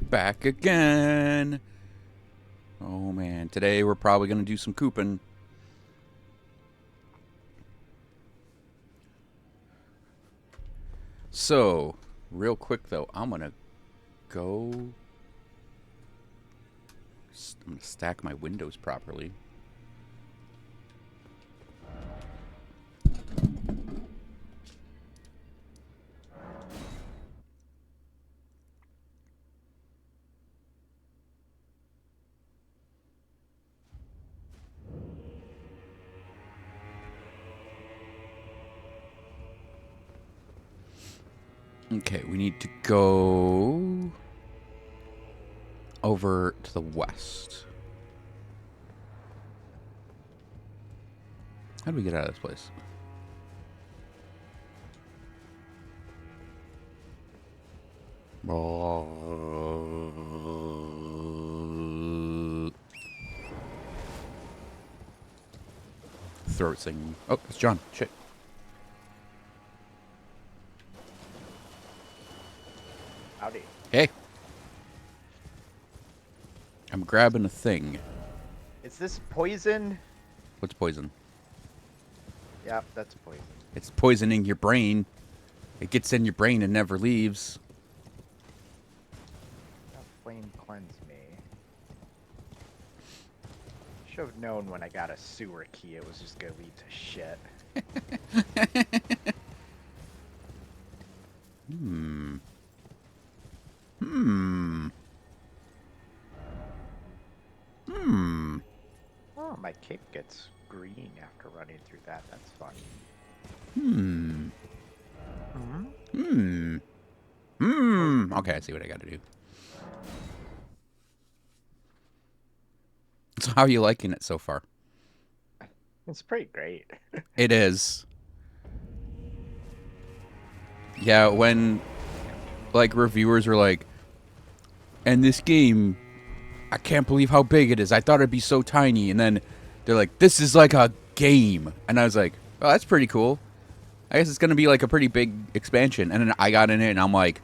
Back again. Oh man, today we're probably gonna do some cooping. So, real quick though, I'm gonna go. I'm gonna stack my windows properly. Okay, we need to go over to the west. How do we get out of this place? Throat singing. Oh, it's John. Shit. Howdy. Hey, I'm grabbing a thing. Is this poison? What's poison? Yep, that's poison. It's poisoning your brain. It gets in your brain and never leaves. That flame cleanse me. Should have known when I got a sewer key it was just gonna lead to shit. Hmm. Hmm. Hmm. Oh, my cape gets green after running through that. That's fun. Hmm. Hmm? Hmm. Hmm. Okay, I see what I gotta do. So how are you liking it so far? It's pretty great. It is. Yeah, when like reviewers were like, and this game, I can't believe how big it is. I thought it'd be so tiny. And then they're like, this is like a game. And I was like, oh, that's pretty cool. I guess it's gonna be like a pretty big expansion. And then I got in it and I'm like,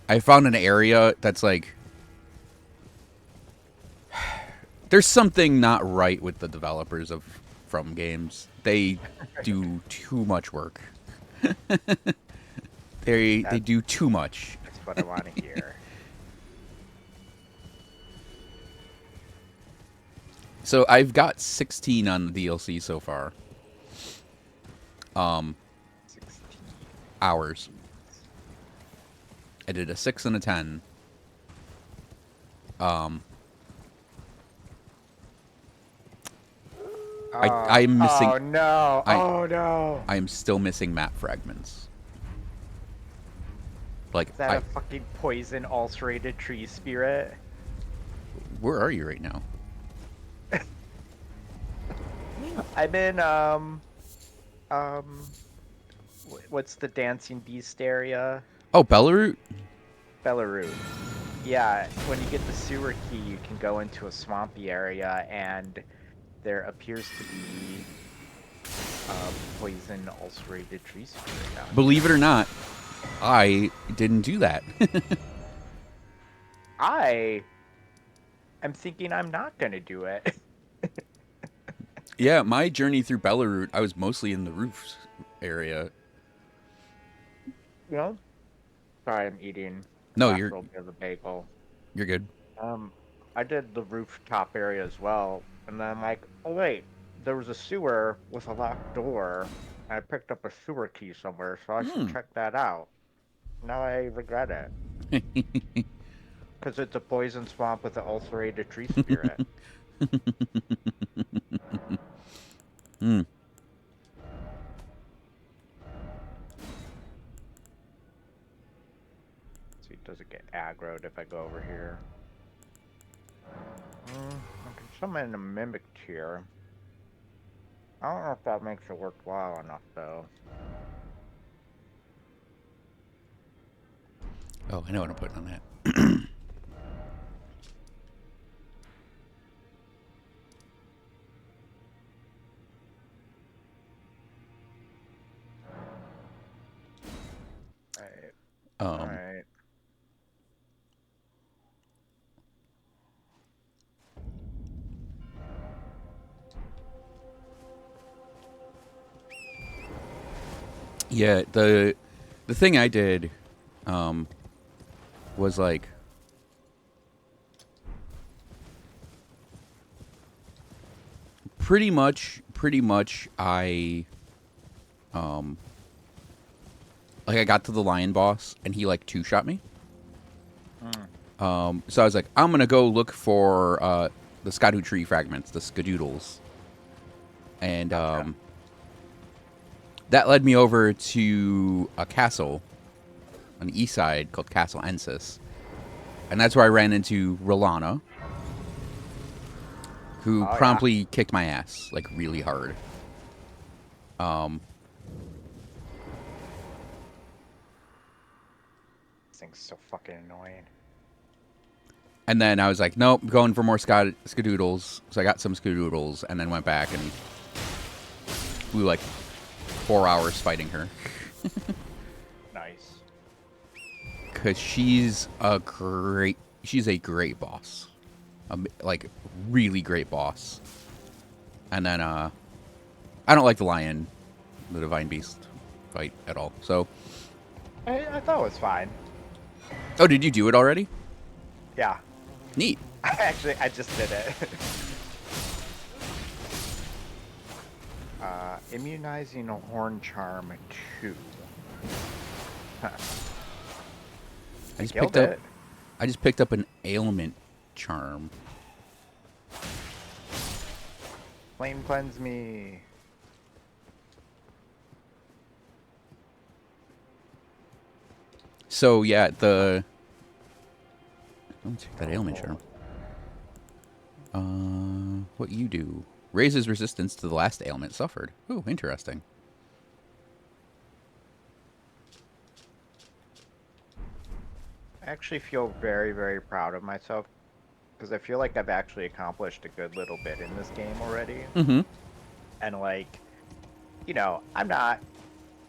I found an area that's like there's something not right with the developers of From Games. They do too much work. They That, do too much. that's what I want to hear. So I've got 16 on the DLC so far. Um, 16. hours. I did a 6 and a 10. Um, I'm missing. Oh no! I Oh no! I am still missing map fragments. Like Is that a fucking poison ulcerated tree spirit? where are you right now? I'm in um what's the dancing beast area? Oh, Belarus. Belarus. Yeah, when you get the sewer key, you can go into a swampy area, and there appears to be a poison ulcerated tree spirit down Believe it here. or not, I didn't do that. I am thinking I'm not gonna do it. Yeah, my journey through Belarus, I was mostly in the roofs area. You know? Sorry, I'm eating the No, last you're little bit of the bagel. you're good. Um, I did the rooftop area as well, and then I'm like, oh wait, there was a sewer with a locked door. I picked up a sewer key somewhere, so I should Hmm. check that out. Now I regret it, because it's a poison swamp with an ulcerated tree spirit. Hmm. See, does it get aggroed if I go over here? I can summon a mimic here. I don't know if that makes it worthwhile enough, though. Oh, I know what I'm putting on that. Alright, Um. alright. Yeah, the thing I did um, was like pretty much I like I got to the lion boss and he like two shot me. Mm, So I was like, I'm gonna go look for the Skadu tree fragments, the Skadoodles, and gotcha. that led me over to a castle on the east side called Castle Ensis, and that's where I ran into Rolana, who Oh yeah, promptly kicked my ass like really hard. this thing's so fucking annoying. And then I was like, nope, going for more Skadoodles. So I got some Skadoodles, and then went back and flew like 4 hours fighting her Nice. because she's a great boss, like really great boss. And then I don't like the lion, the divine beast fight at all. So, I thought it was fine. oh, did you do it already? Yeah. Neat. I just did it. Immunizing horn charm 2. Huh. I I just killed picked up. it. I just picked up an ailment charm. Flame cleanse me. So yeah, let's check that ailment charm. What you do raises resistance to the last ailment suffered. Ooh, interesting. I actually feel very, very proud of myself because I feel like I've actually accomplished a good little bit in this game already. Mm-hmm. And like, I'm not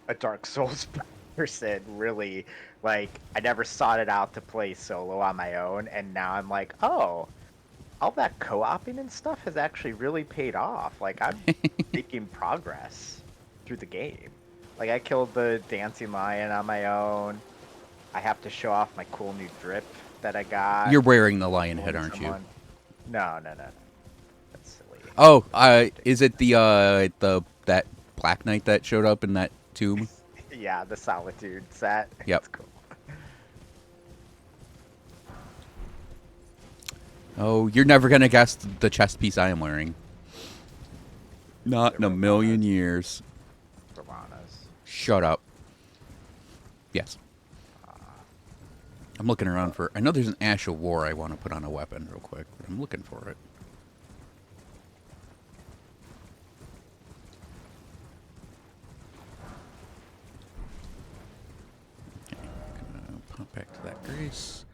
a Dark Souls person, really. Like, I never sought it out to play solo on my own, and now I'm like, oh, all that co-oping and stuff has actually really paid off. Like, I'm making progress through the game. Like, I killed the dancing lion on my own. I have to show off my cool new drip that I got. You're wearing the lion head, Killing aren't you? someone. No, no, no, no. That's silly. Oh, Tempting. is it the that Black Knight that showed up in that tomb? Yeah, the Solitude set. Yep. It's cool. Oh, you're never gonna guess the chest piece I am wearing. Not The in a million Romana's. years. Romana's. Shut up. Yes. Uh, I'm looking around for. I know there's an Ash of War I want to put on a weapon real quick, but I'm looking for it. Okay, gonna pop back to that grace.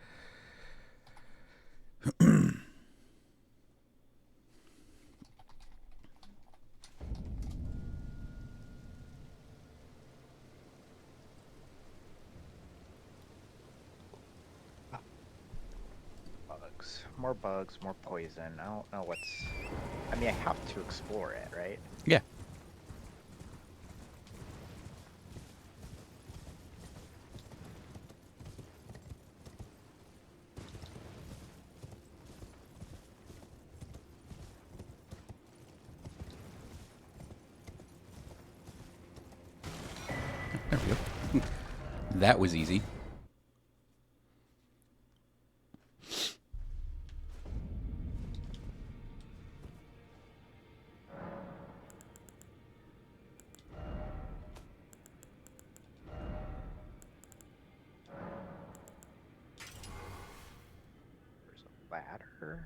bugs. More bugs, more poison. I don't know what's. I mean, I have to explore it, right? Yeah. There we go. That was easy. There's a ladder.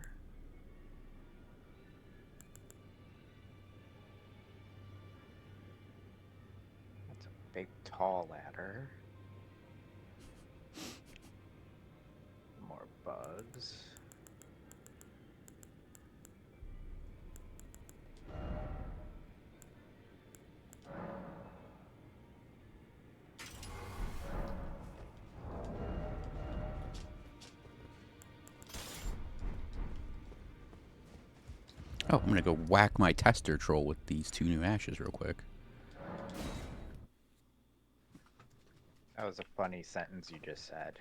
That's a big, tall ladder. More bugs. Oh, I'm gonna go whack my tester troll with these two new ashes real quick. That was a funny sentence you just said.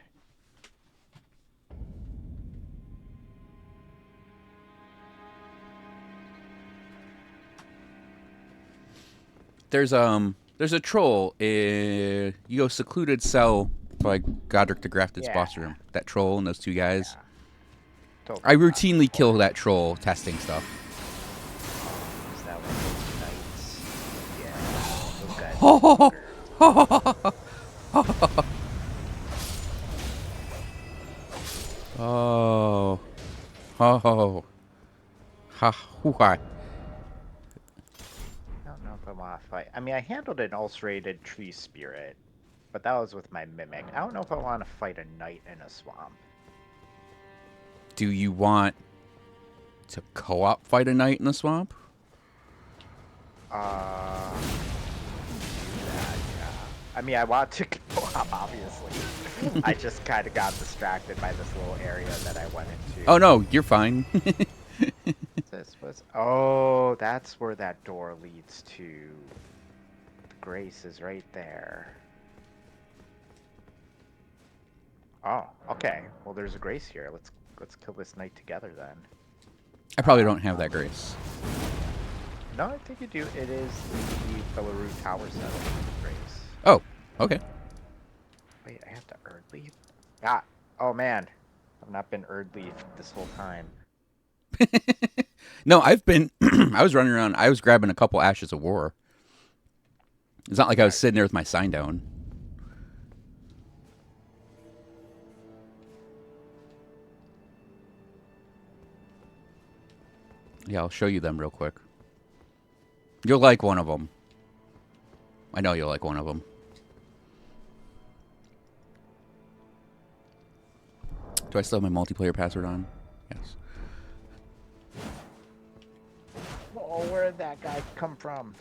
There's a troll. You go secluded cell by Godric the Grafted's Yeah, boss room. That troll and those two guys. yeah. I Totally forgot routinely before. kill that troll testing stuff. Is that one of those knights? Yeah, those guys are fuckers. Oh, oh, ha, hoo, ha. I don't know if I want to fight. I mean, I handled an ulcerated tree spirit, but that was with my mimic. I don't know if I want to fight a knight in a swamp. Do you want to co-op fight a knight in the swamp? Do that, yeah. I mean, I want to go up, obviously. I just kind of got distracted by this little area that I went into. Oh no, you're fine. This was. Oh, that's where that door leads to. The Grace is right there. Oh, okay. Well, there's a Grace here. Let's kill this knight together then. I probably don't have that grace. No, I think you do. It is the Belarus Tower set Grace. Oh, okay. Wait, I have to Erd leaf? Ah, oh man. I've not been Erd leaf this whole time. No, I've been. I was running around. I was grabbing a couple ashes of war. It's not like I was sitting there with my sign down. Yeah, I'll show you them real quick. You'll like one of them. I know you'll like one of them. Do I still have my multiplayer password on? Yes. Oh, where did that guy come from?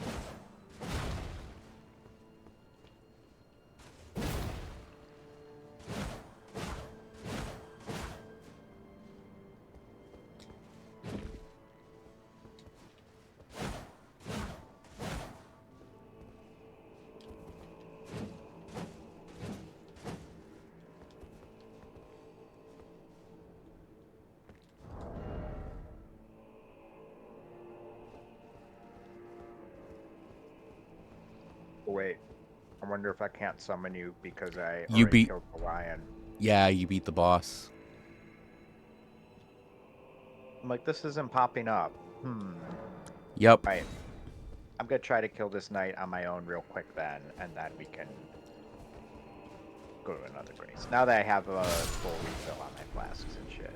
Oh, wait. I wonder if I can't summon you because I You already beat. killed the lion. Yeah, you beat the boss. I'm like, this isn't popping up. Yep. Right. I'm gonna try to kill this knight on my own real quick then, and then we can go to another Grace. Now that I have a full refill on my flasks and shit.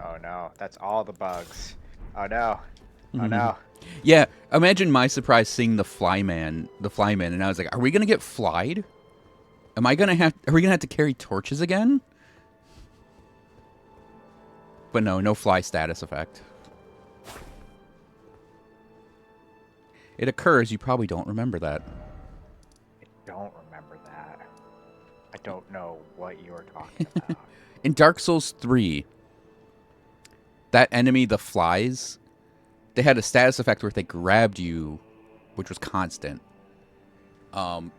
Oh no, that's all the bugs. Oh no. Oh no. Yeah, imagine my surprise seeing the flyman, and I was like, "Are we gonna get flied? Are we gonna have to carry torches again?" But no fly status effect. It occurs. You probably don't remember that. I don't remember that. I don't know what you're talking about. In Dark Souls 3, that enemy, the flies, they had a status effect where if they grabbed you, which was constant,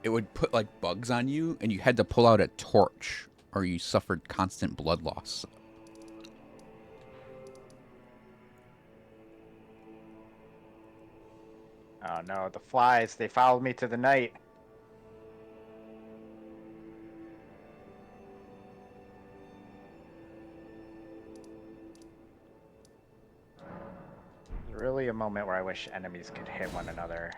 it would put like bugs on you, and you had to pull out a torch, or you suffered constant blood loss. Oh no, the flies, they followed me to the night. It's really a moment where I wish enemies could hit one another.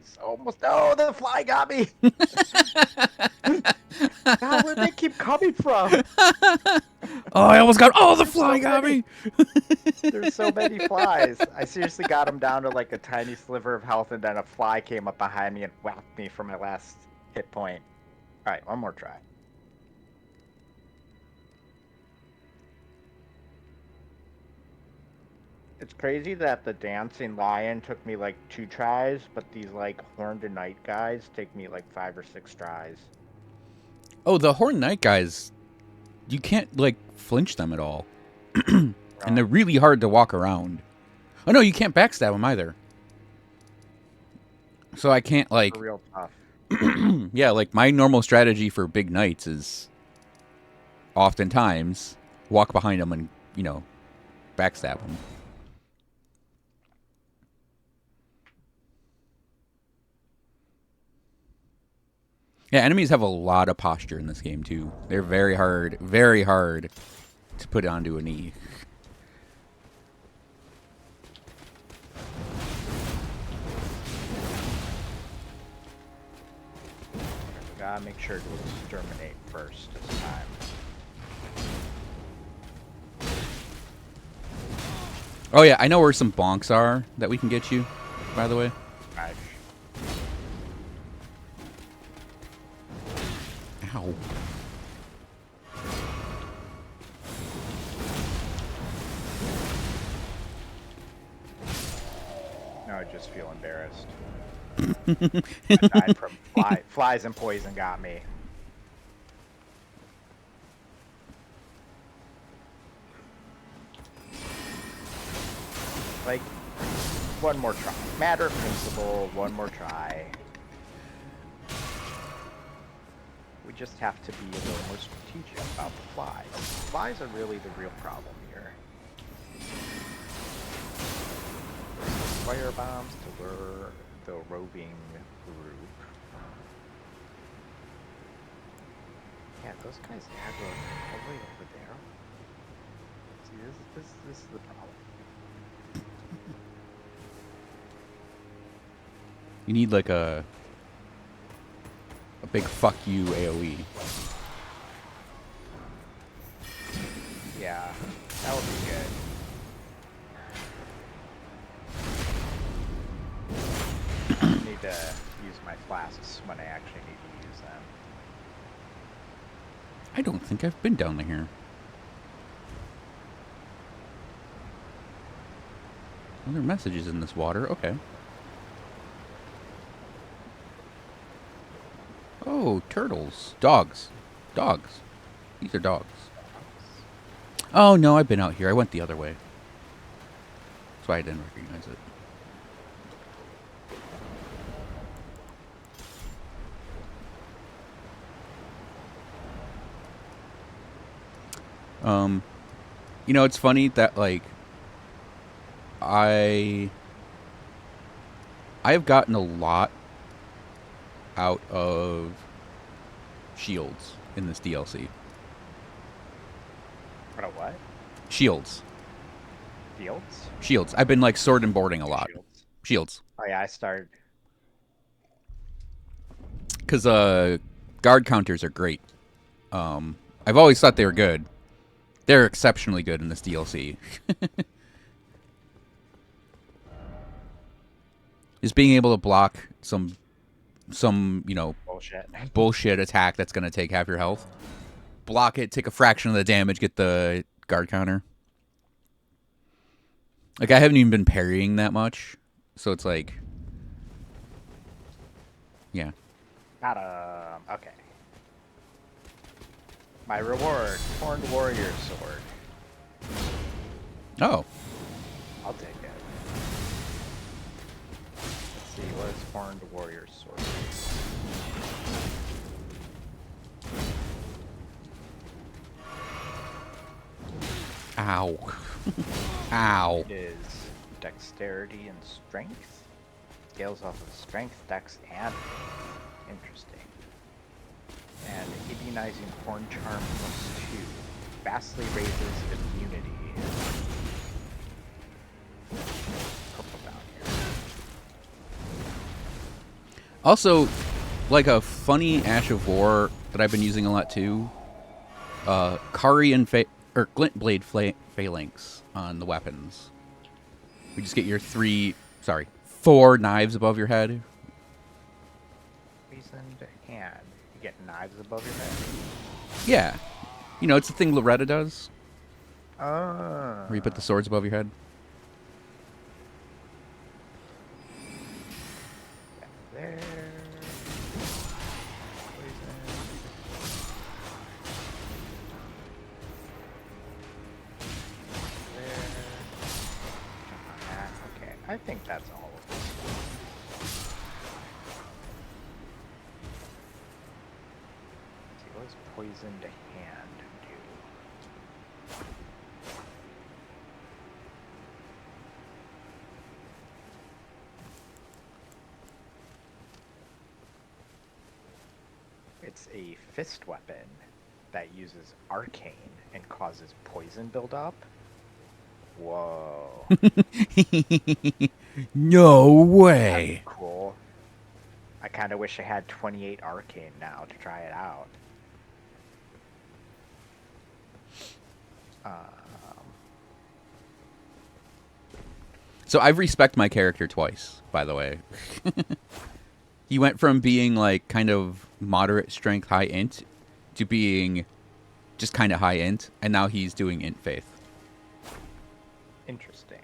He's almost. Oh, the fly got me. God, where'd they keep coming from? Oh, I almost got. Oh, the There's fly so got many. me. There's so many flies. I seriously got him down to like a tiny sliver of health, and then a fly came up behind me and whacked me for my last hit point. All right, one more try. It's crazy that the dancing lion took me like 2 tries, but these like horned night guys take me like 5 or 6 tries. Oh, the Horn Knight guys. You can't like flinch them at all, and they're No, really hard to walk around. Oh no, you can't backstab them either. So I can't they're like. real tough. Yeah, like my normal strategy for big knights is oftentimes walk behind them and backstab them. Yeah, enemies have a lot of posture in this game too. They're very hard to put onto a knee. Gotta make sure to exterminate first this time. Oh yeah, I know where some bonks are that we can get you, by the way. Nice. Ow. Now I just feel embarrassed. I died from flies and poison got me. Like, one more try. Matter of principle, one more try. We just have to be a little more strategic about the flies. Flies are really the real problem here. Fire bombs to lure the roving group. Yeah, those guys aggro all the way over there. See, this is the problem. You need like a big fuck you AoE. Yeah, that would be good. I need to use my flasks when I actually need to use them. I don't think I've been down here. Well, there are messages in this water. Okay. Oh, turtles. Dogs. Dogs. These are dogs. Oh, no, I've been out here. I went the other way. That's why I didn't recognize it. It's funny that, like, I have gotten a lot out of shields in this DLC. What a what? Shields. Fields? Shields. I've been, like, sword and boarding a lot. Shields. Shields. Oh yeah, I started. Because guard counters are great. I've always thought they were good. They're exceptionally good in this DLC. Just being able to block some Bullshit. bullshit attack that's going to take half your health. Block it, take a fraction of the damage, get the guard counter. Like, I haven't even been parrying that much. So it's like... Yeah. Got him. Okay. My reward, Horned Warrior Sword. Oh. I'll take it. Let's see, what is Horned Warrior Sword? Ow. Ow. It is dexterity and strength. Scales off of strength, dex, and interesting. And immunizing horn charm +2. Vastly raises immunity. Purple down here. Also, like a funny Ash of War that I've been using a lot too. Kari and or Glint Blade phalanx on the weapons. We just get your four knives above your head. Poisoned hand. You get knives above your head. Yeah, you know it's the thing Loretta does, Oh. where you put the swords above your head. There. Poison. There. Okay, I think that's all of this. Let's see, what does poisoned hand do? It's a fist weapon that uses arcane and causes poison buildup. Whoa. No That'd way. be cool. I kind of wish I had 28 arcane now to try it out. So I've respect my character twice, by the way. He went from being like kind of moderate strength, high int, to being just kind of high int, and now he's doing int faith. Interesting.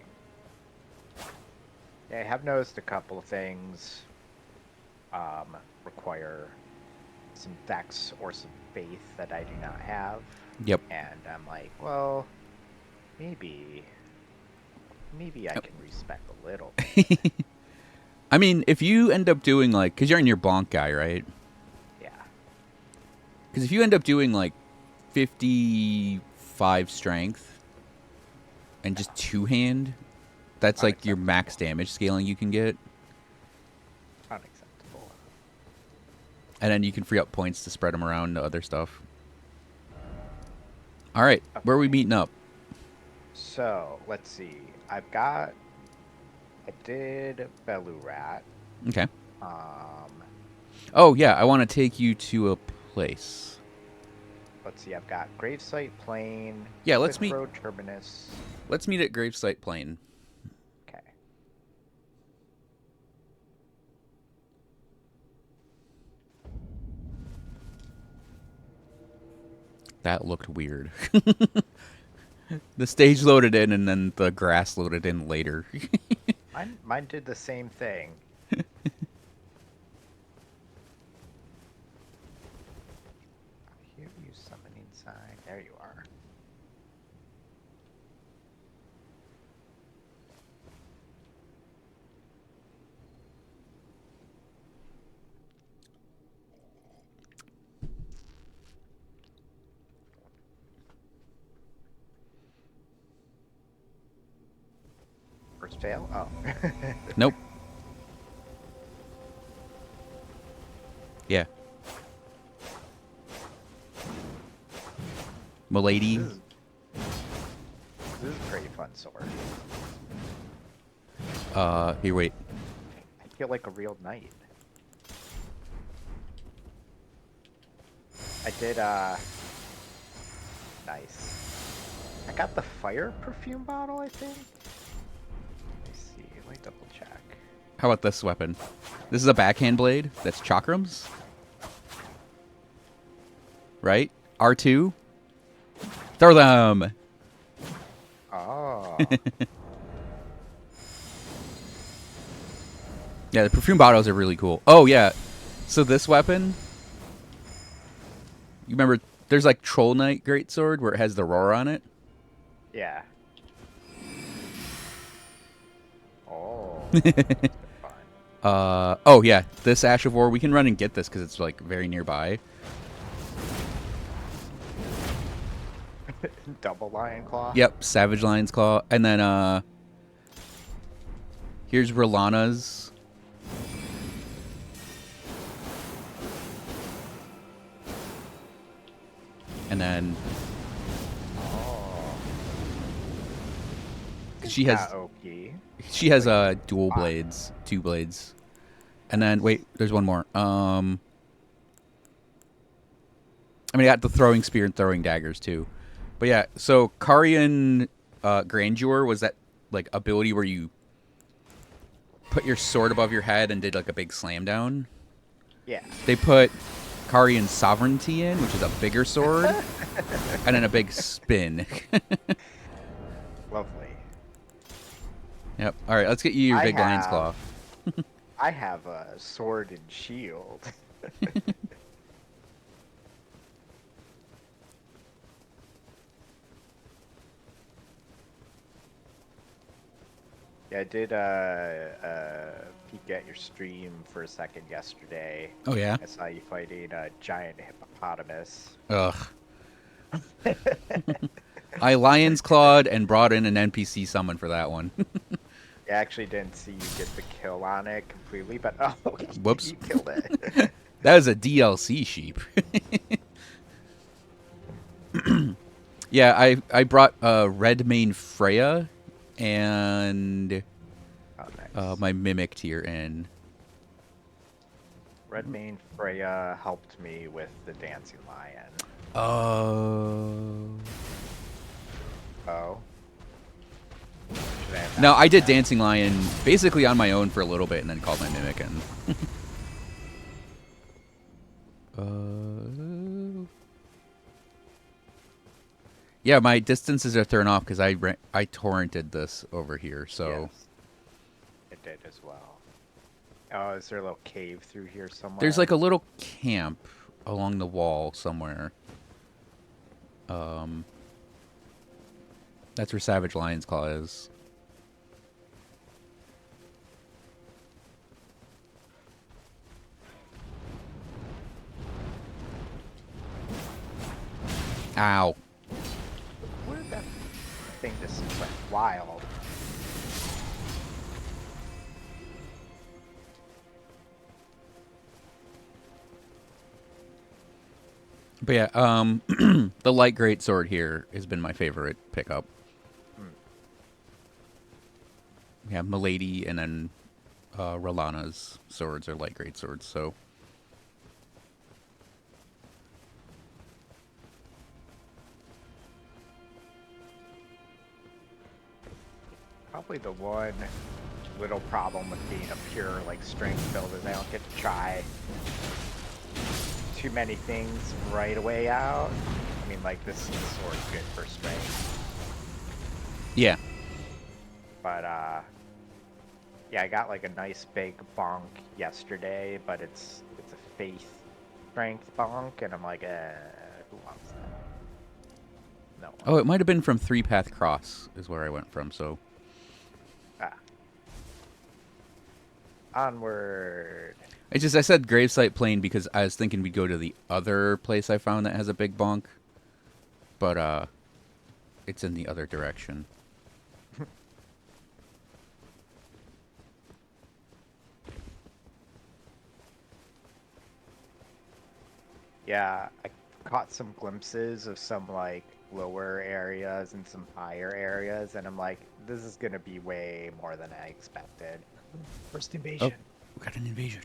Yeah, I have noticed a couple of things require some dex or some faith that I do not have. Yep. And I'm like, well, maybe I can respect a little bit. I mean, if you end up doing like, because you're in your Blanc guy, right? Yeah. Because if you end up doing like 55 strength and just two hand, that's like your max damage scaling you can get. Unacceptable. And then you can free up points to spread them around to other stuff. All right, Okay. where are we meeting up? So, let's see. I did Belurat. Okay. Oh, yeah, I want to take you to a place. Let's see, I've got Gravesite Plain. Yeah, let's meet. Road Terminus. Let's meet at Gravesite Plain. Okay. That looked weird. The stage loaded in and then the grass loaded in later. Mine did the same thing. I hear you summoning sign. There you are. First fail? Oh. Nope. Yeah. Milady. This is a pretty fun sword. Here, wait. I feel like a real knight. I did, nice. I got the fire perfume bottle, I think. Let me see, let me double check. How about this weapon? This is a backhand blade that's chakrams. Right? R2. Throw them! Oh. Yeah, the perfume bottles are really cool. Oh, yeah. So this weapon... You remember, there's like Troll Knight Greatsword where it has the roar on it? Yeah. Oh. Fun. Oh, yeah. This Ash of War, we can run and get this because it's like very nearby. Double Lion Claw? Yep, Savage Lion's Claw. And then, here's Rolana's. And then Oh. she has OP. dual blades, two blades. And then Nice. wait, there's one more. I got the throwing spear and throwing daggers too. But yeah, so Karian Grandeur was that like ability where you put your sword above your head and did like a big slam down. Yeah. They put Karian's Sovereignty in, which is a bigger sword, and then a big spin. Lovely. Yep. All right, let's get you your I big lion's have claw. I have a sword and shield. Yeah, I did peek at your stream for a second yesterday. Oh yeah. I saw you fighting a giant hippopotamus. Ugh. I lion's clawed and brought in an NPC summon for that one. I actually didn't see you get the kill on it completely, but oh, Whoops. you killed it. That was a DLC sheep. Yeah, I brought Redmane Freya and Oh, nice. my mimic tier in. Redmane Freya helped me with the dancing lion. Oh. Oh. Should I have No, I asked did that? Dancing Lion basically on my own for a little bit and then called my mimic in. Yeah, my distances are thrown off because I torrented this over here. So Yes, it did as well. Oh, is there a little cave through here there's somewhere? like a little camp along the wall somewhere. That's where Savage Lion's Claw is. Ow. Where did that thing just went wild? But yeah, the light great sword here has been my favorite pickup. Hmm. Yeah, Milady and then Rolana's swords are light great swords. So Probably the one little problem with being a pure like strength build is I don't get to try too many things right away out. I mean, like this sword's good for strength, yeah, but yeah, I got like a nice big bonk yesterday, but it's a faith strength bonk, and I'm like, who wants that? No one. oh, it might have been from Three Path Cross is where I went from. So Ah. Onward. I said Gravesite Plain because I was thinking we'd go to the other place I found that has a big bonk, but it's in the other direction. Yeah, I caught some glimpses of some like lower areas and some higher areas, and I'm like, this is gonna be way more than I expected. First Oh, invasion. we got an invasion.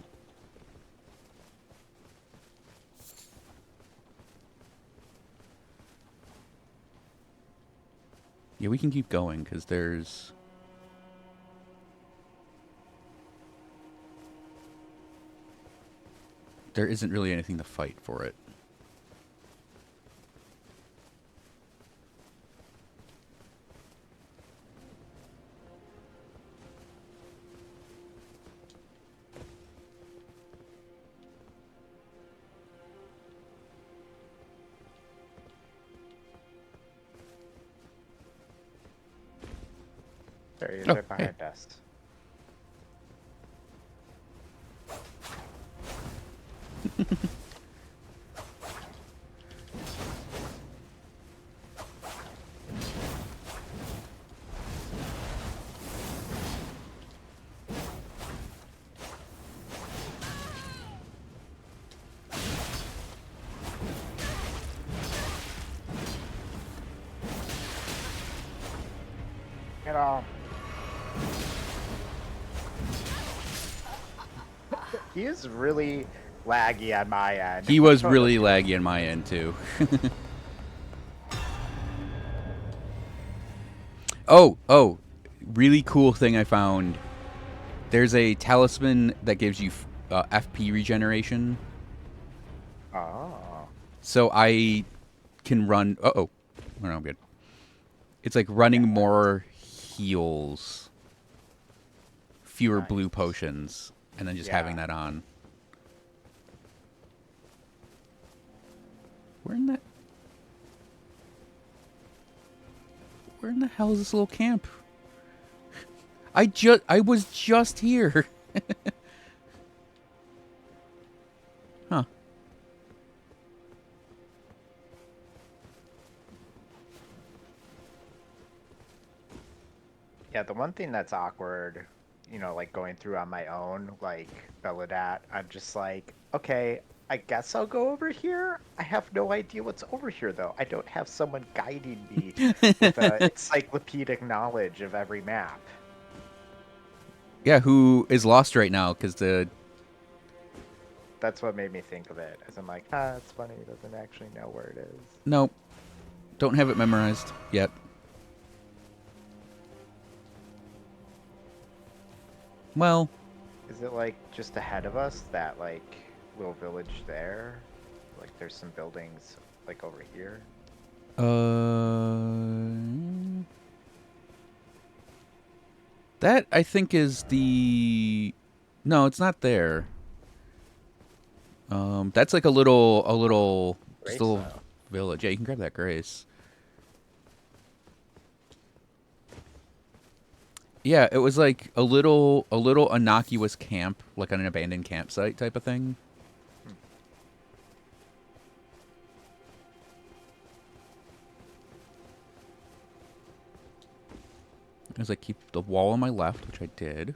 Yeah, we can keep going because there isn't really anything to fight for it. There he is, Oh, right hey. behind us. Get on. He is really laggy on my end. He was really laggy on my end too. Oh, really cool thing I found. There's a talisman that gives you FP regeneration. Oh, So I can run. Oh, no, I'm good. It's like yeah, running that's more heals, fewer blue nice. potions, and then just having Yeah. that on. Where in the where in the hell is this little camp? I was just here. Huh. Yeah, the one thing that's awkward, like going through on my own, like Belladat, I'm just like, okay, I guess I'll go over here. I have no idea what's over here, though. I don't have someone guiding me with a encyclopedic knowledge of every map. Yeah, who is lost right now because the That's what made me think of it, as I'm like, it's funny, he doesn't actually know where it is. nope, don't have it memorized yet. Well, Is it like just ahead of us, that like little village there? Like there's some buildings like over here? uh, that I think is the. No, it's not there. That's like just a Grace little though. village. Yeah, you can grab that grace. Yeah, it was like a little innocuous camp, like on an abandoned campsite type of thing. Hmm. It was like keep the wall on my left, which I did.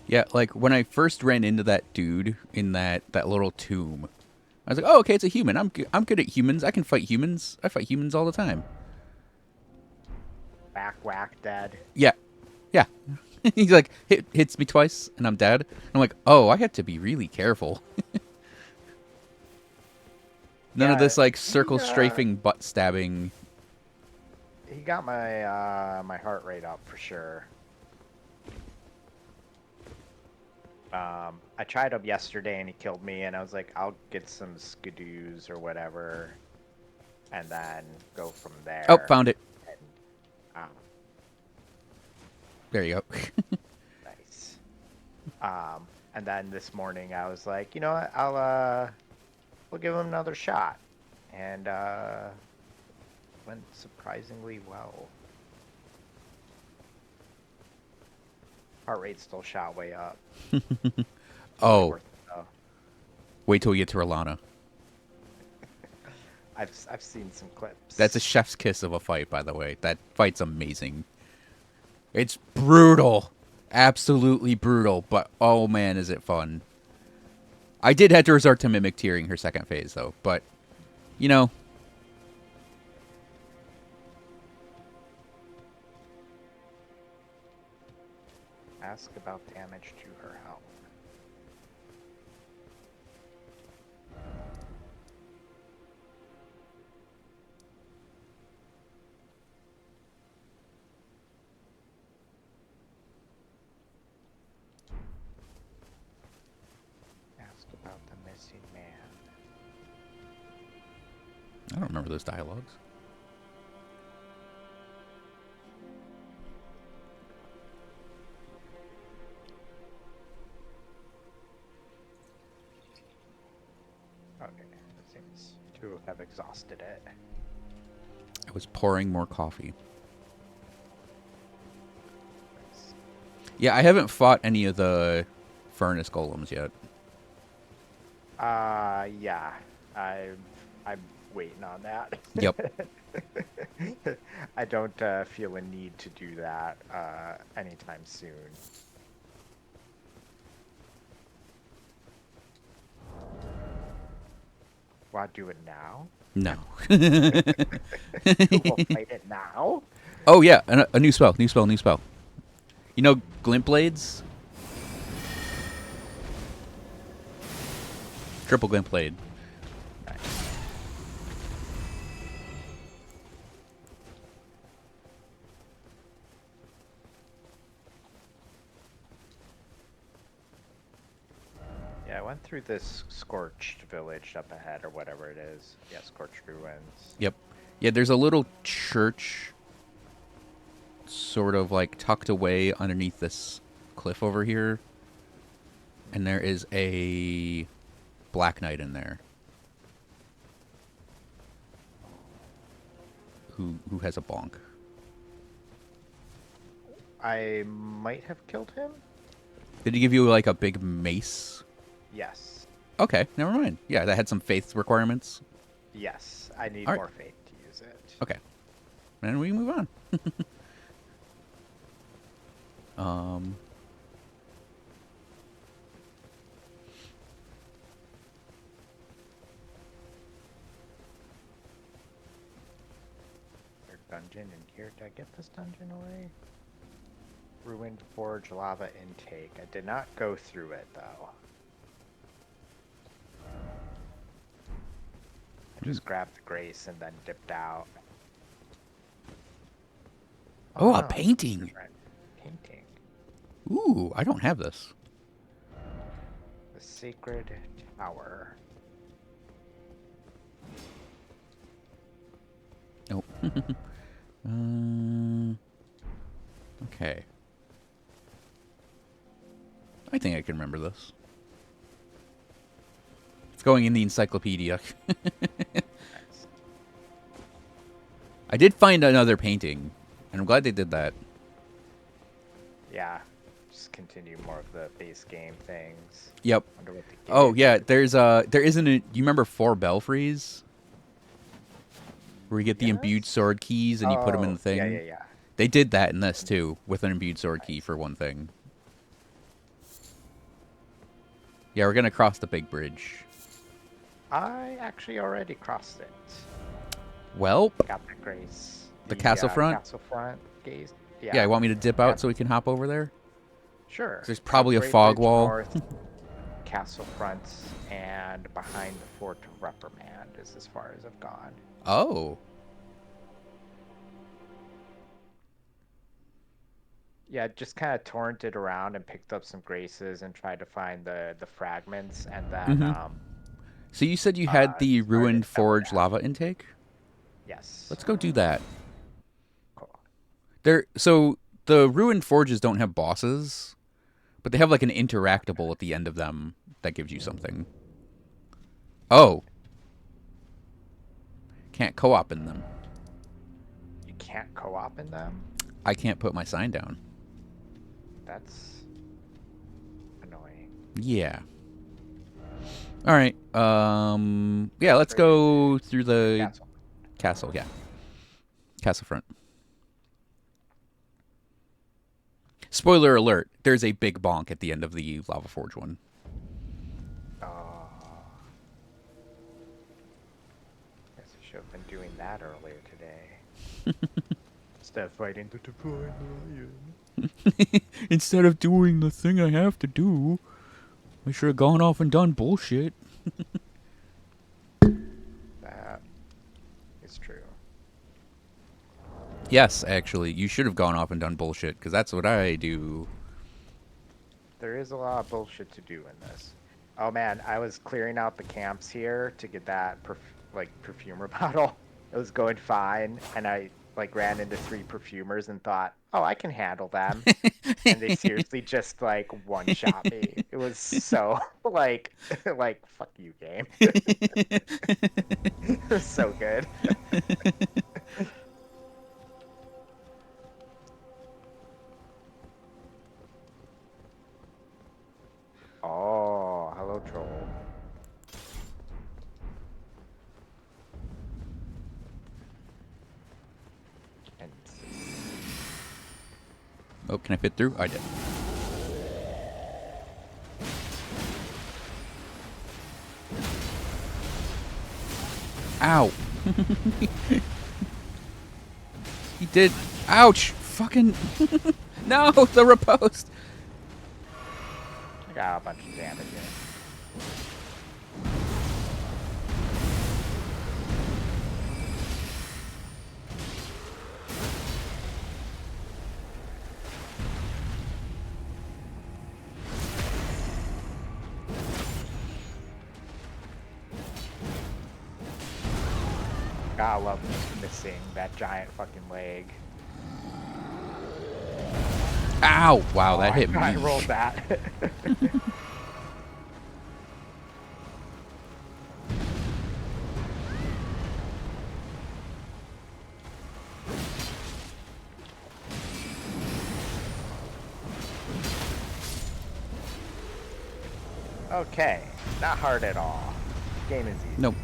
Yeah, like when I first ran into that dude in that little tomb, I was like, "Oh, okay, it's a human. I'm good at humans. I can fight humans. I fight humans all the time." Back whack dead. Yeah, yeah. He's like hits me twice and I'm dead. I'm like, "Oh, I have to be really careful." None of Yeah, this like he circle strafing butt stabbing. he got my my heart rate up for sure. I tried him yesterday and he killed me, and I was like, I'll get some skidoos or whatever, and then go from Oh, there. found it. And There you go. nice. And then this morning I was like, you know what? We'll give him another shot, and went surprisingly well. Heart rate still shot way up. Totally Oh, worth it though. wait till we get to Rolana. I've seen some That's a clips. chef's kiss of a fight, by the way. That fight's amazing. It's brutal. Absolutely brutal, but oh man, is it fun. I did have to resort to mimic tearing her second phase, though, but, you know, Ask about damage to her health. Ask about the missing man. I don't remember those dialogues. Okay, it seems to have exhausted it. I was pouring more coffee. Nice. Yeah, I haven't fought any of the furnace golems yet. Yeah, I'm I'm waiting on that. Yep. I don't feel a need to do that anytime soon. Want to do it now? No. We'll fight it now? Oh yeah, a new spell, new spell, new spell. You know glint blades? Triple glint blade. Nice. Yeah, I went through this scorched village up ahead, or whatever it is. Yeah, scorched ruins. Yep. Yeah, there's a little church sort of like tucked away underneath this cliff over here. And there is a Black Knight in there. Who has a bonk. I might have killed him? Did he give you like a big mace? Yes. Okay, never mind. Yeah, that had some faith requirements. Yes, I need All right. more faith to use it. Okay. And we move on. um There's a dungeon in here. Did I get this dungeon away? Ruined Forge Lava Intake. I did not go through it, though. I just grabbed the Grace and then dipped out. Oh, a no, painting. different painting. Ooh, I don't have this. The Sacred Tower. Nope. Okay. I think I can remember this. It's going in the encyclopedia. Nice. I did find another painting, and I'm glad they did that. Yeah, just continue more of the base game things. Yep. Wonder what the Oh gimmick yeah, is. there isn't a. You remember 4 belfries? Where you get the imbued Yes? sword keys and you put them in the thing. Yeah, yeah, yeah. They did that in this too, with an imbued sword key for one thing. Yeah, we're gonna cross the big bridge. I actually already crossed it. Well, Got the Grace. The castle front? Castle front gaze. yeah, I want me to dip out Yeah. so we can hop over there. Sure. There's probably a Great fog Bridge wall. North, castle fronts, and behind the Fort of Reprimand is as far as I've gone. Oh. Yeah, just kind of torrented around and picked up some graces and tried to find the fragments, and then Mhm. So you said you had the started ruined forge Elden. lava intake? Yes. Let's go do that. Cool. So the ruined forges don't have bosses, but they have like an interactable at the end of them that gives you something. Oh. Can't co-op in them. You can't co-op in them? I can't put my sign down. That's annoying. Yeah. All right. Yeah, let's go through the Castle. castle, yeah. Castle front. Spoiler alert, there's a big bonk at the end of the Lava Forge one. Oh. Guess I should have been doing that earlier today. Instead of fighting the divine lion. Instead of doing the thing I have to do, I should have gone off and done bullshit. That is true. Yes, actually, you should have gone off and done bullshit, because that's what I do. There is a lot of bullshit to do in this. Oh man, I was clearing out the camps here to get that perfumer bottle. It was going fine, and I ran into 3 perfumers and thought, oh, I can handle them. And they seriously just one-shot me. It was so fuck you, game. It was so good. Oh, hello, troll. And Oh, can I fit through? I did. Ow. He did. Ouch. Fucking. No, the riposte. I got a bunch of damage in. Gotta love just missing that giant fucking leg. Ow. Wow, that hit me. I rolled that. Okay, not hard at all. Game is easy. Nope.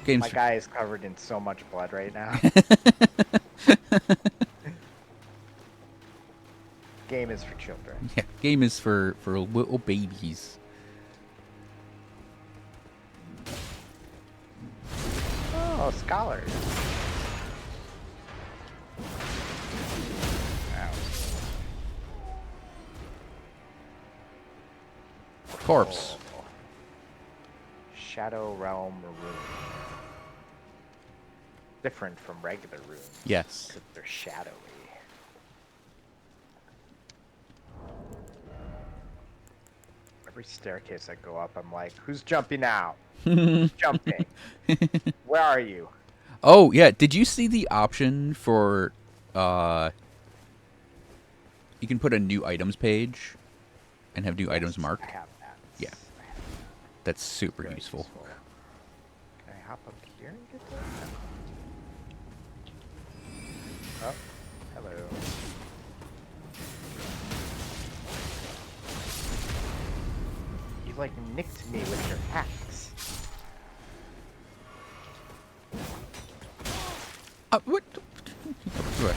Game's My guy is covered in so much blood right now. Game is for children. Yeah, game is for little babies. Oh, scholars. Corpse. Oh. Shadow Realm Rune. Different from regular runes. Yes. Because they're shadowy. Every staircase I go up, I'm like, who's jumping out? Who's jumping? Where are you? Oh, yeah. Did you see the option for you can put a new items page and have new items marked? I have that. Yeah. I have That's super Very useful. Can I hop up here and get that? Oh, hello. You like nicked me with your axe. What? What?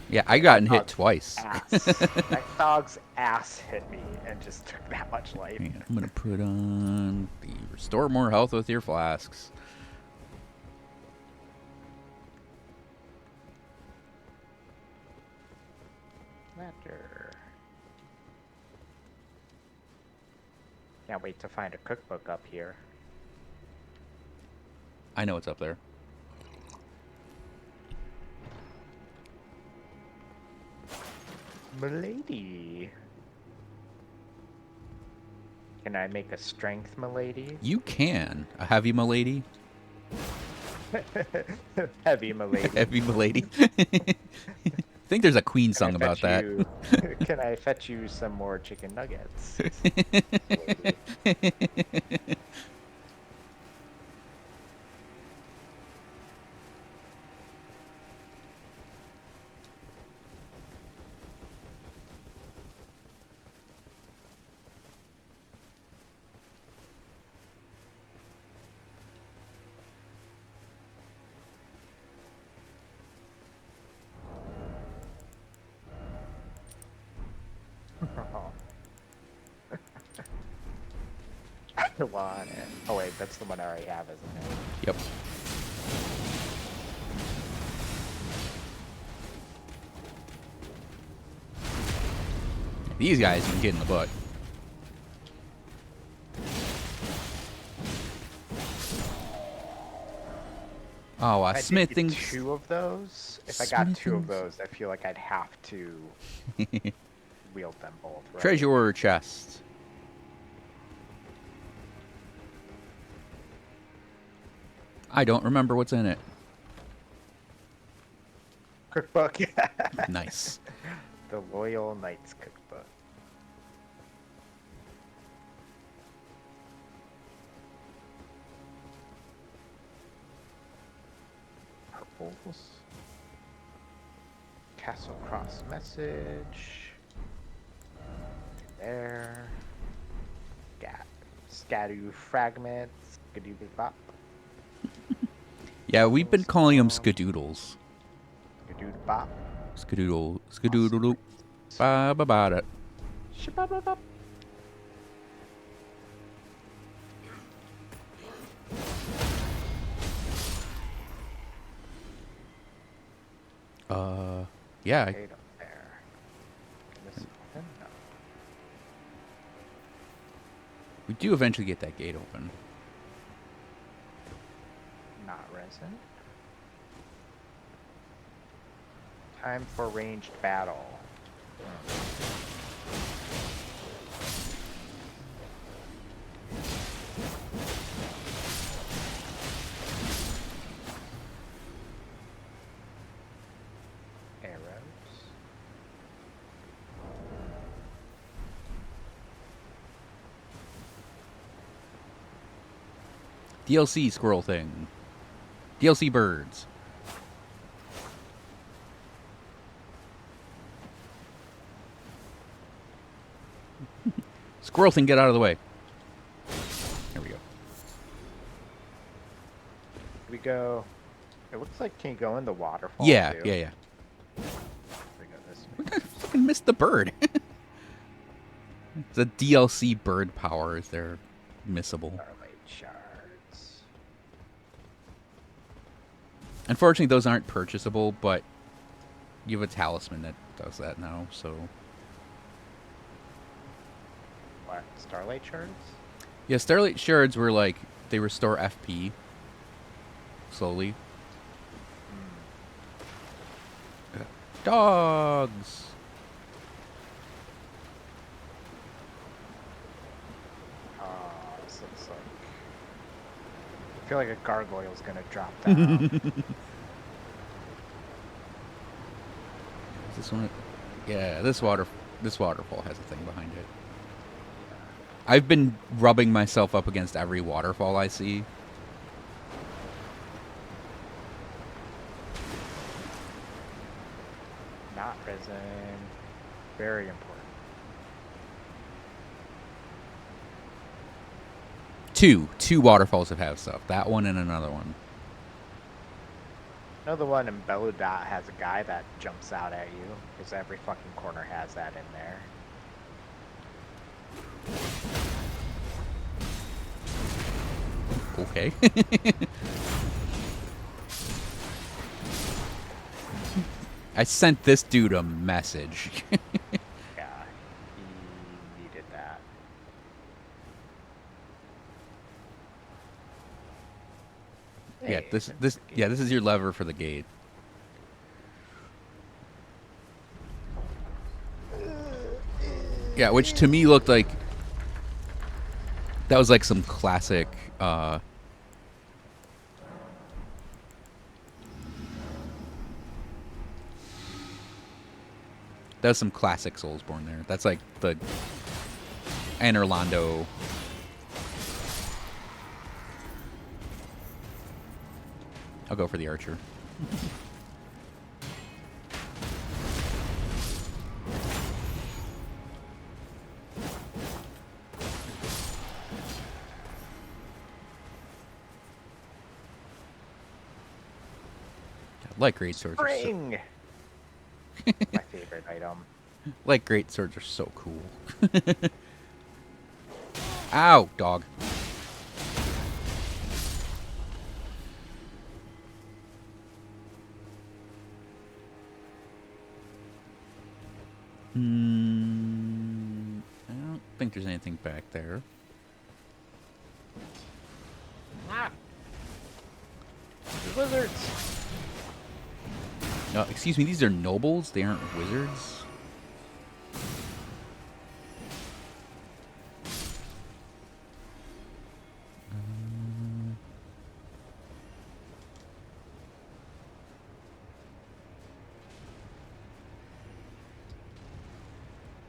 Yeah, I gotten hit twice. Ass. That dog's ass hit me and just took that much life. Yeah, I'm gonna put on the restore more health with your flasks. Matter. Can't wait to find a cookbook up here. I know it's up there. Milady. Can I make a strength, milady? You can. A heavy milady? Heavy, milady. Heavy milady? I think there's a Queen song about that. Can I fetch you some more chicken nuggets? The one. Oh wait, that's the one I already have, isn't it? Yep. These guys you can get in the butt. Oh, I did smithing. get 2 of those. If I got 2 of Smithings. those, I feel like I'd have to wield them both. Right? Treasure chest. I don't remember what's in it. Cookbook. Nice. The Loyal Knights Cookbook. Purples. Castle Cross message. There. Scadu fragments. Skadoo bop. Yeah, we've been calling them skadoodles. Skadoo bop. Skadoodle. Skadoodle. Ba ba ba da. Shabba-ba-ba. Yeah. Gate up there. Can this open? No. We do eventually get that gate open. Not resin. Time for ranged battle. Arrows. DLC squirrel thing. DLC birds. Squirrel thing, get out of the way. There we go. We go. It looks like, can you go in the waterfall? Yeah, too? yeah. We go this way. I fucking missed the bird. The DLC bird powers, they're missable. Starlight shards. Unfortunately, those aren't purchasable, but you have a talisman that does that now, so... What? Starlight shards? Yeah, Starlight Shards were like, they restore FP slowly. Dogs! This looks like. I feel like a gargoyle's gonna drop down. Is this one? Yeah, this waterfall has a thing behind it. I've been rubbing myself up against every waterfall I see. Not resin. Very important. Two waterfalls that have stuff. That one and another one. I know the one in Beludot has a guy that jumps out at you, because every fucking corner has that in there. Okay. I sent this dude a message. Yeah, he needed that. Yeah, Hey, this it's the gate. this is your lever for the gate. Yeah, which to me looked like that was like some classic that was some classic Soulsborne there. That's like the Anorlando. I'll go for the archer. Like great swords. Are so, Spring! My favorite item. like great swords are so cool. Ow, dog. I don't think there's anything back there. Ah! The lizards! Excuse me, these are nobles? They aren't wizards?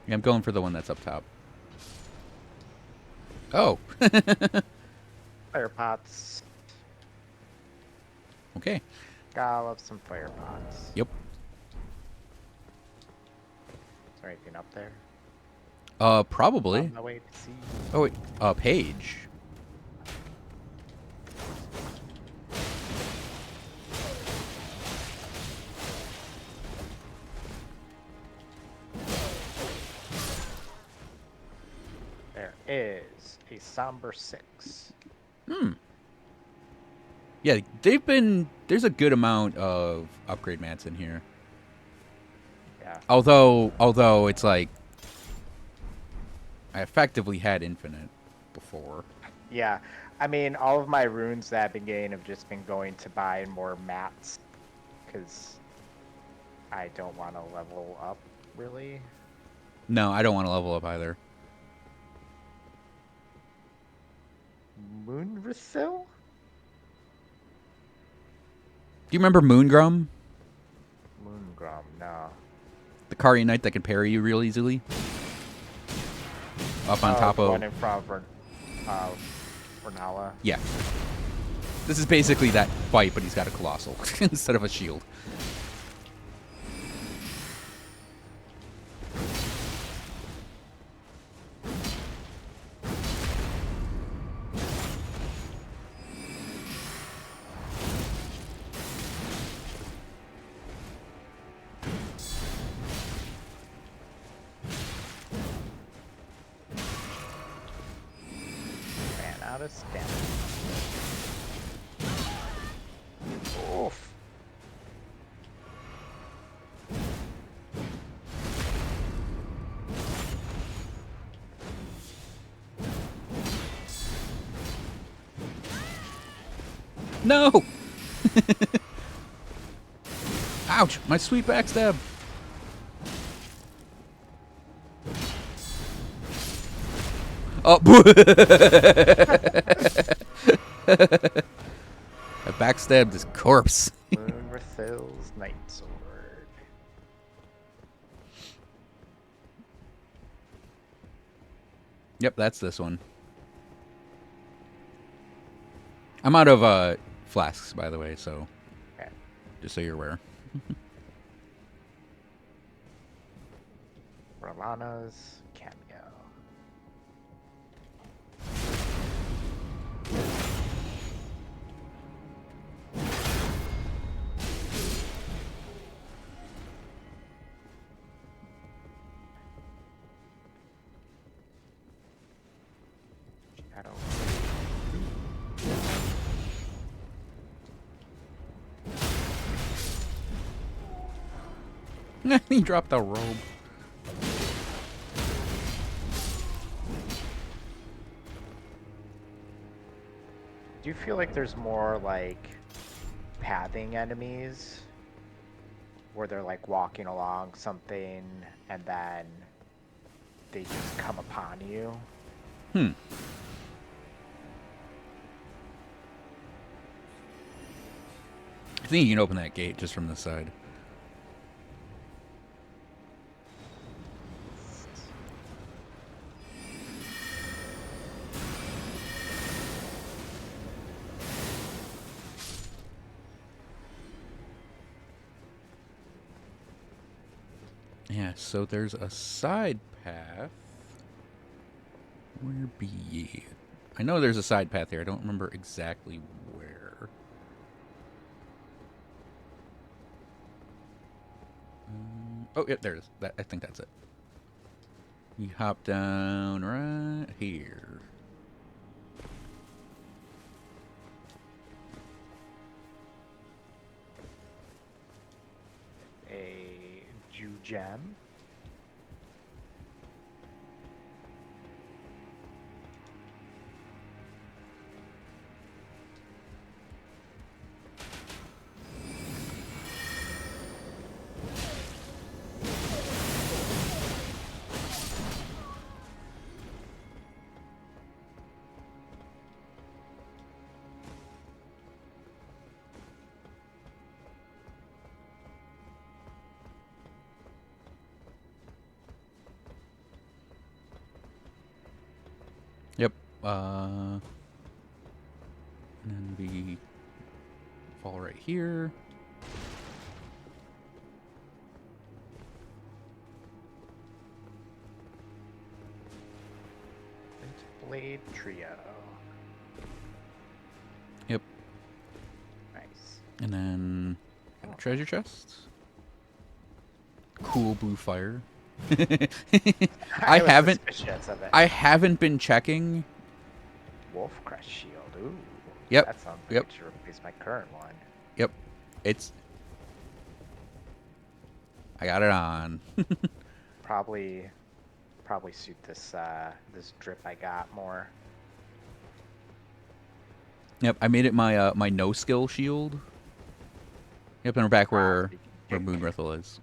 Yeah, I'm going for the one that's up top. Oh! Fire pots. Okay. Gotta love some fire pots. Yep. Is there anything up there? Probably. On my way to see. Oh, wait. Page. is a somber 6. Hmm. Yeah, they've been. There's a good amount of upgrade mats in here. Yeah. Although it's like I effectively had infinite before. Yeah. I mean, all of my runes that I've been getting have just been going to buy more mats because I don't want to level up, really. No, I don't want to level up either. Moonrasil? Do you remember Moongrum? Moongrum, no. The Kari Knight that can parry you real easily? Up on Oh, top the of... one in front of Renala. Yeah. This is basically that fight, but he's got a Colossal instead of a shield. Ran out of stamina. Oof. No! Ouch! My sweet backstab! Oh! I backstabbed his corpse. Moonrasil's Night Sword. Yep, that's this one. I'm out of flasks, by the way, so Okay. just so you're aware. Rolana's cameo. Shadow. He dropped the robe. Do you feel like there's more like pathing enemies where they're like walking along something and then they just come upon you? Hmm. I think you can open that gate just from this side. Yeah, so there's a side path. Where be ye? I know there's a side path here. I don't remember exactly where. Oh, yeah, there it is. I think that's it. You hop down right here. A Jew gem. Yep. And then we fall right here. Blade trio. Yep. Nice. And then got a treasure chest. Cool blue fire. I I was haven't. suspicious of it. I haven't been checking. Wolf Crest Shield. Ooh, Yep. that sounds like Yep. it should replace my current one. Yep. It's. I got it on. Probably, probably suit this this drip I got more. Yep. I made it my my no skill shield. Yep. And we're back So where you can Moon dick. Rithel is.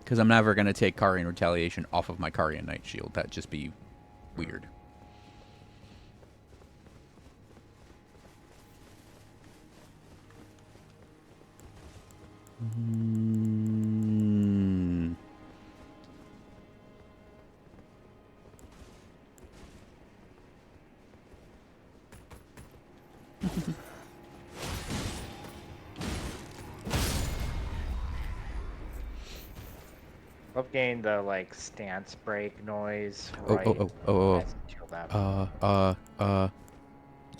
Because I'm never gonna take Carian Retaliation off of my Carian Knight shield. That'd just be weird. Mm. Love getting the like stance break noise Oh, right oh, oh, oh, as you kill them.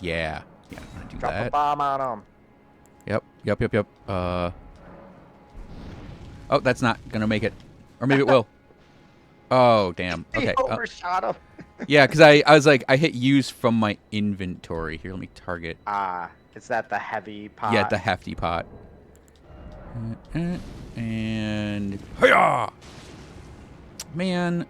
yeah. Yeah, I'm gonna do Drop a that. bomb on them. Yep, yep, yep, yep. Oh, that's not gonna make it. Or maybe it will. Oh, damn. He Okay. overshot him. Yeah, because I was like, I hit use from my inventory. Here, let me target. Ah, is that the heavy Yeah, pot? the hefty pot. And. Hiya! Man.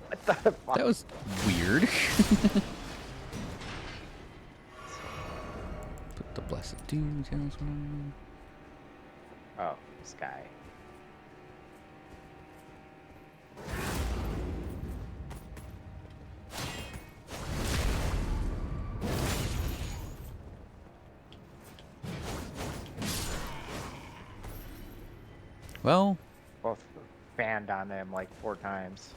What the fuck? That was weird. Put the blessed details on. Oh, this guy. Well, Both banned on him like 4 times.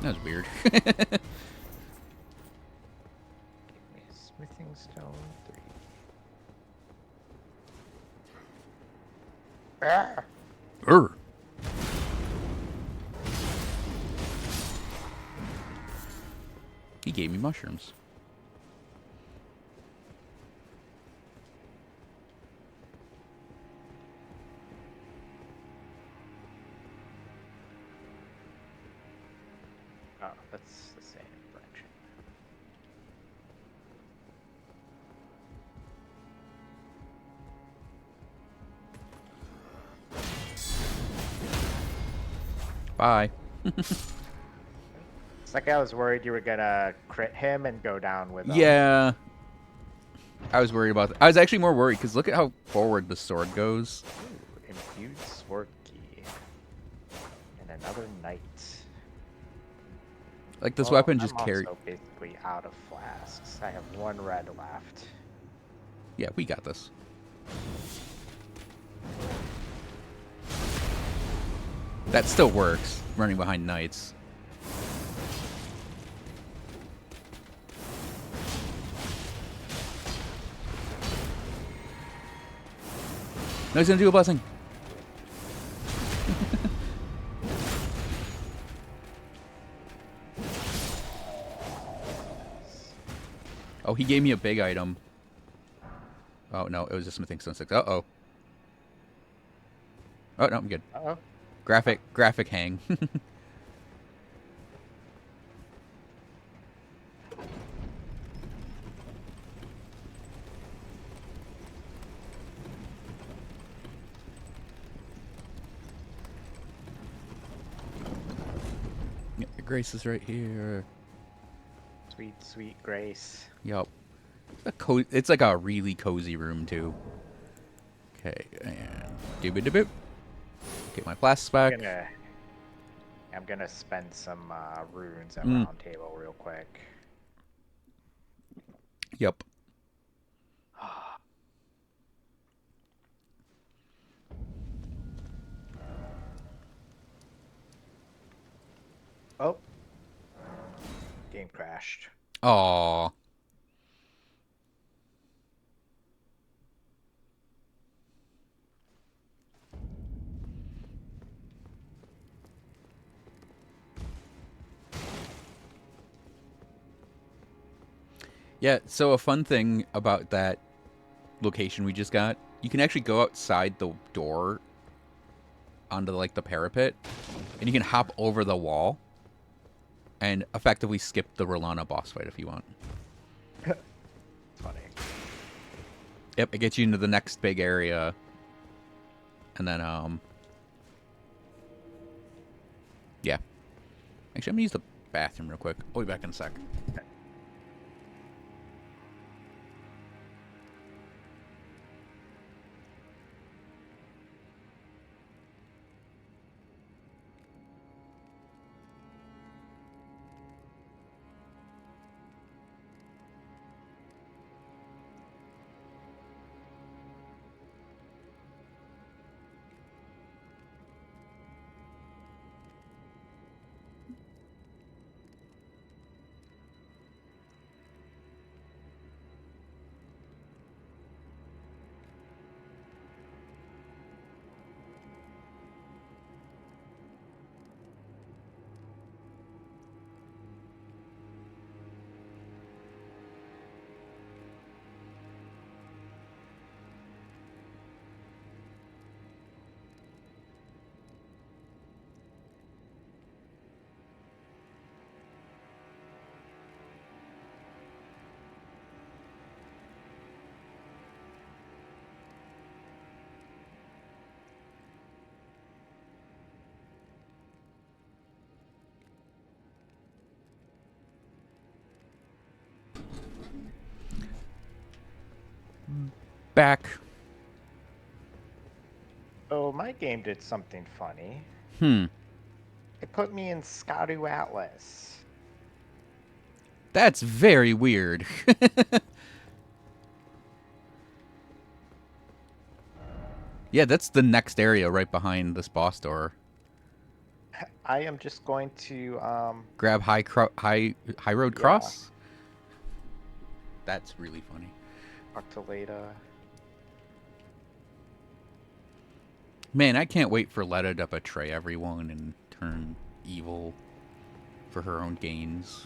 that was weird. Give me a smithing stone 3. Ah! Urgh. He gave me mushrooms. Oh, that's the same direction. Bye. It's like I was worried you were gonna crit him and go down with him. Yeah. I was worried about that. I was actually more worried because look at how forward the sword goes. Ooh, imbued sword key. And another knight. Like this Well, weapon just I'm carry. also basically out of flasks. I have 1 red left. Yeah, we got this. That still works. Running behind knights. No, he's gonna do a blessing. Oh, he gave me a big item. Oh no, it was just smithing stone 6. Uh-oh. Oh no, I'm good. Uh-oh. Graphic hang. Yeah, Grace is right here. Sweet, sweet grace. Yup. It's like a really cozy room too. Okay, and doobie-doobie. Get my plastics back. I'm gonna spend some runes at Mm. round table real quick. Yep. Oh, game crashed. Aw. Yeah, so a fun thing about that location we just got, you can actually go outside the door onto like the parapet, and you can hop over the wall and effectively skip the Rolana boss fight if you want. Funny. Yep, it gets you into the next big area, and then yeah. Actually, I'm gonna use the bathroom real quick. I'll be back in a sec. Back. Oh, my game did something funny. Hmm. It put me in Scadu Atlas. That's very weird. Yeah, that's the next area right behind this boss door. I am just going to, Grab high road yeah, cross. That's really funny. talk to Leda. Man, I can't wait for Letta to betray everyone and turn evil for her own gains.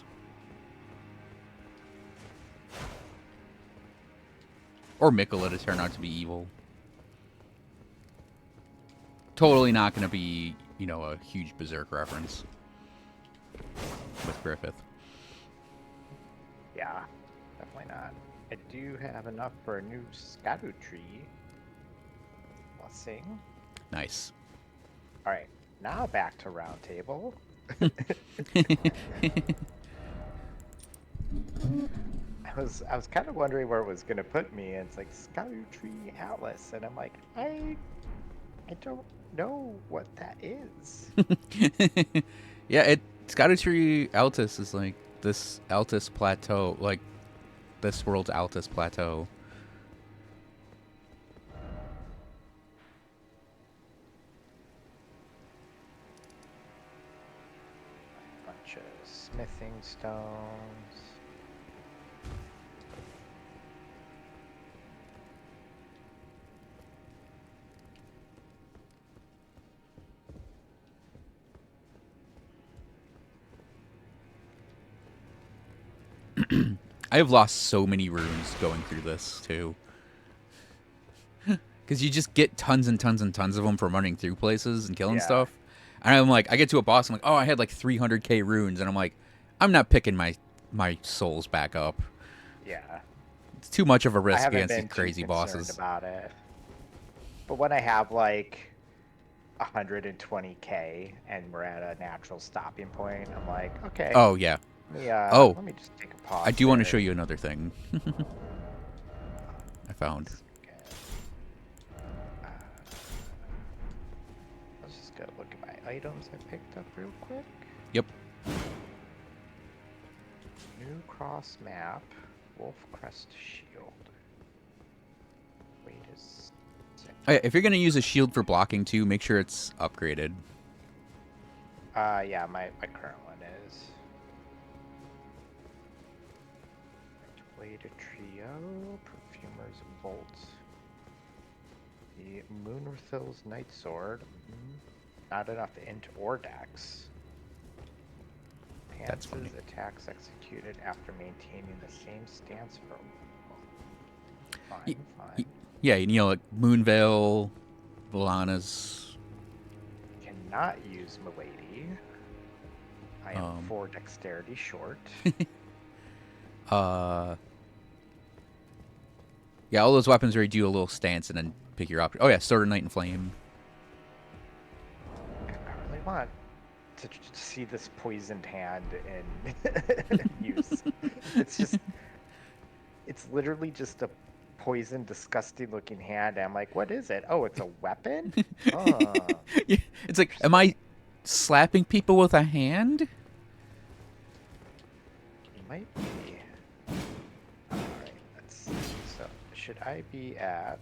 Or Mikola to turn out to be evil. Totally not going to be, you know, a huge Berserk reference with Griffith. Yeah, definitely not. I do have enough for a new Scadu tree. Blessing. Nice. All right, now back to round table. I was kind of wondering where it was gonna put me, and it's like Scadu Tree Atlas, and I'm like, I don't know what that is. Yeah, Scoutry Altus is like this Altus plateau, like this world's Altus plateau. Bunch of smithing stones. I have lost so many runes going through this too. Because you just get tons and tons and tons of them from running through places and killing Yeah, stuff. And I'm like, I get to a boss, I'm like, oh, I had like 300k runes, and I'm like, I'm not picking my souls back up. yeah. It's too much of a I risk haven't against these been too crazy concerned bosses. about it. But when I have like 120k and we're at a natural stopping point, I'm like, okay, Oh yeah. let me Oh, let me just take a I pause do want to show there. you another thing I found. Let's uh, let's just go look at my items I picked up real quick. Yep. New cross map, Wolf Crest Shield. Wait a second. Oh, yeah, if you're gonna use a shield for blocking too, make sure it's upgraded. Yeah, my current one is. Blade Trio, Perfumers Bolt. The Moonrithil's Night Sword. Not enough int or dex. That's funny. Enhances attacks executed after maintaining the same stance for a while. Fine. Yeah, you know, like Moonveil, Lana's. Cannot use Milady. I am 4 dexterity short. Yeah, all those weapons where you do a little stance and then pick your option. Oh yeah, Sword of Night and Flame. I really want to see this poisoned hand in use. It's literally just a poisoned, disgusting looking hand. I'm like, what is it? Oh, it's a weapon? Oh, It's like, am I slapping people with a hand? it might be. Alright, let's see. So, should I be at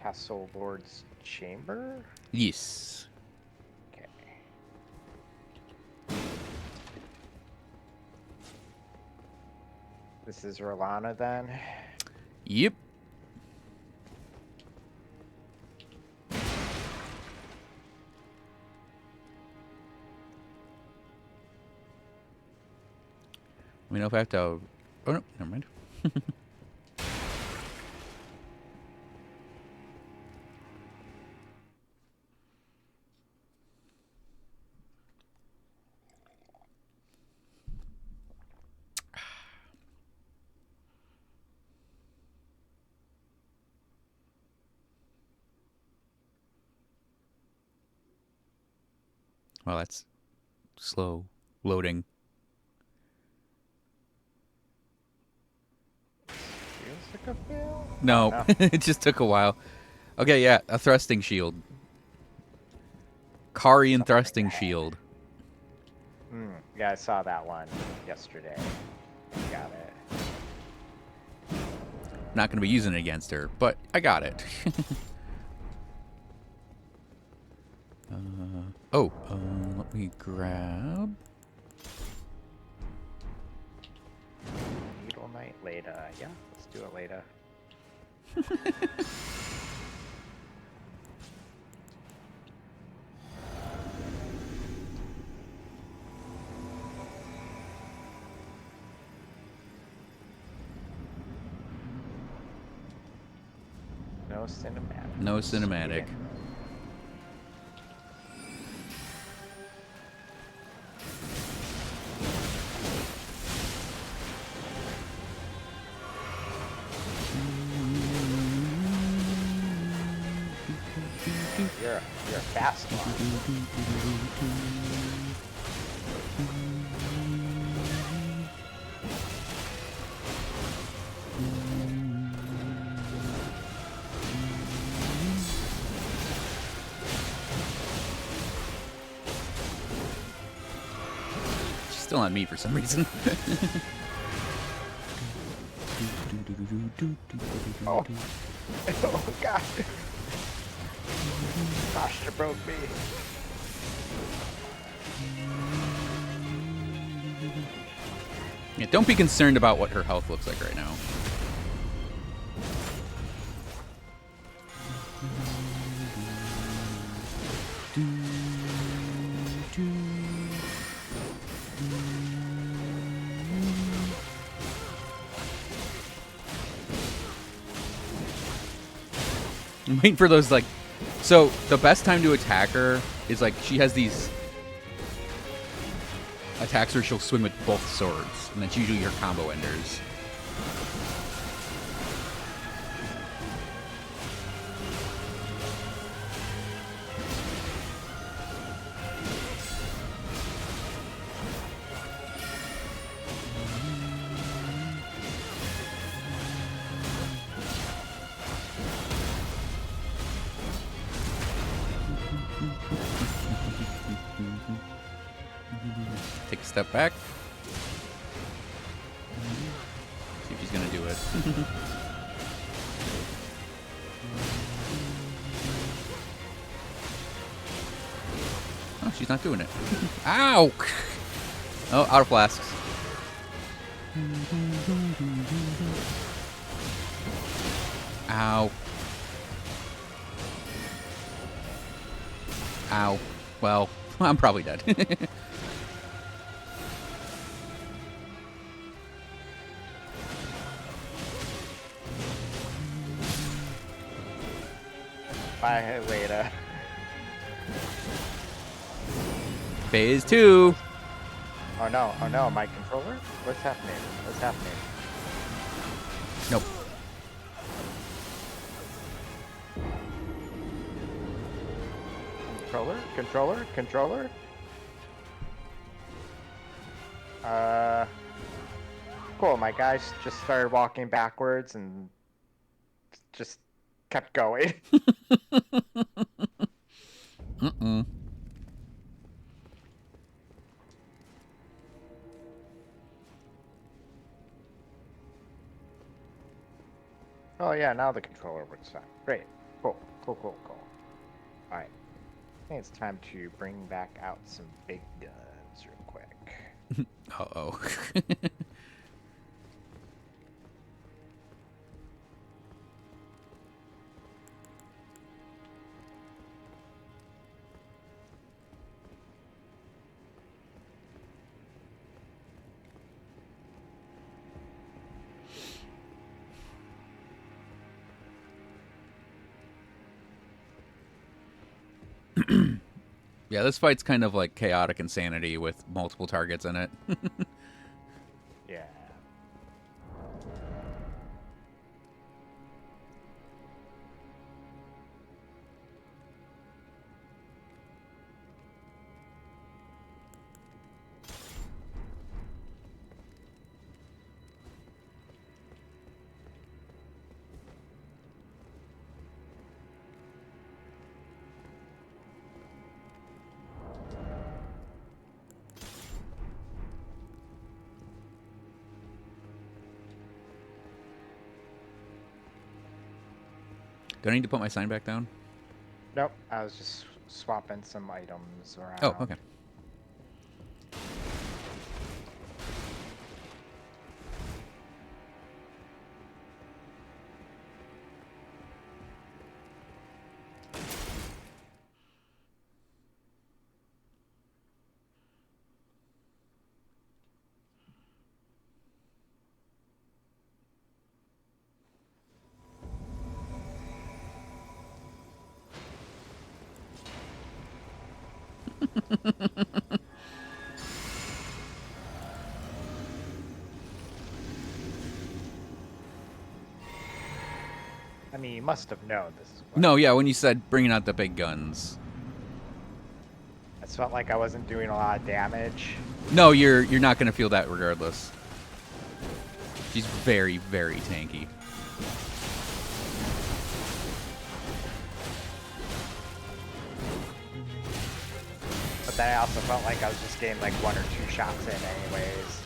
Castle Lord's Chamber? Yes. Okay. This is Rolana then? Yep. Let me know if I have to. Oh no, never mind. Well, that's slow loading. Feels like a fail? No, Oh, it just took a while. Okay, yeah, a thrusting shield. Karian Something thrusting ahead. shield. Yeah, I saw that one yesterday. Got it. Not going to be using it against her, but I got it. Let me grab. Needle Knight Leda. Yeah, let's do it Leda. No cinematic. No cinematic. Sweet. You're a fast one. She's still on me for some reason. Oh. Oh god. Gosh, you broke me. Yeah, don't be concerned about what her health looks like right now. I'm waiting for those, like... So, the best time to attack her is, like, she has these attacks where she'll swing with both swords, and that's usually her combo enders. Take a step back. See if she's gonna do it. Oh, she's not doing it. Ow! Oh, out of flasks. Ow. Ow. Well, I'm probably dead. Bye, Leda. Phase 2. Oh no, my controller? What's happening? What's happening? Nope. Controller? Cool, my guys just started walking backwards and just kept going. Mm-mm. Oh yeah, now the controller works fine. Great. Cool. Alright. I think it's time to bring back out some big guns real quick. Uh-oh. Yeah, this fight's kind of like chaotic insanity with multiple targets in it. Yeah. Do I need to put my sign back down? Nope, I was just swapping some items Oh, around. okay. I mean, you must have known this is what. No, yeah, when you said bringing out the big guns. It felt like I wasn't doing a lot of damage. No, you're not gonna feel that regardless. She's very, very tanky. But then I also felt like I was just getting like 1 or 2 shots in anyways.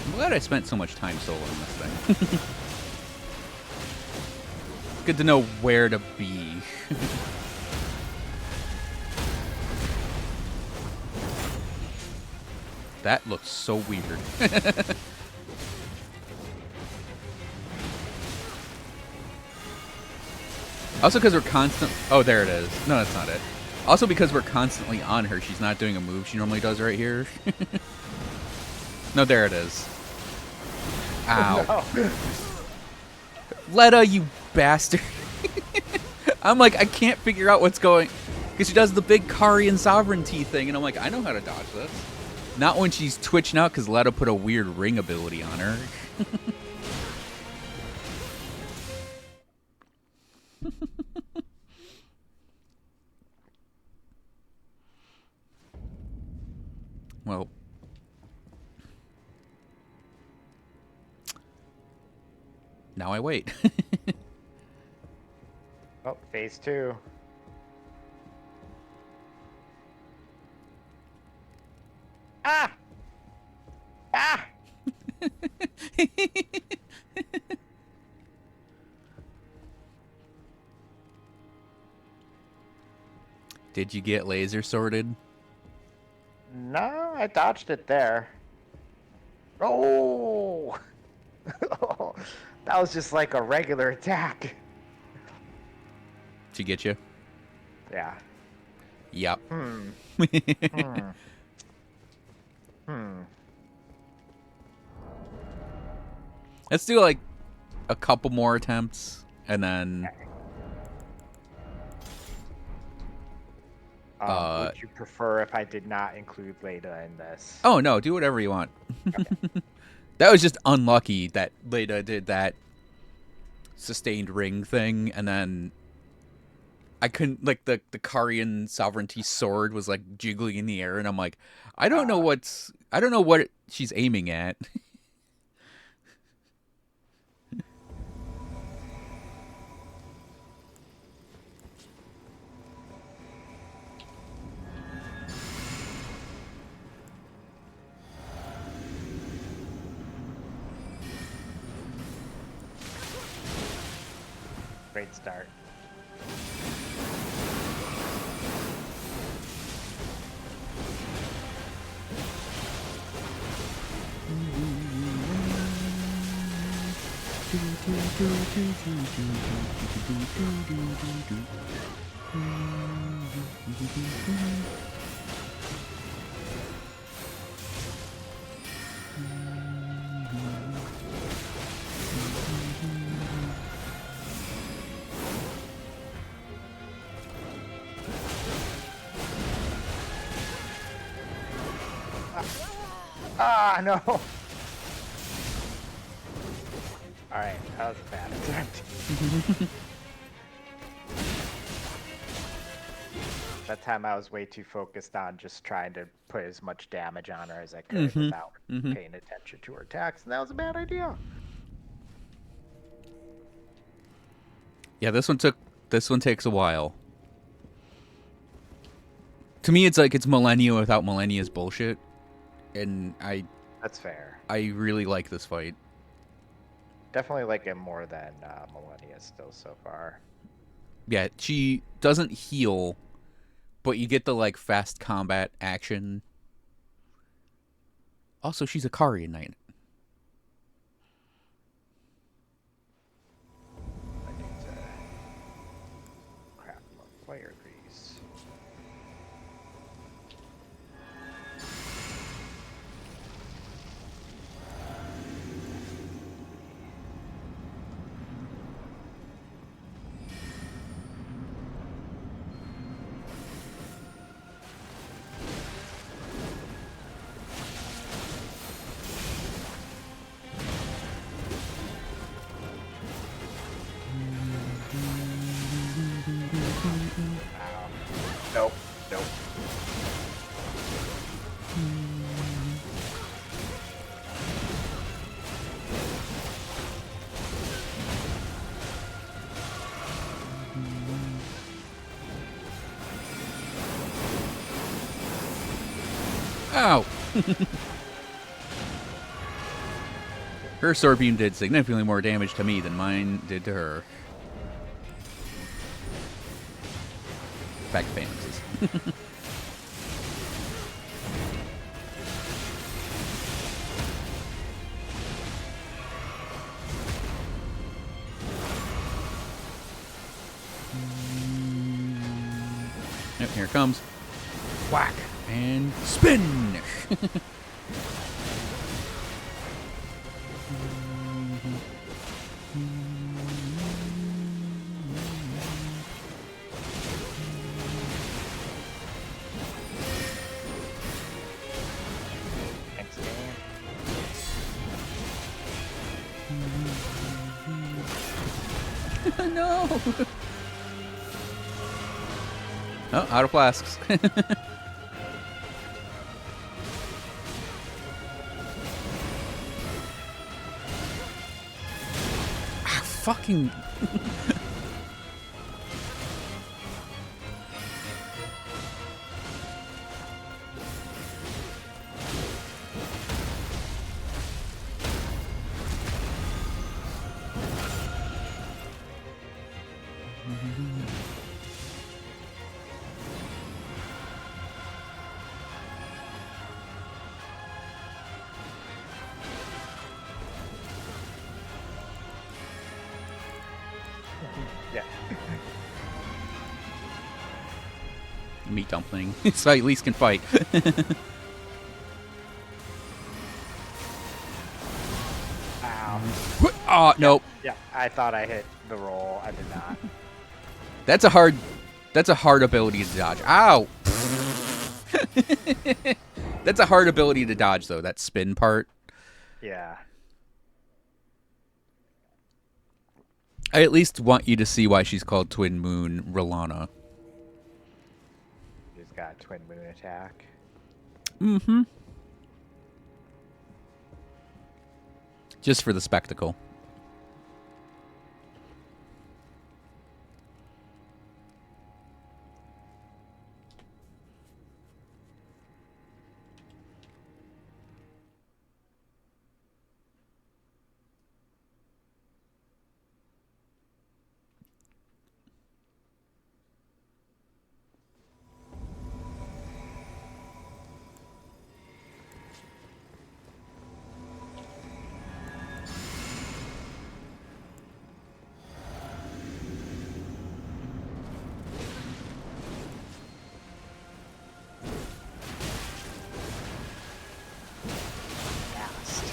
I'm glad I spent so much time soloing this thing. Good to know where to be. That looks so weird. Also because we're constant... Oh, there it is. No, that's not it. Also because we're constantly on her, she's not doing a move she normally does right here. No, there it is. Ow. No. Letta, you bastard. I'm like, I can't figure out what's going... Because she does the big Karian sovereignty thing, and I'm like, I know how to dodge this. Not when she's twitching out because Letta put a weird ring ability on her. Well... Now I wait. Oh, phase 2. Ah! Did you get laser sorted? No, I dodged it there. Oh! That was just like a regular attack. Did you get you? Yeah. Yep. Hmm. Hmm. Hmm. Let's do like a couple more attempts, and then Would you prefer if I did not include Leda in this? oh no, do whatever you want. Okay. That was just unlucky that Leda did that sustained ring thing, and then I couldn't like the Karian sovereignty sword was like jiggling in the air, and I'm like, I don't know what she's aiming at. Great start. Ah, no! Alright, that was a bad attempt. That time I was way too focused on just trying to put as much damage on her as I could without paying attention to her attacks, and that was a bad idea. Yeah, this one takes a while. To me, it's like it's Millennia without Millennia's bullshit, and That's fair. I really like this fight. Definitely like it more than Millennia still so far. Yeah, she doesn't heal, but you get the like fast combat action. Also, she's a Karian knight. I need to craft more player grease. Nope, nope. Ow! Her sword beam did significantly more damage to me than mine did to her. Back to phalanxes. Yep, here it comes. Whack! And spin! Thanks, game. No! Oh, out of flasks. Ah, fucking. Yeah. Meat dumpling. So I at least can fight. Ow. Oh, nope. Yeah, I thought I hit the roll. I did not. That's a hard ability to dodge. Ow. That's a hard ability to dodge though, that spin part. Yeah. I at least want you to see why she's called Twin Moon Rolana. She's got twin moon attack. Mm-hmm. Just for the spectacle. Fast.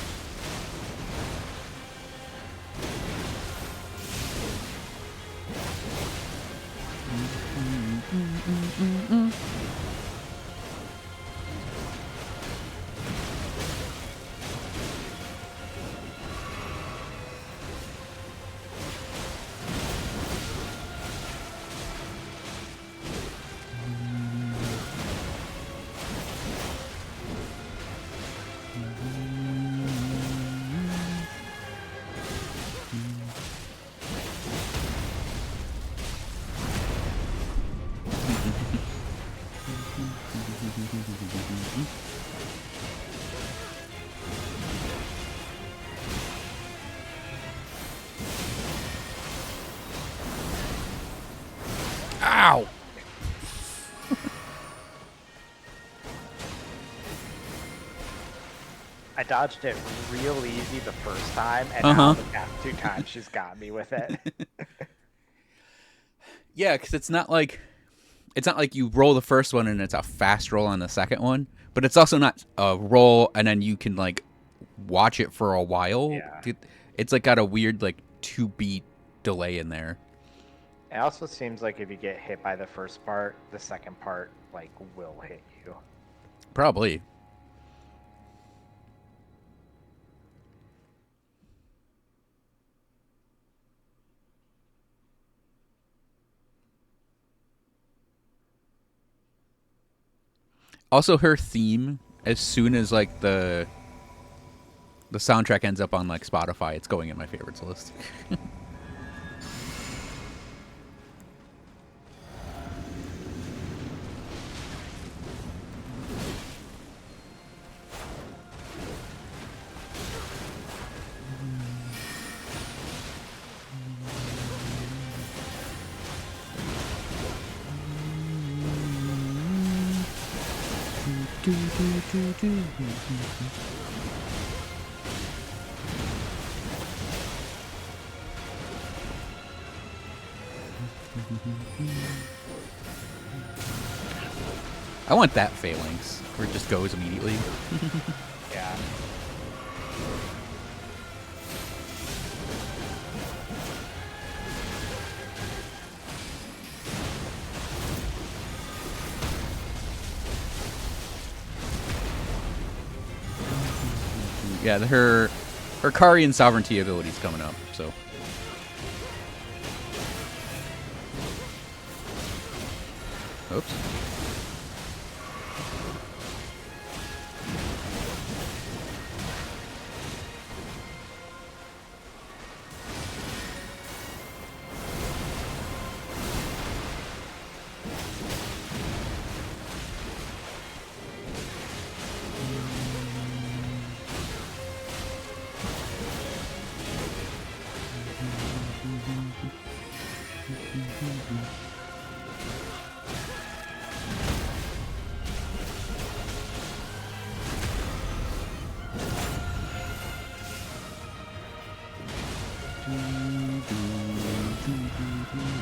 Ow! I dodged it real easy the first time, and now the past 2 times she's got me with it. Yeah, because it's not like you roll the first one and it's a fast roll on the second one, but it's also not a roll and then you can like watch it for a while. Yeah. It's like got a weird like 2-beat delay in there. It also seems like if you get hit by the first part, the second part like will hit you. Probably. Also, her theme, as soon as like the soundtrack ends up on like Spotify, it's going in my favorites list. I want that phalanx where it just goes immediately. Yeah. Yeah, her Karian sovereignty ability is coming up, so. Oops.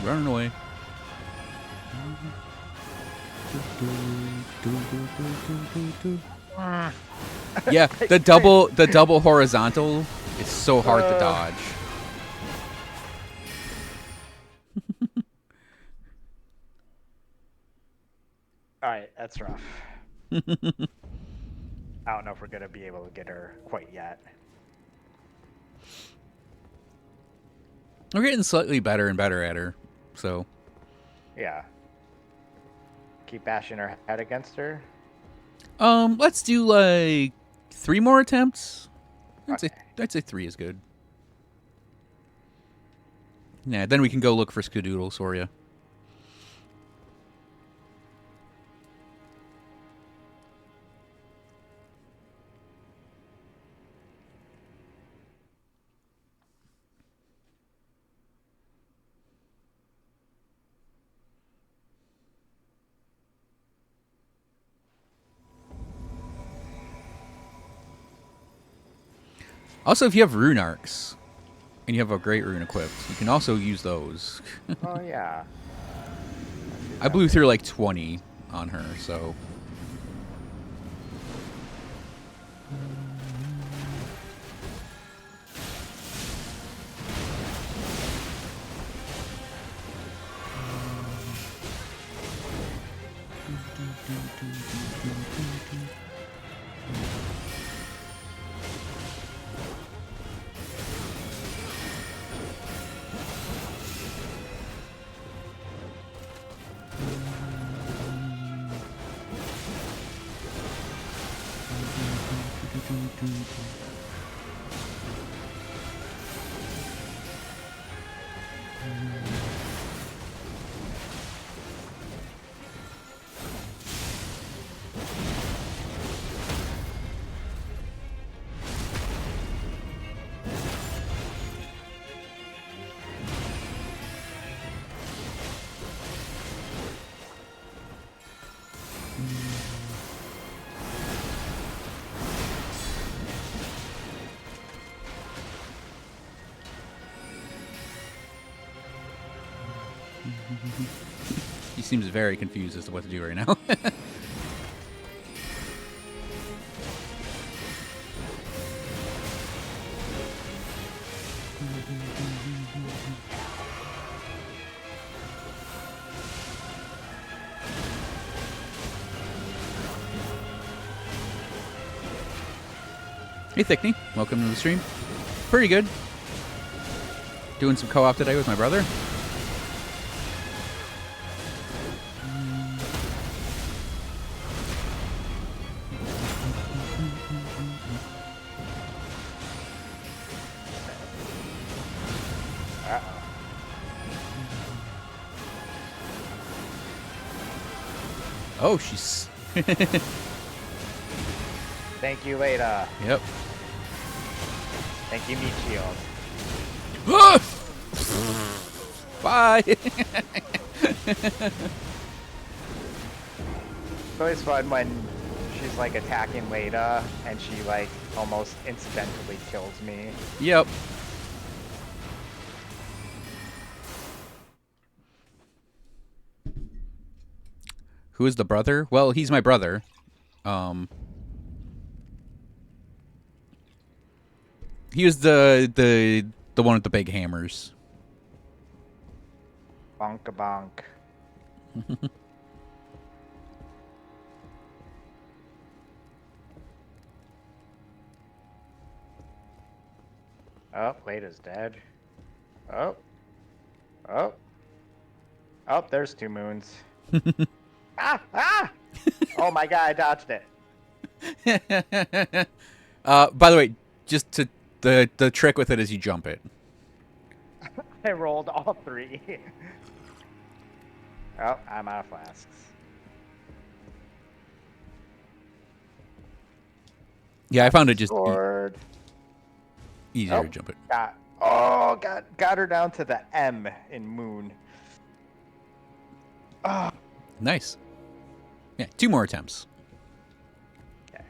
running away. Yeah, the double horizontal is so hard to dodge. All right, that's rough. I don't know if we're gonna be able to get her quite yet. We're getting slightly better and better at her, so Yeah. Keep bashing her head against her. let's do like 3 more attempts. Okay. I'd say 3 is good. Yeah, then we can go look for Skadoodle, Soria. Also, if you have rune arcs and you have a great rune equipped, you can also use those. Oh yeah. I blew through like 20 on her, so. He seems very confused as to what to do right now. Hey, Thickney. Welcome to the stream. Pretty good. Doing some co-op today with my brother. Oh, she's... Thank you, Leda. Yep. Thank you, Michio. Bye! It's always fun when she's like attacking Leda and she like almost incidentally kills me. Yep. Who is the brother? Well, he's my brother. He was the one with the big hammers. Bonka bonk. Oh, Leda's dead. Oh. Oh. Oh, there's 2 moons. Ah! Ah! Oh my god, I dodged it. By the way, just to the trick with it is you jump it. I rolled all 3. Oh, I'm out of flasks. Yeah, I found it just Sword. easier to jump it. Got her down to the M in moon. Oh. Nice. Yeah, 2 more attempts. Okay.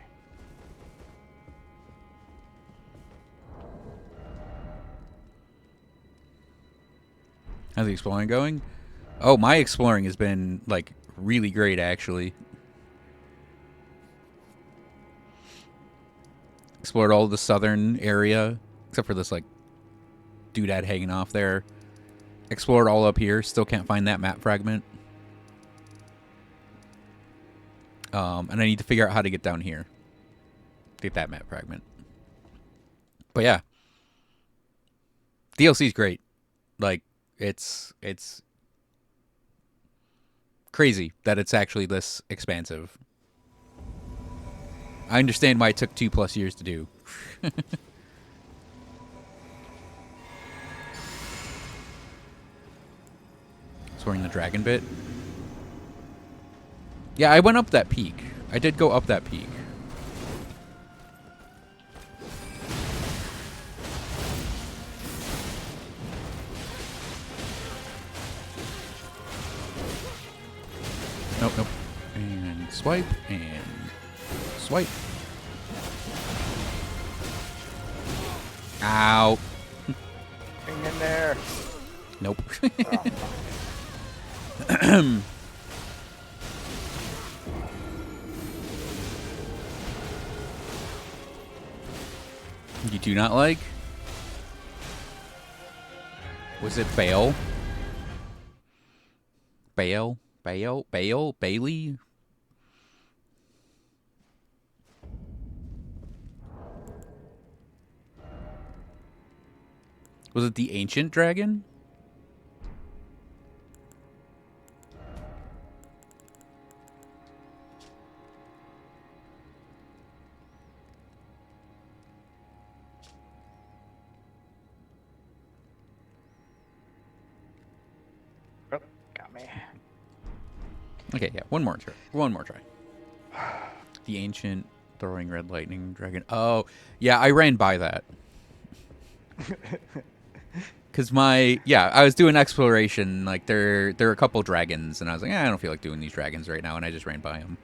How's the exploring going? Oh, my exploring has been, like, really great, actually. Explored all the southern area, except for this, like, doodad hanging off there. Explored all up here. Still can't find that map fragment. And I need to figure out how to get down here. Get that map fragment. But yeah. DLC's great. Like, it's crazy that it's actually this expansive. I understand why it took 2+ years to do. Exploring the dragon bit. Yeah, I went up that peak. I did go up that peak. Nope, nope. And swipe, and swipe. Ow. Hang in there. Nope. Oh, You do not like? Was it Bale? Bale? Bale? Bale? Bailey? Was it the ancient dragon? oh, got me. Okay, yeah, one more try. One more try. The ancient throwing red lightning dragon. Oh, yeah, I ran by that. Cause I was doing exploration. Like there are a couple dragons, and I was like, I don't feel like doing these dragons right now, and I just ran by them.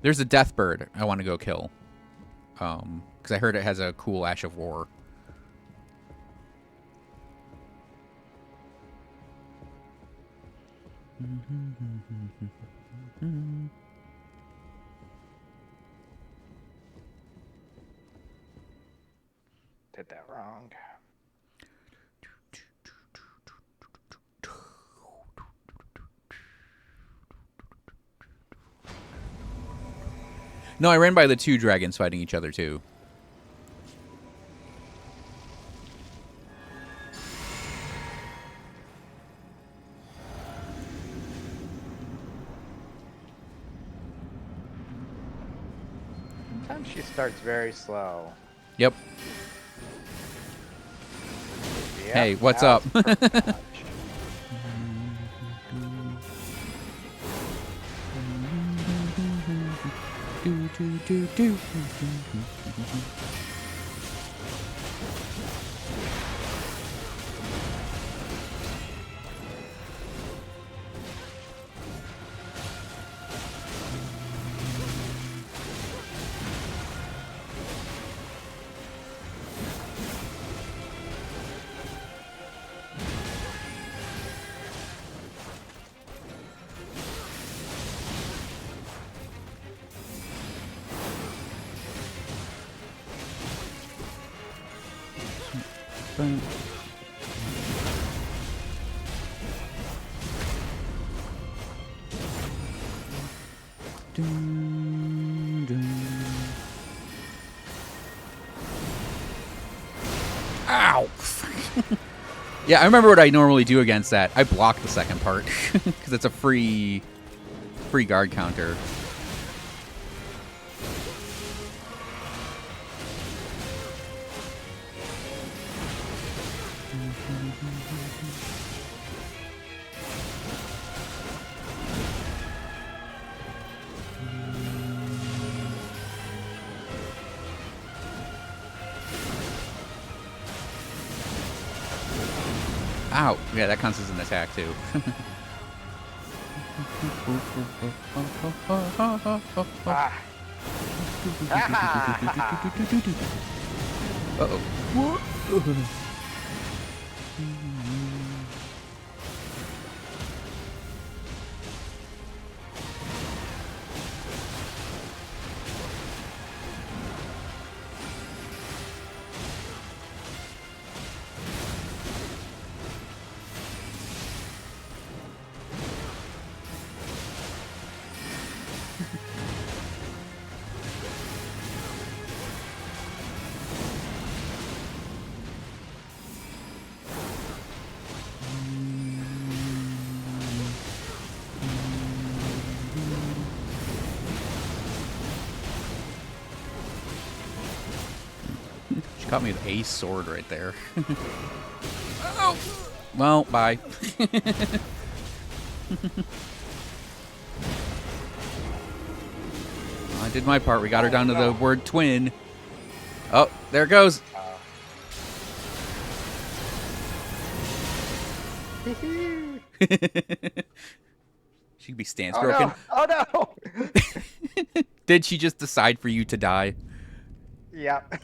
There's a death bird I want to go kill. Because I heard it has a cool Ash of War. Did that wrong. No, I ran by the two dragons fighting each other too. Sometimes she starts very slow. Yep. Yep, Hey, what's that up? was perfect dodge. Ow! Yeah, I remember what I normally do against that. I block the second part because it's a free guard counter. Ow! Yeah, that counts as an attack too. Ah. Uh-oh. She caught me with a sword right there. Oh! Well, bye. I did my part. We got her down to the word twin. Oh, there it goes. She'd be stance broken. Oh no! Did she just decide for you to die? Yep.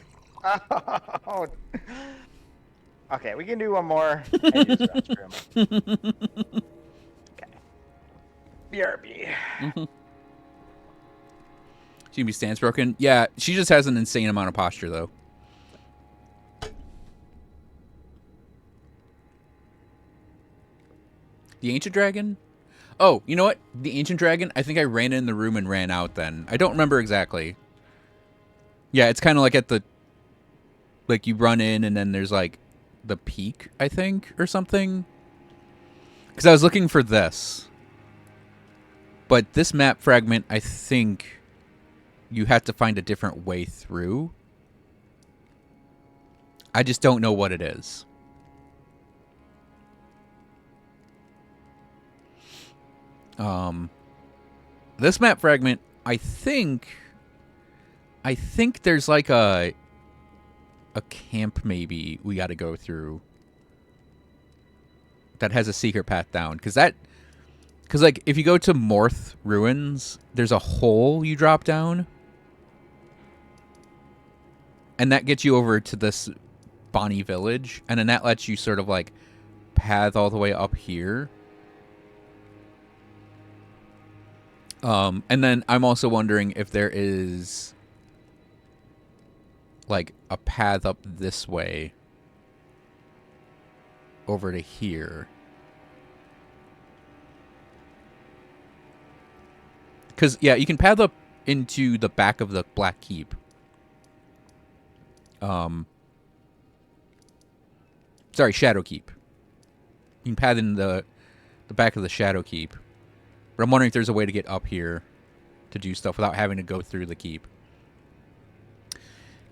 Oh. Okay, we can do one more. I use restroom. Okay. BRB. She'd be stance broken. Yeah, she just has an insane amount of posture, though. The Ancient Dragon? Oh, you know what? The Ancient Dragon, I think I ran in the room and ran out then. I don't remember exactly. Yeah, it's kind of like at the... Like, you run in and then there's, like, the peak, I think, or something. Because I was looking for this. But this map fragment, I think... You have to find a different way through. I just don't know what it is. This map fragment, I think there's like a camp maybe we got to go through that has a secret path down. Because like if you go to Morth Ruins, there's a hole you drop down. And that gets you over to this Bonnie Village. And then that lets you sort of like path all the way up here. And then I'm also wondering if there is like a path up this way over to here. Because, yeah, you can path up into the back of the Black Keep. Sorry, Shadow Keep. You can path in the back of the Shadow Keep. But I'm wondering if there's a way to get up here to do stuff without having to go through the keep.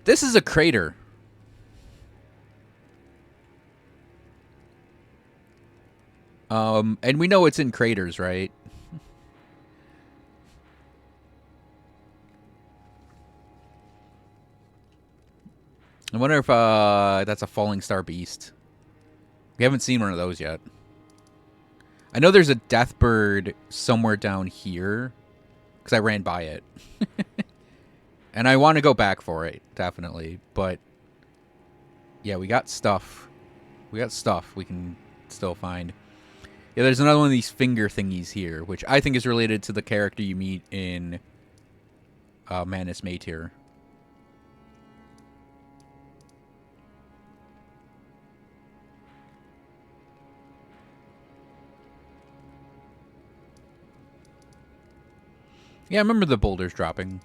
This is a crater. And we know it's in craters, right? I wonder if that's a falling star beast. We haven't seen one of those yet. I know there's a death bird somewhere down here because I ran by it. And I want to go back for it, definitely. But yeah, we got stuff. We got stuff we can still find. Yeah, there's another one of these finger thingies here, which I think is related to the character you meet in Manus Matir. Yeah, I remember the boulders dropping.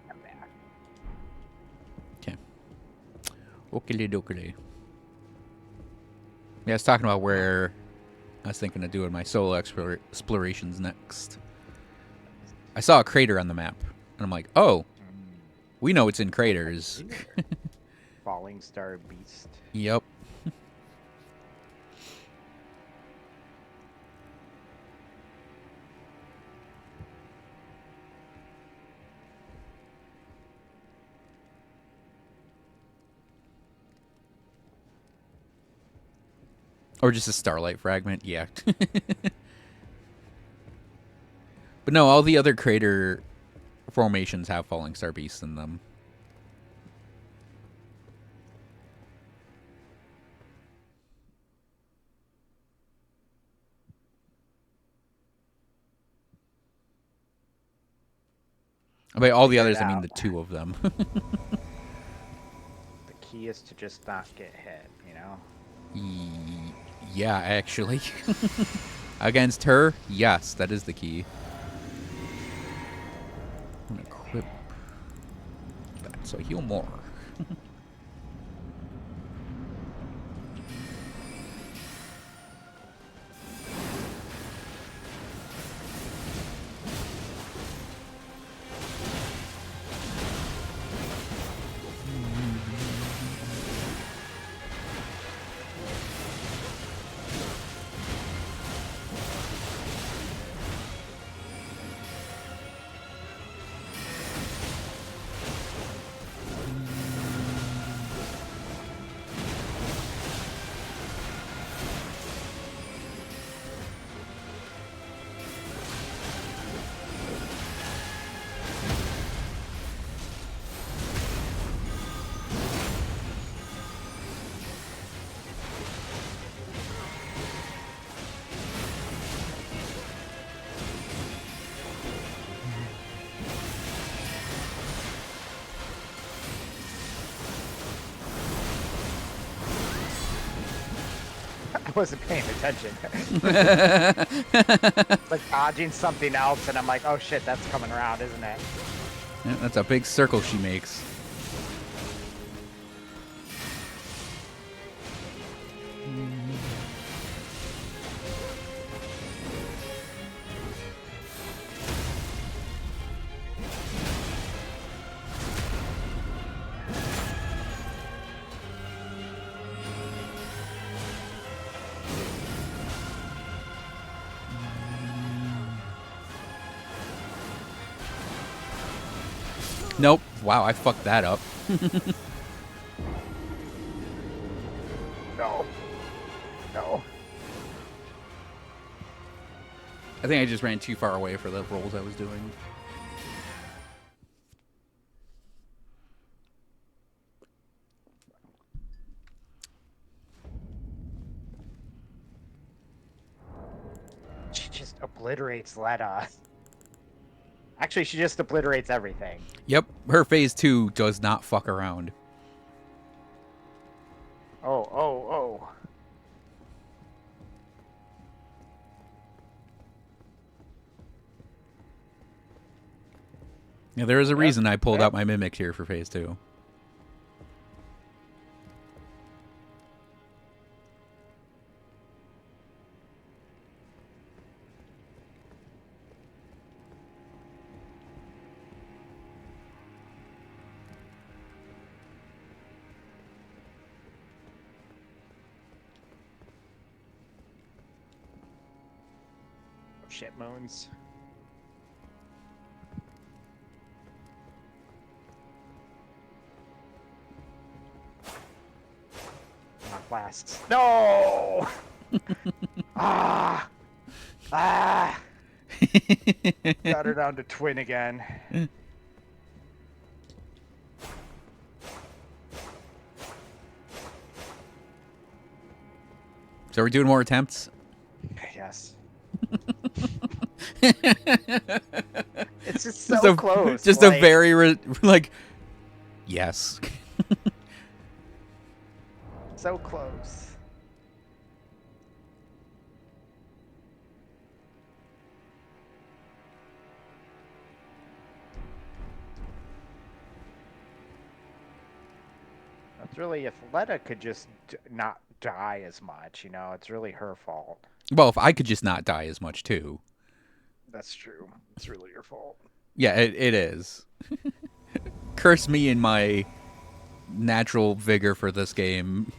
I'm back. Okay. Oakley dokley. Yeah, I was talking about where I was thinking of doing my solo explorations next. I saw a crater on the map, and I'm like, oh, we know it's in craters. Falling star beast. Yep. Or just a starlight fragment, yeah. But no, all the other crater formations have falling star beasts in them. By all the Figured others, I mean out. the two of them. The key is to just not get hit, you know? Yeah, actually. Against her, yes, that is the key. I'm gonna equip that so I heal more. I wasn't paying attention. Like dodging something else, and I'm like, oh shit, that's coming around, isn't it? Yeah, that's a big circle she makes. Nope. Wow, I fucked that up. No. No. I think I just ran too far away for the rolls I was doing. She just obliterates Letta. Actually, she just obliterates everything. Yep, her phase 2 does not fuck around. Oh, oh, oh. Yeah, there is a reason I pulled Yep. out my mimic here for phase 2. Shit moons. Blasts. No! Ah! Ah! Got her down to twin again. So we're doing more attempts? Yes. It's just so close. Just like, a very, like, yes. so close. It's really, if Letta could just not die as much, you know, it's really her fault. Well, if I could just not die as much, too. That's true. It's really your fault. Yeah, it is. Curse me in my natural vigor for this game.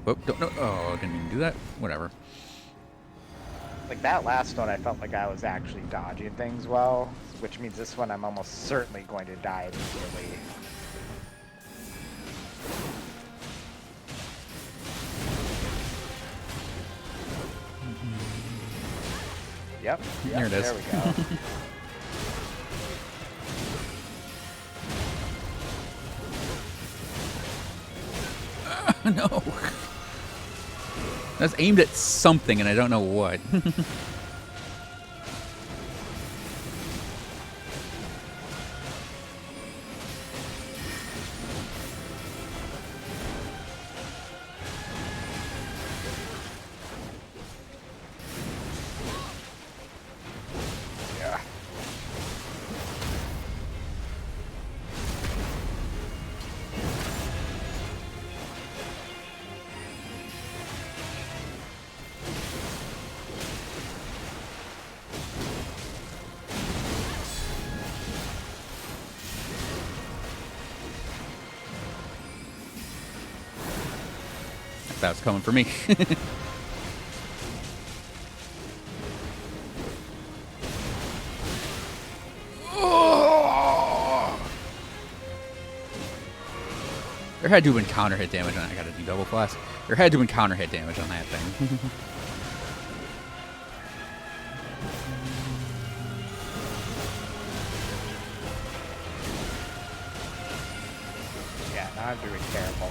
Oh, don't know. Oh, I didn't even do that. Whatever. Like that last one, I felt like I was actually dodging things well, which means this one I'm almost certainly going to die immediately. Yep. There it is. There we go. No. That's aimed at something, and I don't know what. Yeah. That was coming for me. There had to have been counter hit damage on that. I gotta do double flask. There had to have been counter hit damage on that thing. Yeah, now I'm doing terrible.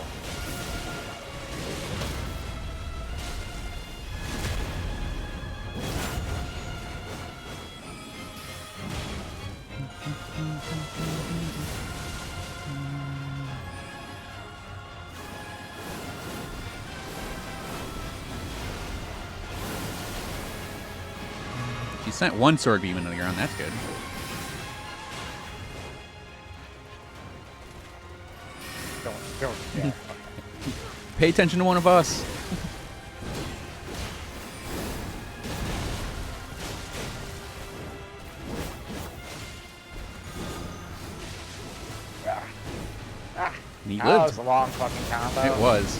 She sent one sword beam into the ground. That's good. Don't. Yeah. Pay attention to one of us. He That lived. was a long fucking combo. It was.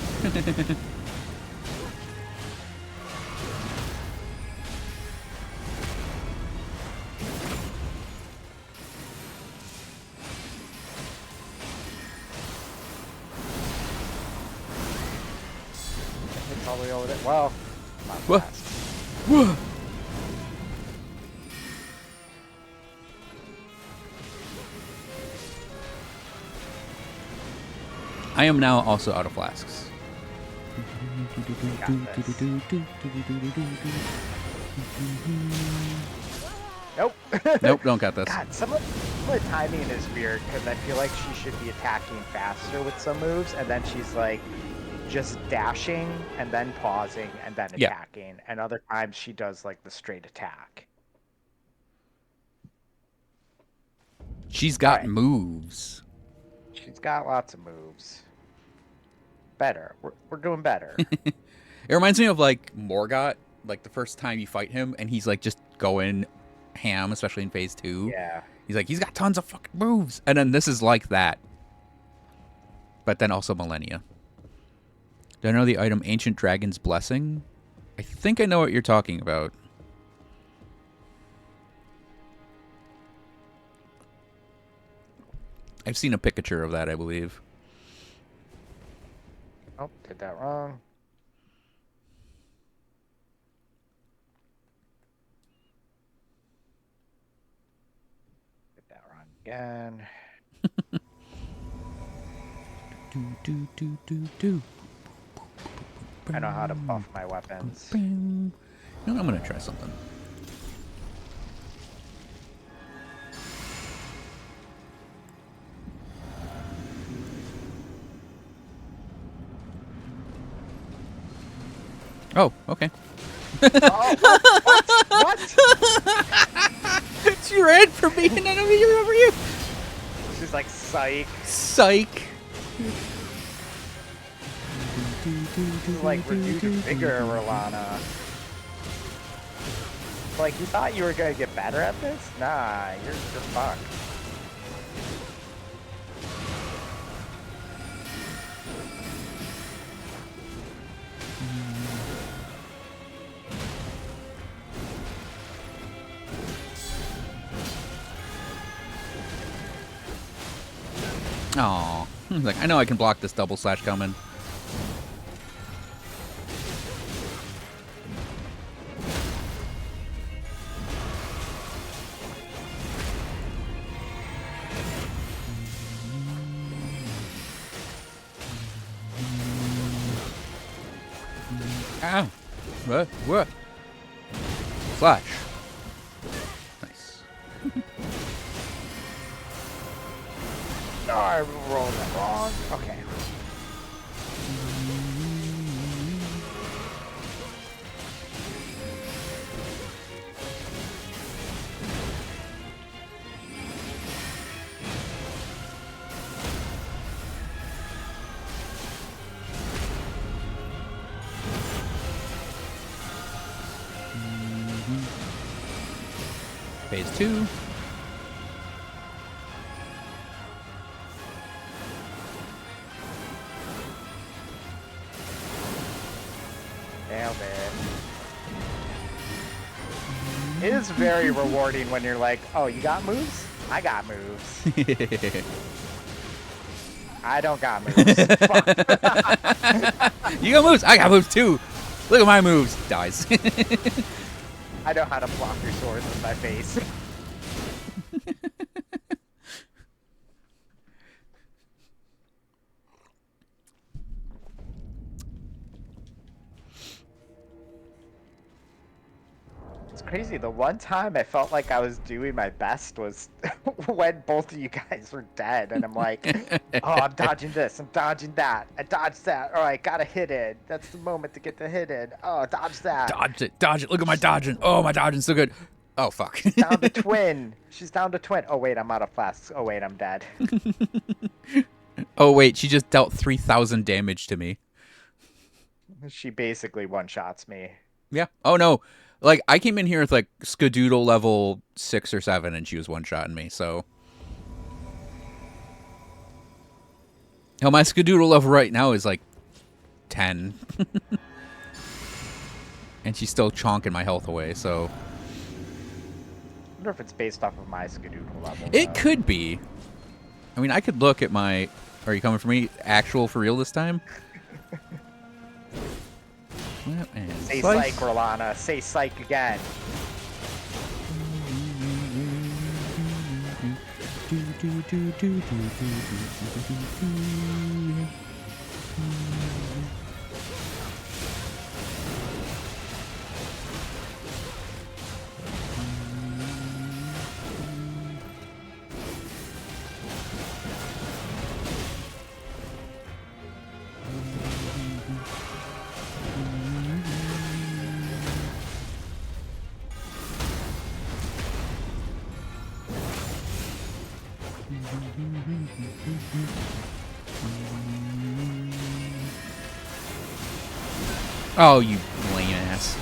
It's all the way over there. Well, not What? fast. Whoa. I am now also out of flasks. Nope. Nope, don't got this. God, some of the timing is weird because I feel like she should be attacking faster with some moves, and then she's like just dashing and then pausing and then Yeah. attacking, and other times she does like the straight attack. She's got Right. moves. She's got lots of moves. Better. We're doing better. It reminds me of like Morgott, like the first time you fight him, and he's like just going ham, especially in phase 2. Yeah. He's like, he's got tons of fucking moves. And then this is like that. But then also Millennia. Do I know the item Ancient Dragon's Blessing? I think I know what you're talking about. I've seen a picture of that, I believe. Oh, did that wrong. Did that wrong again. I know how to buff my weapons. You know, I'm gonna try something. Oh, okay. Oh, what? She ran for me and I don't even remember you. She's like, psych. Psych. Like, we're due to bigger Rolana. Like, you thought you were gonna get better at this? Nah, you're fucked. Aw. He's like, I know I can block this double slash coming. Ah. What? Flash. Nice. No, I rolled that wrong. Okay. Phase 2. Nailed it. It is very rewarding when you're like, oh, you got moves? I got moves. I don't got moves. Fuck. You got moves. I got moves too. Look at my moves. Dies. I know how to block your swords with my face. It's crazy. The one time I felt like I was doing my best was when both of you guys were dead, and I'm like, oh, I'm dodging this, I'm dodging that, I dodged that. All right, gotta hit it. That's the moment to get the hit in. Oh, dodge that. Dodge it. Dodge it. Look at my dodging. Oh, my dodging's so good. Oh, fuck. Down to twin. She's down to twin. Oh wait, I'm out of flasks. Oh wait, I'm dead. Oh, wait. She just dealt 3,000 damage to me. She basically one-shots me. Yeah. Oh, no. Like, I came in here with, like, Skadoodle level 6 or 7, and she was one-shotting me, so. Hell, my Skadoodle level right now is, like, 10. And she's still chonking my health away, so. I wonder if it's based off of my Skadoodle level. It could be. I mean, I could look at my... Are you coming for me? Actual for real this time? Well, and Say slice. psych, Rolana. Say psych again. Oh, you lame ass.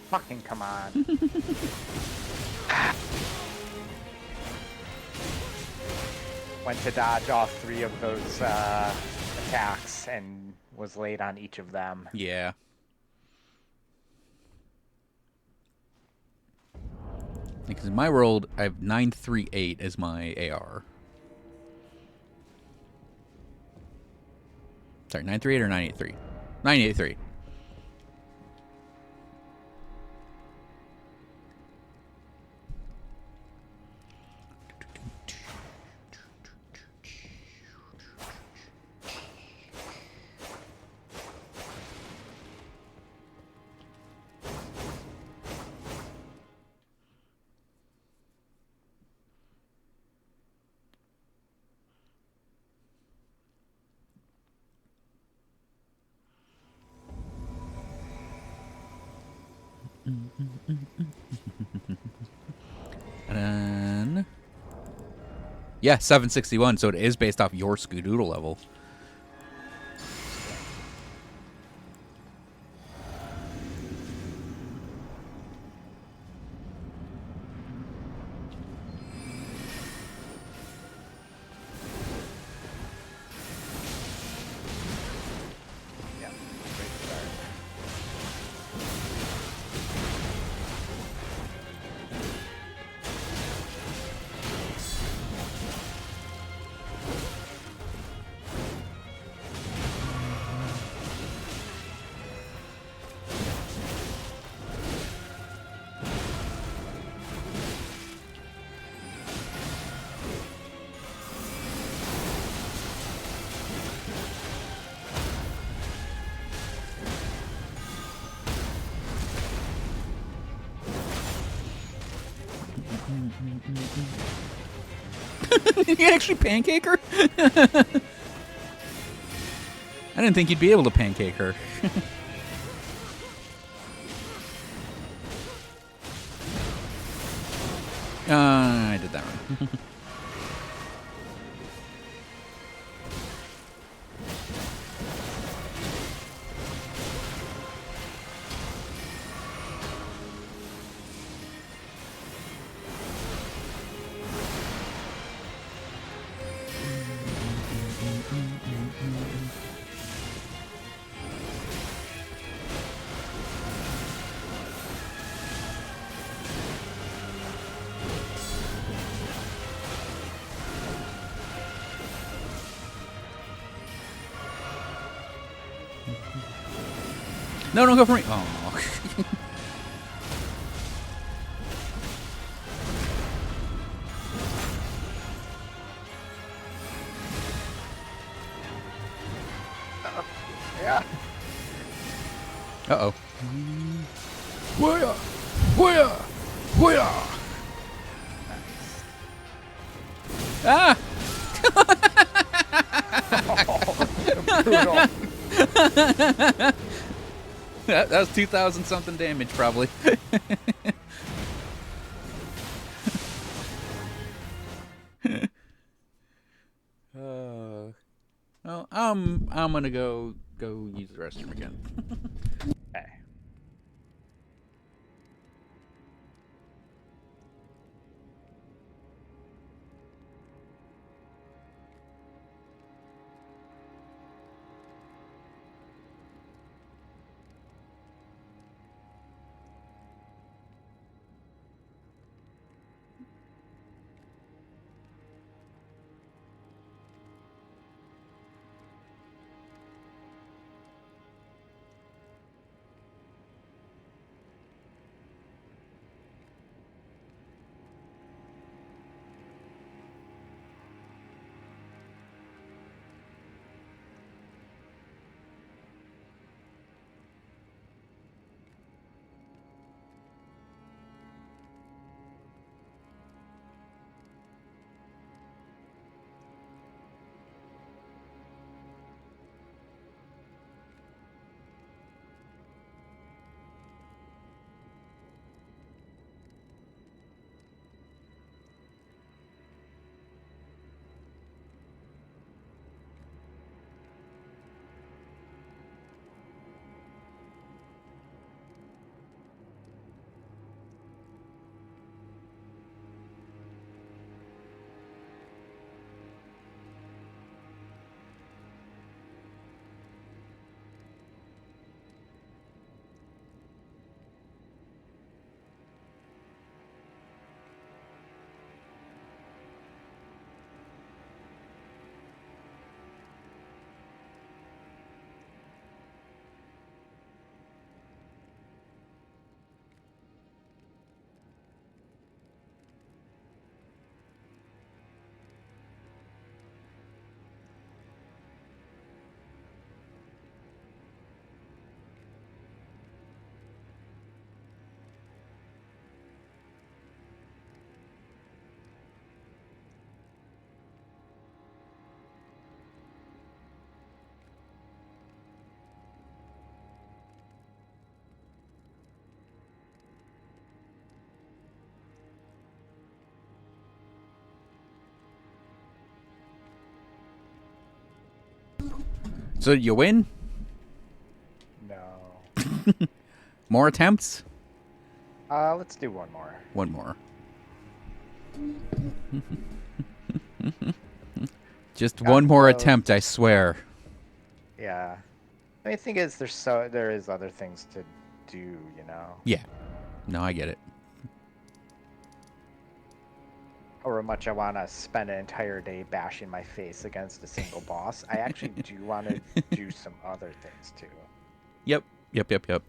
Fucking come on. Went to dodge all 3 of those attacks and was late on each of them. Yeah. Because in my world, I have 938 as my AR. Sorry, 938 or 983? 983. And then... Yeah, 761, so it is based off your Skadoodle level. Yeah, great start. You can actually pancake her? I didn't think you'd be able to pancake her. I did that wrong. No, don't go for me. Oh. Yeah. Uh-oh. Whoya! Whoya! Whoya! Ah! Brutal. That was 2,000 something damage, probably. Well, I'm gonna go use the restroom again. Okay. So you win? No. More attempts? Let's do one more. One more. Just Got one more close. attempt, I swear. Yeah. The only thing is, there is other things to do, you know. Yeah. No, I get it. However much I want to spend an entire day bashing my face against a single boss, I actually do want to do some other things too. Yep. Yep.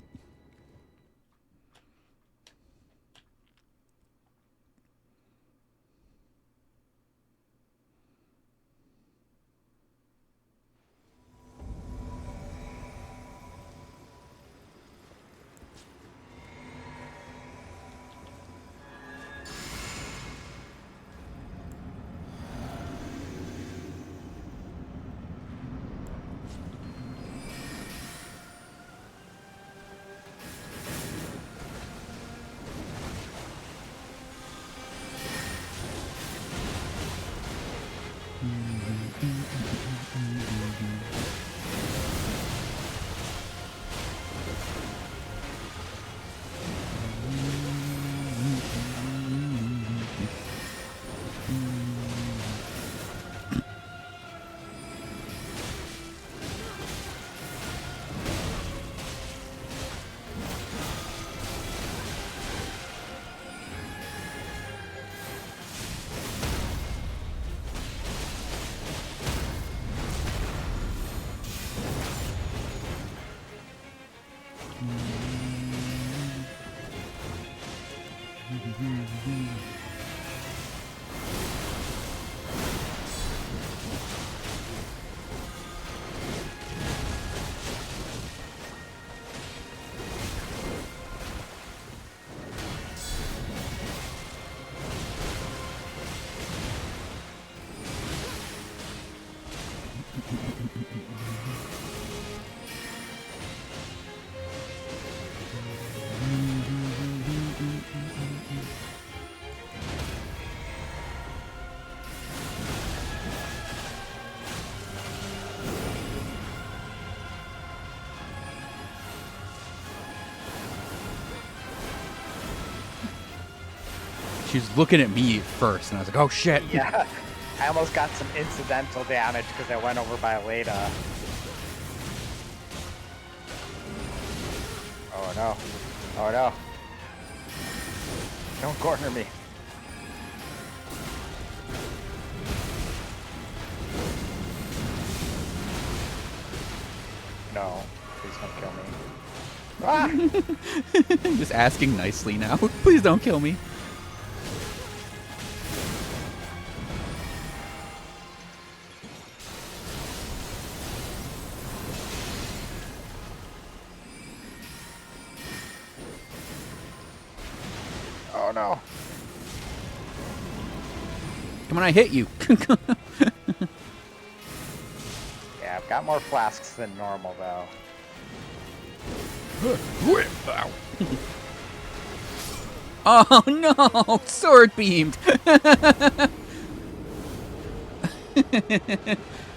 She's looking at me first, and I was like, "Oh shit!" Yeah, I almost got some incidental damage because I went over by Leda. Oh no. Oh no. Don't corner me. No, please don't kill me. Ah! Just asking nicely now. Please don't kill me. Oh no. Come on, I hit you. Yeah, I've got more flasks than normal though. Oh no! Sword beamed.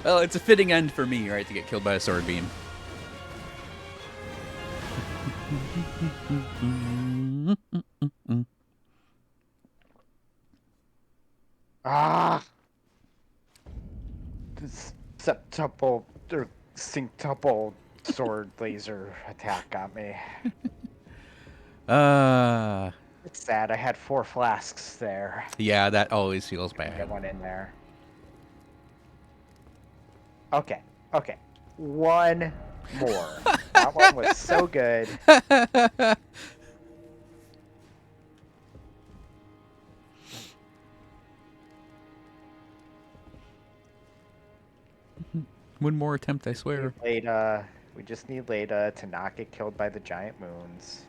Well, it's a fitting end for me, right, to get killed by a sword beam. Ah! This septuple or synctuple sword laser attack got me. It's sad. I had 4 flasks there. Yeah, that always feels Get bad. one in there. Okay. Okay. One more. That one was so good. One more attempt, I swear. Leda. We just need Leda to not get killed by the giant moons.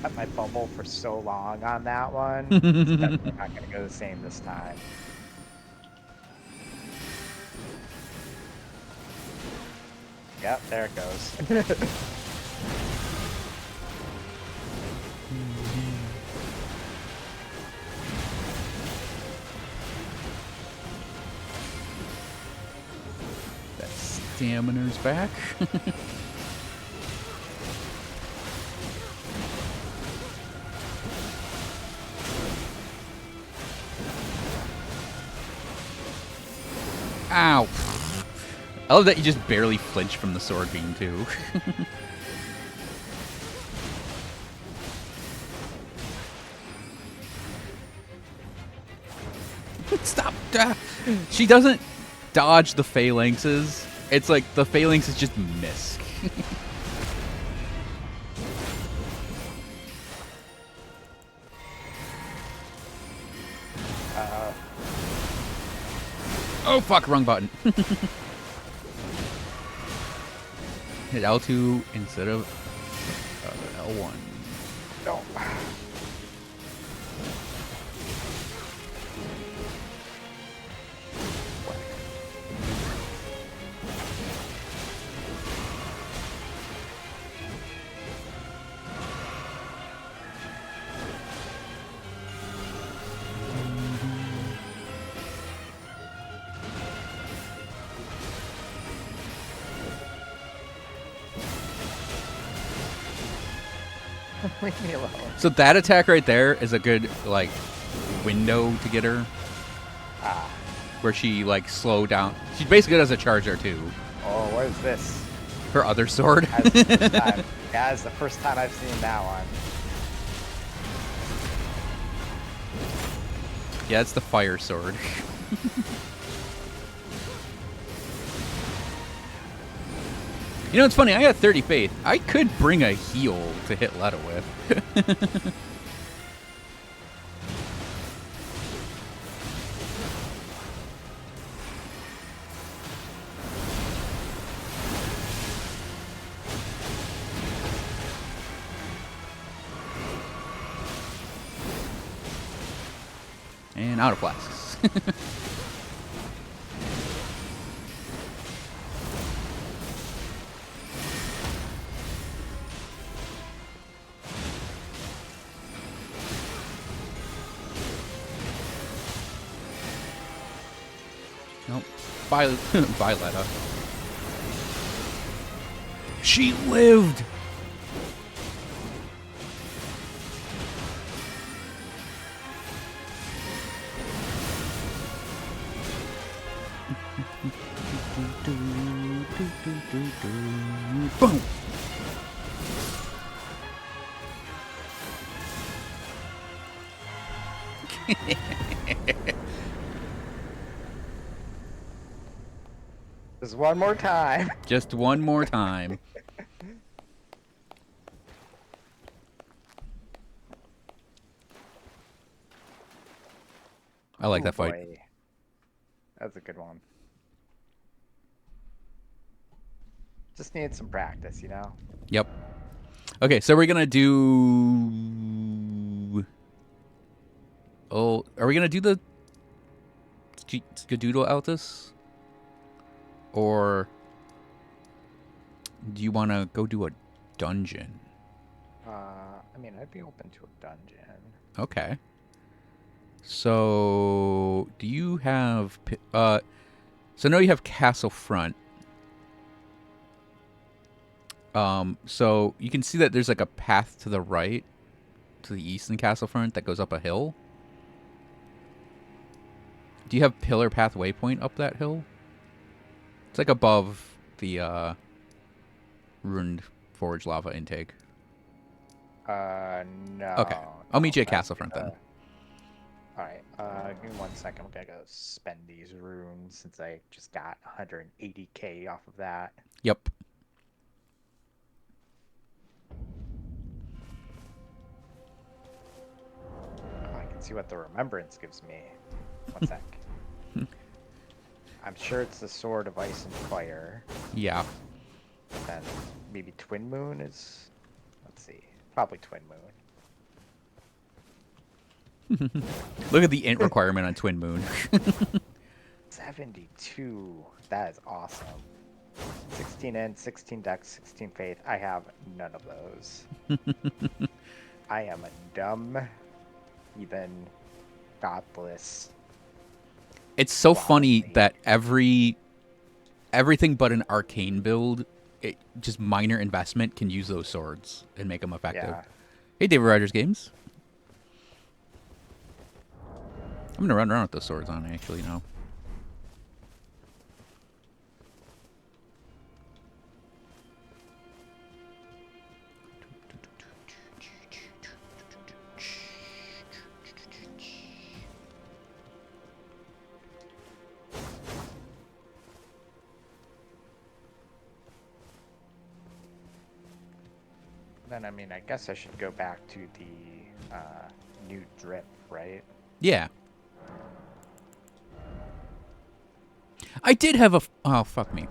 Got my bubble for so long on that one. It's definitely not going to go the same this time. Yep, there it goes. That stamina's back. Ow. I love that you just barely flinch from the sword beam, too. Stop. She doesn't dodge the phalanxes. It's like the phalanxes just miss. Oh, fuck, wrong button. Hit L2 instead of L1. No. Leave me alone. So that attack right there is a good, like, window to get her, Ah. where she like slow down. She basically does a charge there too. Oh, what is this? Her other sword. That's the first time. Yeah, it's the first time I've seen that one. Yeah, it's the fire sword. You know, it's funny. I got 30 faith. I could bring a heal to hit Letta with. And out of flasks. Nope. Bye, bye, Letta. She lived! Boom! Just one more time. Just one more time. I like that fight. Boy. That's a good one. Just need some practice, you know? Yep. Okay, so we're gonna do. Oh, are we gonna do the Skadoodle Altus? Or do you want to go do a dungeon? I mean, I'd be open to a dungeon. Okay. So, do you have so now you have Castle Front. So you can see that there's like a path to the right, to the east in Castle Front that goes up a hill. Do you have Pillar Path Waypoint up that hill? It's like above the Ruined Forge lava intake. No. Okay. I'll meet you at that's Castle Front then. Alright, give me 1 second. I'm gonna go spend these runes since I just got 180k off of that. Yep. I can see what the remembrance gives me. 1 sec. I'm sure it's the Sword of Ice and Fire. Yeah. Then maybe Twin Moon is... Let's see. Probably Twin Moon. Look at the int requirement on Twin Moon. 72. That is awesome. 16 int, 16 dex, 16 faith. I have none of those. I am dumb, even godless. It's so funny Wildly. that everything but an arcane build, just minor investment, can use those swords and make them effective. Yeah. Hey, David Rogers Games. I'm gonna run around with those swords on actually now. Then, I mean, I guess I should go back to the new drip, right? Yeah. I did have a... Oh, fuck me.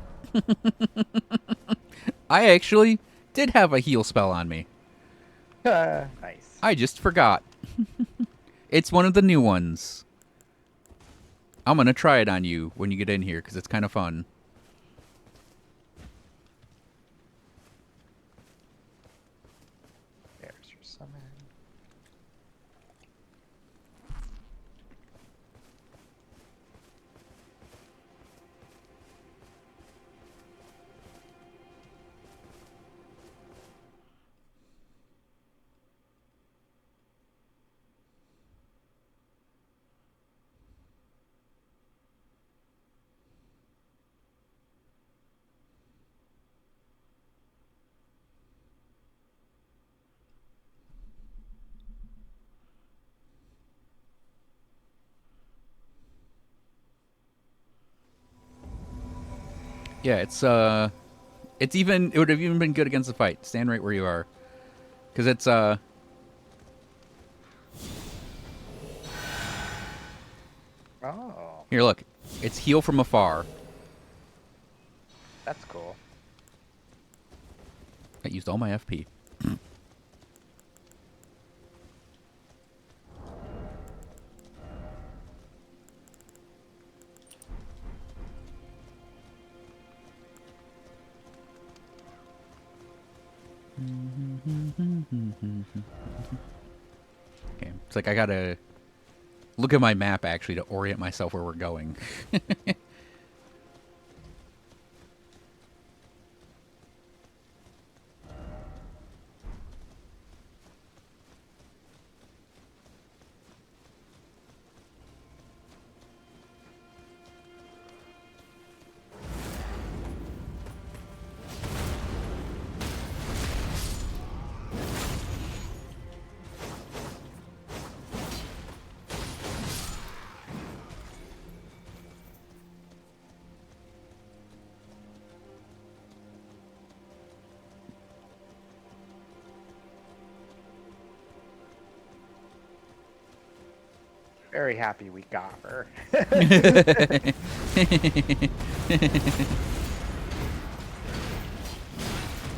I actually did have a heal spell on me. Nice. I just forgot. It's one of the new ones. I'm going to try it on you when you get in here, because it's kind of fun. There's your summon. Yeah, it would have even been good against the fight. Stand right where you are, because it's Oh, here. Look, it's heal from afar. that's cool. I used all my FP. Okay, it's like I gotta look at my map actually to orient myself where we're going. Very happy we got her.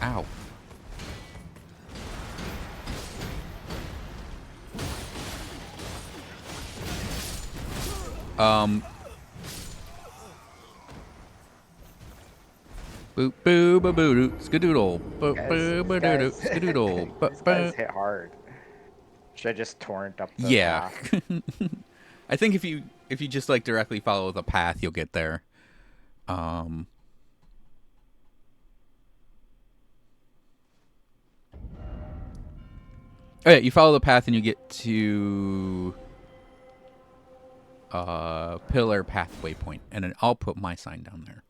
Ow. Boop boo ba boo doo skadoodle. Boop boo ba doo doo skadoodle. These guys hit hard. Should I just torrent up the Yeah. path? I think if you just like directly follow the path, you'll get there. Oh yeah, you follow the path and you get to pillar pathway point, and then I'll put my sign down there.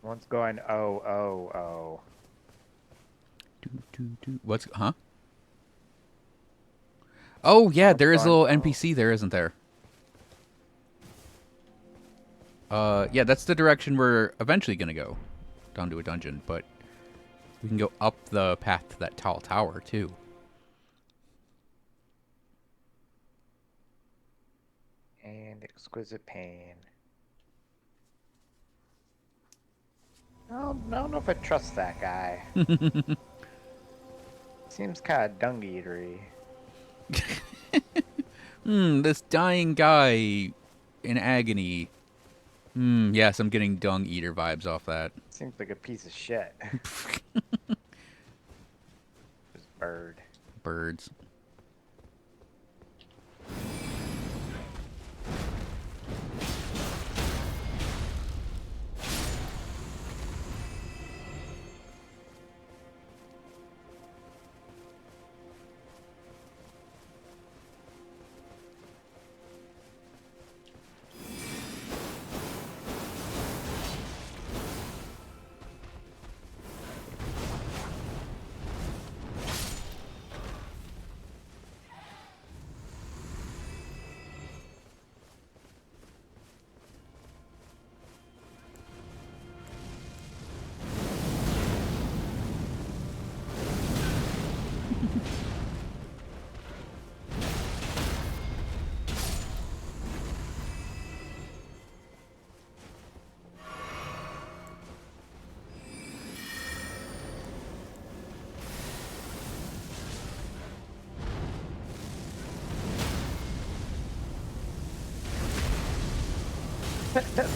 One's going, oh, oh, oh. What's huh? Oh yeah, One's there is a going, little oh. NPC there, isn't there? Yeah, that's the direction we're eventually gonna go, down to a dungeon. But we can go up the path to that tall tower too. And exquisite pain. I don't know if I trust that guy. Seems kind of dung eatery. This dying guy in agony. Yes, I'm getting dung eater vibes off that. Seems like a piece of shit. This bird. Birds.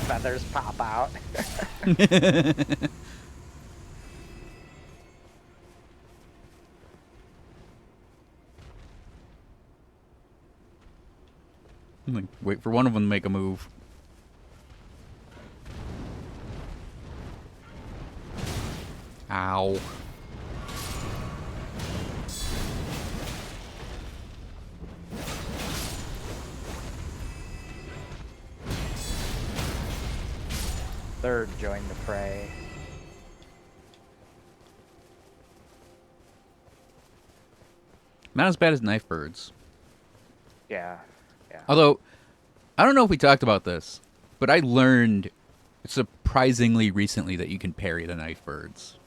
Feathers pop out. Like, wait for one of them to make a move. Ow. third join the fray. Not as bad as knife birds. Yeah, yeah. Although, I don't know if we talked about this, but I learned surprisingly recently that you can parry the knife birds.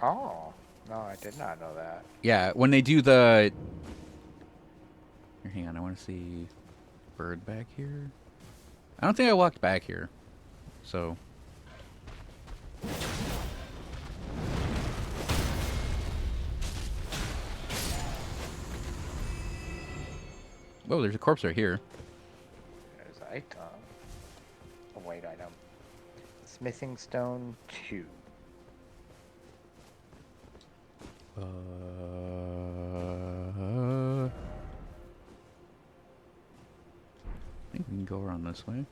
Oh, no, I did not know that. Yeah, when they do the... Here, hang on, I want to see bird back here. I don't think I walked back here, so... Whoa, there's a corpse right here. There's an item. A white item. Smithing stone 2. I think we can go around this way.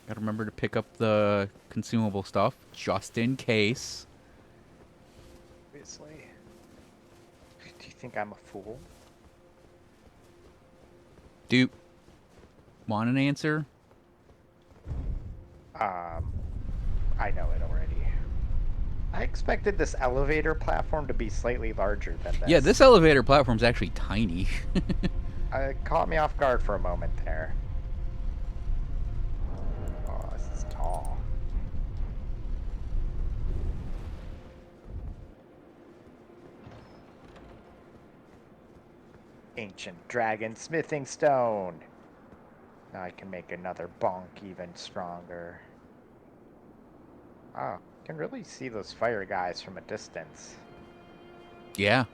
Gotta remember to pick up the consumable stuff, just in case. Obviously. Do you think I'm a fool? Do want an answer? I know it already. I expected this elevator platform to be slightly larger than this. Yeah, this elevator platform's actually tiny. It caught me off guard for a moment there. Oh, this is tall. Ancient dragon smithing stone. Now I can make another bonk even stronger. Oh, I can really see those fire guys from a distance. Yeah.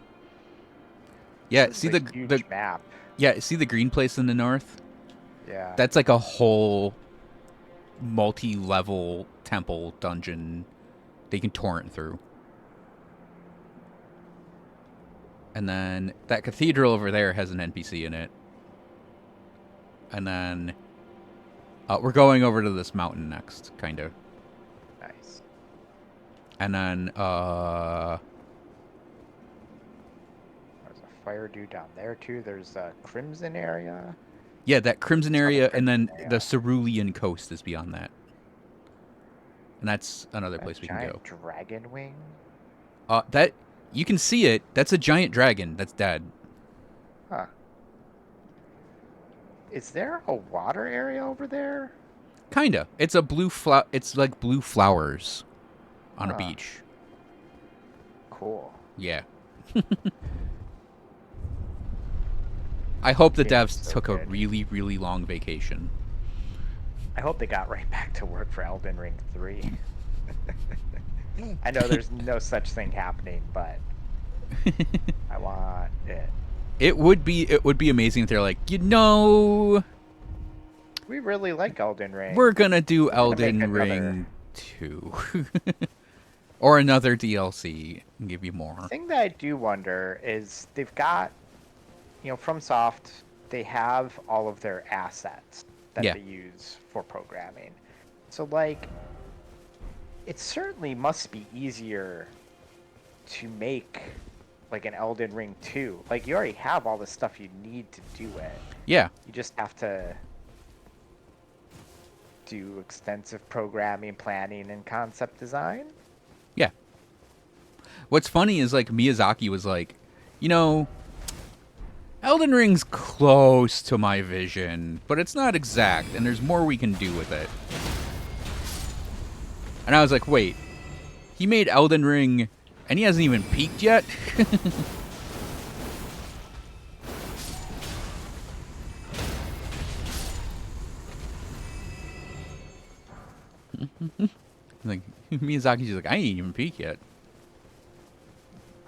Yeah, This see is a the huge map. Yeah, see the green place in the north? Yeah. That's like a whole multi-level temple dungeon they can torrent through. And then that cathedral over there has an NPC in it. And then we're going over to this mountain next, kind of. Nice. And then There's a fire dude down there too. There's a crimson area. yeah, that crimson area, and then Crimson the area. cerulean coast is beyond that. And that's another That place we can giant go. dragon wing. That you can see it. That's a giant dragon that's dead. Huh. Is there a water area over there? Kinda. It's a It's like blue flowers on a beach. Cool. Yeah. I hope the Game is devs so took a good. really, really long vacation. I hope they got right back to work for Elden Ring 3. I know there's no such thing happening, but I want it. It would be amazing if they're like, We really like Elden Ring. we're gonna do We're gonna make Elden another. Ring 2. Or another DLC and give you more. The thing that I do wonder is they've got, FromSoft, they have all of their assets that Yeah. they use for programming. So, like, it certainly must be easier to make, like, an Elden Ring 2. Like, you already have all the stuff you need to do it. Yeah. You just have to do extensive programming, planning, and concept design. Yeah. What's funny is like Miyazaki was like, Elden Ring's close to my vision, but it's not exact, and there's more we can do with it. And I was like, wait, he made Elden Ring, and he hasn't even peaked yet? Like, Miyazaki's just like, I ain't even peaked yet.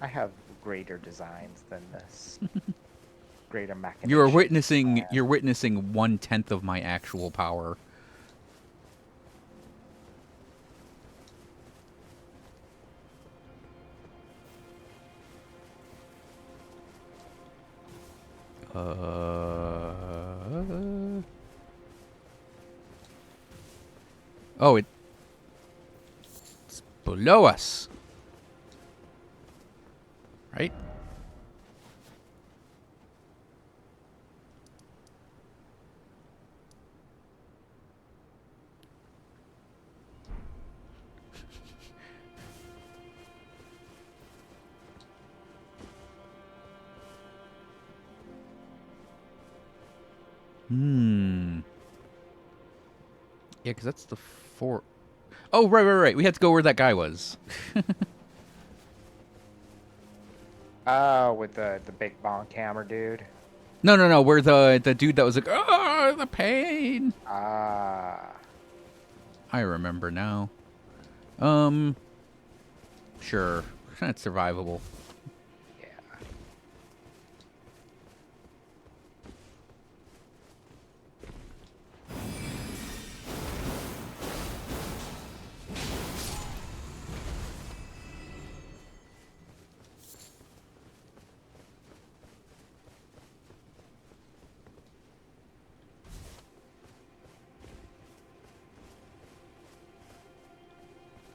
I have greater designs than this. Greater machinations. You're witnessing 1/10 of my actual power. Oh, it's below us. Right? Hmm. Yeah, because that's the four. Oh, right. We had to go where that guy was. Oh, with the big bonk hammer dude. No. Where the dude that was like, oh, the pain. Ah. I remember now. Sure. That's survivable. Yeah.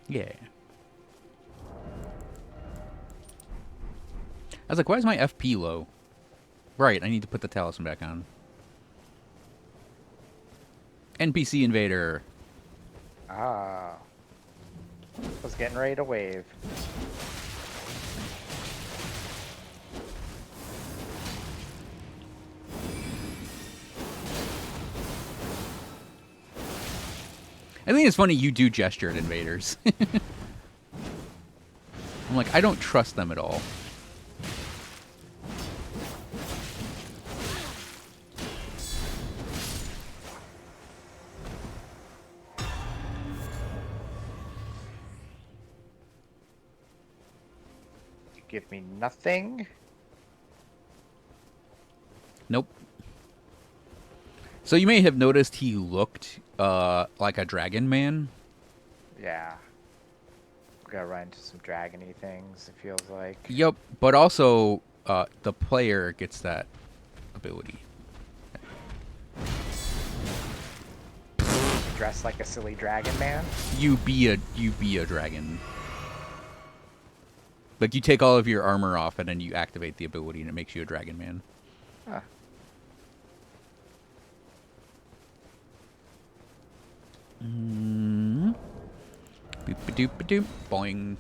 Yeah. I was like, why is my FP low? Right, I need to put the talisman back on. NPC invader. Ah. Was getting ready to wave. I think it's funny you do gesture at invaders. I'm like, I don't trust them at all. You give me nothing. Nope. So you may have noticed he looked like a dragon man. Yeah. We gotta run into some dragony things, it feels like. Yep, but also the player gets that ability. Dressed like a silly dragon man. You be a dragon. Like you take all of your armor off and then you activate the ability and it makes you a dragon man. Huh. Boop-a-doop-a-doop. Boing.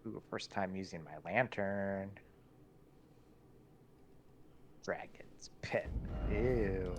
Ooh, first time using my lantern. Dragon's pit. Ew.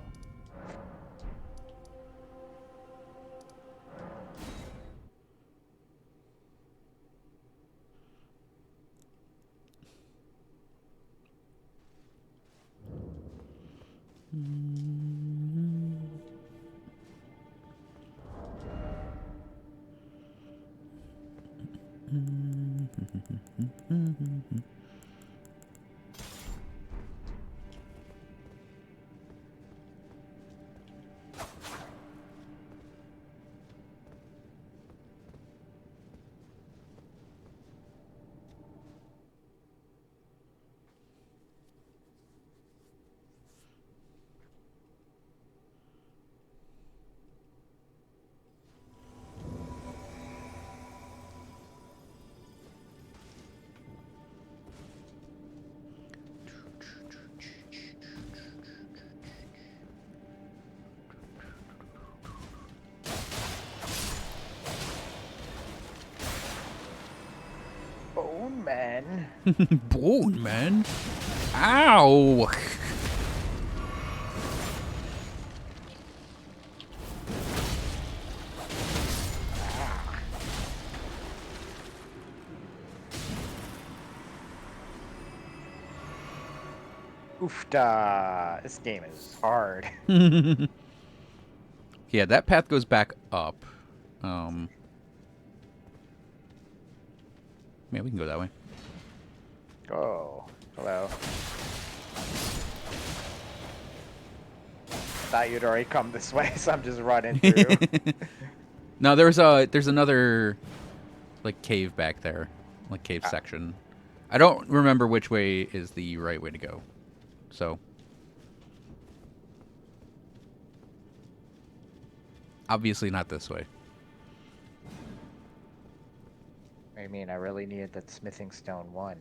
Bone man. Bone, man. Ow. Ah. Oofda. This game is hard. Yeah, that path goes back up. Yeah, we can go that way. Oh, hello. Thought you'd already come this way, so I'm just running through. No, there's another like cave back there, like cave Ah, section. I don't remember which way is the right way to go. So obviously not this way. I mean, I really needed that smithing stone 1.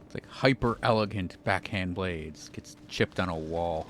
It's like hyper elegant backhand blades gets chipped on a wall.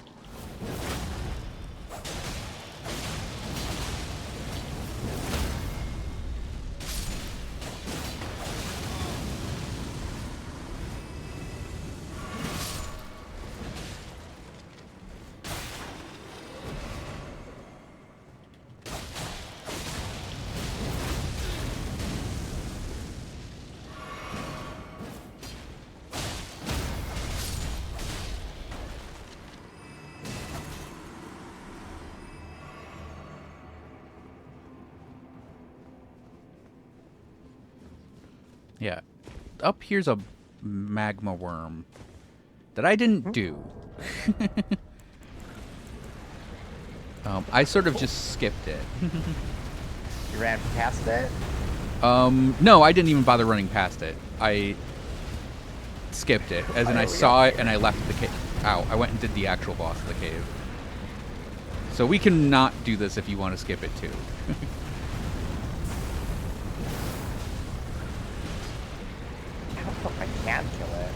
Yeah. Up here's a magma worm that I didn't do. I sort of just skipped it. You ran past it? No, I didn't even bother running past it. I skipped it, as in I saw it and I left the cave. Ow, I went and did the actual boss of the cave. So we can not do this if you want to skip it too. I don't know if I can kill it.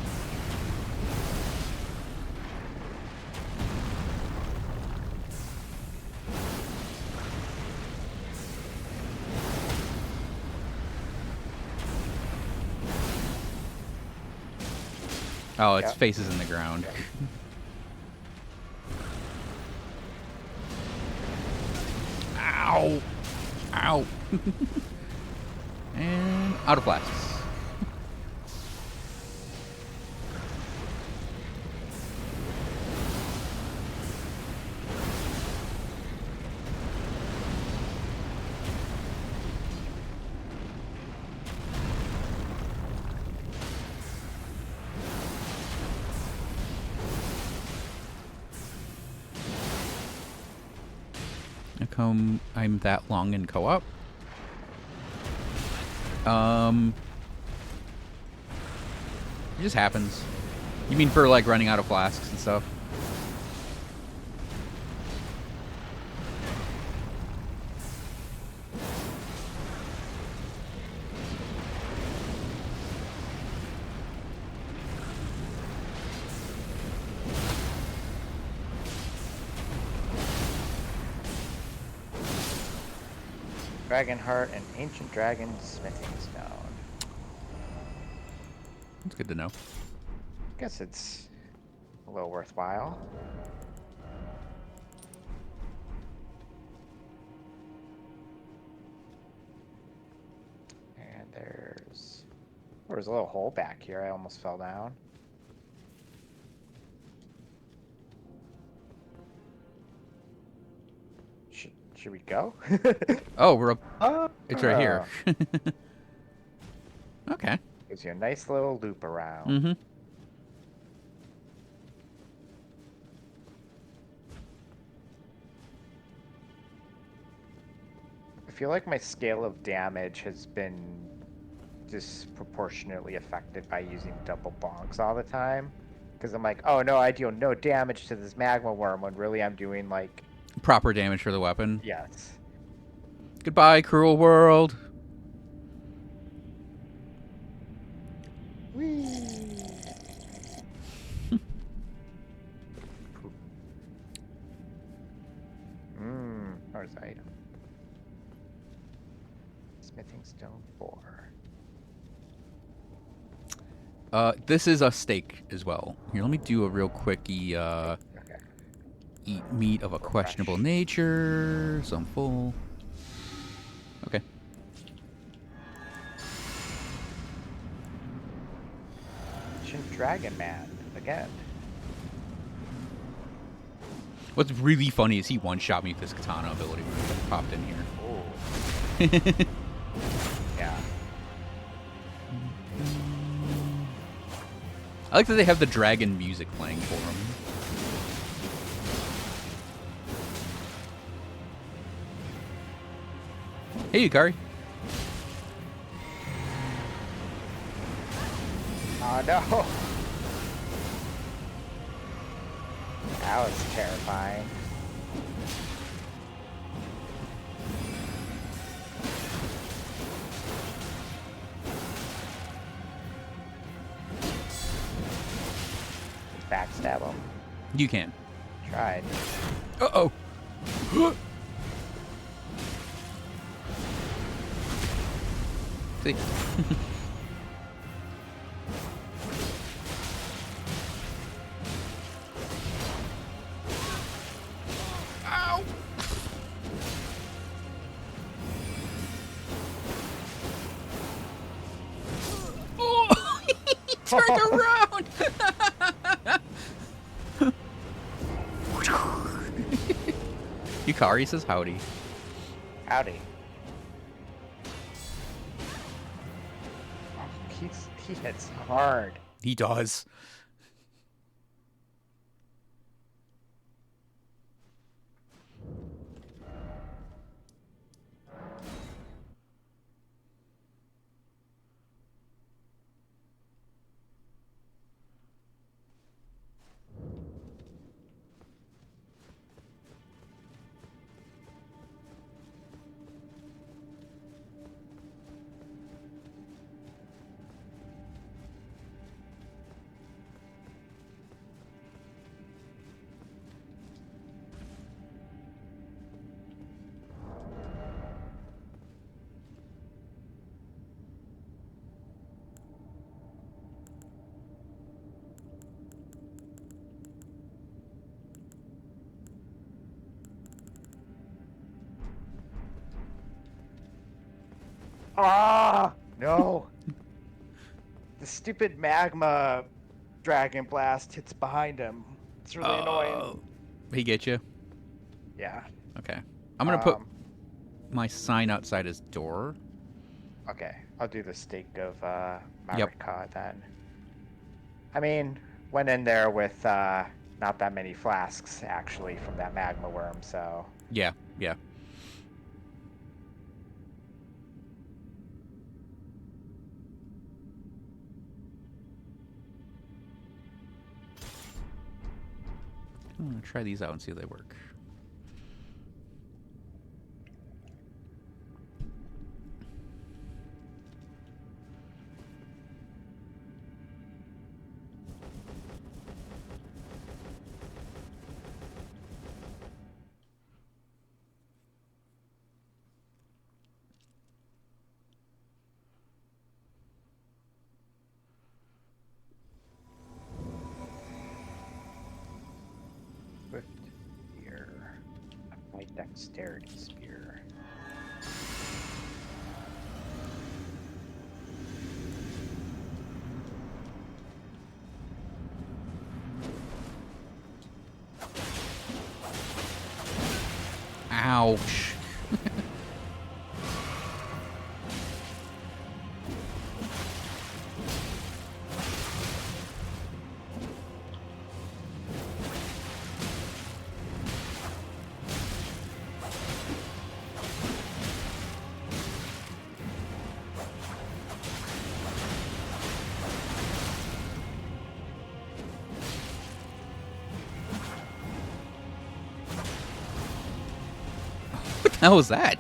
Oh, its Yep. face is in the ground. Ow! Ow! And out of flasks. How come I'm that long in co-op? It just happens. You mean for like running out of flasks and stuff? Dragon heart and ancient dragon smithing stone. It's good to know. Guess it's a little worthwhile. There was a little hole back here. I almost fell down. Should we go? Oh, we're up. Oh, It's right here. Okay. gives you a nice little loop around. Mm-hmm. I feel like my scale of damage has been disproportionately affected by using double bonks all the time. Because I'm like, oh no, I deal no damage to this magma worm when really I'm doing like, Proper damage for the weapon. yes. Goodbye, cruel world. Whee! Where's the item? Smithing stone 4. This is a steak as well. Here, let me do a real quickie. Okay. Eat meat of a questionable nature. So I'm full. Okay. Ancient Dragon Man again. What's really funny is he one-shot me with this katana ability when it popped in here. Oh. Yeah. I like that they have the dragon music playing for him. Hey, Yukari. Oh no! That was terrifying. Backstab him. You can. Tried. Uh-oh. See? Ow! Oh! He turned around! Yukari says howdy. Howdy. He hits hard. He does. Ah! No! The stupid magma dragon blast hits behind him. It's really annoying. He get you? Yeah. Okay. I'm gonna put my sign outside his door. Okay, I'll do the stake of Yep. Marika then. I mean, went in there with not that many flasks actually from that magma worm, so Yeah, yeah. I'm gonna try these out and see if they work. swift spear, my dexterity spear. Ouch. What the hell was that?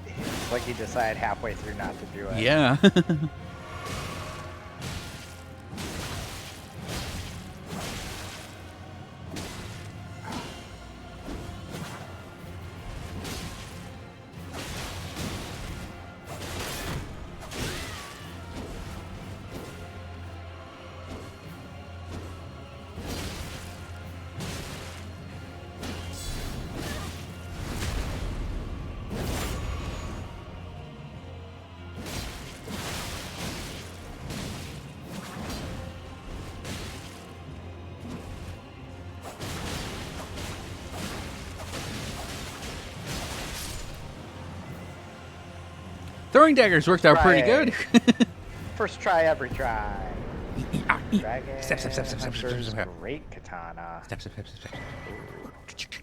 It's like he decided halfway through not to do it. Yeah. Throwing daggers worked out pretty good. First try, every try. Dragon Step, step, step, step, step, step, Hunter's step, step. great katana. Step, step, step, step, step.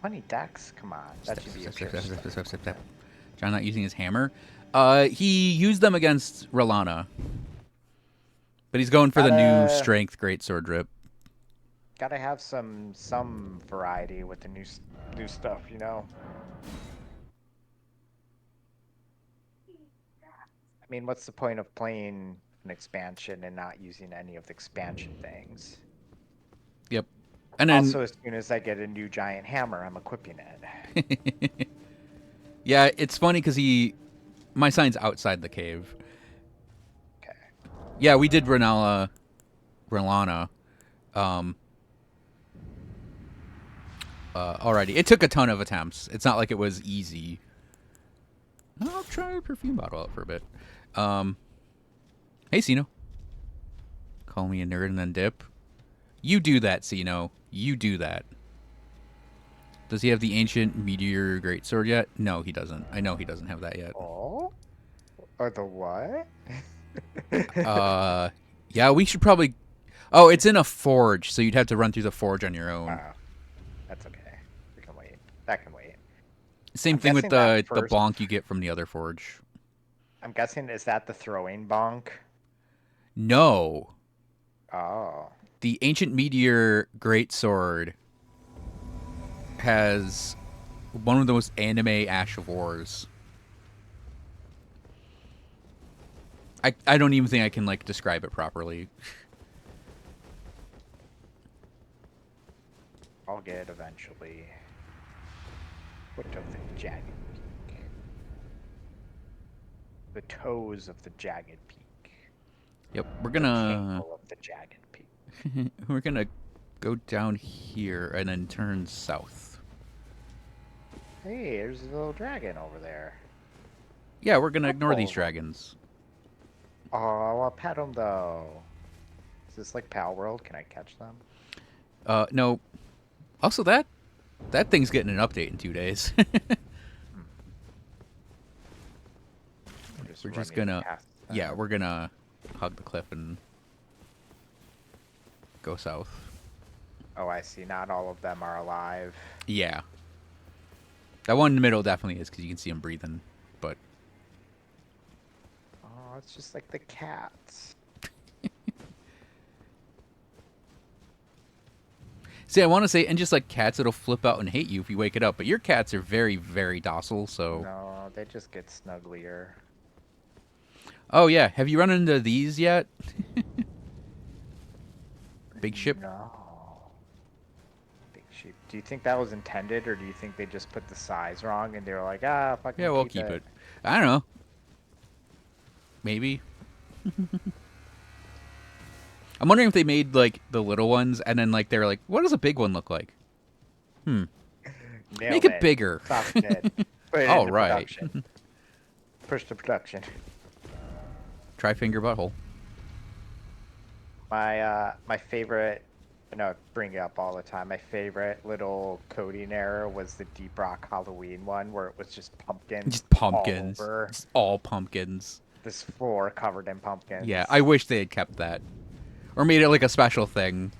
20 decks? Come on. That should be a pure step. John not using his hammer. He used them against Rolana. But he's going for the new strength greatsword drip. Gotta have some variety with the new stuff, you know? I mean, what's the point of playing an expansion and not using any of the expansion things? Yep. And then Also, as soon as I get a new giant hammer, I'm equipping it. yeah, it's funny because my sign's outside the cave. Okay. Yeah, we did Rolana. Alrighty. It took a ton of attempts. It's not like it was easy. I'll try a perfume bottle out for a bit. Hey, Sino. Call me a nerd and then dip. You do that, Sino. You do that. Does he have the ancient meteor greatsword yet? No, he doesn't. I know he doesn't have that yet. Oh? Or the what? Yeah, we should probably... Oh, it's in a forge, so you'd have to run through the forge on your own. That's okay. We can wait. That can wait. Same thing with the bonk you get from the other forge. I'm guessing, is that the throwing bonk? No. Oh. The ancient meteor greatsword has one of the most anime Ash of Wars. I don't even think I can like describe it properly. I'll get it eventually. Foot of the jagged peak. The toes of the jagged peak. Yep, we're The gonna tingle of the jagged peak. we're gonna go down here and then turn south. Hey, there's a little dragon over there. Yeah, we're gonna ignore these Oh. dragons. Oh, I'll pet them though. Is this like Pal World? Can I catch them? No. Also, that thing's getting an update in 2 days. We're just gonna, yeah, we're gonna hug the cliff and go south. Oh, I see. Not all of them are alive. Yeah. That one in the middle definitely is because you can see him breathing, but... Oh, it's just like the cats. See, I want to say, and just like cats, it'll flip out and hate you if you wake it up, but your cats are very, very docile, so... No, they just get snugglier. Oh, yeah. Have you run into these yet? Big ship? No. Big sheep. Do you think that was intended, or do you think they just put the size wrong and they were like, ah, fucking Yeah, we'll keep it. I don't know. Maybe. I'm wondering if they made, like, the little ones, and then, like, they were like, what does a big one look like? Nailed Make it bigger. Put it All into right. production. Push to production. Try finger butthole. My favorite I know I bring it up all the time. My favorite little coding error was the Deep Rock Halloween one where it was just pumpkins Just all pumpkins. over Just all pumpkins. this floor covered in Yeah, I pumpkins. wish they had kept that. Or made it like a special thing.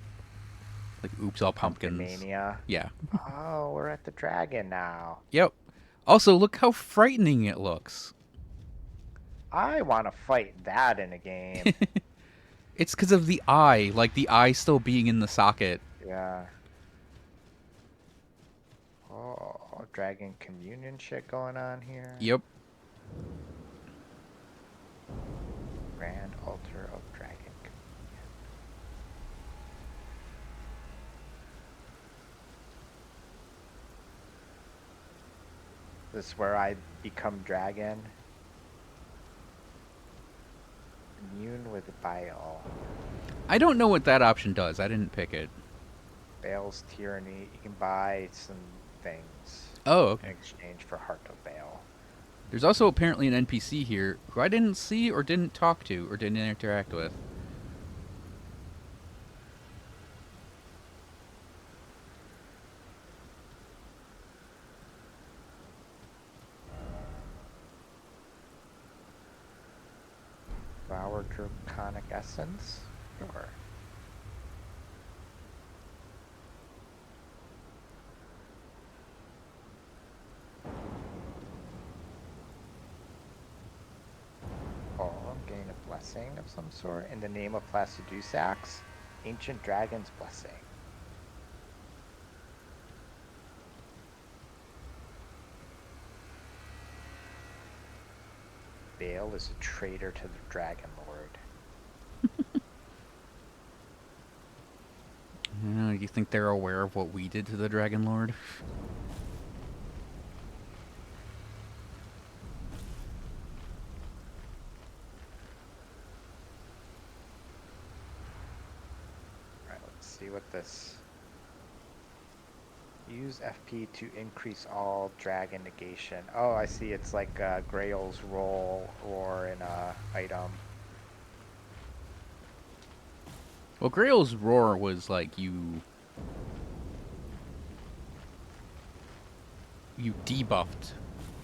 Like, oops, all Pumpkin pumpkins. Mania. Yeah. Oh, we're at the dragon now. Yep. Also, look how frightening it looks. I want to fight that in a game. It's because of the eye. Like, the eye still being in the socket. Yeah. Oh, dragon communion shit going on here. Yep. Grand altar of dragon communion. This is where I become dragon. Immune with bile. I don't know what that option does. I didn't pick it. Bale's tyranny. You can buy some things Oh, in okay. exchange for Heart of Bale. There's also apparently an NPC here who I didn't see or didn't talk to or didn't interact with. Flower draconic essence? Sure. Oh, I'm getting a blessing of some sort. In the name of Placidusax, ancient dragon's blessing. Bale is a traitor to the Dragon Lord. Do you think they're aware of what we did to the Dragon Lord? Alright, let's see what this... Use FP to increase all dragon negation. Oh, I see. It's like Grail's roll or an item. Well, Grail's roar was like you debuffed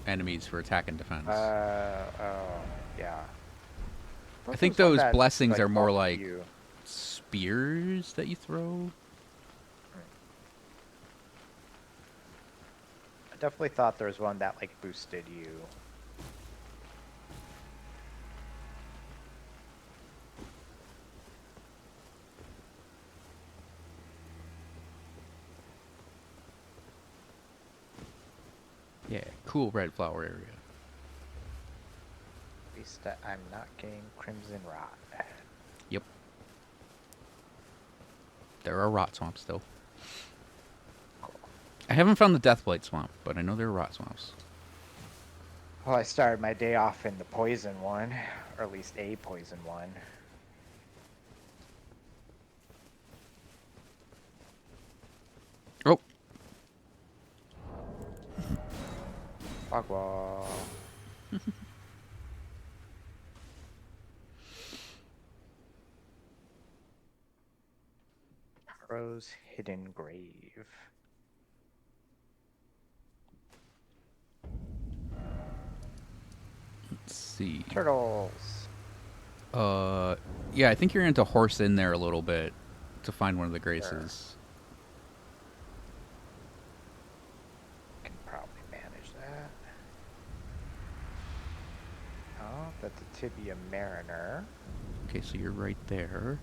enemies for attack and defense. Oh, yeah. I think There was one those that, blessings are more buffed like you. spears that you throw. I definitely thought there was one that like boosted you. Yeah, cool red flower area. At least that I'm not getting Crimson Rot. Yep. There are rot swamps still. I haven't found the Deathblight swamp, but I know there are rot swamps. Well, I started my day off in the poison one, or at least a poison one. Oh, Bagua. Crow's Hidden Grave. let's see. Turtles. Yeah, I think you're going to horse in there a little bit to find one of the Sure. graces. Can probably manage that. Oh, that's a Tibia Mariner. Okay, so you're right there.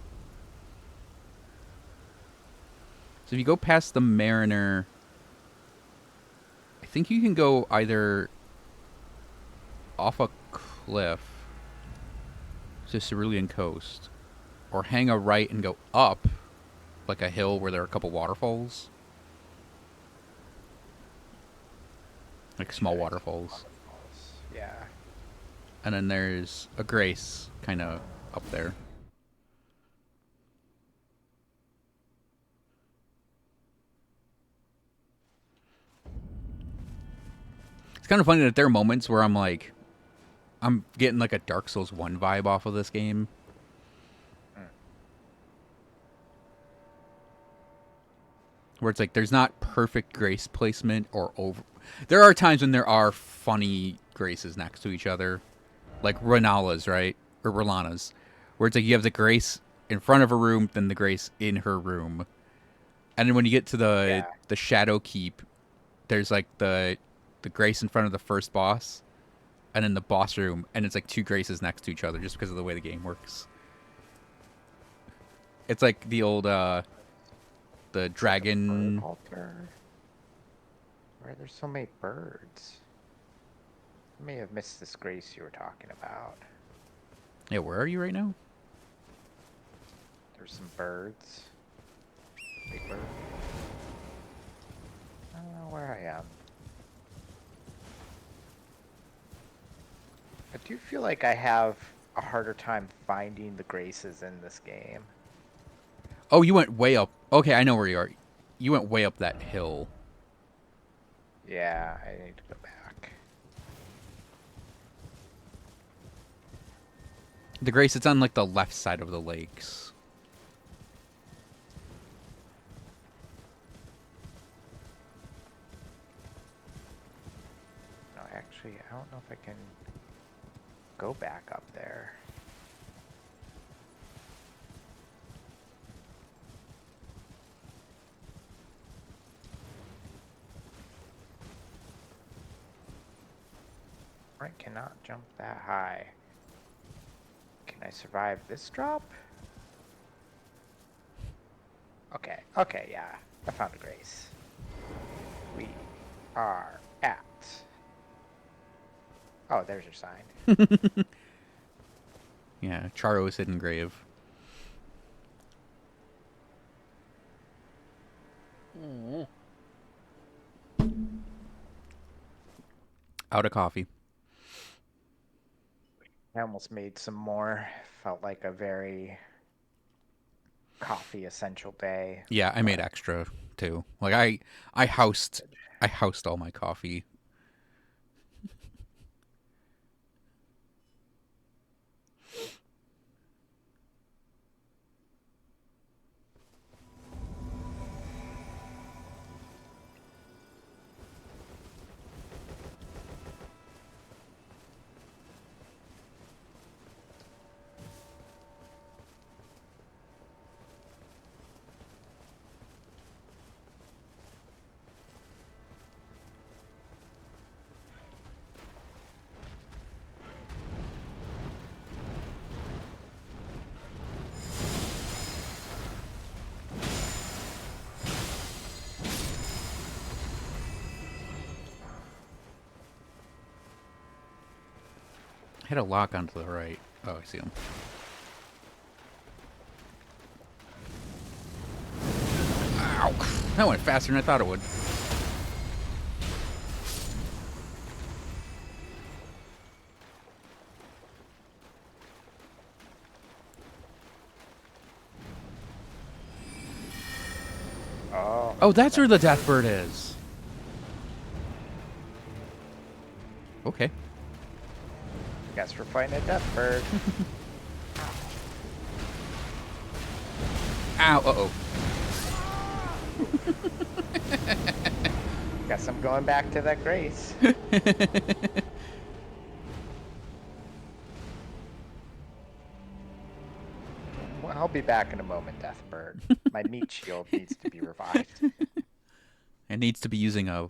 So if you go past the Mariner, I think you can go either off a cliff to Cerulean Coast, or hang a right and go up, like a hill where there are a couple waterfalls. Like small waterfalls. Yeah. And then there's a grace kind of up there. It's kind of funny that there are moments where I'm like, I'm getting like a Dark Souls 1 vibe off of this game. where it's like there's not perfect grace placement or over. There are times when there are funny graces next to each other, like Renala's, right? Or Rolana's, where it's like you have the grace in front of a room, then the grace in her room, and then when you get to Yeah. the Shadow Keep, there's like the grace in front of the first boss, and then the boss room, and it's like two graces next to each other just because of the way the game works. It's like the old the Is that a bird dragon. altar? Why are there so many birds? I may have missed this grace you were talking about. Yeah, where are you right now? There's some birds. Big bird. I don't know where I am. I do feel like I have a harder time finding the graces in this game. Oh, you went way up. Okay, I know where you are. You went way up that hill. Yeah, I need to go back. The grace, it's on like the left side of the lakes. No, actually, I don't know if I can go back up there. I cannot jump that high. Can I survive this drop? Okay, okay, yeah. I found a grace. We are at... Oh, there's your sign. Yeah, Charo's hidden grave. Out of coffee. I almost made some more. Felt like a very coffee essential day, Yeah, I made but extra too. Like I housed I housed all my coffee. Hit a lock onto the right. Oh, I see him. Ow! That went faster than I thought it would. oh, Oh, that's that where the death bird is. Okay. guess we're fighting a death bird. Ow! Uh-oh. Guess I'm going back to that grace. Well, I'll be back in a moment, death bird. My meat shield needs to be revived. It needs to be using a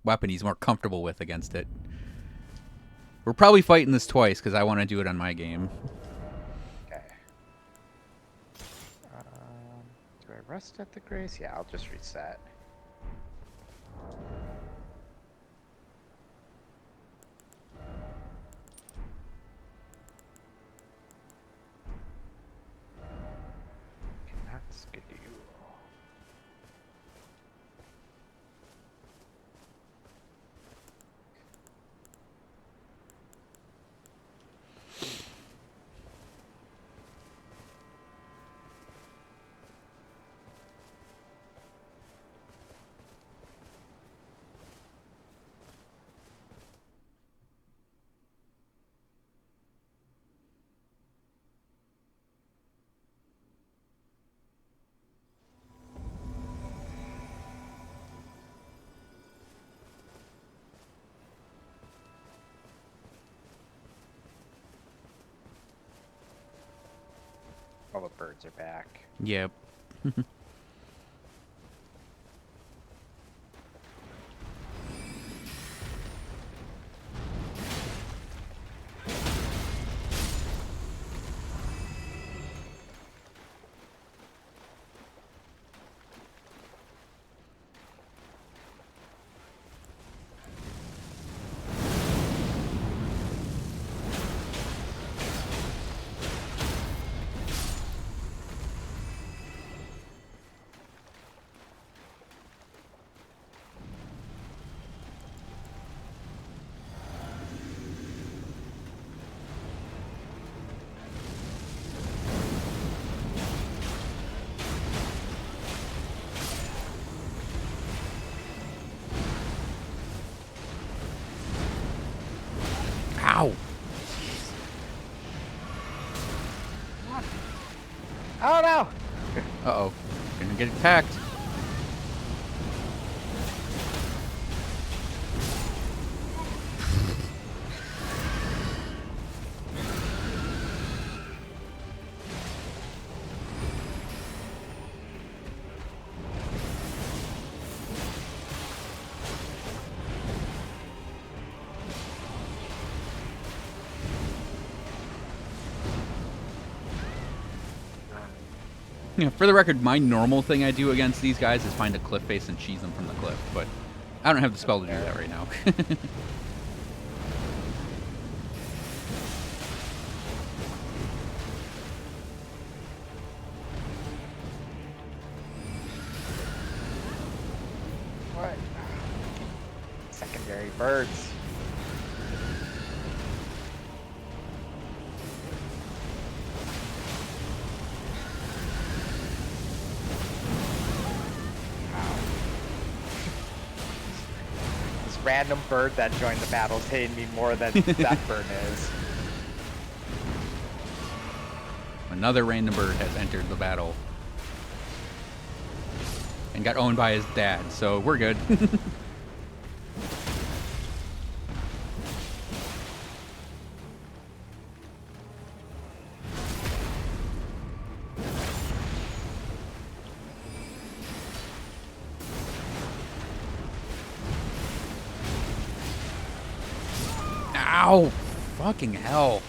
weapon he's more comfortable with against it. We're probably fighting this twice because I want to do it on my game. Okay. Do I rest at the grace? Yeah, I'll just reset. Cannot skidoo. All the birds are back. Yep. Ow! Oh no! Uh-oh. Gonna get attacked. Yeah, for the record, my normal thing I do against these guys is find a cliff face and cheese them from the cliff, but I don't have the spell to do that right now. What? Secondary birds. This random bird that joined the battle is hitting me more than that bird is. Another random bird has entered the battle and got owned by his dad, so we're good. Ow! Fucking hell.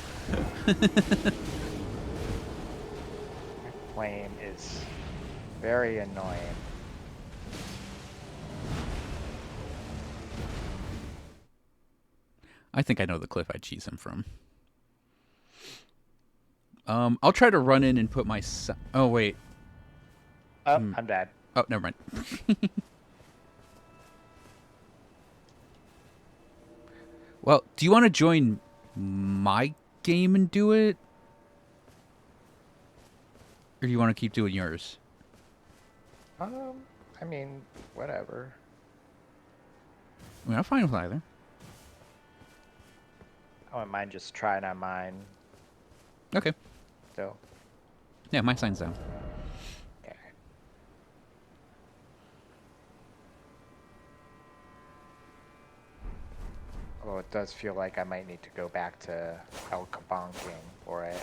Flame is very annoying. I think I know the cliff I'd cheese him from. I'll try to run in and put my... Oh, wait. Oh, I'm dead. Oh, never mind. Well, do you want to join my game and do it? Or do you want to keep doing yours? I mean, whatever. I mean, I'm fine with either. I wouldn't mind just trying on mine. Okay. So, Yeah, my sign's down. okay. Although it does feel like I might need to go back to El Kabonking for it.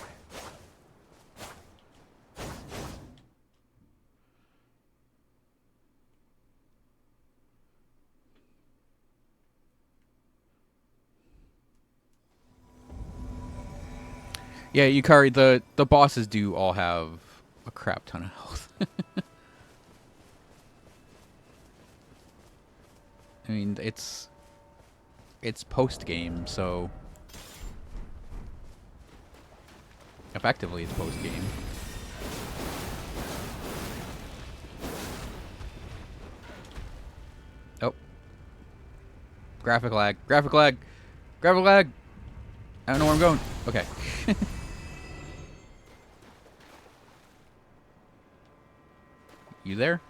Yeah, Yukari, the bosses do all have a crap ton of health. I mean, it's post game, so effectively it's post game. Oh, graphic lag, graphic lag, graphic lag. I don't know where I'm going. Okay. You there?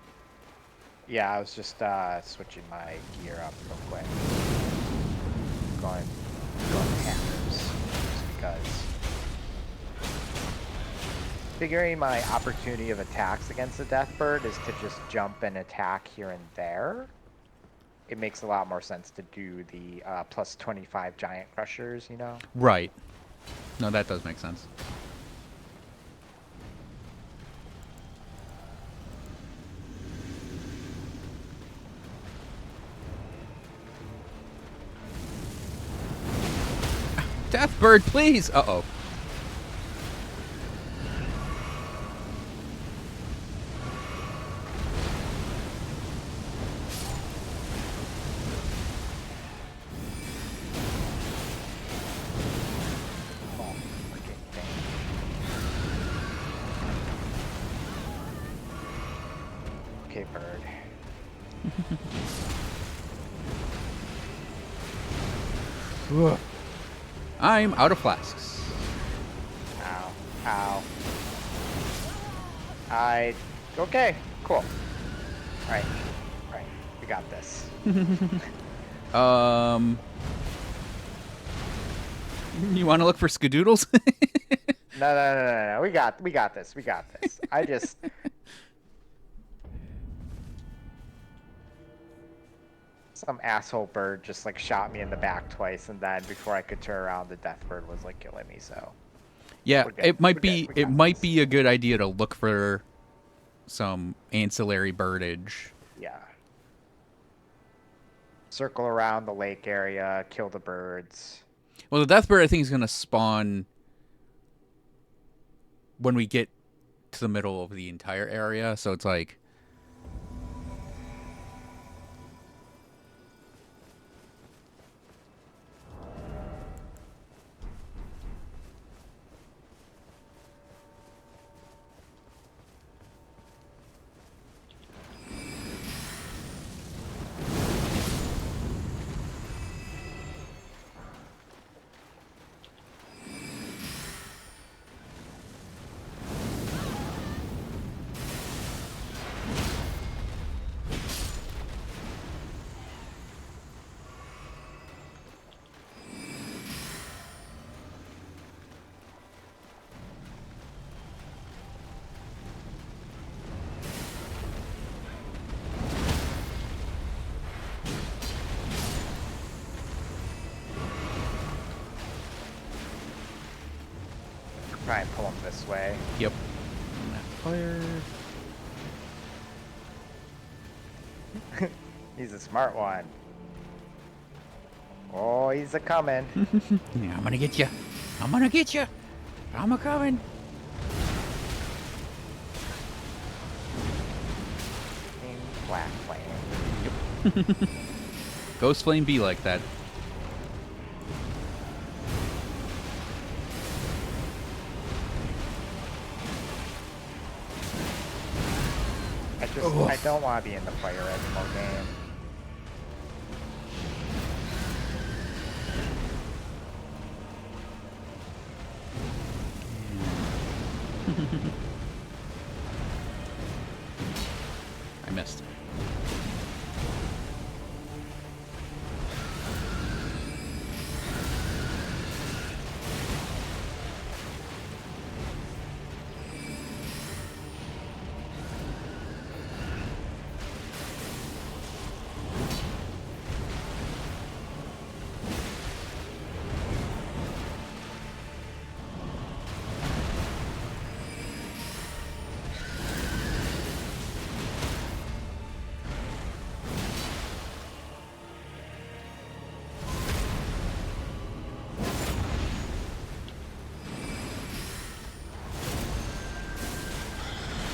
Yeah, I was just switching my gear up real quick. Going hammers, just because. Figuring my opportunity of attacks against the Deathbird is to just jump and attack here and there. It makes a lot more sense to do the plus 25 giant crushers, you know? Right. No, that does make sense. Death bird, please. Uh-oh. Oh, freaking thing. Okay, bird. I'm out of flasks. Ow. Ow. Okay, cool. Alright. Alright. We got this. You want to look for skadoodles? No. We got this. We got this. I just some asshole bird just like shot me in the back twice, and then before I could turn around, the death bird was like killing me. So Yeah, we're good. it might We're good. be We it got might this. be a good idea to look for some ancillary birdage. Yeah. Circle around the lake area, kill the birds. Well, the death bird I think is going to spawn when we get to the middle of the entire area, so it's like Try and pull them this way. yep. Fire. He's a smart one. Oh, he's a coming. Yeah, I'm gonna get you. I'm gonna get you. I'm a coming. Black flame. Ghost flame be like that. I don't want to be in the fire animal game. I missed.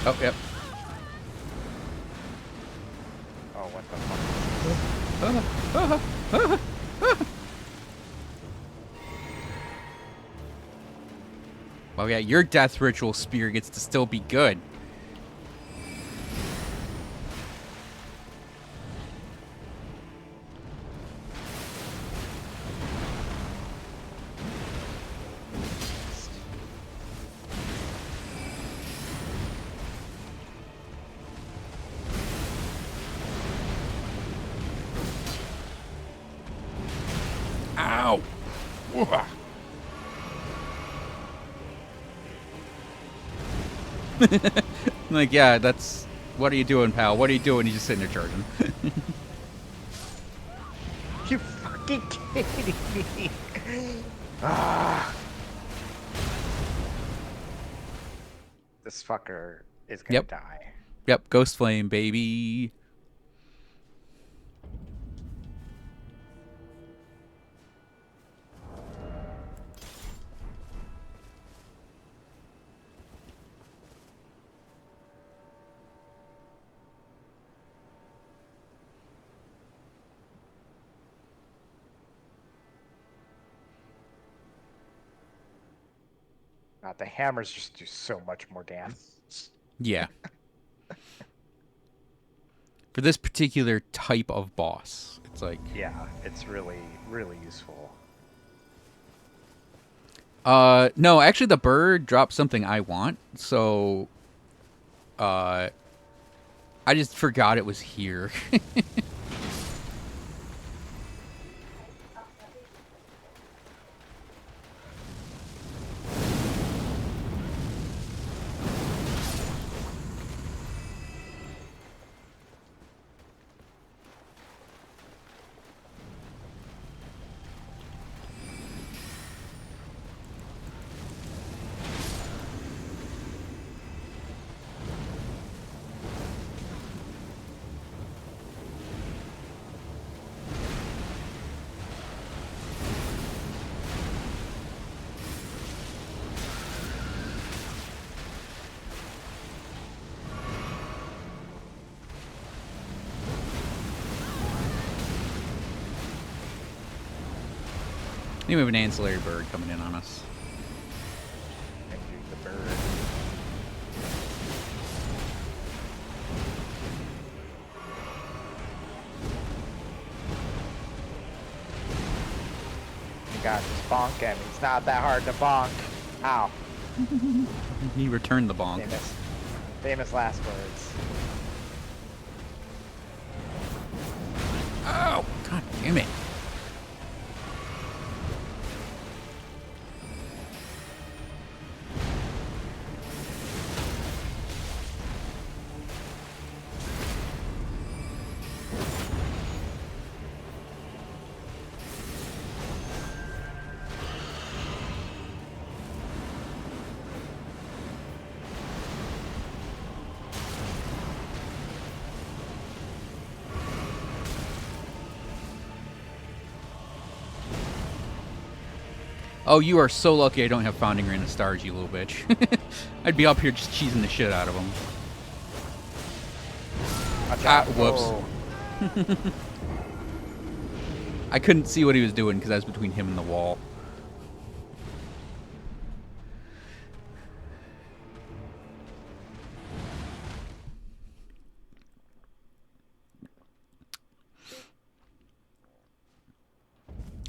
Oh, yep. Oh, what the fuck? Well, yeah, your death ritual spear gets to still be good. Ow! Like, yeah, that's... What are you doing, pal? What are you doing? He's just sitting there charging. You fucking kidding me? Ah. This fucker is gonna Yep. die. Yep, Ghost Flame, baby. The hammers just do so much more damage. Yeah. For this particular type of boss, it's like, Yeah, it's really, really useful. no, actually the bird dropped something I want, so uh I just forgot it was here. Anyway, we have an ancillary bird coming in on us. Thank you, the bird. You got just bonk him. He's not that hard to bonk. Ow. He returned the bonk. Famous last words. Oh, god damn it. Oh, you are so lucky I don't have Founding Rain of Stars, you little bitch. I'd be up here just cheesing the shit out of them. Whoops. Oh. I couldn't see what he was doing because I was between him and the wall.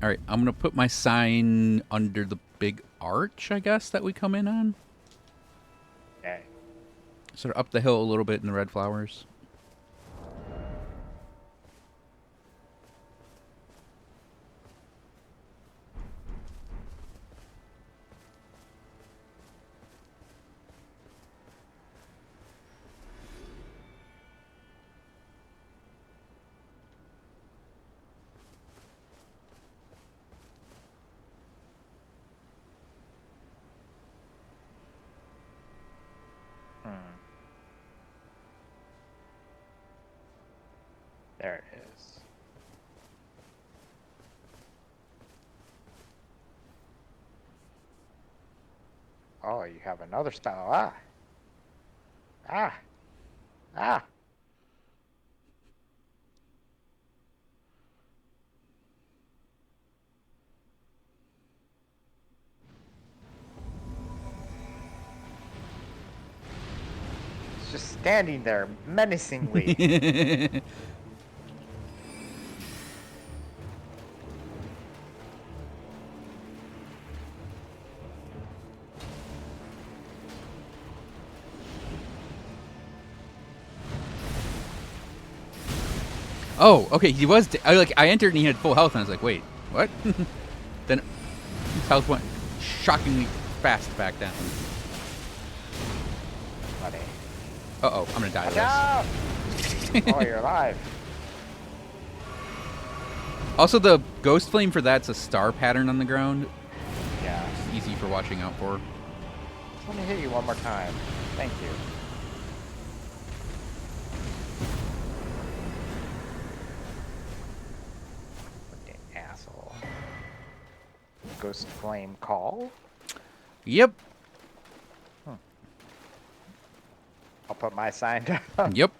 Alright, I'm going to put my sign under the big arch, I guess, that we come in on. Okay. Sort of up the hill a little bit in the red flowers. There it is. Oh, you have another spell. Ah. Ah. Ah. It's just standing there menacingly. Oh, okay, he was... I entered and he had full health, and I was like, wait, what? Then his health went shockingly fast back down. Buddy. Uh-oh, I'm gonna die to Watch out! Oh, you're alive. Also, the ghost flame for that's a star pattern on the ground. Yeah. It's easy for watching out for. Let me hit you one more time. Thank you. Fucking asshole. Ghost flame call? Yep. I'll put my sign down. Yep.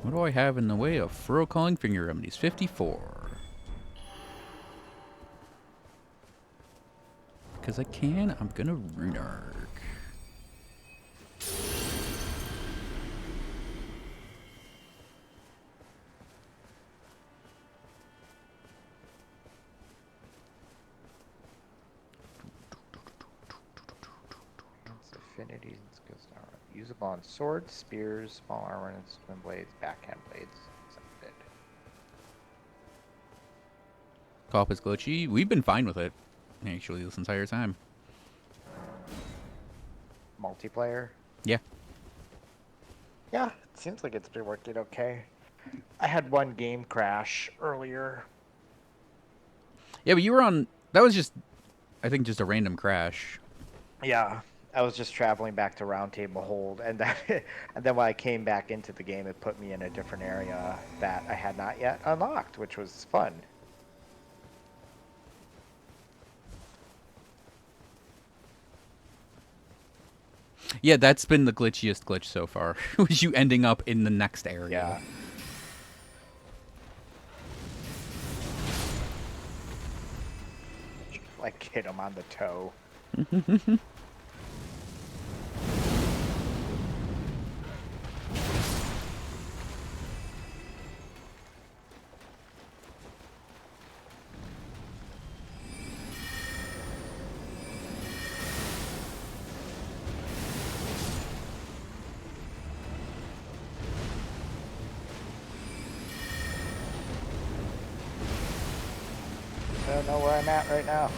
What do I have in the way of furrow calling finger remedies? 54. Because I can, I'm gonna rune arc. Affinity skills are usable on swords, spears, small armor, and swim blades, backhand blades. Accepted. Co-op is glitchy. We've been fine with it, actually, this entire time. Multiplayer. Yeah. Yeah, it seems like it's been working okay. I had one game crash earlier. Yeah, but you were on... That was just... I think just a random crash. Yeah, I was just traveling back to Roundtable Hold, and then, and then when I came back into the game, it put me in a different area that I had not yet unlocked, which was fun. Yeah, that's been the glitchiest glitch so far. Was you ending up in the next area. Yeah. Like, hit him on the toe. I don't know where I'm at right now.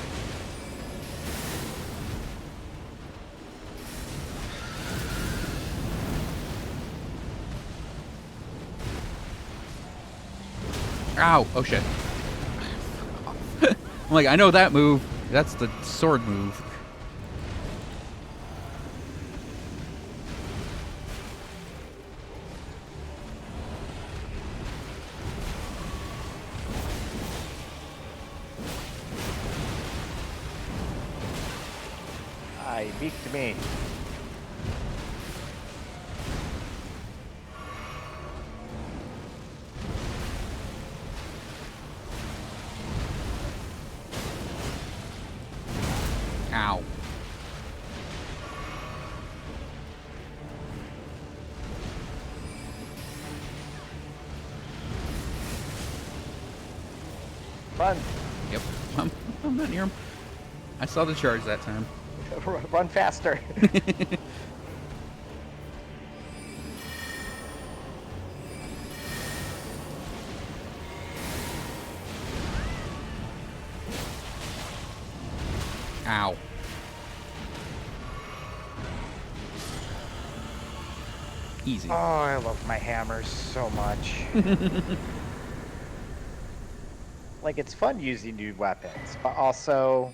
Ow! Oh shit. I'm like, I know that move. That's the sword move. He beaked me. Ow. Run! Yep. I'm not near him. I saw the charge that time. Run faster! Ow. Easy. Oh, I love my hammers so much. Like, it's fun using new weapons, but also,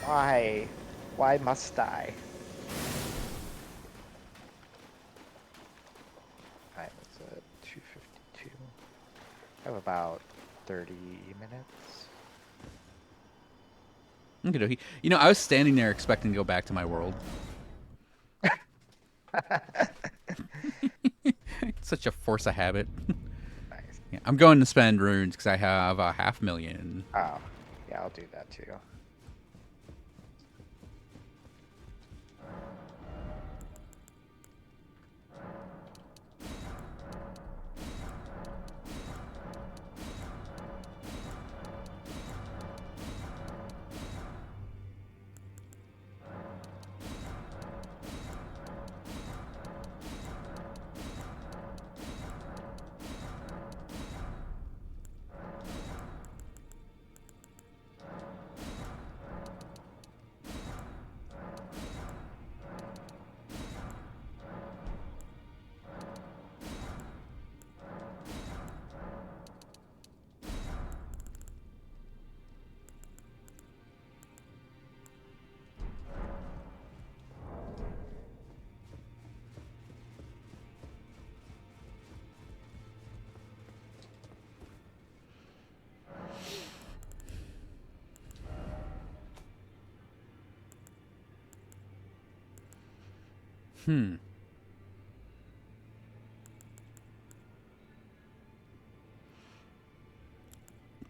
why? Why must I? Time is 2:52. I have about 30 minutes. Okay, you know, I was standing there expecting to go back to my world. It's such a force of habit. Nice. Yeah, I'm going to spend runes because I have 500,000. Oh, yeah, I'll do that too.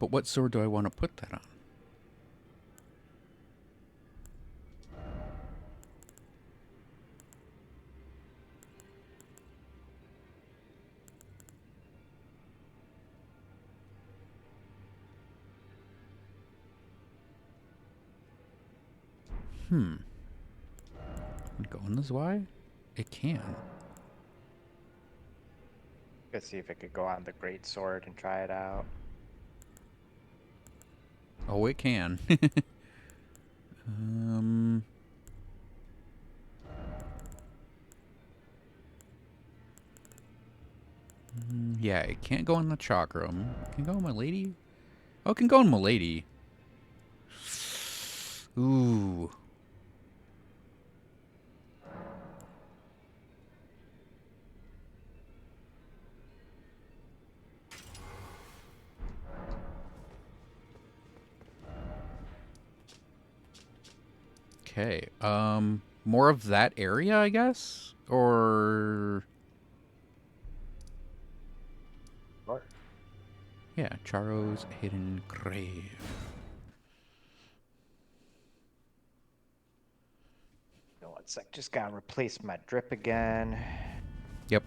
But what sword do I want to put that on? Going this way? It can. Let's see if it could go on the great sword and try it out. Oh, it can. um... Yeah, it can't go in the chakram. It can go in my lady? Oh, it can go in my lady. Ooh. Okay. More of that area, I guess? Or... Sure. Yeah, Charo's Hidden Grave. You know, it's like just gotta replace my drip again. Yep.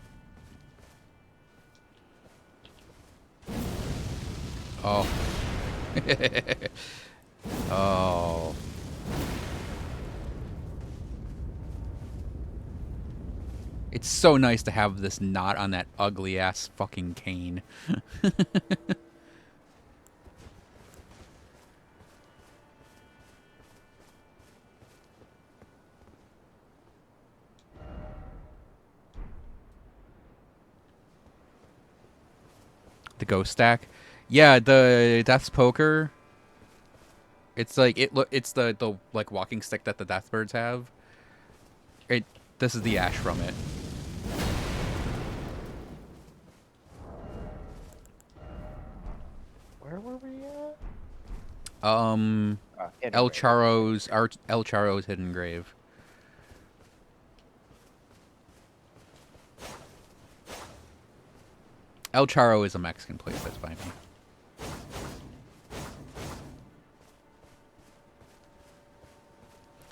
Oh. Oh. It's so nice to have this knot on that ugly ass fucking cane. The ghost stack. Yeah, the Death's Poker. It's like it's the like walking stick that the Deathbirds have. It this is the ash from it. Where were we at? Hidden El Grave. Charo's Hidden Grave. El Charo is a Mexican place. That's by me.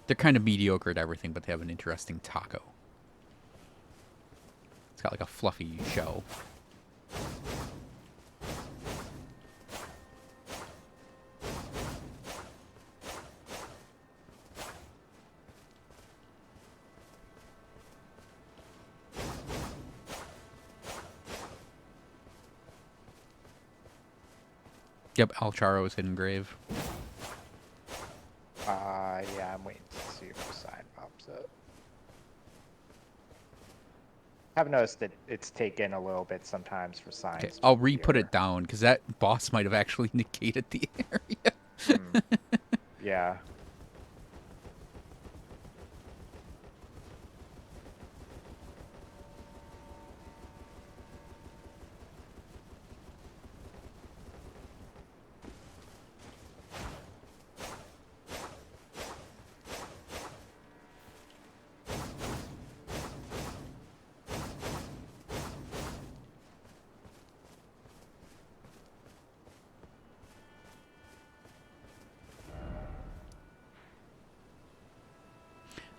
They're kind of mediocre at everything, but they have an interesting taco. It's got like a fluffy shell. Yep, El Charo's Hidden Grave. Yeah, I'm waiting to see if the sign pops up. I've noticed that it's taken a little bit sometimes for signs. Okay, to I'll re-put appear. it down because that boss might have actually negated the area. Yeah.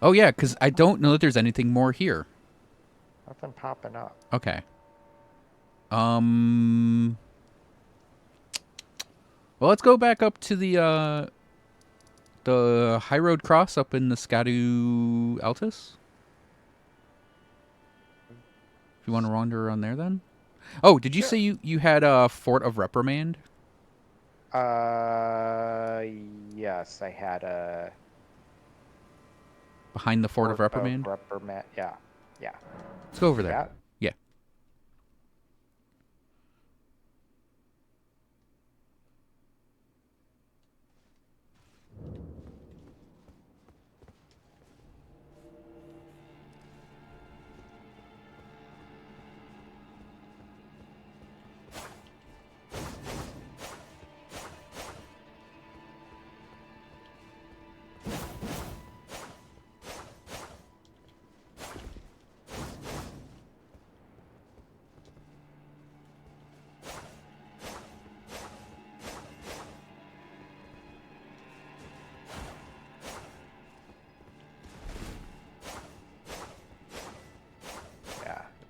Oh yeah, because I don't know that there's anything more here. Nothing popping up. Okay. Well, let's go back up to the High Road Cross up in the Scadu Altus. If you want to wander around there, then. Oh, did you Sure. say you had a Fort of Reprimand Yes, I had a behind the Fort of Reprimand? reprimand. Yeah, yeah. Let's go over there. Yeah. Yeah.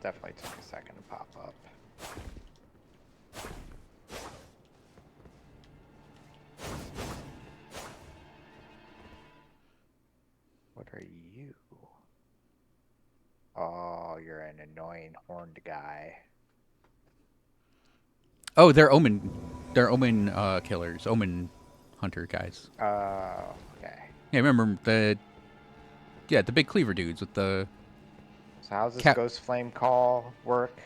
definitely took a second to pop up. What are you? Oh, you're an annoying horned guy. Oh, they're omen. They're omen killers. Omen hunter guys. Okay. Yeah, remember the big cleaver dudes with the So how's this cap. ghost flame call work?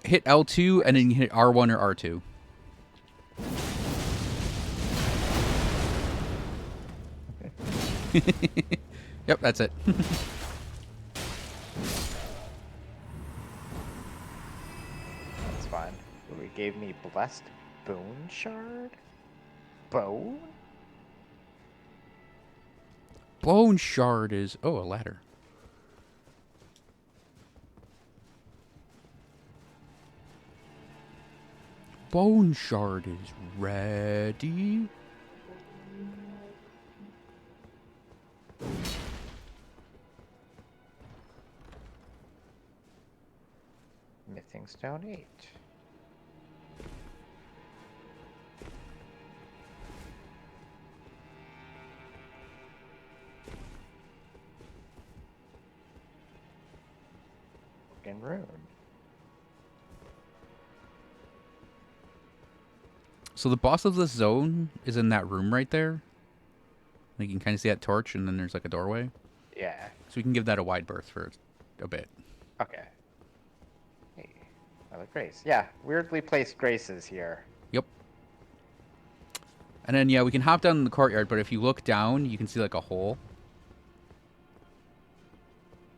Hit L2 and then you hit R1 or R2. Yep, that's it. That's fine. Ooh, it gave me blessed bone shard? Bone? Bone shard is a ladder. Bone shard is ready. Missing stone 8. Broken rune. So the boss of this zone is in that room right there. You can kind of see that torch, and then there's like a doorway. Yeah. So we can give that a wide berth for a bit. Okay. Hey, another grace. Yeah, weirdly placed graces here. Yep. And then, yeah, we can hop down in the courtyard, but if you look down, you can see like a hole.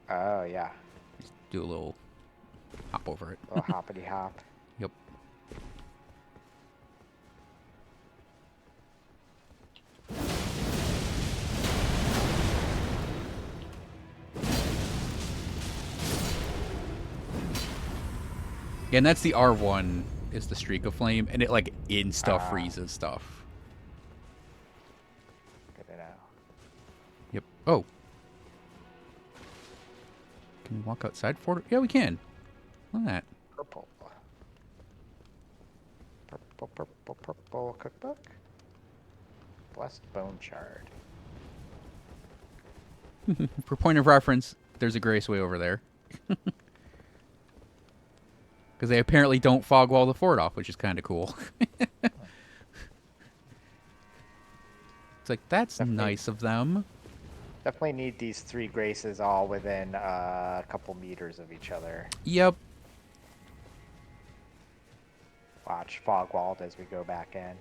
Oh, yeah. Just do a little hop over it. A little hoppity hop. Yep. Yeah, and that's the R1 is the streak of flame, and it like insta freezes stuff. Good to know. Yep. Oh. Can we walk outside for it? Yeah, we can. Look at that. Purple. Purple, purple, purple cookbook. Blessed bone shard. For point of reference, there's a grace way over there. Because they apparently don't fog wall the fort off, which is kind of cool. It's like, that's nice of them. Definitely need these 3 graces all within a couple meters of each other. Yep. Watch fog walled as we go back in.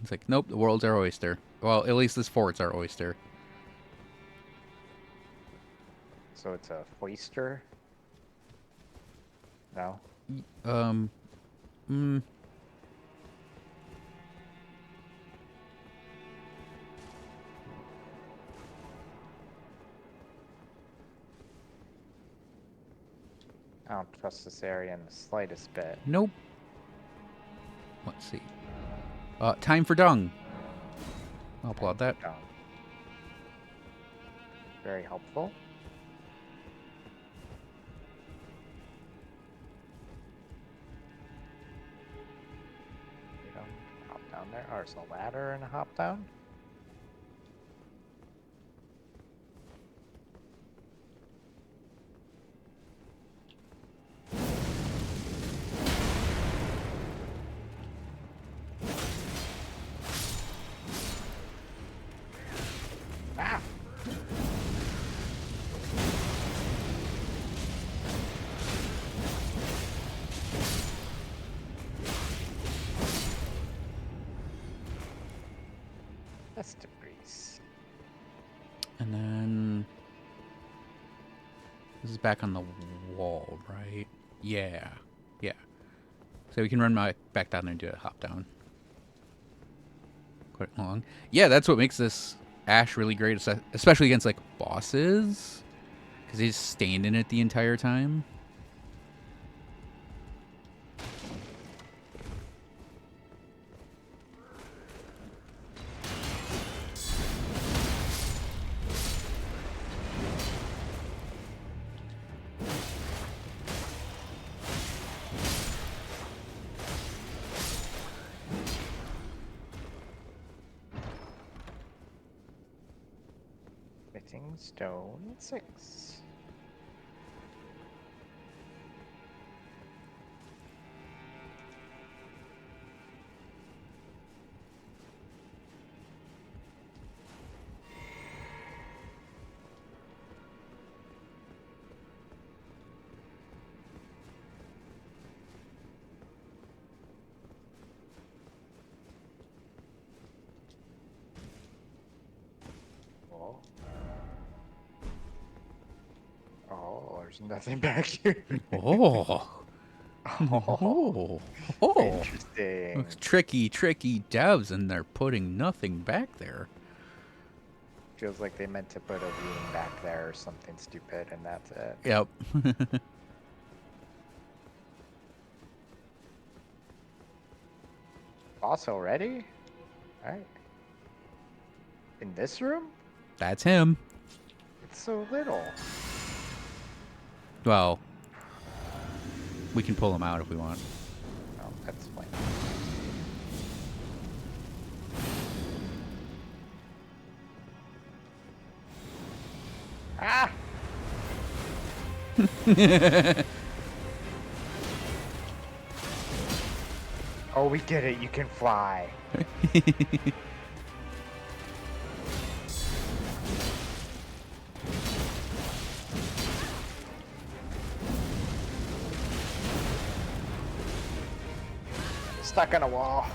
It's like, nope, the world's our oyster. Well, at least this fort's our oyster. So it's a foister? No? Mm. I don't trust this area in the slightest bit. Nope. Let's see. Time for dung. I'll applaud that. Very helpful. You don't hop down there. Oh, there's a ladder and a hop down. Ah! That's degrees. And then... This is back on the wall, right? Yeah. Yeah. So we can run back down there and do a hop down. Quite long. Yeah, that's what makes this Ash really great, especially against, like, bosses. Because he's staying in it the entire time. Collecting stone 6. Oh. Oh, there's nothing back here. Oh. Oh, Oh. Oh. interesting. Looks tricky, tricky devs, and they're putting nothing back there. Feels like they meant to put a room back there or something stupid, and that's it. Yep. Boss already? Alright. In this room? That's him. It's so little. Well, we can pull him out if we want. Oh, that's fine. Ah! Oh, we get it. You can fly. Stuck on a wall.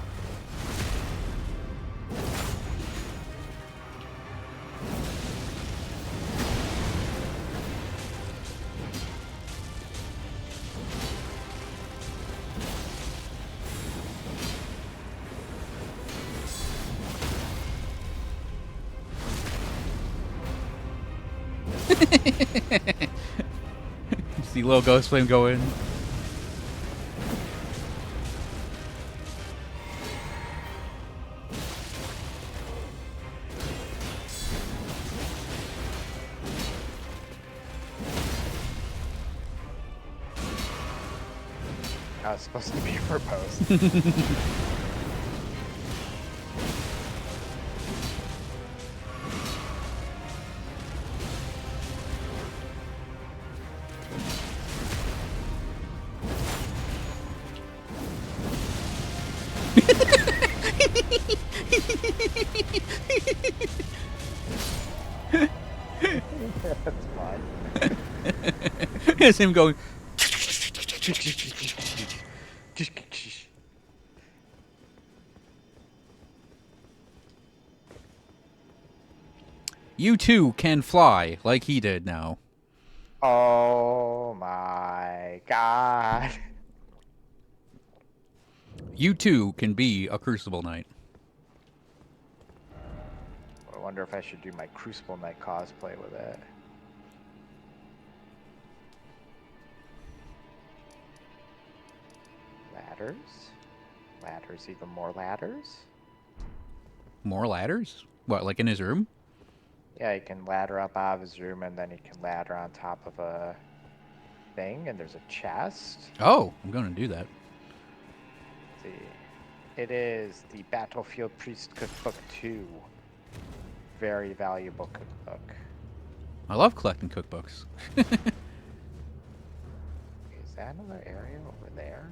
See little ghost flame go in. I was supposed to be for post. That's fine. It's him going. You too can fly like he did now. Oh my god. You too can be a Crucible Knight. I wonder if I should do my Crucible Knight cosplay with it. Ladders? Ladders, even more ladders? More ladders? What, like in his room? Yeah, he can ladder up out of his room and then he can ladder on top of a thing, and there's a chest. Oh, I'm going to do that. Let's see. It is the Battlefield Priest Cookbook 2. Very valuable cookbook. I love collecting cookbooks. Is that another area over there?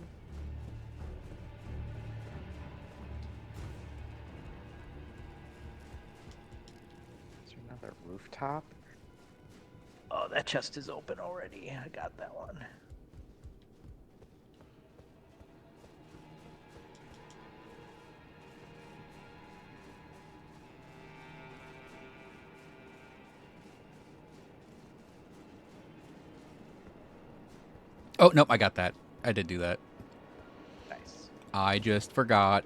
Is there another rooftop? Oh, that chest is open already. I got that one. Oh, nope, I got that. I did do that. Nice. I just forgot.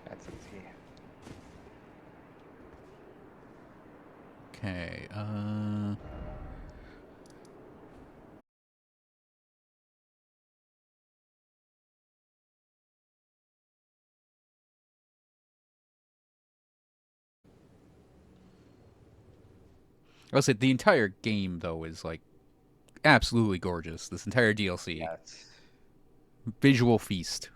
That's easy. Okay, I'll say the entire game, though, is, like, absolutely gorgeous. This entire DLC. Yes. Visual feast.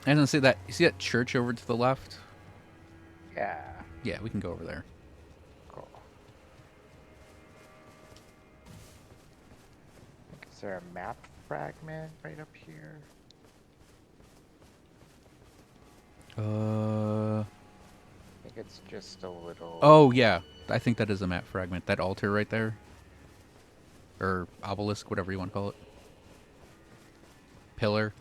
I was gonna say that. You see that church over to the left? Yeah. Yeah, we can go over there. Cool. Is there a map fragment right up here? I think it's just a little. Oh yeah, I think that is a map fragment. That altar right there, or obelisk, whatever you want to call it. Pillar.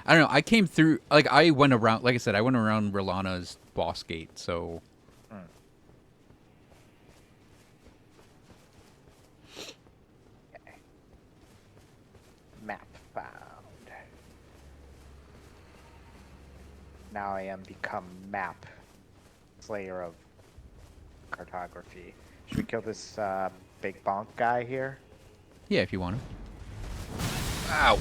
I don't know. I came through. Like I went around. Like I said, I went around Rilana's boss gate. So Hmm. Okay. Map found. Now I am become map slayer of cartography. Should we kill this big bonk guy here? yeah, if you want to. Ow.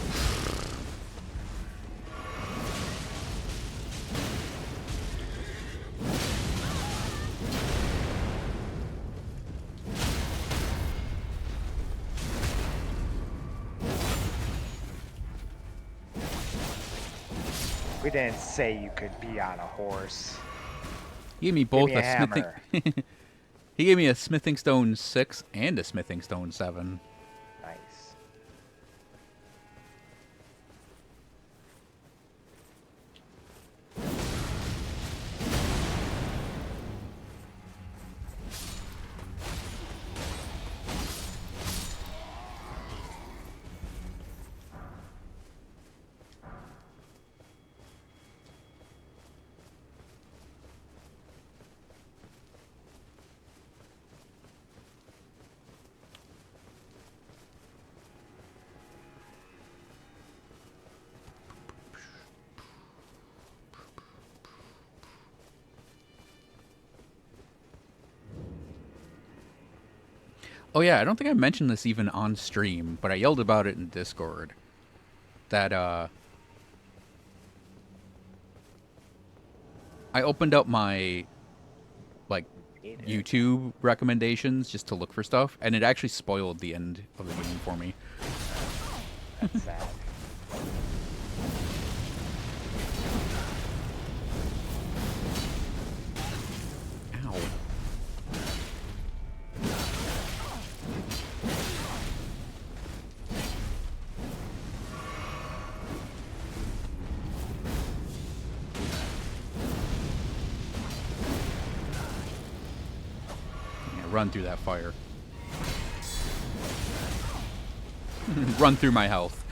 We didn't say you could be on a horse. He gave me both me a a smithing. hammer. He gave me a smithing stone 6 and a smithing stone 7. Nice. Oh yeah, I don't think I mentioned this even on stream, but I yelled about it in Discord. That I opened up my like Ate it. YouTube recommendations just to look for stuff, and it actually spoiled the end of the game for me. That's sad. Ow. Yeah, run through that fire. Run through my health.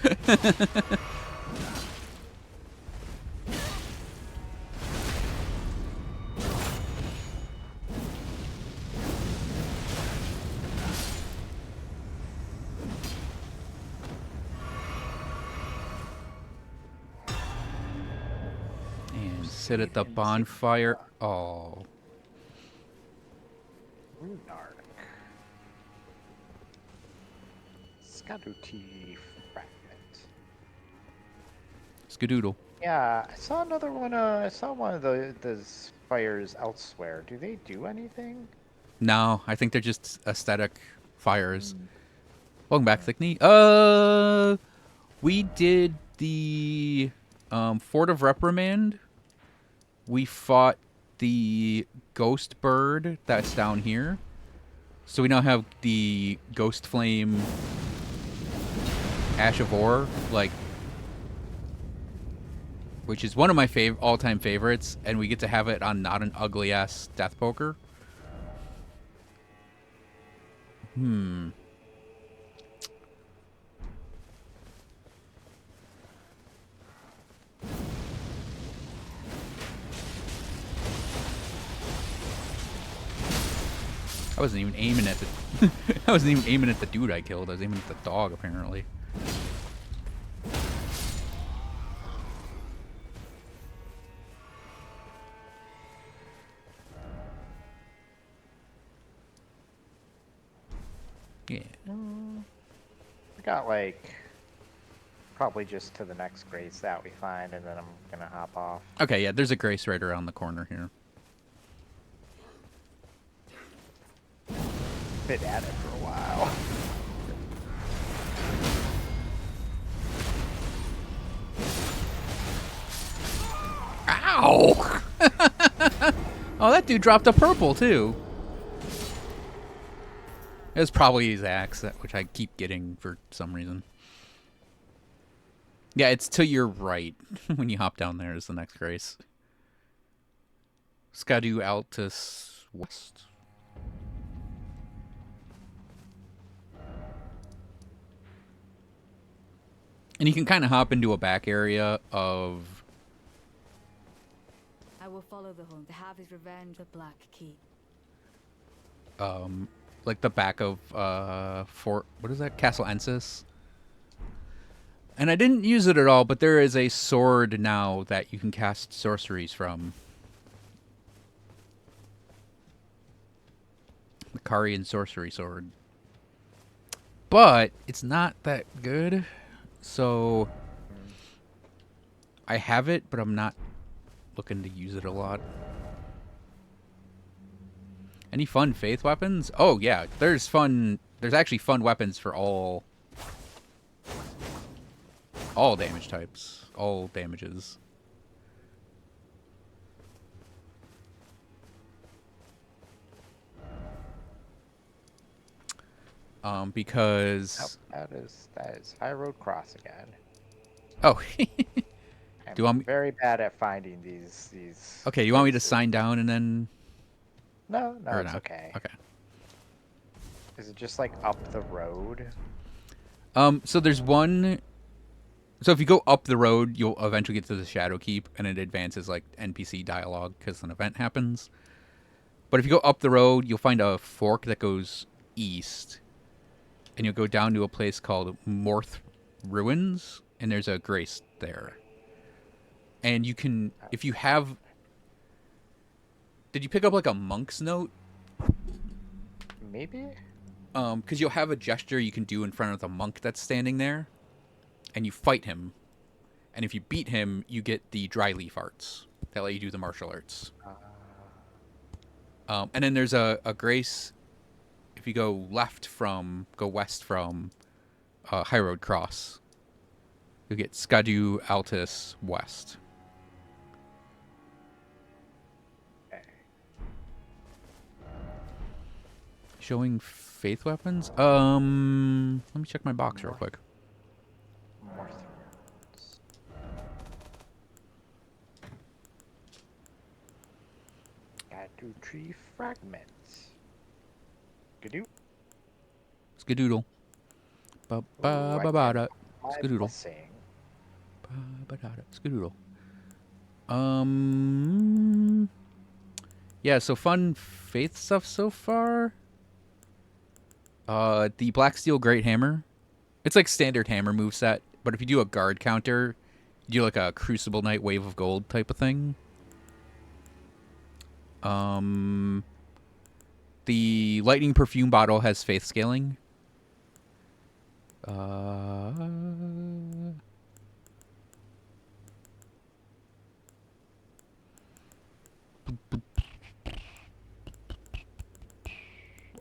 And sit at the bonfire. Oh. Runark. Scaduti fragment. Skadoodle. Yeah, I saw another one. I saw one of those fires elsewhere. Do they do anything? No, I think they're just aesthetic fires. Hmm. Welcome back, Thickney. We did the Fort of Reprimand. We fought the ghost bird that's down here. So we now have the ghost flame Ash of Ore, like, which is one of my all-time favorites, and we get to have it on not an ugly ass death poker. I wasn't even aiming at the I wasn't even aiming at the dude I killed. I was aiming at the dog apparently. Yeah. We got like probably just to the next grace that we find, and then I'm gonna hop off. Okay, yeah, there's a grace right around the corner here. Been at it for a while. Ow! Oh, that dude dropped a purple, too. It was probably his axe, which I keep getting for some reason. Yeah, it's to your right when you hop down there is the next grace. Skadu Altus West. And you can kind of hop into a back area of... I will follow the hunt to have his revenge at Black Keep. like the back of Fort... What is that? Castle Ensis. And I didn't use it at all, but there is a sword now that you can cast sorceries from. The Karian Sorcery Sword. But it's not that good. So I have it, but I'm not looking to use it a lot. Any fun faith weapons? Oh yeah, there's actually fun weapons for all damage types, all damages. Because that is High Road Cross again. oh, I'm do you want me? very bad at finding these. Okay, you want me to places. sign down and then? No, Or it's not? okay. Okay. Is it just like up the road? So there's one. So if you go up the road, you'll eventually get to the Shadow Keep, and it advances like NPC dialogue because an event happens. But if you go up the road, you'll find a fork that goes east, and you'll go down to a place called Morth Ruins, and there's a grace there. And you can, if you have, did you pick up like a monk's note? Maybe. Because you'll have a gesture you can do in front of the monk that's standing there, and you fight him. And if you beat him, you get the dry leaf arts that let you do the martial arts. And then there's a grace. If you go west from High Road Cross, you'll get Skadu Altus West. Okay. Showing faith weapons? Let me check my box real quick. More thorns. Got 2 tree fragments. Gadoo. Skadoodle. Ba ba ba ba da. Skadoodle. Missing. Ba ba da da. Skadoodle. Yeah, so fun faith stuff so far. The Black Steel Great Hammer. It's like standard hammer moveset, but if you do a guard counter, you do like a Crucible Knight Wave of Gold type of thing. The Lightning Perfume bottle has faith scaling. I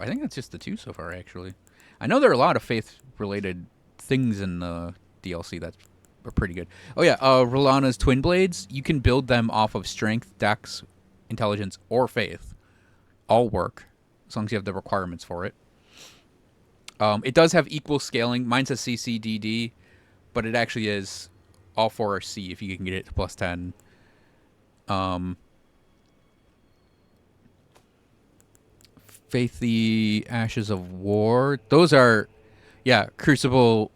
think that's just the 2 so far, actually. I know there are a lot of faith-related things in the DLC that are pretty good. Oh yeah, Rolana's Twin Blades, you can build them off of Strength, Dex, Intelligence, or Faith. All work, as long as you have the requirements for it. It does have equal scaling. Mine says CCDD, but it actually is all 4 are C if you can get it to plus 10. Faith the Ashes of War. Those are, yeah, Crucible,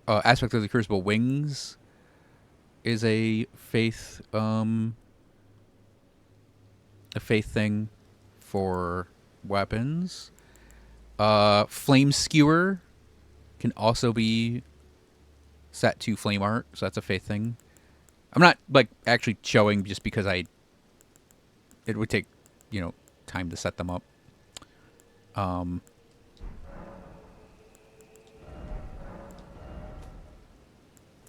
aspect of the Crucible Wings is a faith thing for weapons. Flame Skewer can also be set to flame art, so that's a faith thing. I'm not like actually showing just because it would take, time to set them up.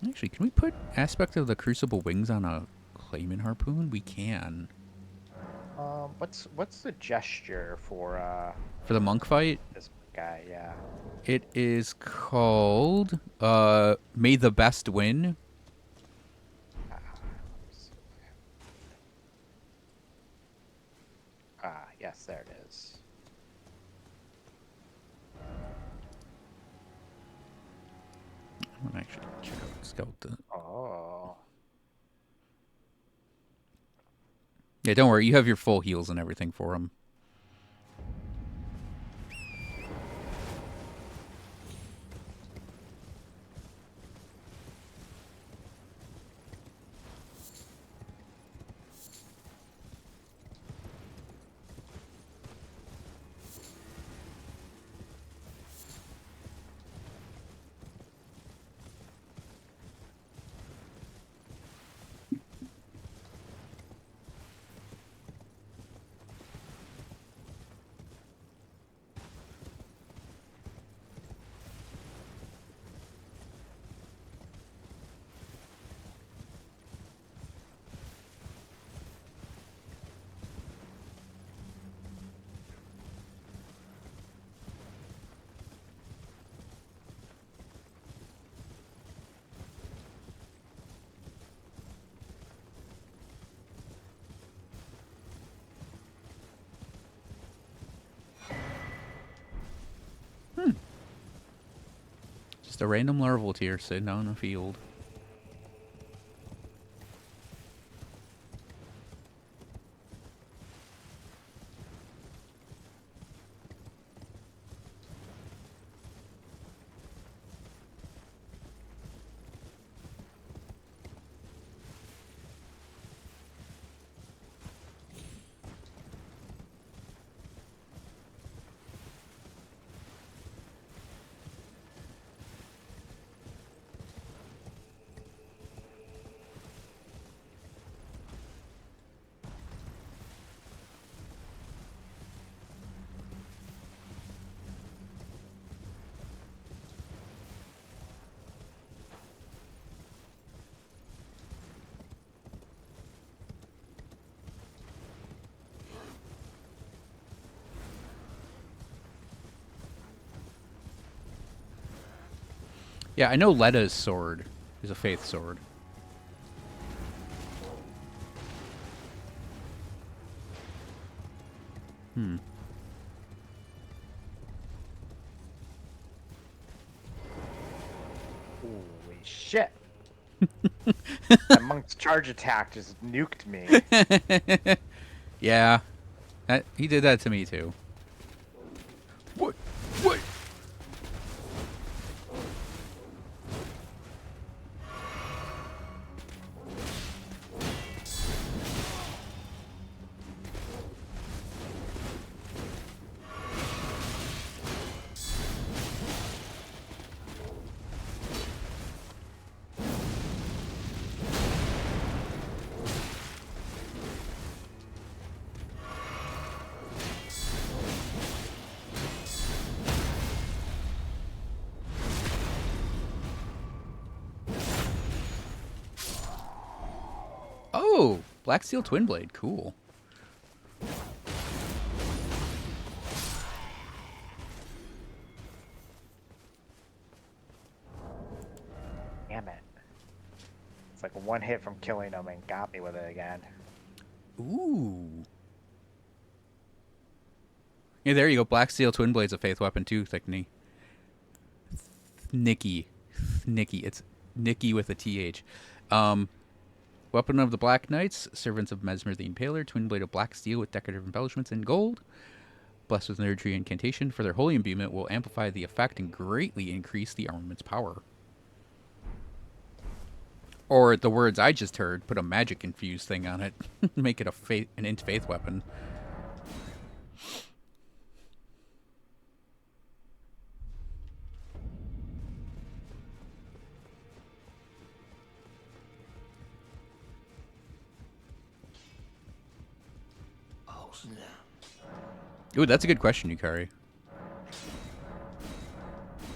Actually, can we put aspect of the Crucible Wings on a Clayman harpoon? We can. What's the gesture for For the monk fight, this guy? Yeah. it is called May the Best Win. Yes, there it is. I'm gonna actually check out Skeleton. Oh. Yeah, don't worry. You have your full heals and everything for him. Just a random larval tier sitting out in the field. Yeah, I know Letta's sword is a faith sword. Hmm. Holy shit. That monk's charge attack just nuked me. Yeah, he did that to me too. What? What? Oh, Black Steel Twin Blade. Cool. Damn it. It's like one hit from killing him and got me with it again. Ooh. Yeah, there you go. Black Steel Twin Blade's a faith weapon too, Thickney. Nikki. Nikki. It's Nikki with a TH. Weapon of the Black Knights, servants of Mesmer the Impaler, twin blade of black steel with decorative embellishments in gold. Blessed with energy incantation for their holy imbuement will amplify the effect and greatly increase the armament's power. Or the words I just heard, put a magic infused thing on it, make it an int faith weapon. Ooh, that's a good question, Yukari.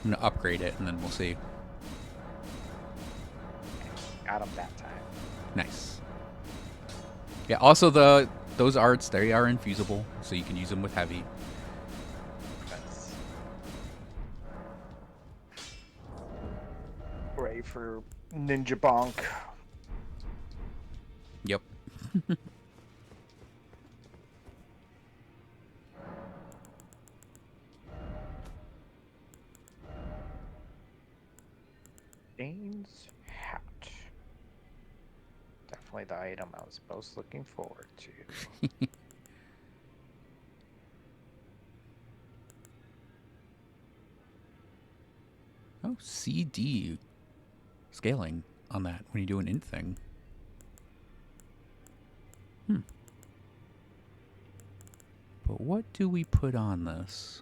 I'm gonna upgrade it and then we'll see. Got him that time. Nice. Yeah, also those arts, they are infusible, so you can use them with heavy. That's great for Ninja Bonk. Yep. Guardian's hat. Definitely the item I was most looking forward to. Oh, CD scaling on that when you do an int thing. But what do we put on this?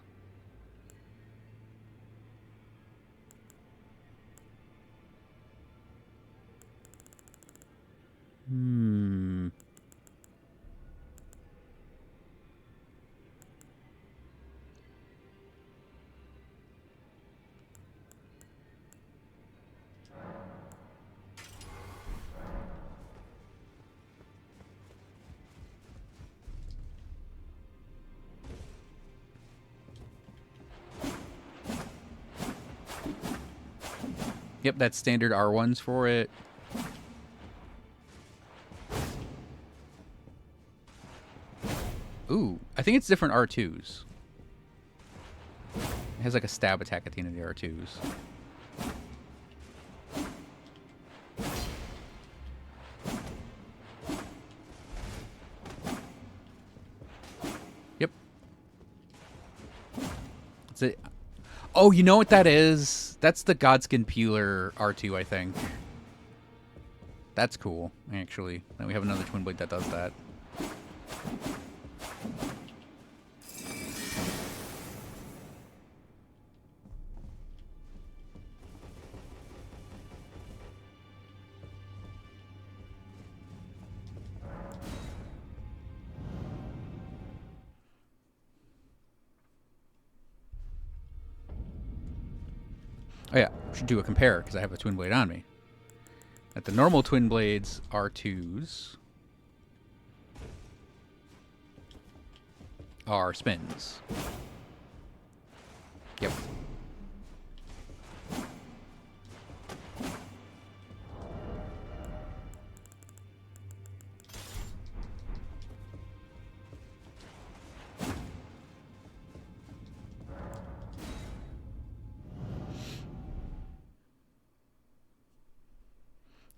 Yep, that's standard R1s for it. Ooh, I think it's different R2s. It has like a stab attack at the end of the R2s. Yep. That's it. Oh, you know what that is? That's the Godskin Peeler R2, I think. That's cool, actually. Then we have another Twin Blade that does that. Oh yeah, should do a compare because I have a Twin Blade on me. That the normal Twin Blades R2s are spins. Yep.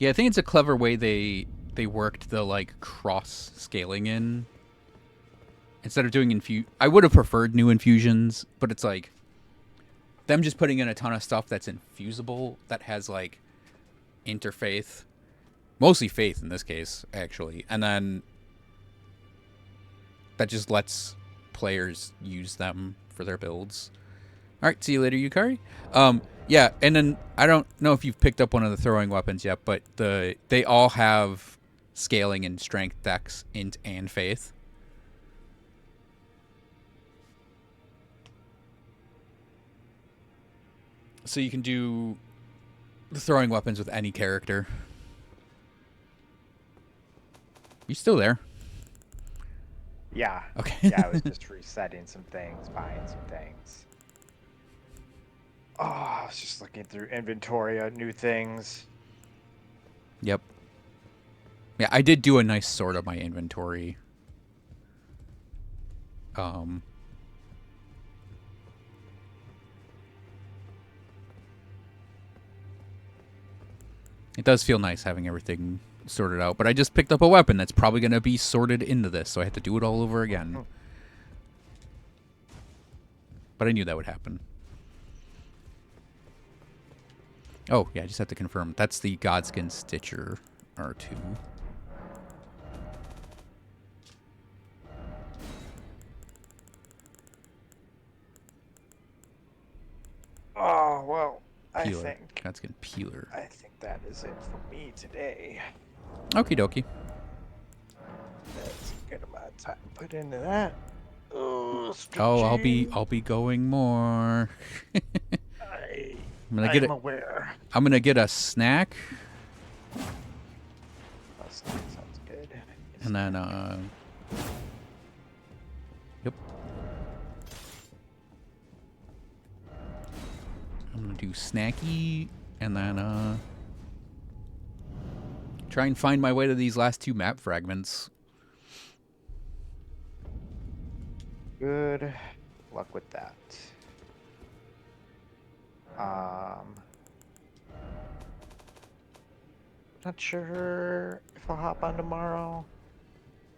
Yeah, I think it's a clever way they worked the like cross scaling in. Instead of doing I would have preferred new infusions, but it's like them just putting in a ton of stuff that's infusible that has like interfaith, mostly faith in this case actually, and then that just lets players use them for their builds. All right, see you later, Yukari. Yeah, and then I don't know if you've picked up one of the throwing weapons yet, but they all have scaling in strength, dex, int, and faith. So you can do the throwing weapons with any character. You still there? Yeah. Okay. Yeah, I was just resetting some things, buying some things. Oh, I was just looking through inventory of new things. Yep. Yeah, I did do a nice sort of my inventory. It does feel nice having everything sorted out, but I just picked up a weapon that's probably going to be sorted into this, so I have to do it all over again. But I knew that would happen. Oh, yeah, I just have to confirm. That's the Godskin Stitcher R2. Oh, well, Peeler. Godskin Peeler. I think that is it for me today. Okie dokie. That's a good amount of time put into that. Oh, I'll be going more. I'm aware. I'm gonna get a snack. That sounds good. And then yep. I'm gonna do snacky and then try and find my way to these last two map fragments. Good luck with that. Not sure if I'll hop on tomorrow.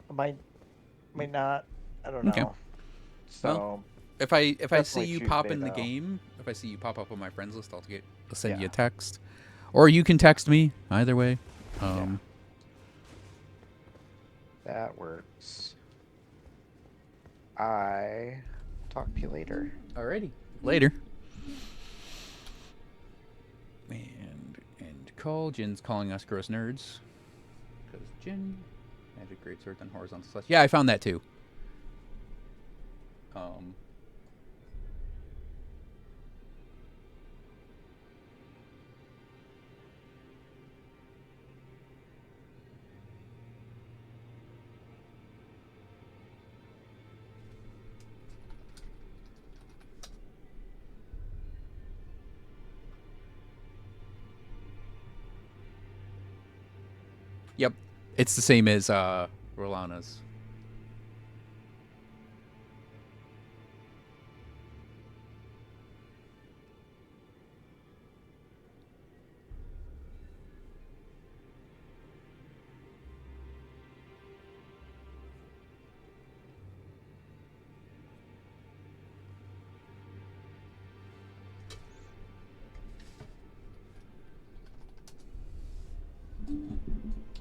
I might not. I don't Okay. know. Well, So if I see definitely you pop Tuesday in the though. game, if I see you pop up on my friends list, I'll send you Yeah. a text, or you can text me. Either way. Yeah. That works. I talk to you later. Alrighty. Later. And call. Jin's calling us gross nerds. Because Jin, magic greatsword on horizontal slash. Yeah, I found that too. Um. Yep. It's the same as Rolana's.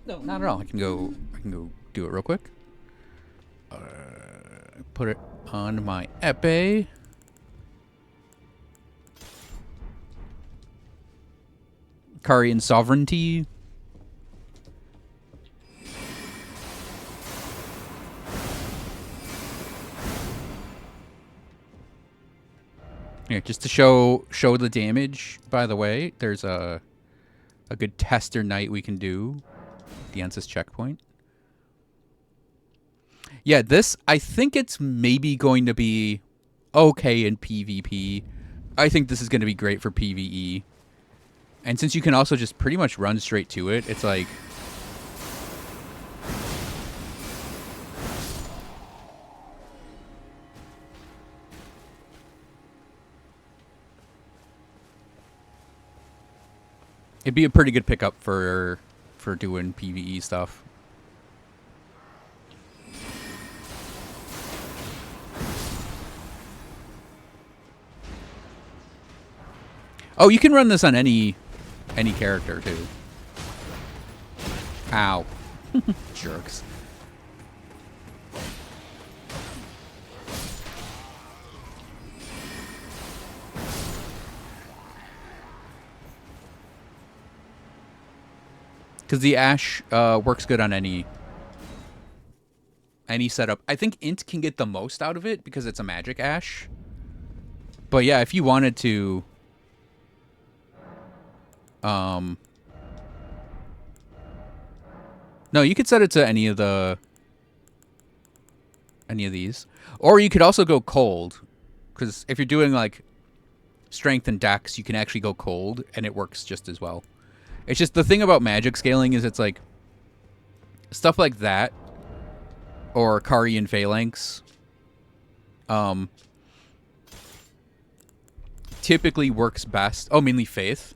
No, not at all. I can go do it real quick. Put it on my epee. Karian sovereignty. Here, just to show the damage. By the way, there's a good tester night we can do. The Ensis checkpoint. Yeah, this I think it's maybe going to be okay in PvP. I think this is going to be great for PvE. And since you can also just pretty much run straight to it, it's like it'd be a pretty good pickup for doing PvE stuff. Oh, you can run this on any character too. Ow. Jerks. Because the Ash works good on any setup. I think Int can get the most out of it because it's a magic Ash. But yeah, if you wanted to... No, you could set it to any of these. Or you could also go cold. Because if you're doing like strength and dex, you can actually go cold and it works just as well. It's just the thing about magic scaling is it's like stuff like that or Kari and Phalanx typically works best. Oh, mainly Faith.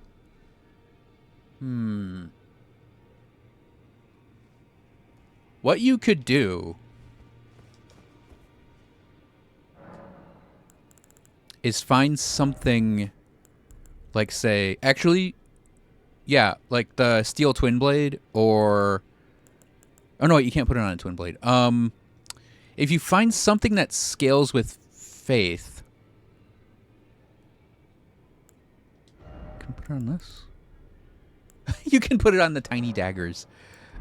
What you could do is find something like, say, actually, yeah, like the Steel Twin Blade or... Oh, no, wait, you can't put it on a Twin Blade. If you find something that scales with Faith... Can I put it on this? You can put it on the tiny daggers.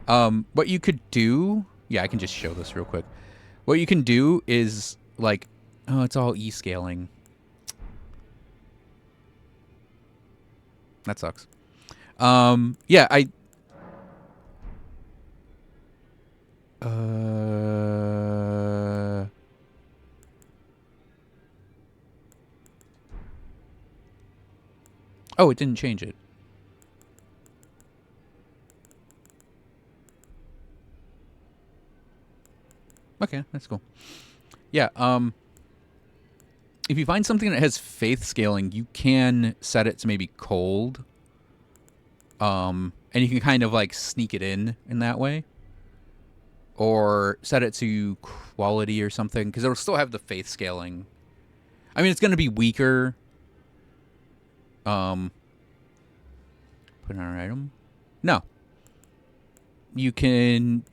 What you could do... Yeah, I can just show this real quick. What you can do is, like... Oh, it's all E-scaling. That sucks. Yeah, I... Oh, it didn't change it. Okay, that's cool. Yeah, if you find something that has faith scaling, you can set it to maybe cold. And and you can kind of like sneak it in that way, or set it to quality or something, because it'll still have the faith scaling. I mean, it's going to be weaker. Put on an item. No. You can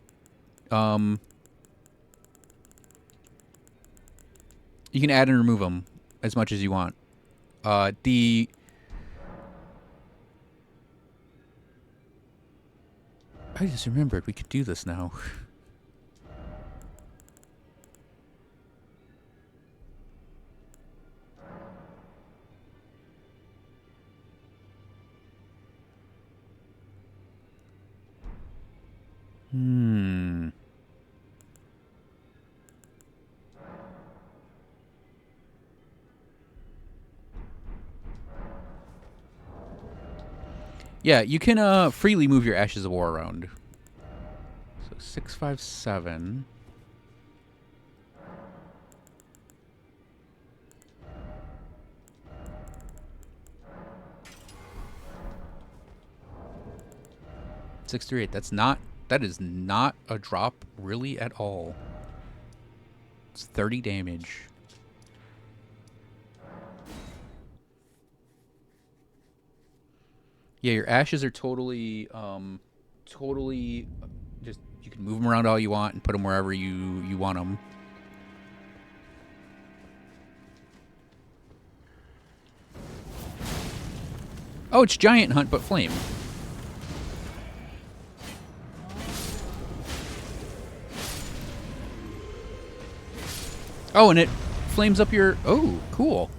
you can add and remove them as much as you want. I just remembered we could do this now. Yeah, you can freely move your Ashes of War around. So 657. Six three eight. That is not a drop really at all. It's 30 damage. Yeah, your ashes are totally just, you can move them around all you want and put them wherever you want them. Oh, it's Giant Hunt but Flame. Oh, and it flames up your... Oh, cool.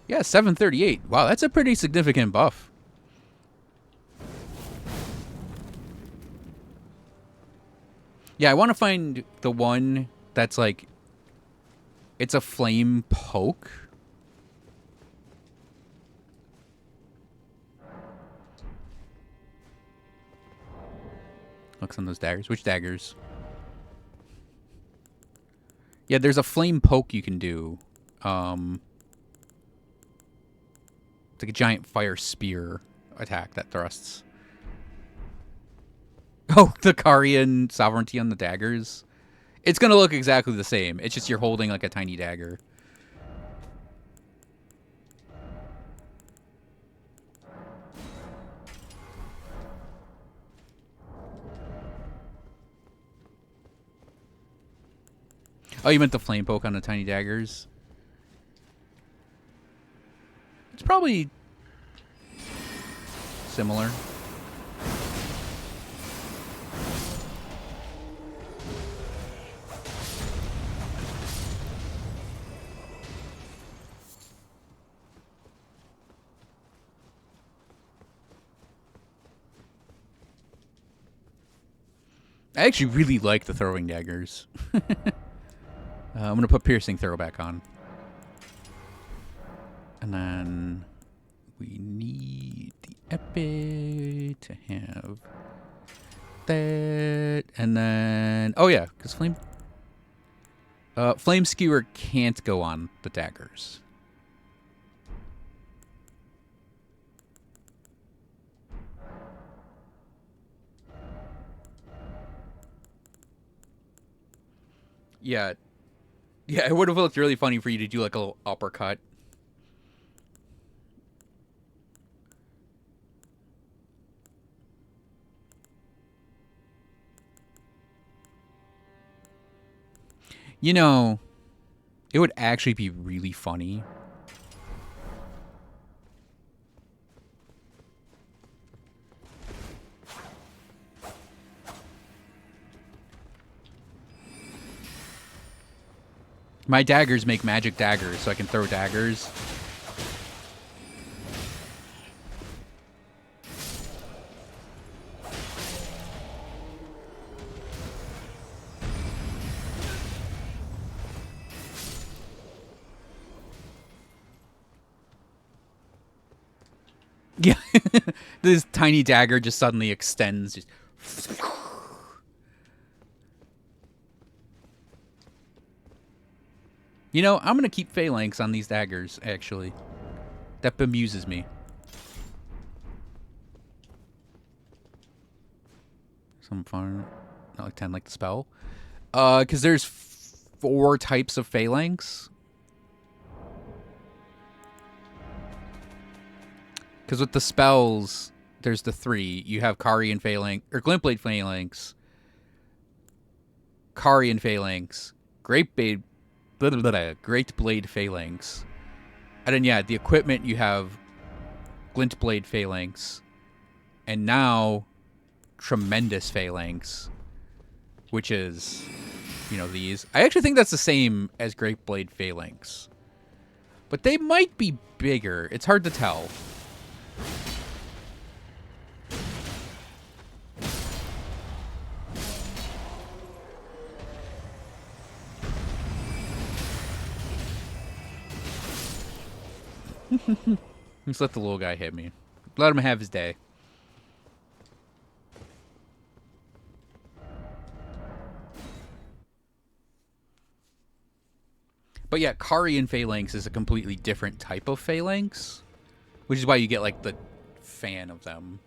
Yeah, 738. Wow, that's a pretty significant buff. Yeah, I want to find the one that's like... It's a flame poke. Looks on those daggers. Which daggers? Yeah, there's a flame poke you can do. It's like a giant fire spear attack that thrusts. Oh, the Karian sovereignty on the daggers. It's going to look exactly the same. It's just you're holding like a tiny dagger. Oh, you meant the flame poke on the tiny daggers? It's probably similar. I actually really like the throwing daggers. I'm going to put piercing throw back on. And then we need the epic to have that. And then, oh yeah, because flame skewer can't go on the daggers. Yeah. Yeah, it would have looked really funny for you to do like a little uppercut. You know, it would actually be really funny. My daggers make magic daggers, so I can throw daggers. Yeah. This tiny dagger just suddenly extends. Just... You know, I'm going to keep phalanx on these daggers, actually. That bemuses me. Some fun. Not like 10 like the spell. Because there's 4 types of phalanx. Because with the spells, there's the 3. You have Karian Phalanx, or Glintblade Phalanx, Karian Phalanx, Great Blade Phalanx. And then, yeah, the equipment, you have Glintblade Phalanx. And now, Tremendous Phalanx, which is, these. I actually think that's the same as Great Blade Phalanx. But they might be bigger. It's hard to tell. Just let the little guy hit me. Let him have his day. But yeah, Karian Phalanx is a completely different type of Phalanx, which is why you get, like, the fan of them.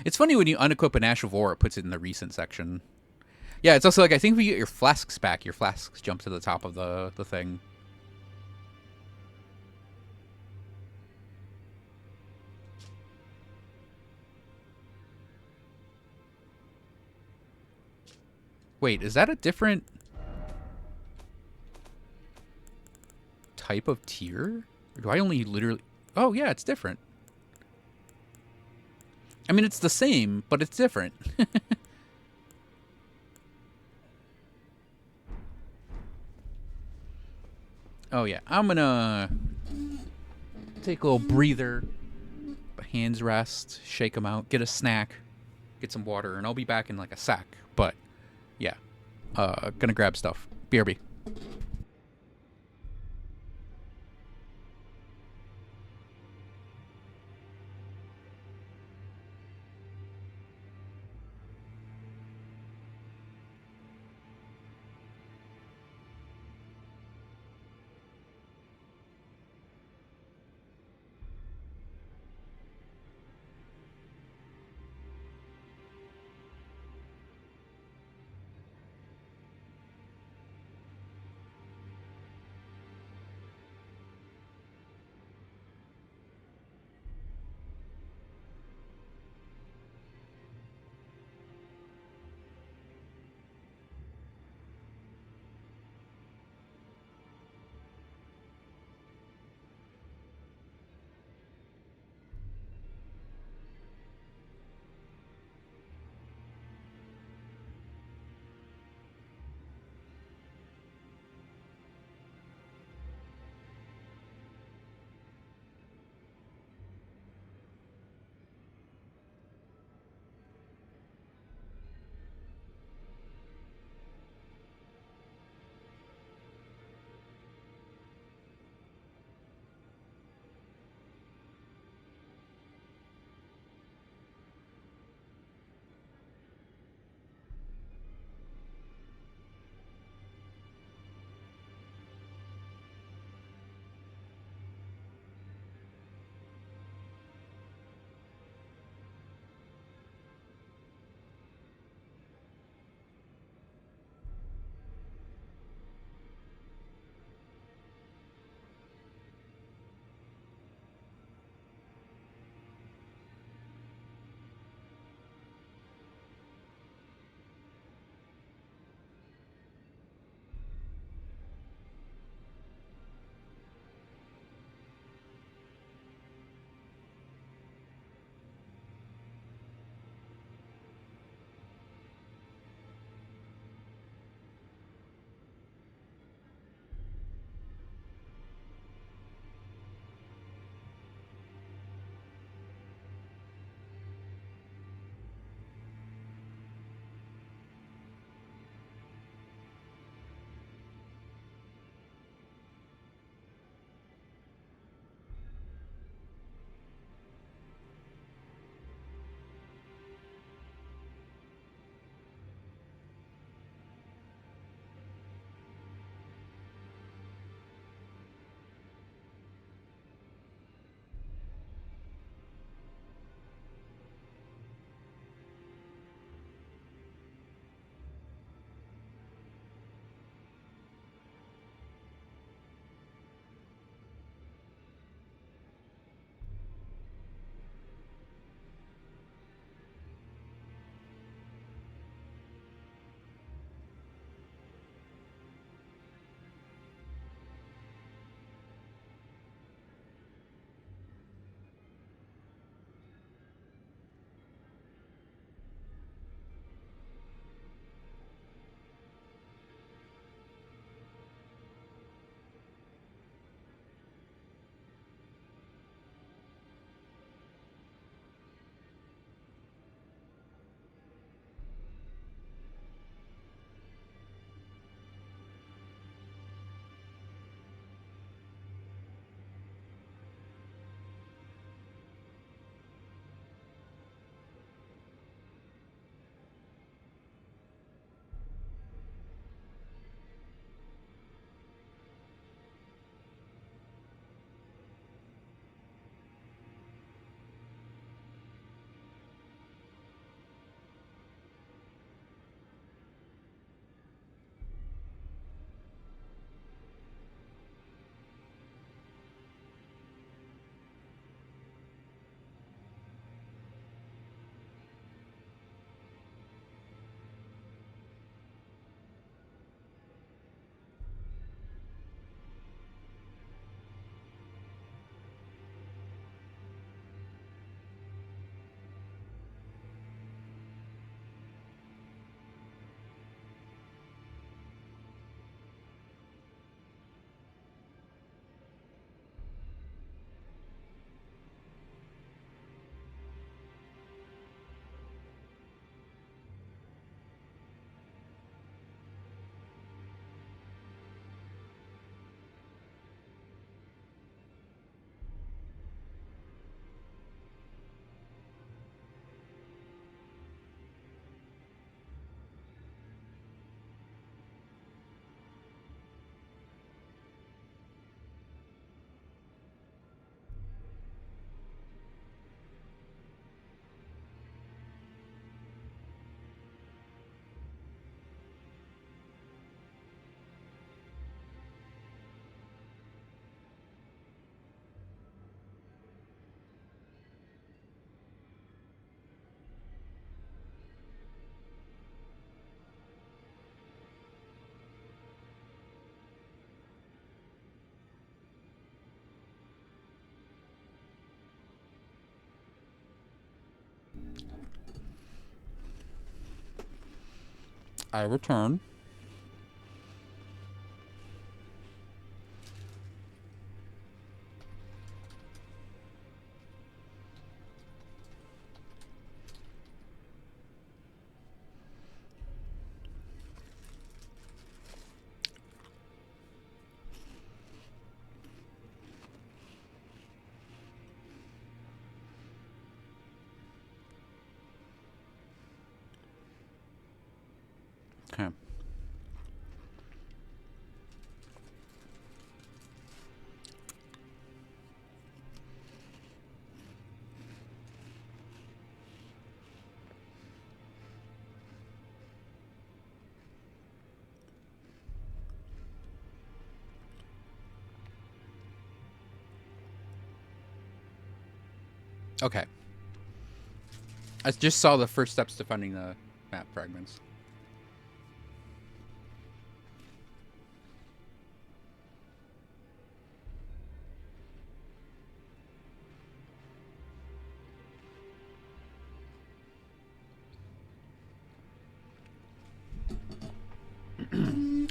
It's funny when you unequip an Ash of War, it puts it in the recent section. Yeah, it's also like, I think if you get your flasks back, your flasks jump to the top of the thing. Wait, is that a different type of tier? Or do I only literally... Oh, yeah, it's different. I mean, it's the same, but it's different. Oh, yeah. I'm gonna take a little breather, hands rest, shake them out, get a snack, get some water, and I'll be back in like a sec. But, yeah. Gonna grab stuff. BRB. I return. Okay. Okay. I just saw the first steps to finding the map fragments.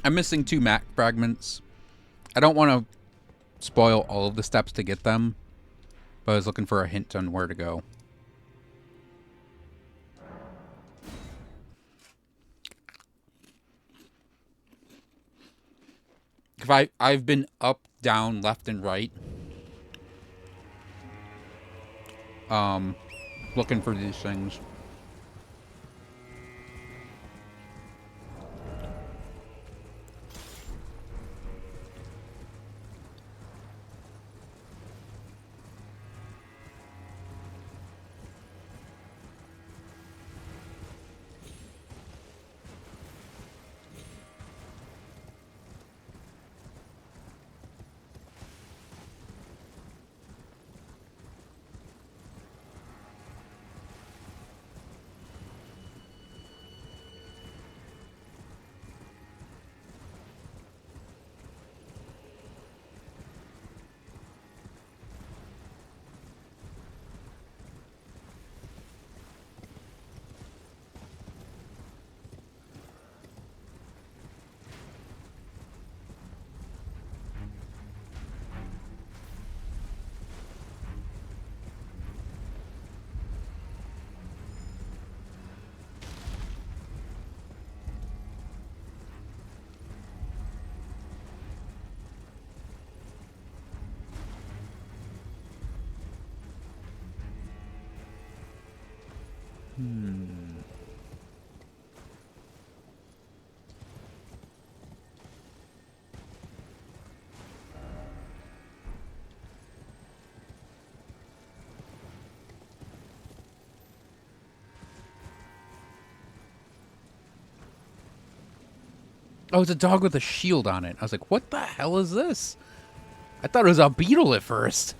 I'm missing 2 map fragments. I don't want to spoil all of the steps to get them, but I was looking for a hint on where to go. If I've been up, down, left, and right, looking for these things. Oh, it's a dog with a shield on it. I was like, what the hell is this? I thought it was a beetle at first.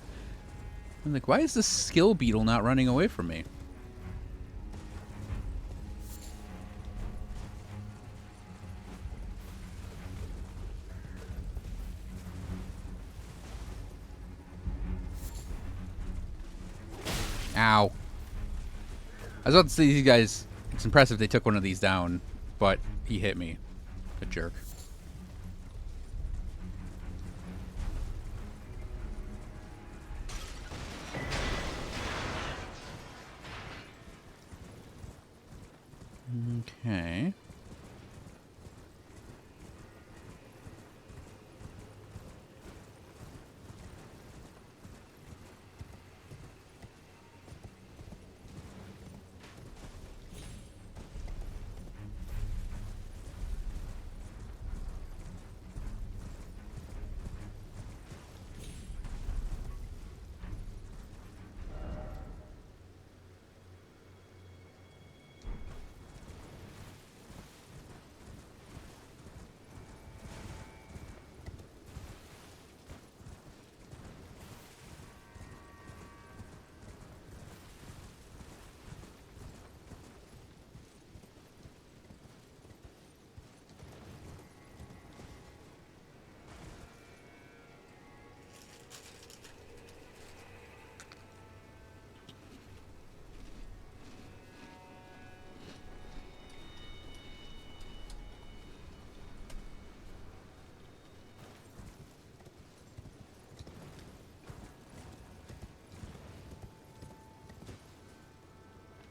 I'm like, why is this skill beetle not running away from me? Ow. I was about to say, these guys, it's impressive they took one of these down, but he hit me. A jerk. Okay.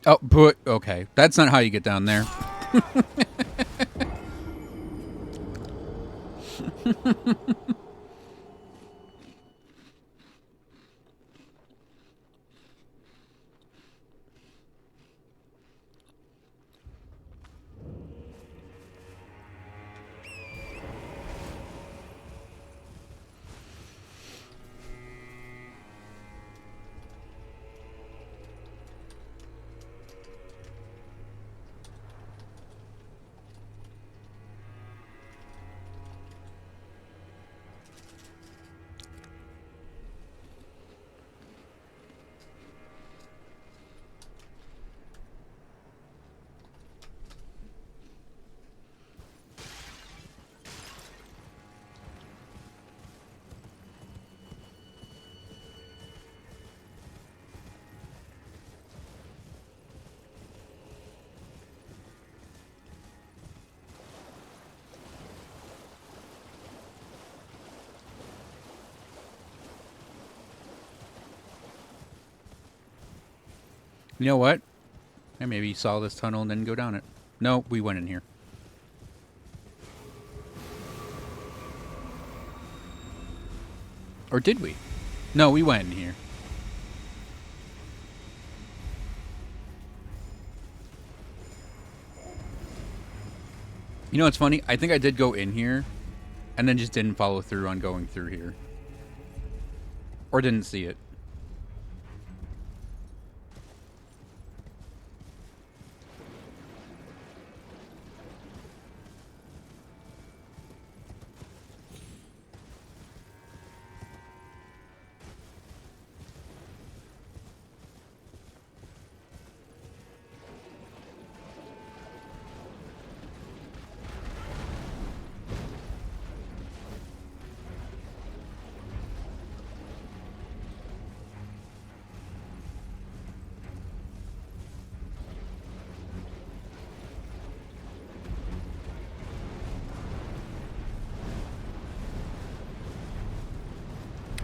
Oh, but okay. That's not how you get down there. You know what? I maybe saw this tunnel and then go down it. No, we went in here. Or did we? No, we went in here. You know what's funny? I think I did go in here and then just didn't follow through on going through here. Or didn't see it.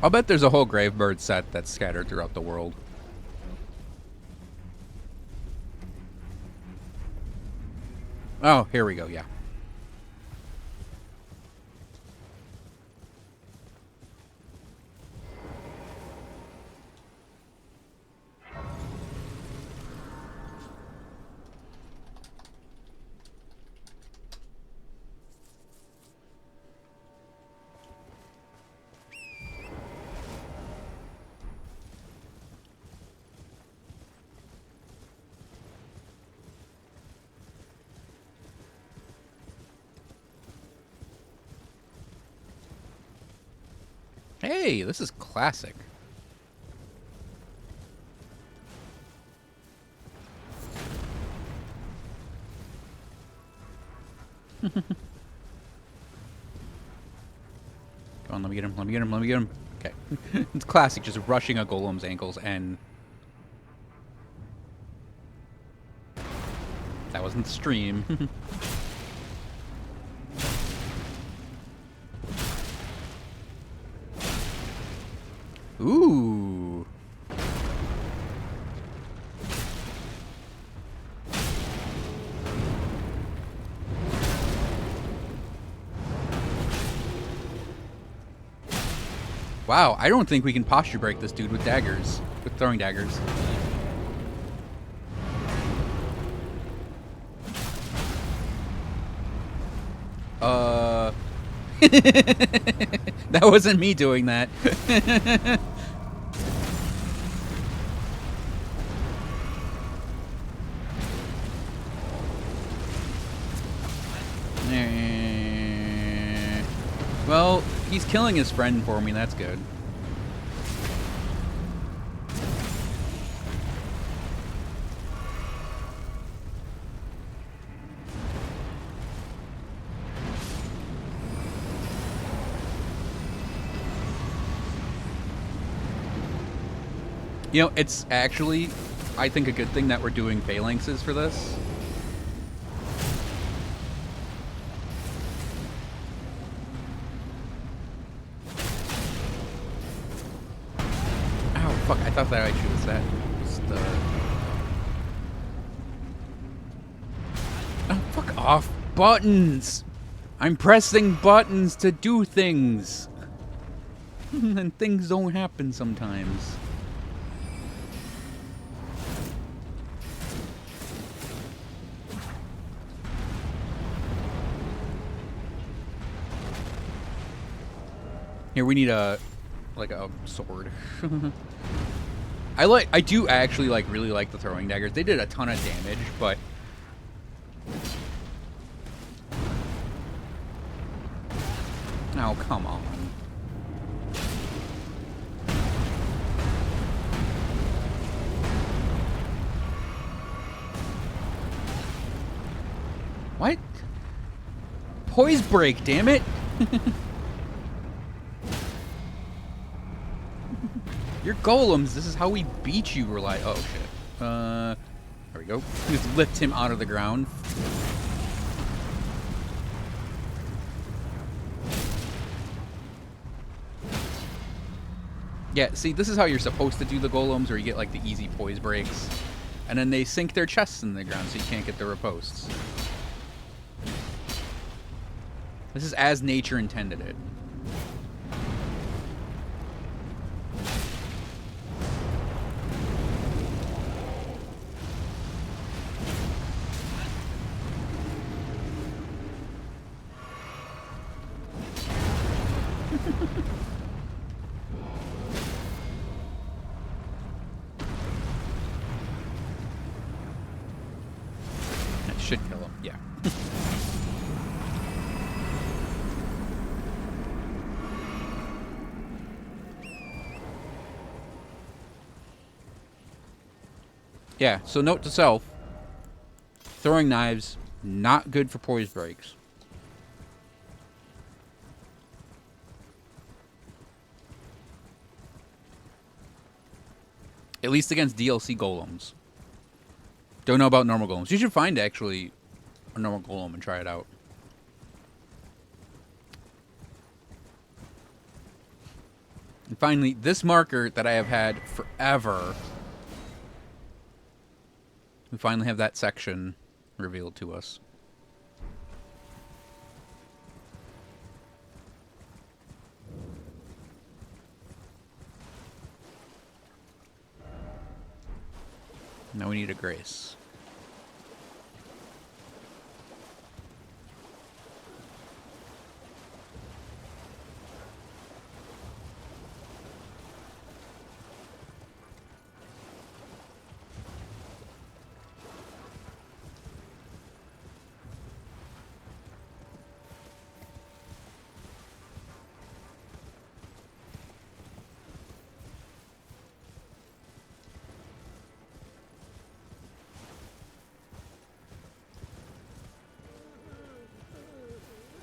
I'll bet there's a whole Gravebird set that's scattered throughout the world. Oh, here we go, yeah. Hey, this is classic. Come on, let me get him, let me get him, let me get him. Okay. It's classic, just rushing a golem's ankles, and that wasn't the stream. Ooh. Wow, I don't think we can posture break this dude with daggers, with throwing daggers. That wasn't me doing that. Well, he's killing his friend for me, that's good. You know, it's actually, I think, a good thing that we're doing phalanxes for this. Ow, fuck, I thought that I should have said. Just, off buttons. I'm pressing buttons to do things. And things don't happen sometimes. Here we need a sword. I do actually really like the throwing daggers. They did a ton of damage, but oh, come on. What? Poise break, damn it. You're golems. This is how we beat you. Oh shit. There we go. Just lift him out of the ground. Yeah, see, this is how you're supposed to do the golems, where you get the easy poise breaks, and then they sink their chests in the ground, so you can't get the riposts. This is as nature intended it. That should kill him, yeah. Yeah, so note to self, throwing knives, not good for poise breaks. At least against DLC golems. Don't know about normal golems. You should find, actually, a normal golem and try it out. And finally, this marker that I have had forever. We finally have that section revealed to us. Now we need a grace.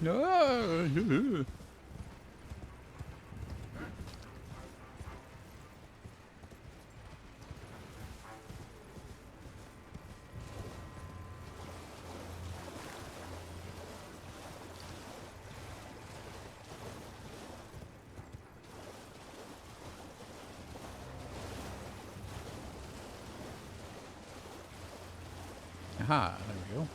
No. Aha, there we go.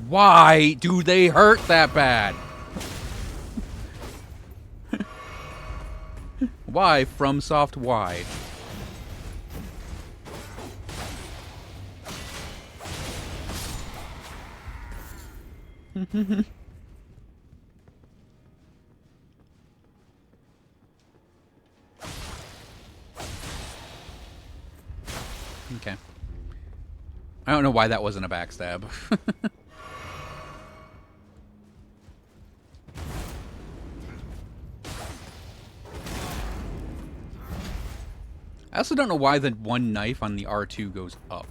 Why do they hurt that bad? Why, FromSoft, why? Okay. I don't know why that wasn't a backstab. I also don't know why the one knife on the R2 goes up.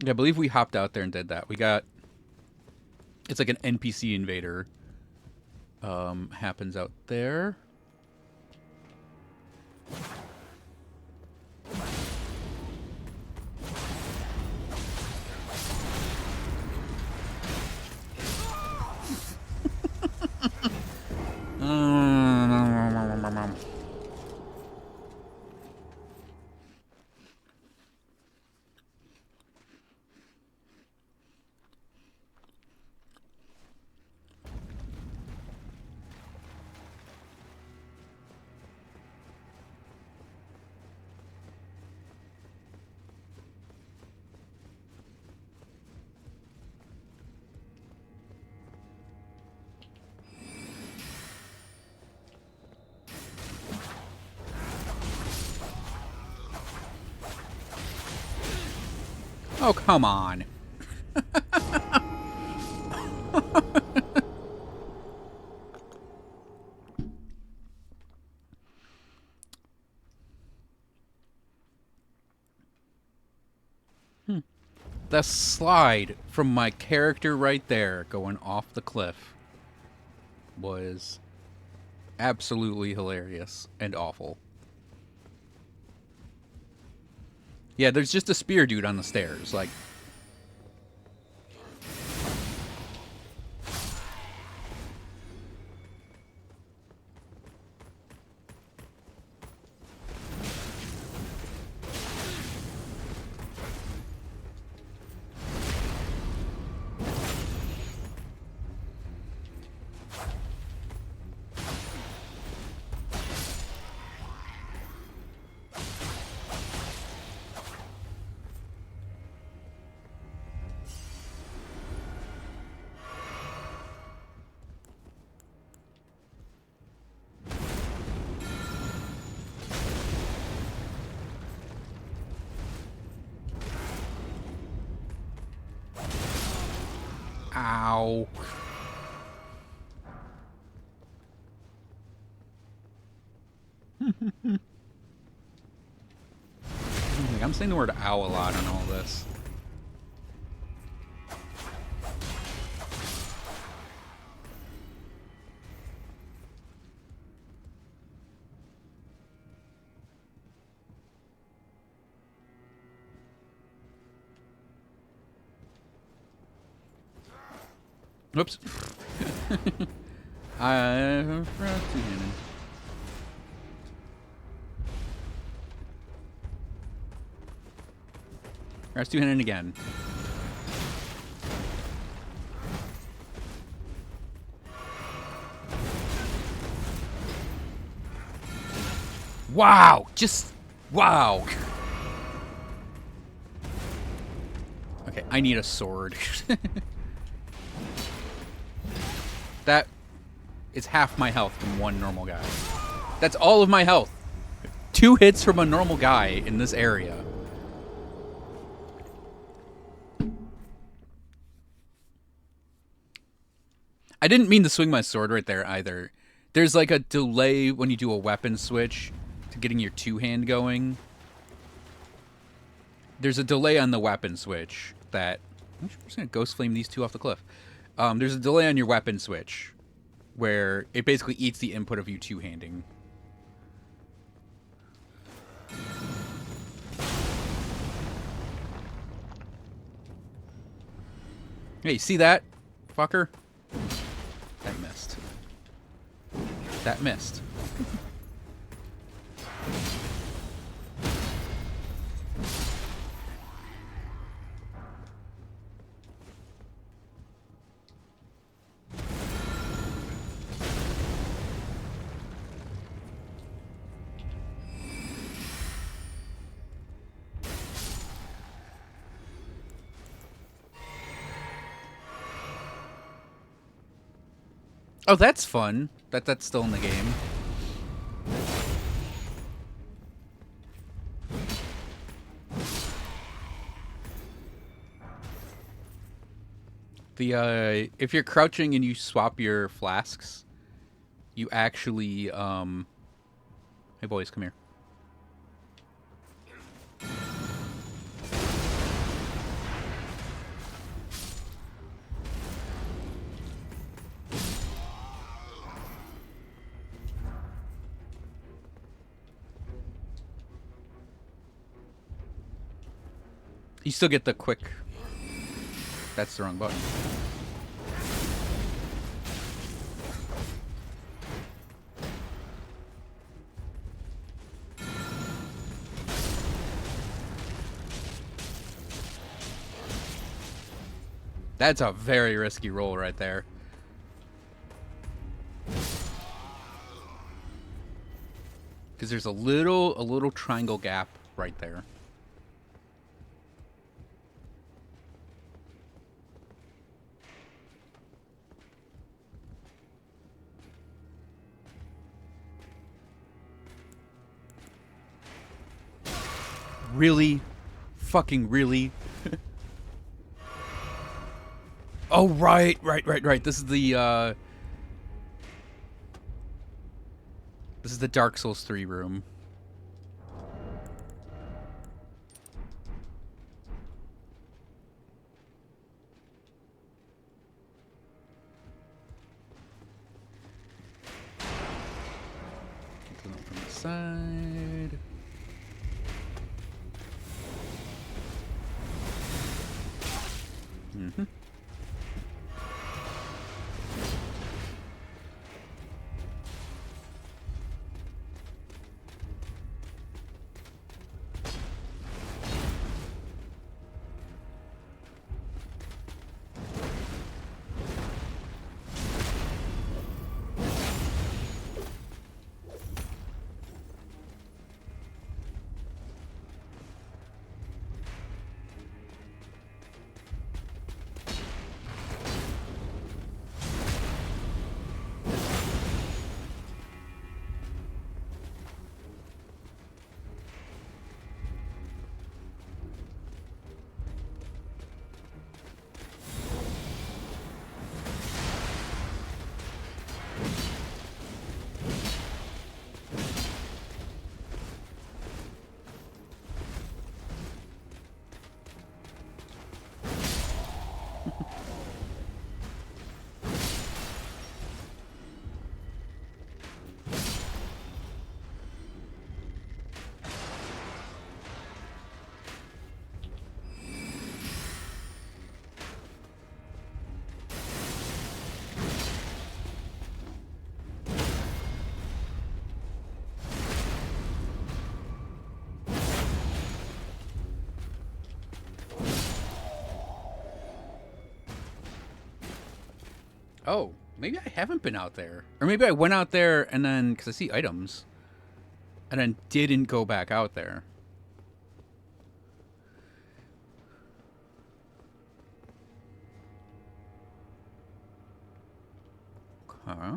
Yeah, I believe we hopped out there and did that. We got... It's like an NPC invader. Happens out there. Oh, come on. The slide from my character right there going off the cliff was absolutely hilarious and awful. Yeah, there's just a spear dude on the stairs. Like, ow. I'm saying the word ow a lot on all this. Oops. I forgot to hit him. Press two-handed again. Wow! Just... wow! Okay, I need a sword. That is half my health from one normal guy. That's all of my health. 2 hits from a normal guy in this area. I didn't mean to swing my sword right there either. There's like a delay when you do a weapon switch to getting your two-hand going. There's a delay on the weapon switch that... I'm just going to ghost flame these two off the cliff. There's a delay on your weapon switch where it basically eats the input of you two-handing. Hey, see that, fucker? That missed. That missed. Oh, that's fun. That's still in the game. The if you're crouching and you swap your flasks, you actually hey boys, come here. You still get the quick. That's the wrong button. That's a very risky roll right there. Because there's a little triangle gap right there. Really? Fucking really? Oh, right. This is the Dark Souls 3 room. From the side. Mm-hmm. Oh, maybe I haven't been out there. Or maybe I went out there and then, because I see items, and then didn't go back out there. Huh?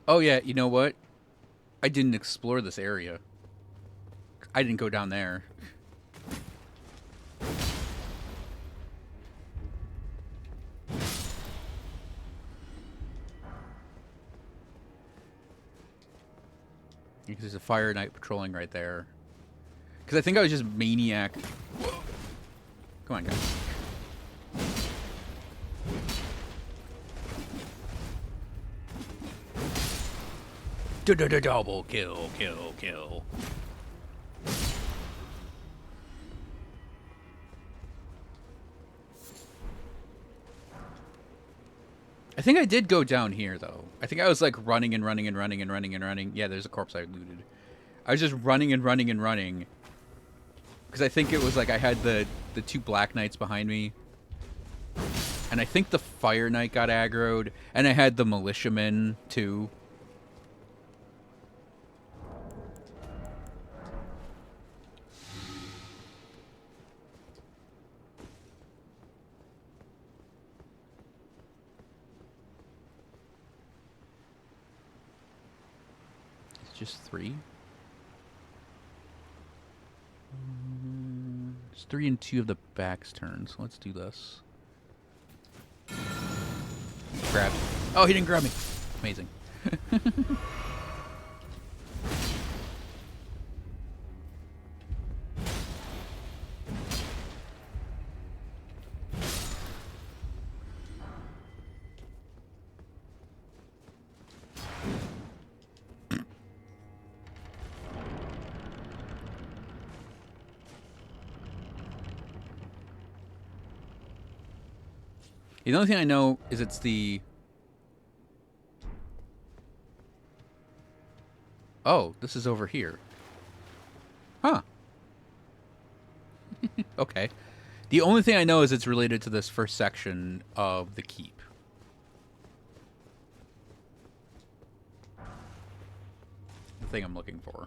Oh yeah, you know what? I didn't explore this area. I didn't go down there. Because there's a fire knight patrolling right there. Because I think I was just maniac. Whoa. Come on, guys. Double kill. I think I did go down here though. I think I was like running. Yeah, there's a corpse I looted. I was just running. Because I think it was like I had the two Black Knights behind me. And I think the Fire Knight got aggroed. And I had the Militiamen, too. It's just 3? It's 3 and 2 of the back's turns. Let's do this. Grab. Oh, he didn't grab me. Amazing. The only thing I know is it's the... Oh, this is over here. Huh. Okay. The only thing I know is it's related to this first section of the keep. The thing I'm looking for.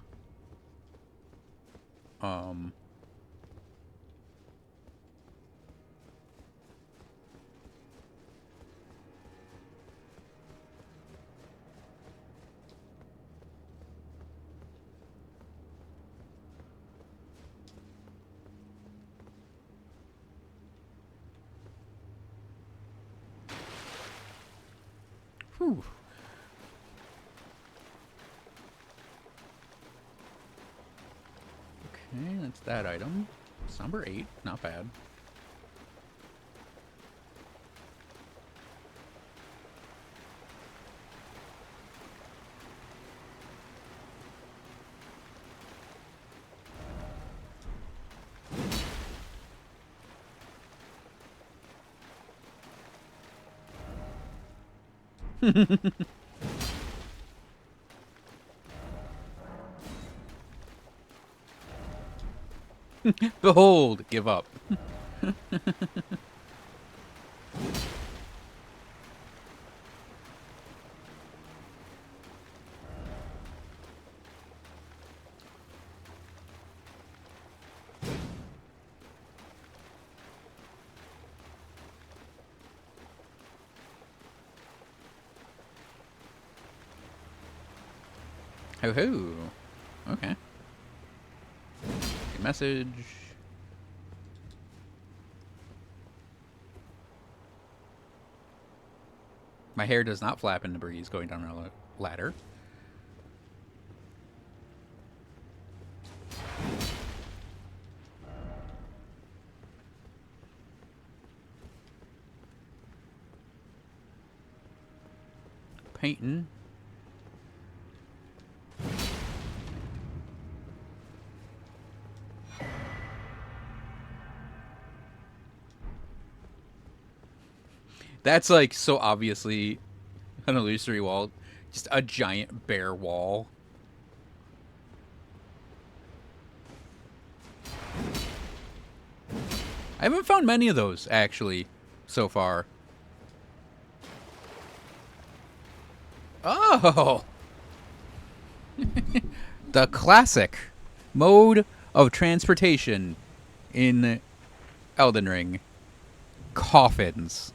Whew. Okay, that's that item. It's number 8. Not bad. Behold, give up. Ho ho. Okay. Good message. My hair does not flap in the breeze going down a ladder. Painting. That's like so obviously an illusory wall. Just a giant bare wall. I haven't found many of those, actually, so far. Oh! The classic mode of transportation in Elden Ring. Coffins.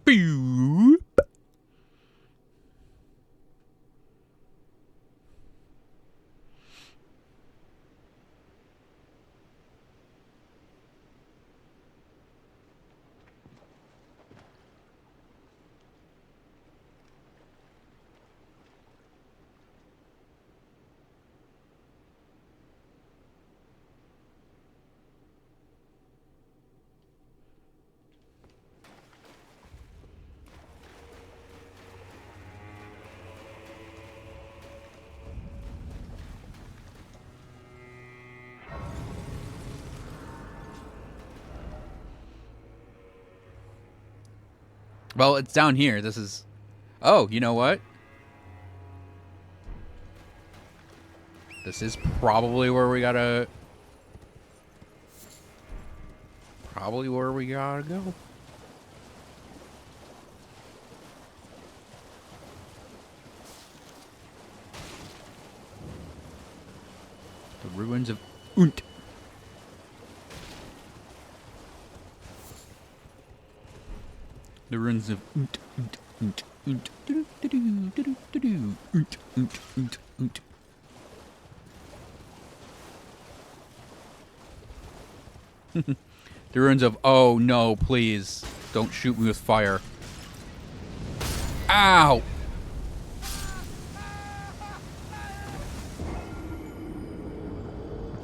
Boop. Well, it's down here. This is... Oh, you know what? This is probably where we gotta... Probably where we gotta go. The ruins of Unt. The ruins of Unt, Unt, Unt, Unt, Unt, Unt, Unt, Unt. The ruins of... Oh, no, please. Don't shoot me with fire. Ow!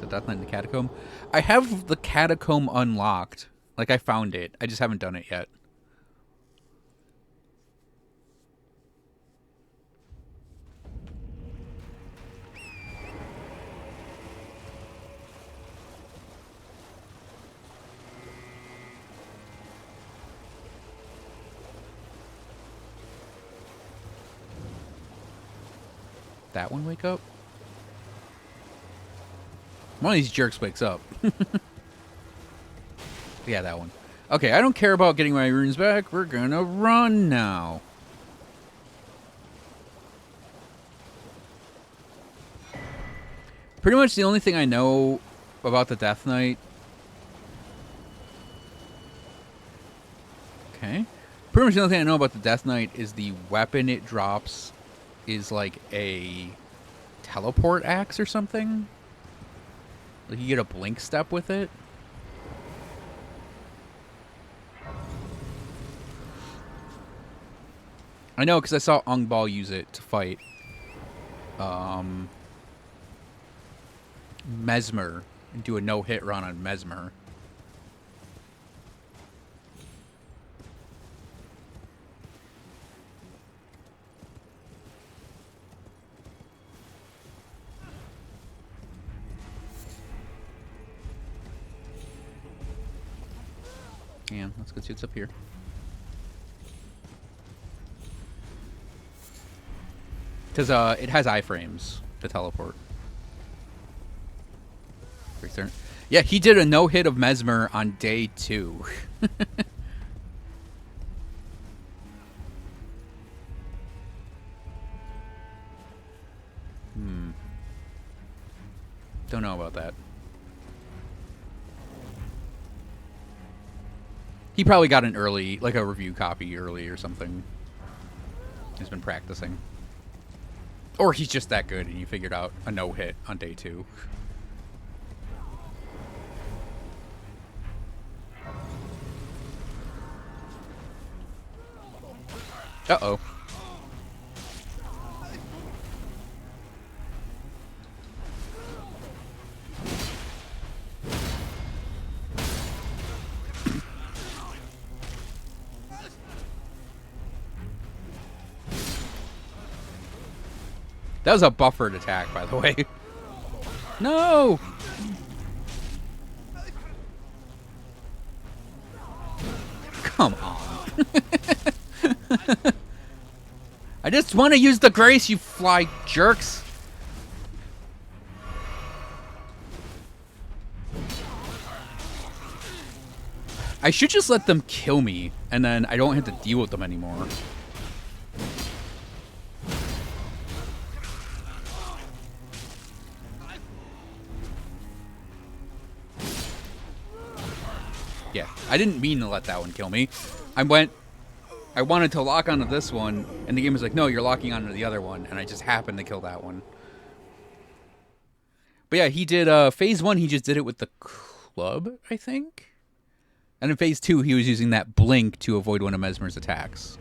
The Death Knight in the Catacomb? I have the Catacomb unlocked. Like, I found it. I just haven't done it yet. That one wake up? One of these jerks wakes up. Yeah, that one. Okay, I don't care about getting my runes back. We're gonna run now. Pretty much the only thing I know about the Death Knight... Okay. Pretty much the only thing I know about the Death Knight is the weapon it drops is like a teleport axe or something. Like you get a blink step with it. I know because I saw Ong Bal use it to fight Mesmer and do a no-hit run on Mesmer. Yeah, let's go see what's up here. Because it has iframes to teleport. Yeah, he did a no-hit of Mesmer on day 2. Don't know about that. He probably got an early, like a review copy early or something. He's been practicing. Or he's just that good and he figured out a no-hit on day 2. Uh-oh. That was a buffered attack, by the way. No! Come on. I just want to use the grace, you fly jerks. I should just let them kill me, and then I don't have to deal with them anymore. Yeah, I didn't mean to let that one kill me. I wanted to lock onto this one, and the game was like, no, you're locking onto the other one, and I just happened to kill that one. But yeah, he did, phase 1, he just did it with the club, I think? And in phase 2, he was using that blink to avoid one of Mesmer's attacks.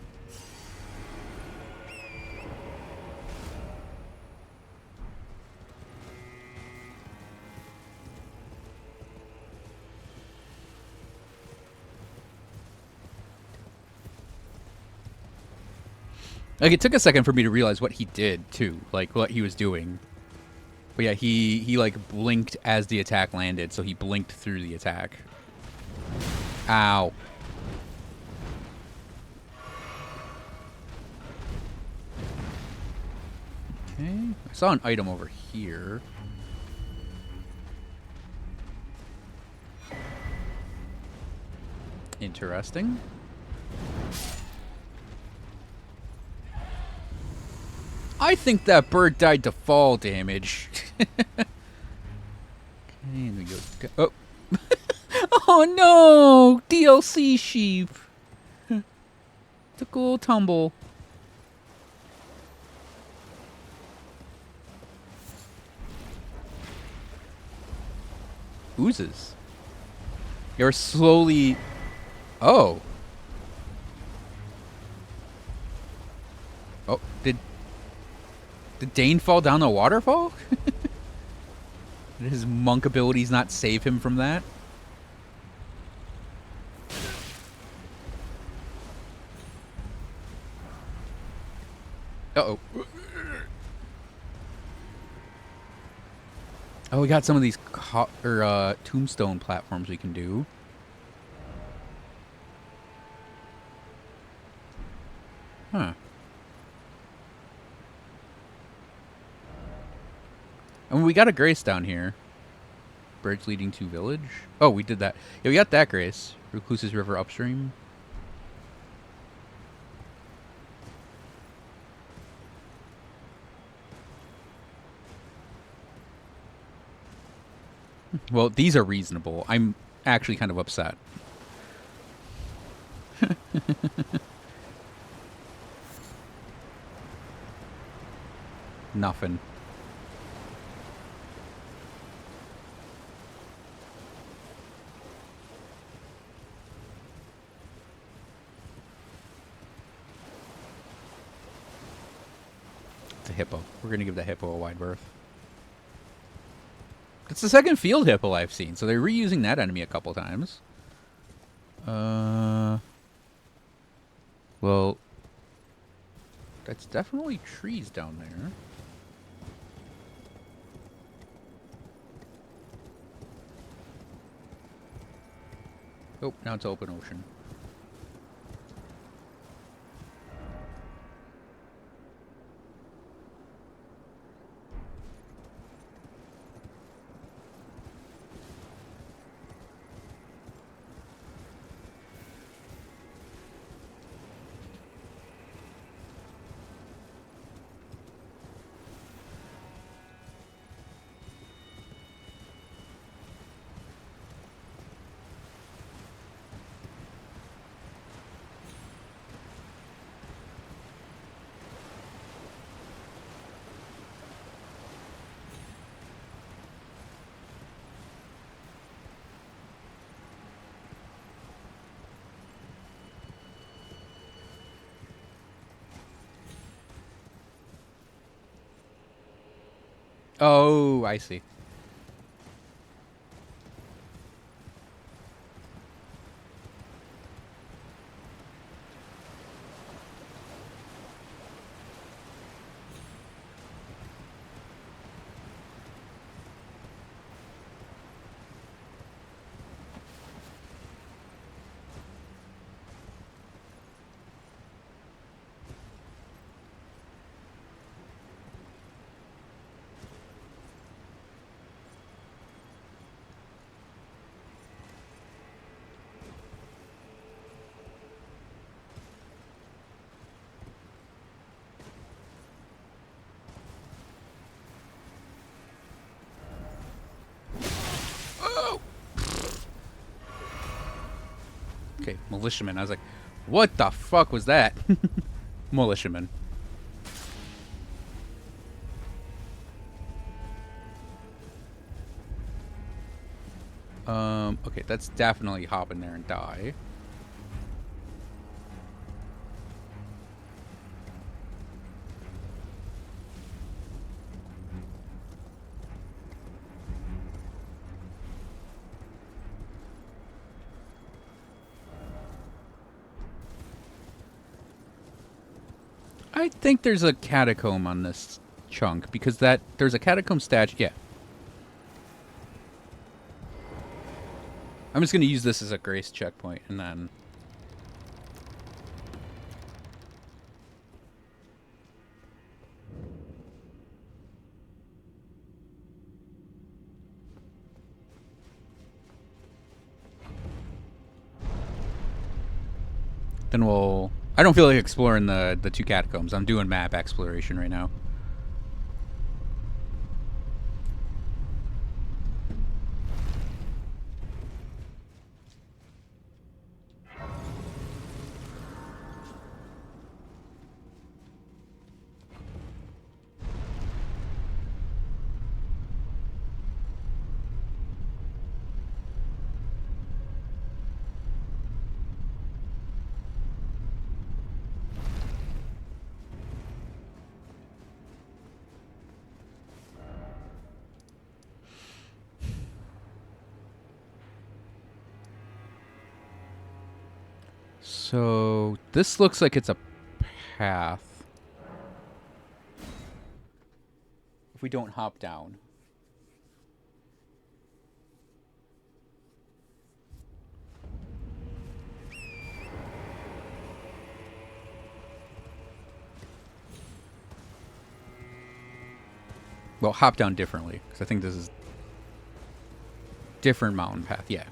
Like, it took a second for me to realize what he did, too. Like, what he was doing. But yeah, he like, blinked as the attack landed, so he blinked through the attack. Ow. I saw an item over here. Interesting. I think that bird died to fall damage. Okay, and we go. Oh. Oh no! DLC sheep. Took a little tumble. Oozes. You're slowly. Oh. Oh, did Dane fall down the waterfall? Did his monk abilities not save him from that? Uh-oh. Oh, we got some of these tombstone platforms we can do. Huh. I mean, we got a grace down here. Bridge leading to village. Oh, we did that. Yeah, we got that grace. Recluse's River upstream. Well, these are reasonable. I'm actually kind of upset. Nothing. It's a hippo. We're going to give the hippo a wide berth. It's the second field hippo I've seen, so they're reusing that enemy a couple times. Well, that's definitely trees down there. Oh, now it's open ocean. Oh, I see. Okay, militiaman. I was like, what the fuck was that? Militiaman. Okay, that's definitely hop in there and die. I think there's a catacomb on this chunk because there's a catacomb statue. Yeah. I'm just going to use this as a grace checkpoint and then... Then we'll... I don't feel like exploring the two catacombs. I'm doing map exploration right now. So this looks like it's a path. If we don't hop down. Well, hop down differently, because I think this is different mountain path. Yeah.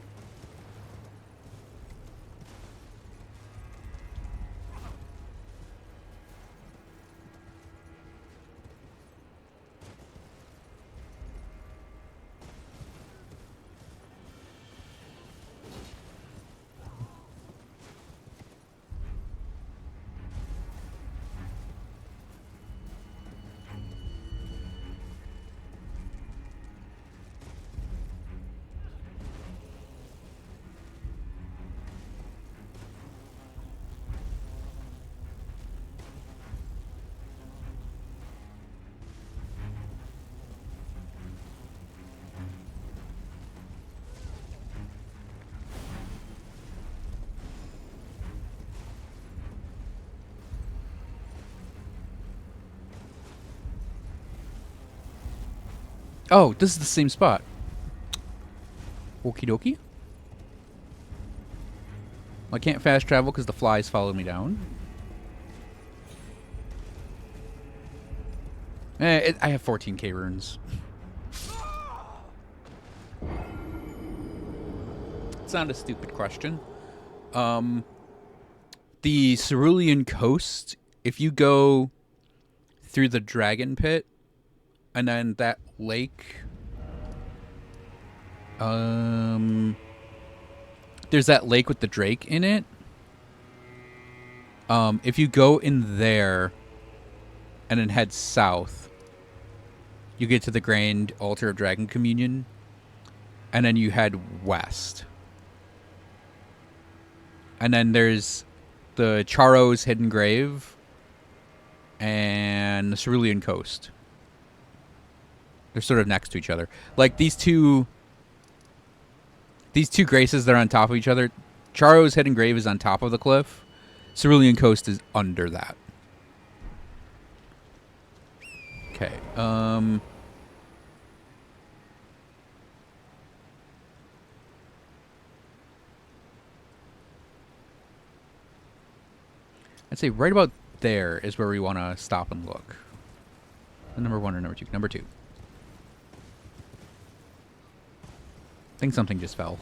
Oh, this is the same spot. Okie dokie. I can't fast travel because the flies follow me down. I have 14k runes. It's not a stupid question. The Cerulean Coast, if you go through the dragon pit, and then that lake, there's that lake with the drake in it. If you go in there and then head south, you get to the Grand Altar of Dragon Communion, and then you head west. And then there's the Charo's Hidden Grave and the Cerulean Coast. They're sort of next to each other. Like these two graces that are on top of each other. Charo's Hidden Grave is on top of the cliff. Cerulean Coast is under that. Okay. I'd say right about there is where we want to stop and look. Number 1 or number 2? Number 2. I think something just fell.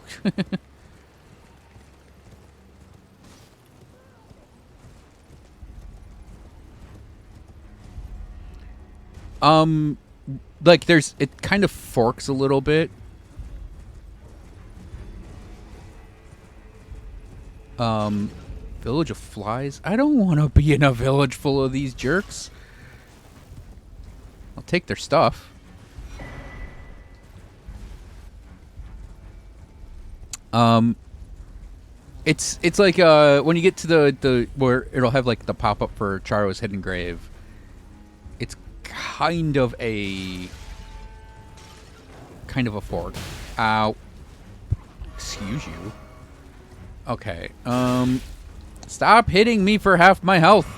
Like it kind of forks a little bit. Village of Flies? I don't want to be in a village full of these jerks. I'll take their stuff. It's like when you get to the where it'll have like the pop up for Charo's Hidden Grave. It's kind of a fork. Ow. Excuse you. Okay. Stop hitting me for half my health.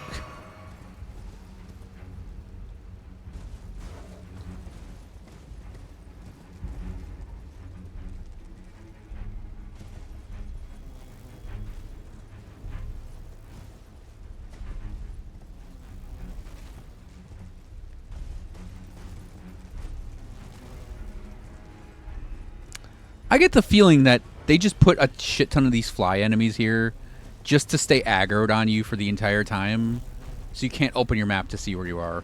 I get the feeling that they just put a shit ton of these fly enemies here just to stay aggroed on you for the entire time, so you can't open your map to see where you are.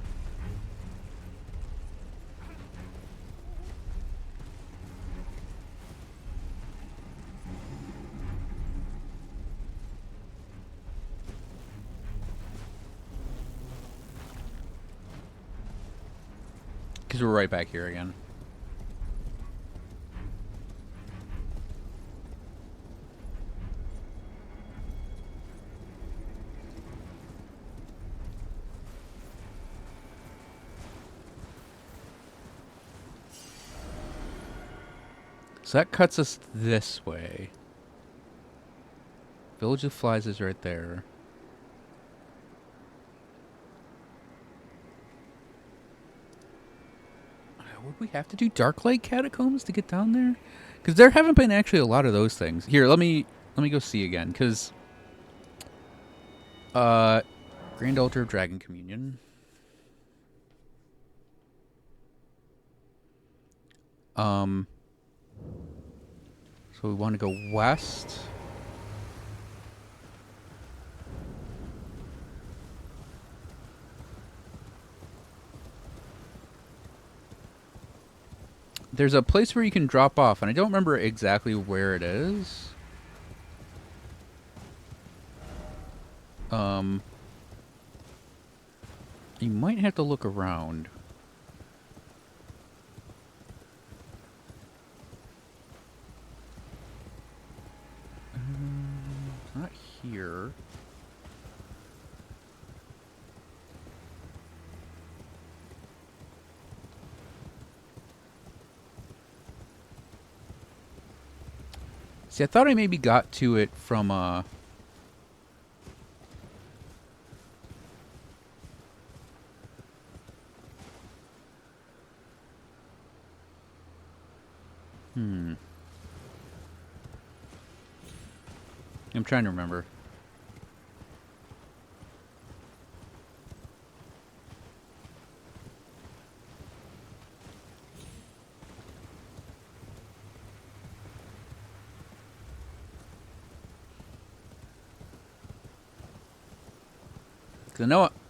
Because we're right back here again. So that cuts us this way. Village of Flies is right there. Would we have to do Darklight Catacombs to get down there? Because there haven't been actually a lot of those things. Here, let me go see again. Because Grand Altar of Dragon Communion. So we want to go west. There's a place where you can drop off, and I don't remember exactly where it is. You might have to look around. It's not here. See, I thought I maybe got to it from, I'm trying to remember.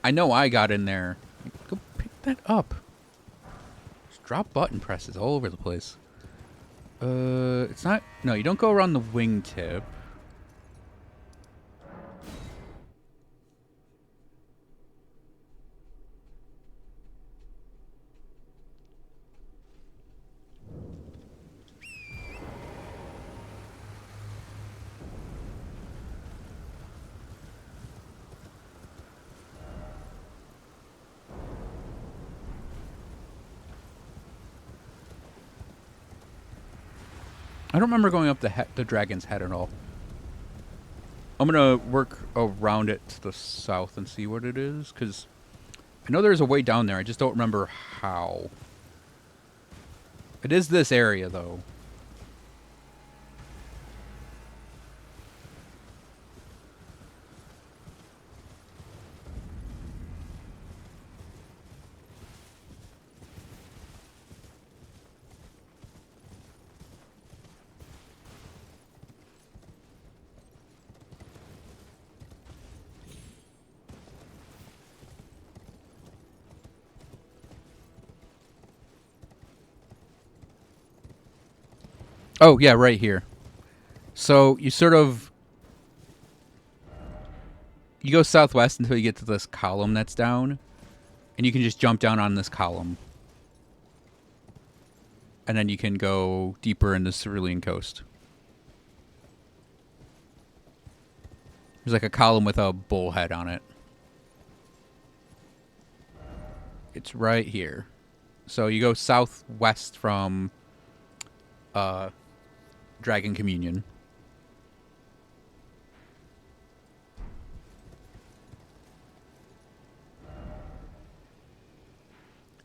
I know I got in there. Go pick that up. Just drop button presses all over the place. It's not... No, you don't go around the wingtip. I don't remember going up the dragon's head at all. I'm gonna work around it to the south and see what it is, because I know there's a way down there. I just don't remember how. It is this area, though. Oh, yeah, right here. So you sort of... You go southwest until you get to this column that's down. And you can just jump down on this column. And then you can go deeper in the Cerulean Coast. There's like a column with a bullhead on it. It's right here. So you go southwest from Dragon Communion.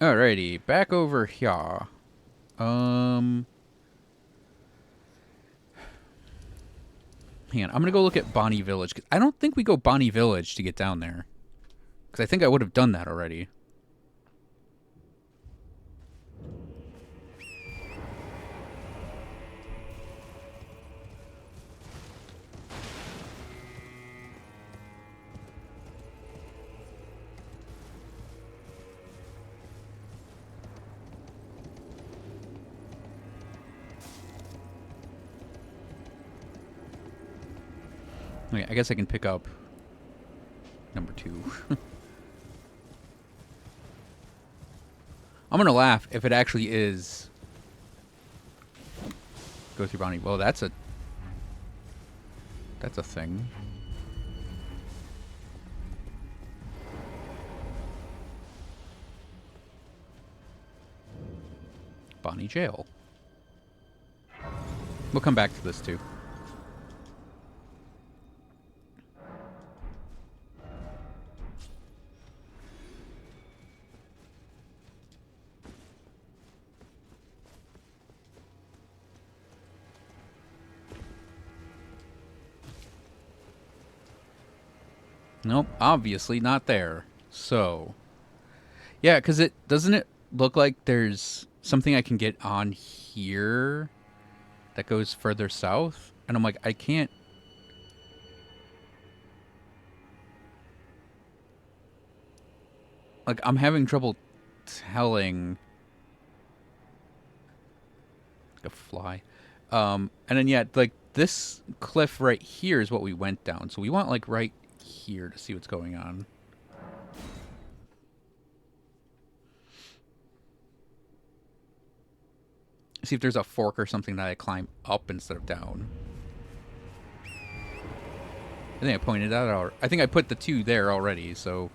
Alrighty, back over here. Hang on, I'm gonna go look at Bonnie Village. 'Cause I don't think we go Bonnie Village to get down there. Because I think I would have done that already. Okay, I guess I can pick up number 2. I'm gonna laugh if it actually is go through bounty. Well, that's a thing. Bonnie jail. We'll come back to this too. Nope, obviously not there. So, yeah, because it doesn't it look like there's something I can get on here that goes further south, and I'm like, I can't. Like, I'm having trouble telling. Like a fly, and then yeah, like this cliff right here is what we went down. So we want like right here to see what's going on. See if there's a fork or something that I climb up instead of down. I think I pointed that out. I think I put the 2 there already, so.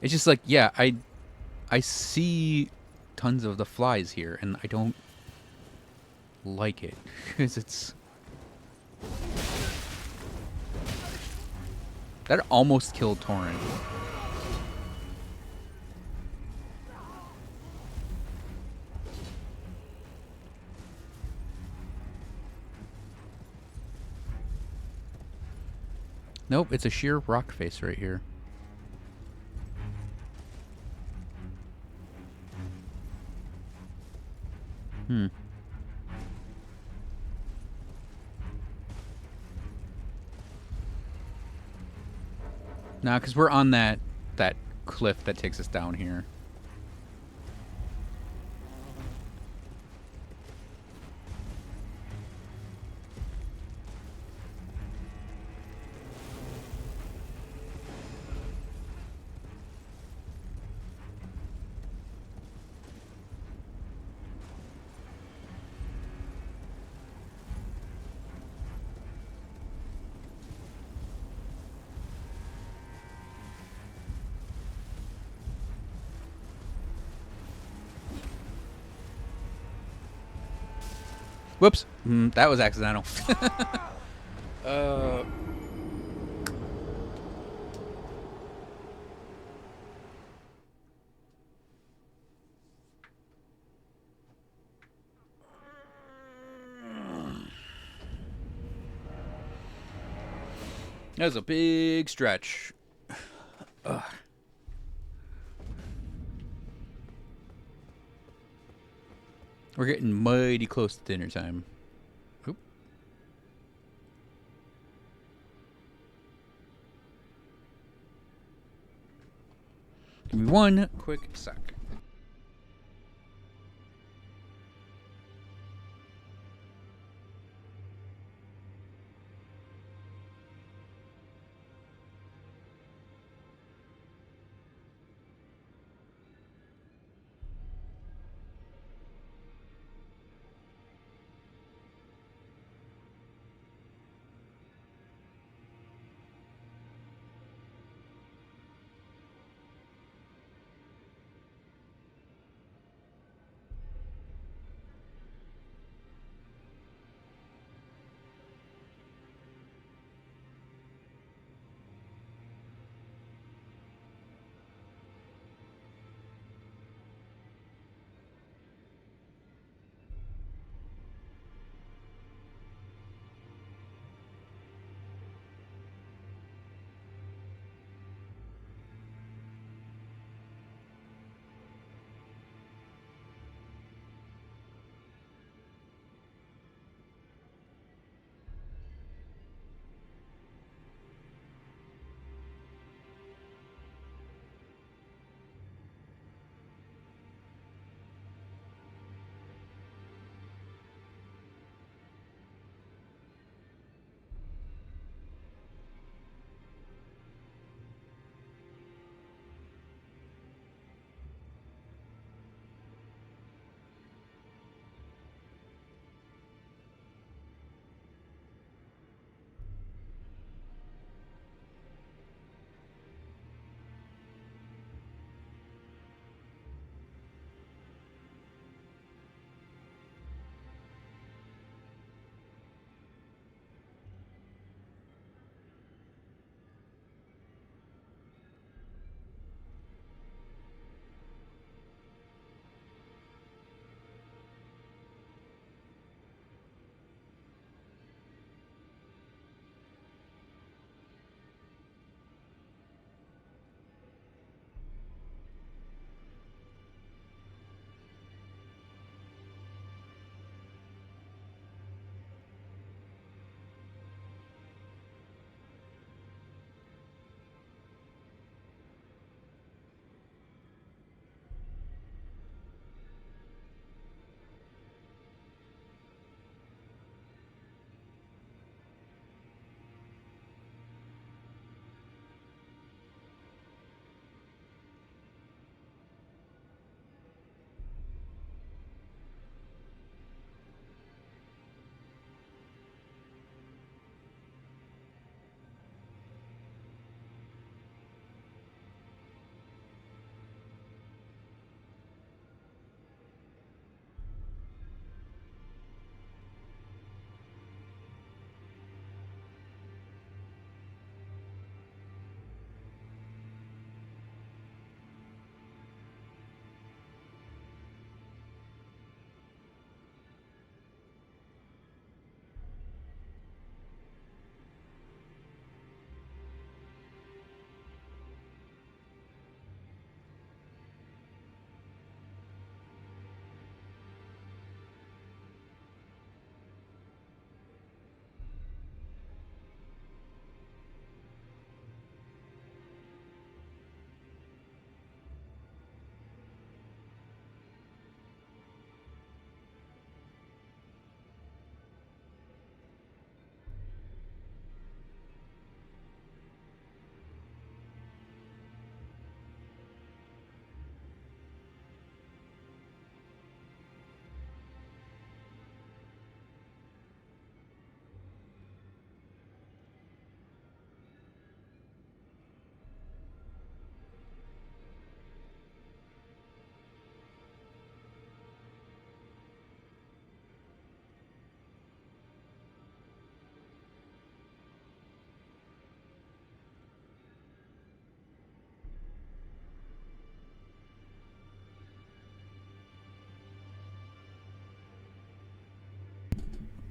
It's just like, yeah, I see tons of the flies here, and I don't like it because it's that almost killed Torrent. Nope, it's a sheer rock face right here. Nah, because we're on that cliff that takes us down here. Whoops. That was accidental. uh... That was a big stretch. Ugh. We're getting mighty close to dinner time. Oop. Give me one quick sec.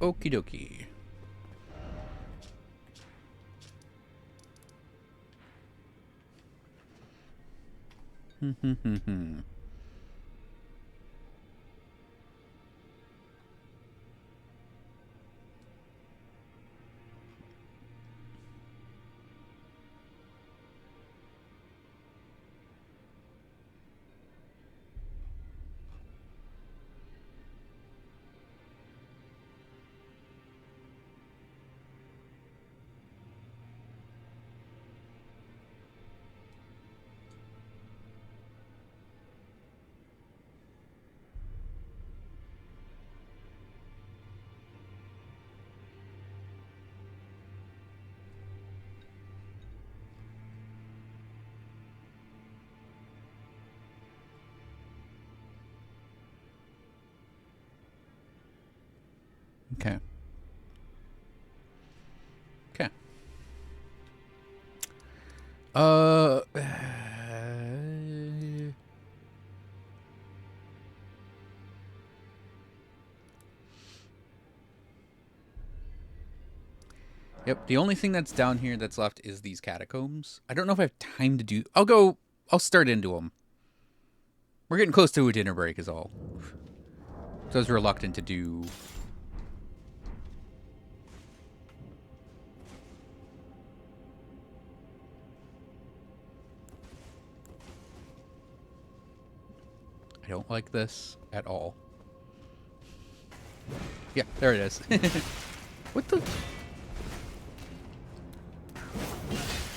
Okie dokie. Okay. Okay. Yep, the only thing that's down here that's left is these catacombs. I don't know if I have time to do... I'll start into them. We're getting close to a dinner break is all. So I was reluctant to do... I don't like this at all. Yeah, there it is. What the...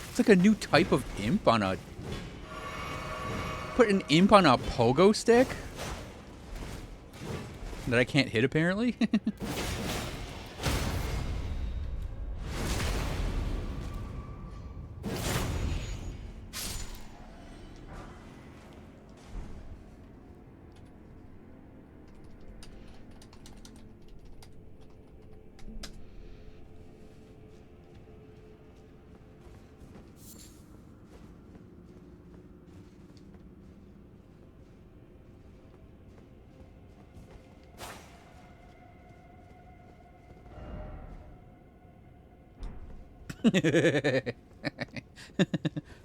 It's like a new type of imp on a... Put an imp on a pogo stick? That I can't hit, apparently?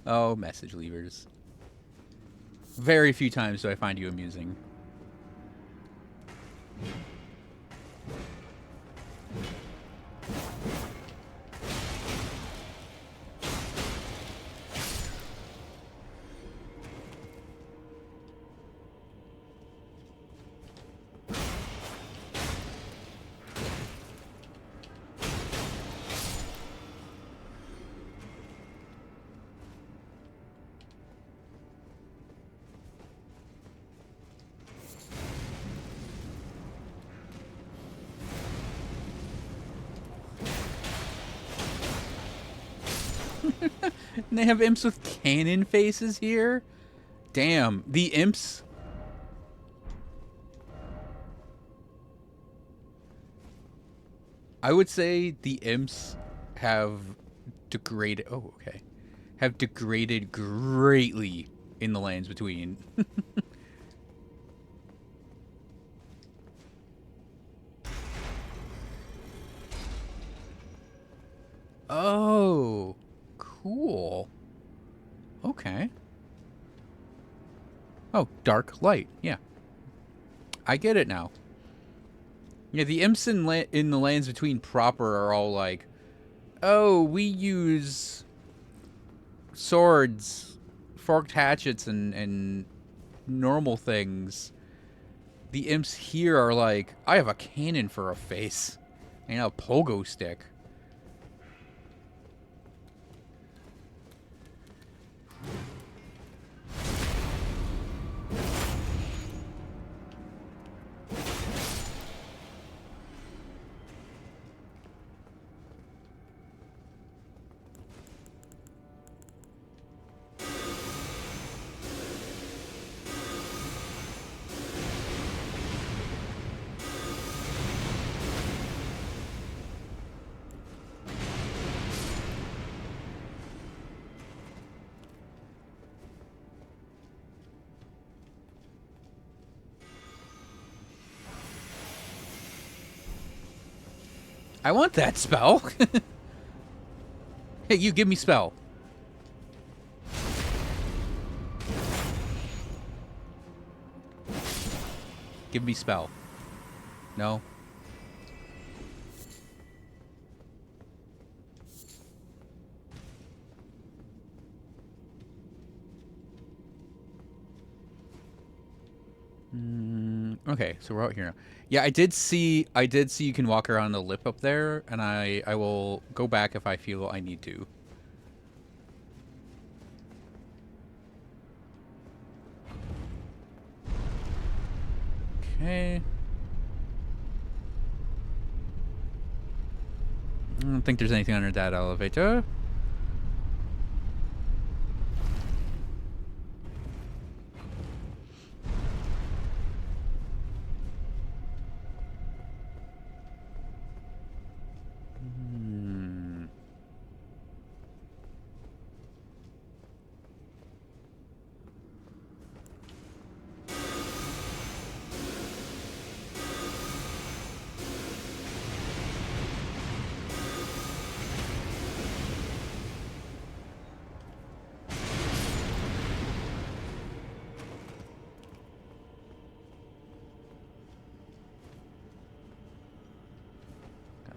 Oh, message leavers. Very few times do I find you amusing. And they have imps with cannon faces here? Damn, the imps... I would say the imps have degraded... Oh, okay. Have degraded greatly in the lands between. Oh, cool. Okay. Oh, dark light. Yeah. I get it now. Yeah, the imps in the lands between proper are all like, oh, we use swords, forked hatchets, and normal things. The imps here are like, I have a cannon for a face and a pogo stick. I want that spell. Hey, you give me spell. Give me spell. No. Okay, so we're out here now. Yeah, I did see you can walk around the lip up there, and I will go back if I feel I need to. Okay. I don't think there's anything under that elevator.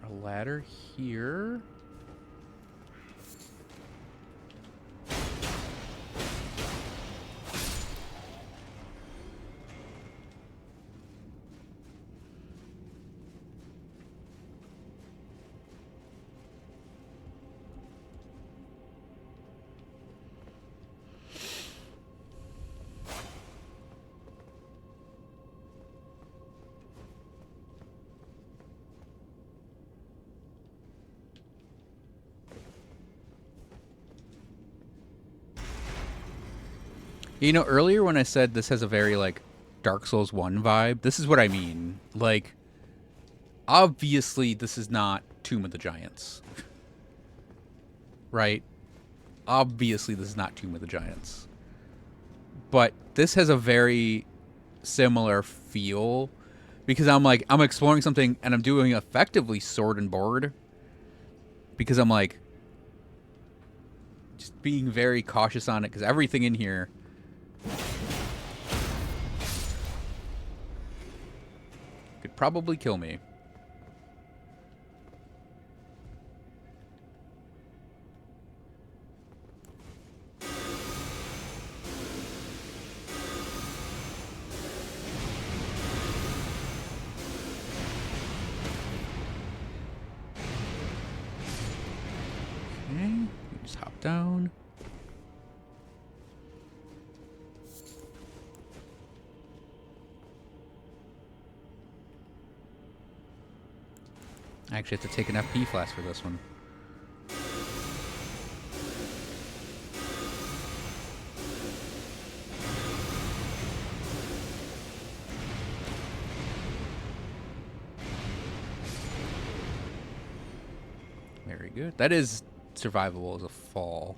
Got a ladder here. You know, earlier when I said this has a very, like, Dark Souls 1 vibe, this is what I mean. Like, obviously this is not Tomb of the Giants. Right? Obviously this is not Tomb of the Giants. But this has a very similar feel. Because I'm like, I'm exploring something and I'm doing effectively sword and board. Because I'm like, just being very cautious on it. Because everything in here... could probably kill me. Okay, just hop down. I actually have to take an FP flask for this one. Very good. That is survivable as a fall.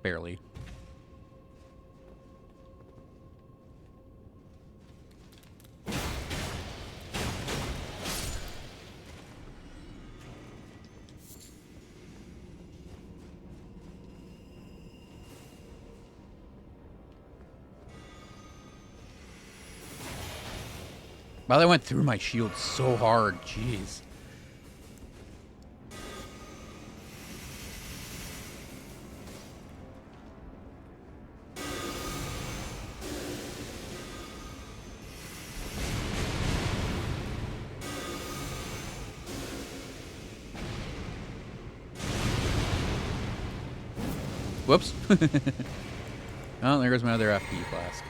Barely. Wow, that went through my shield so hard. Jeez. Whoops. Oh, there goes my other FP flask.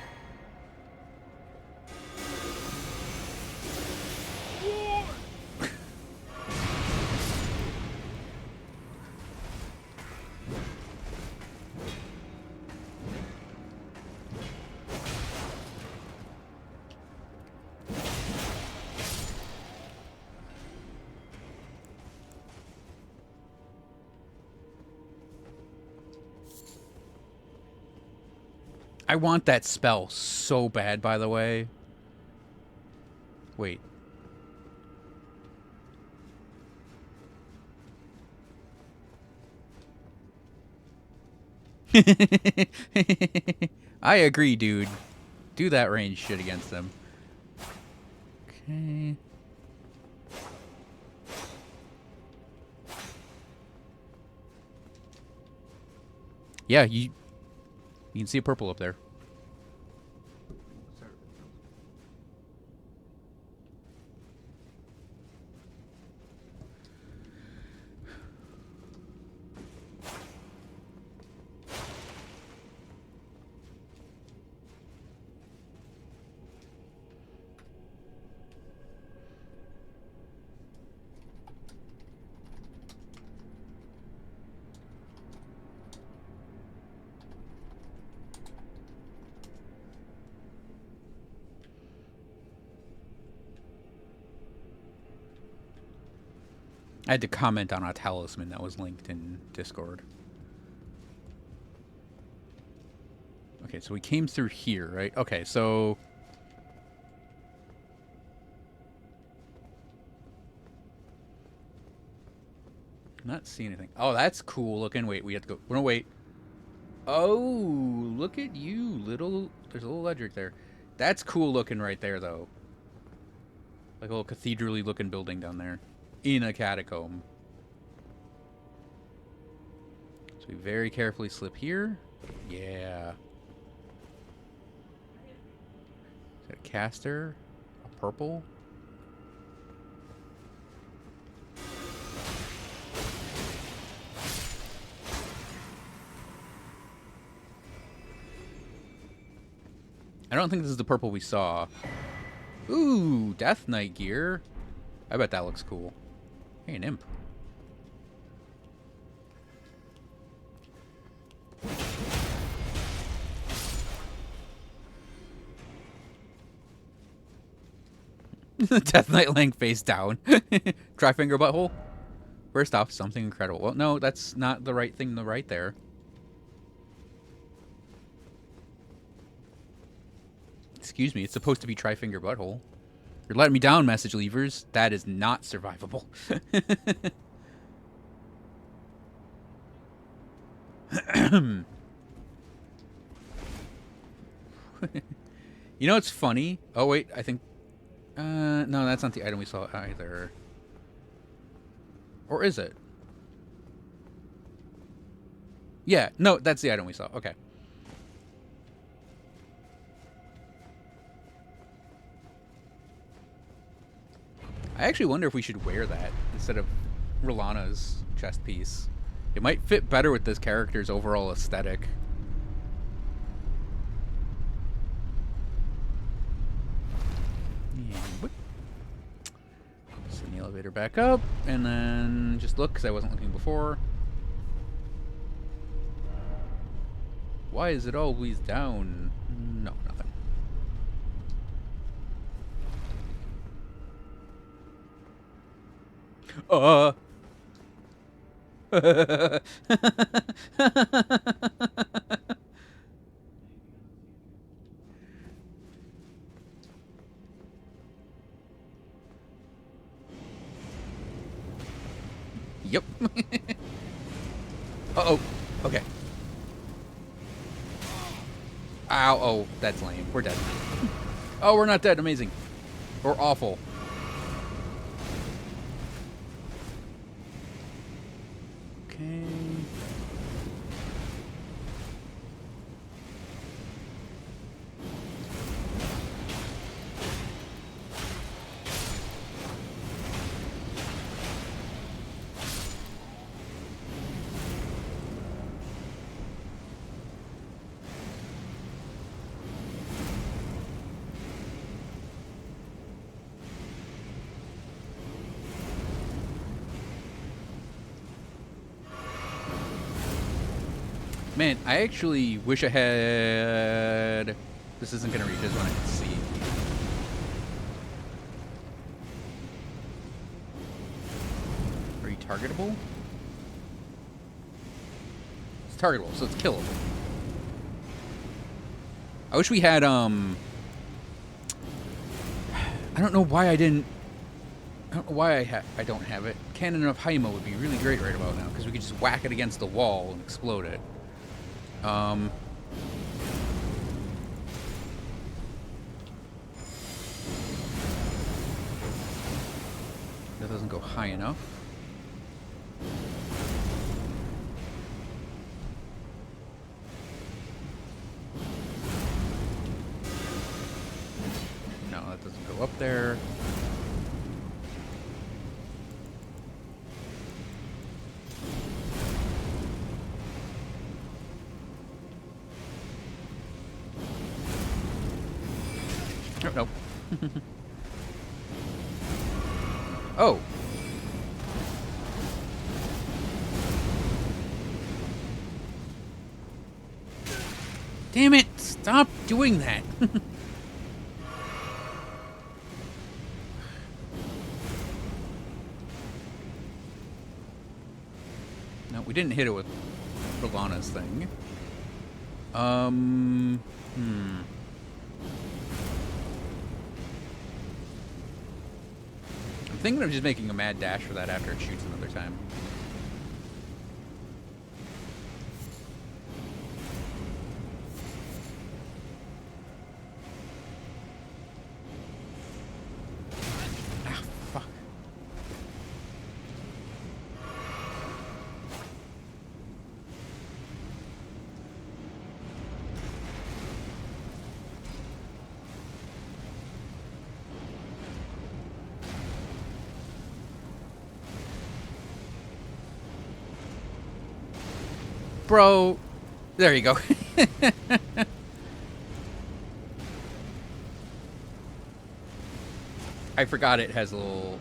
I want that spell so bad, by the way. Wait. I agree, dude. Do that range shit against them. Okay. Yeah, you can see a purple up there. I had to comment on a talisman that was linked in Discord. Okay, so we came through here, right? Okay, so... Not seeing anything. Oh, that's cool looking. Wait, we have to go. We're gonna wait. Oh, look at you, little... There's a little ledger there. That's cool looking right there, though. Like a little cathedral-y looking building down there. In a catacomb. So we very carefully slip here. Yeah. Is that a caster? A purple? I don't think this is the purple we saw. Ooh, Death Knight gear. I bet that looks cool. Hey, an imp. Death Knight laying face down. Tri-finger butthole. First off, something incredible. Well, no, that's not the right thing to write there. Excuse me, it's supposed to be tri-finger butthole. You're letting me down, message leavers. That is not survivable. You know what's funny? Oh, wait, I think... no, that's not the item we saw either. Or is it? Yeah, no, that's the item we saw. Okay. I actually wonder if we should wear that instead of Rolana's chest piece. It might fit better with this character's overall aesthetic. Yeah, send the elevator back up, and then just look, because I wasn't looking before. Why is it always down? No, nothing. Yep. Uh-oh. Okay. Ow. Oh, that's lame. We're dead. Oh, we're not dead. Amazing. Or awful. Okay. Man, I actually wish I had... This isn't going to reach us when I can see. Are you targetable? It's targetable, so it's killable. I wish we had, I don't know why I didn't. I don't know why I don't have it. Cannon of Haima would be really great right about now because we could just whack it against the wall and explode it. That doesn't go high enough. No, that doesn't go up there. Oh, nope. Oh. Damn it! Stop doing that! No, we didn't hit it with Rolana's thing. I'm thinking of just making a mad dash for that after it shoots another time. Ah, fuck. Bro, there you go. I forgot it has little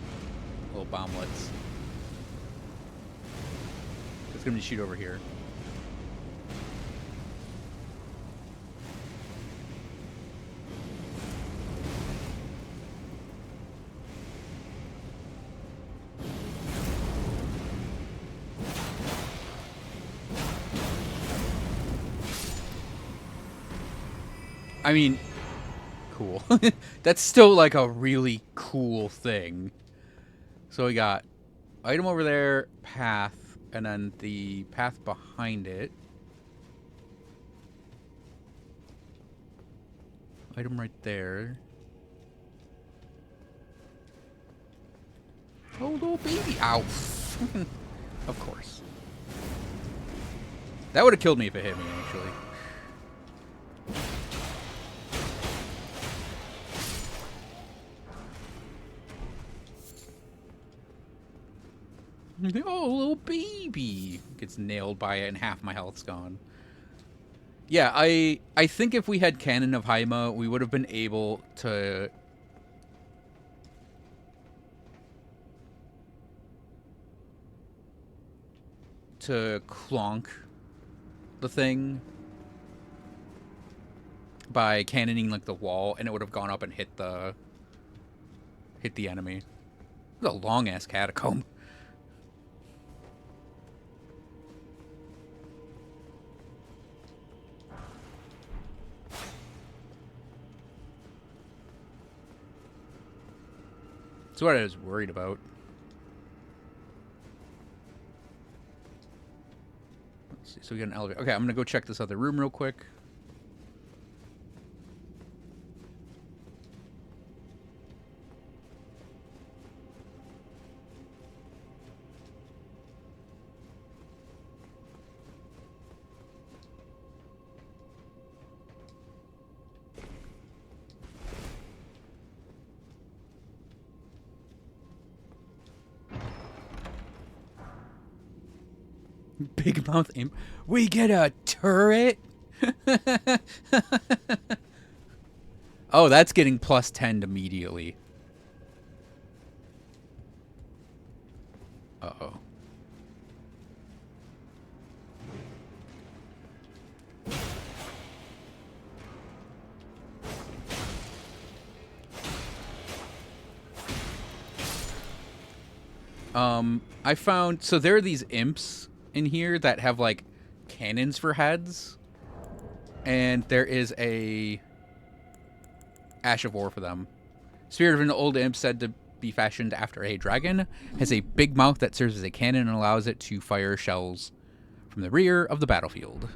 bomblets. It's gonna shoot over here. I mean, cool. That's still like a really cool thing. So we got item over there, path, and then the path behind it. Item right there. Oh, little baby. Ow. Of course. That would have killed me if it hit me, actually. Oh, little baby gets nailed by it and half my health's gone. Yeah, I think if we had Cannon of Haima, we would have been able to clonk the thing by cannoning like the wall, and it would have gone up and hit the enemy. It's a long ass catacomb. That's what I was worried about. Let's see. So we got an elevator. Okay, I'm gonna go check this other room real quick. Big mouth imp. We get a turret? Oh, that's getting plus 10 immediately. Uh-oh. I found, so there are these imps in here that have like cannons for heads, and there is a Ash of War for them. Spirit of an old imp said to be fashioned after a dragon has a big mouth that serves as a cannon and allows it to fire shells from the rear of the battlefield.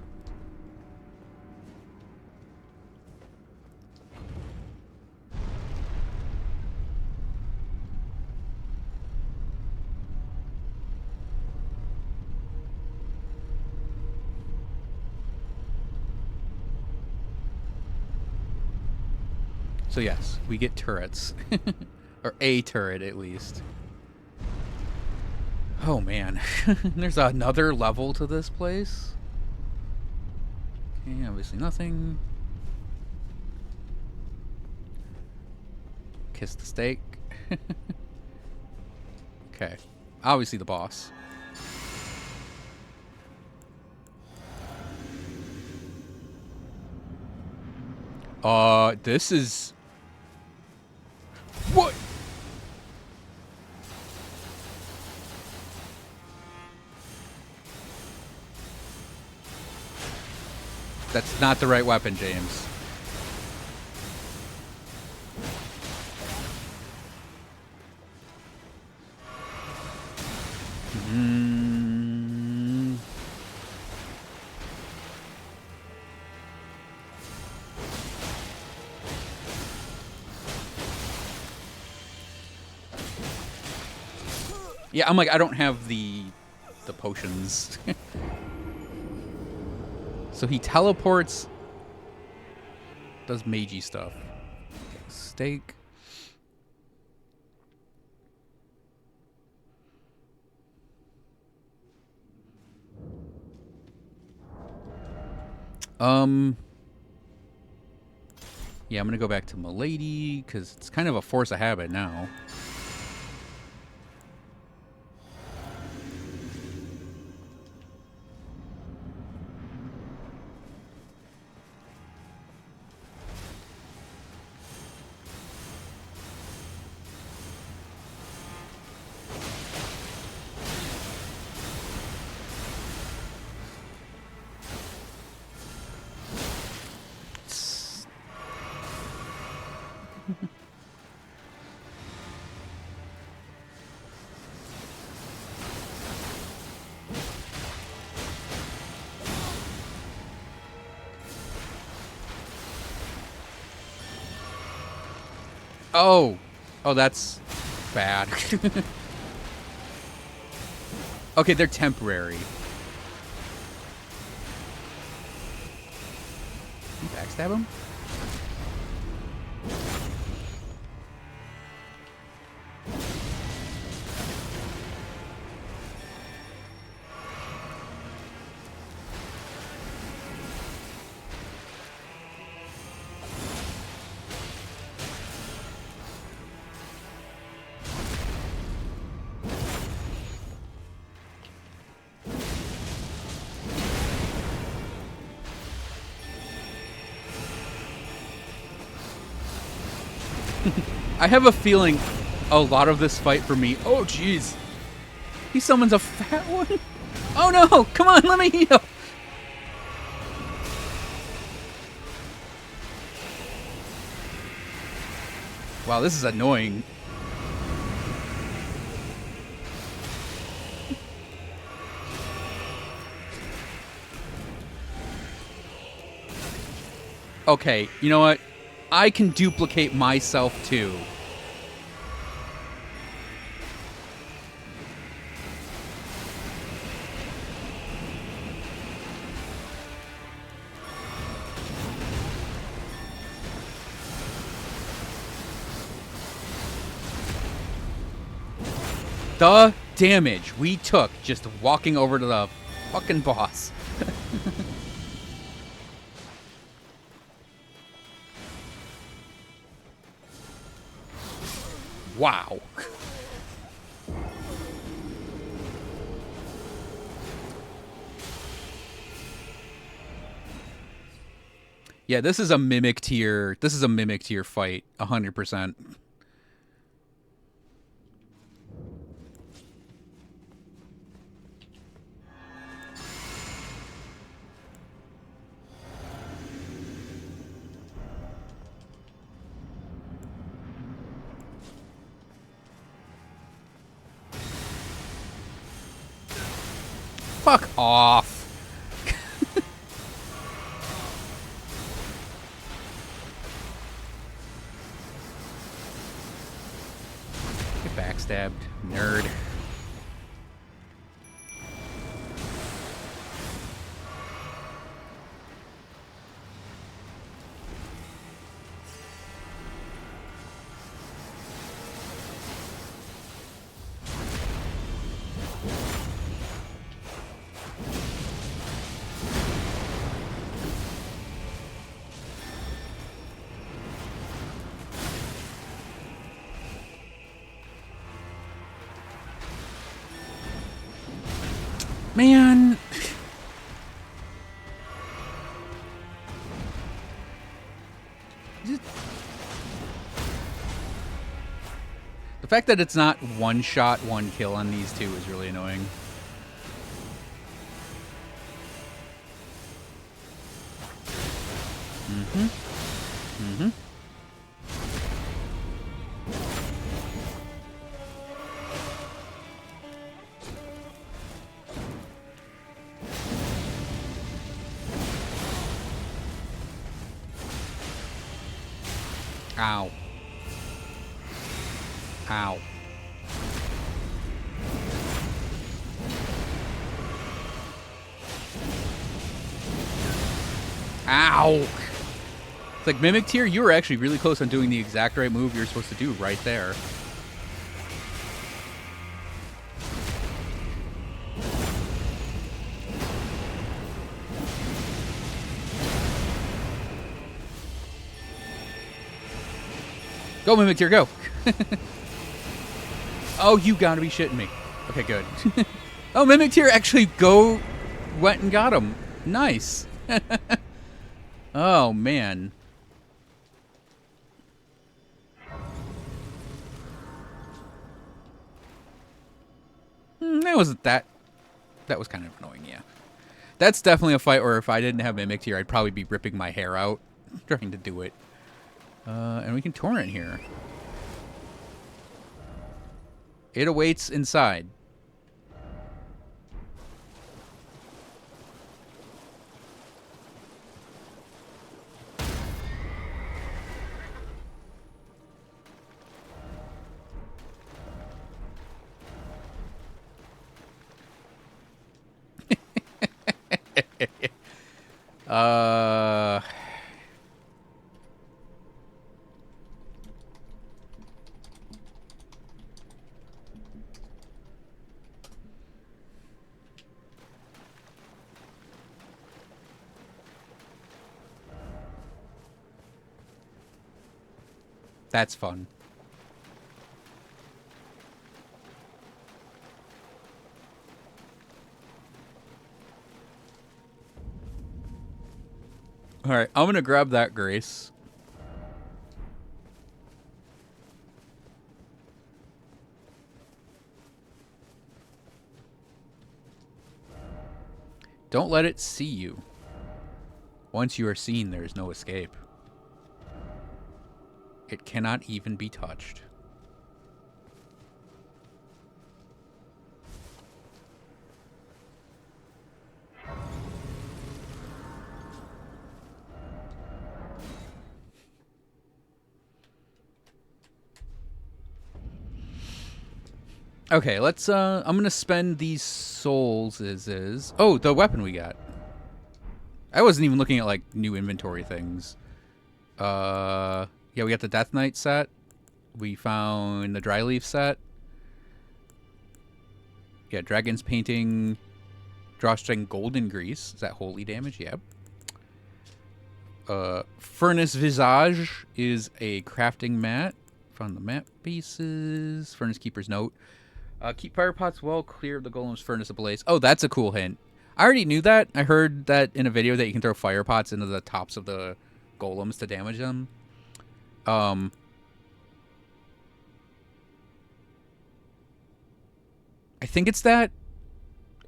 So yes, we get turrets. Or a turret, at least. Oh, man. There's another level to this place. Okay, obviously nothing. Kiss the steak. Okay. Obviously the boss. This is... What? That's not the right weapon, James. Yeah, I'm like, I don't have the potions. So he teleports, does magey stuff. Okay, steak. Yeah, I'm gonna go back to Milady because it's kind of a force of habit now. Oh, that's bad. Okay, they're temporary. Can you backstab him? I have a feeling a lot of this fight for me... Oh, jeez. He summons a fat one? Oh, no! Come on, let me heal! Wow, this is annoying. Okay, you know what? I can duplicate myself, too. The damage we took just walking over to the fucking boss. Wow. Yeah, this is a mimic tier. This is a mimic tier fight, 100%. Fuck off. Get backstabbed, nerd. Man. The fact that it's not one shot, one kill on these two is really annoying. Ow. Ow. Ow! It's like, Mimic Tier, you were actually really close on doing the exact right move you're supposed to do right there. Go, Mimic Tier, go! Oh, you gotta be shitting me. Okay, good. Oh, Mimic Tier actually went and got him. Nice. Oh, man. That wasn't that. That was kind of annoying, yeah. That's definitely a fight where if I didn't have Mimic Tier, I'd probably be ripping my hair out trying to do it. And we can torrent here. It awaits inside. That's fun. All right, I'm gonna grab that Grace. Don't let it see you. Once you are seen, there is no escape. It cannot even be touched. Okay, let's I'm gonna spend these souls oh, the weapon we got. I wasn't even looking at like new inventory things. Yeah, we got the Death Knight set. We found the Dry Leaf set. Yeah, Dragon's Painting, Drawstring Golden Grease. Is that holy damage? Yep. Furnace Visage is a crafting mat. Found the mat pieces. Furnace Keeper's Note. Keep fire pots well clear of the golem's furnace ablaze. Oh, that's a cool hint. I already knew that. I heard that in a video that you can throw fire pots into the tops of the golems to damage them. I think it's that.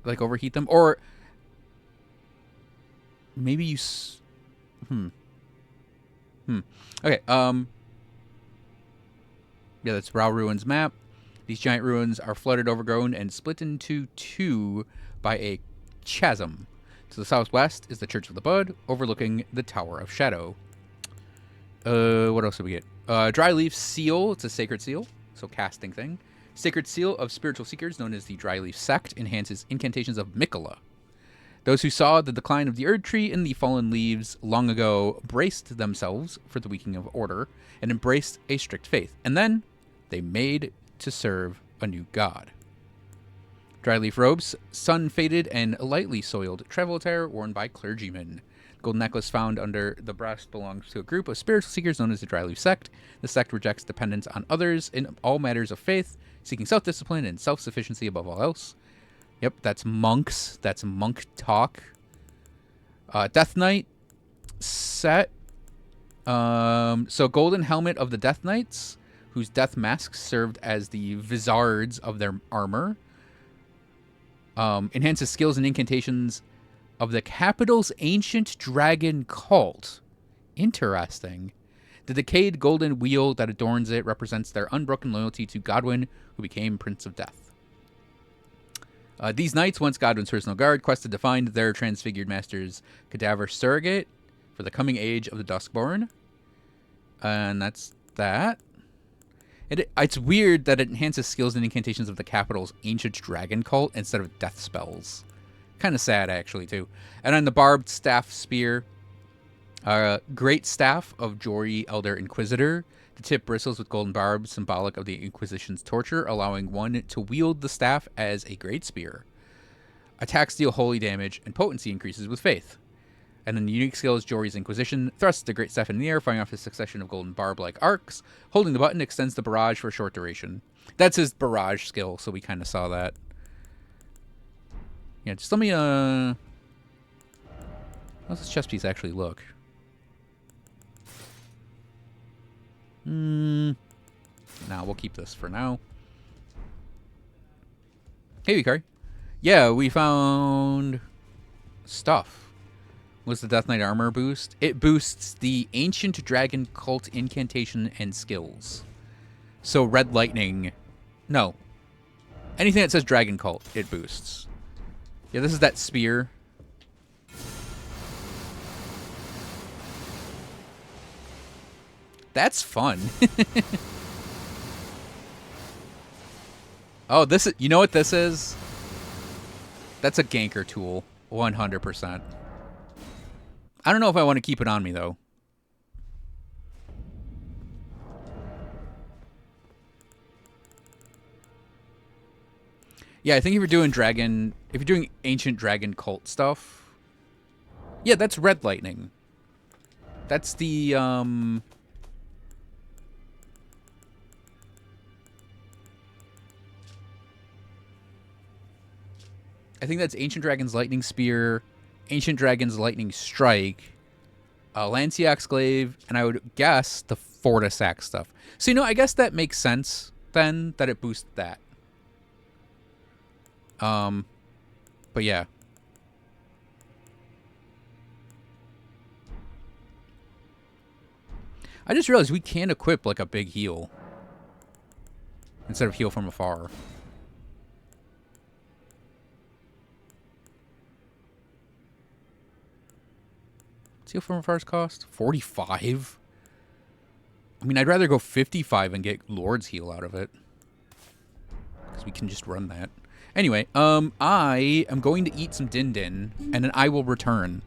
Like, overheat them. Or maybe you... Okay, yeah, that's Brow Ruins map. These giant ruins are flooded, overgrown, and split into two by a Chasm. To the southwest is the Church of the Bud, overlooking the Tower of Shadow. What else do we get? Dry Leaf Seal. It's a sacred seal, so casting thing. Sacred seal of spiritual seekers, known as the Dry Leaf Sect, enhances incantations of Mikola. Those who saw the decline of the Erd Tree and the fallen leaves long ago braced themselves for the weakening of order and embraced a strict faith. And then they made to serve a new god. Dry leaf robes, sun-faded and lightly soiled travel attire worn by clergymen. The golden necklace found under the breast belongs to a group of spiritual seekers known as the Dry Leaf Sect. The sect rejects dependence on others in all matters of faith, seeking self-discipline and self-sufficiency above all else. Yep, that's monks. That's monk talk. Death Knight set. So golden helmet of the Death Knights, whose death masks served as the vizards of their armor. Enhances skills and incantations of the capital's ancient dragon cult. Interesting. The decayed golden wheel that adorns it represents their unbroken loyalty to Godwyn, who became Prince of Death. These knights, once Godwyn's personal guard, quested to find their transfigured master's cadaver surrogate for the coming age of the Duskborn. And that's that. It's weird that it enhances skills and incantations of the capital's ancient dragon cult instead of death spells. Kind of sad, actually, too. And on the barbed staff spear, great staff of Jori Elder Inquisitor. The tip bristles with golden barbs, symbolic of the Inquisition's torture, allowing one to wield the staff as a great spear. Attacks deal holy damage, and potency increases with faith. And then the unique skill is Jori's Inquisition. Thrusts the great staff in the air, firing off a succession of golden barb-like arcs. Holding the button extends the barrage for a short duration. That's his barrage skill, so we kind of saw that. Yeah, just let me, how's this chest piece actually look? Nah, we'll keep this for now. Hey, Vikari. Yeah, we found stuff. What's the Death Knight armor boost? It boosts the Ancient Dragon Cult incantation and skills. So Red Lightning... No. Anything that says Dragon Cult, it boosts. Yeah, this is that spear. That's fun. Oh, this is... You know what this is? That's a ganker tool. 100%. I don't know if I want to keep it on me, though. Yeah, I think if you're doing dragon... If you're doing ancient dragon cult stuff... Yeah, that's Red Lightning. That's the, I think that's Ancient Dragon's Lightning Spear, Ancient Dragon's Lightning Strike, Lanciax Glaive, and I would guess the Fortisac stuff. So, you know, I guess that makes sense, then, that it boosts that. But yeah. I just realized we can equip, like, a big heal. Instead of heal from afar. What's heal from afar's cost? 45? I mean, I'd rather go 55 and get Lord's Heal out of it. Because we can just run that. Anyway, I am going to eat some Din Din, and then I will return.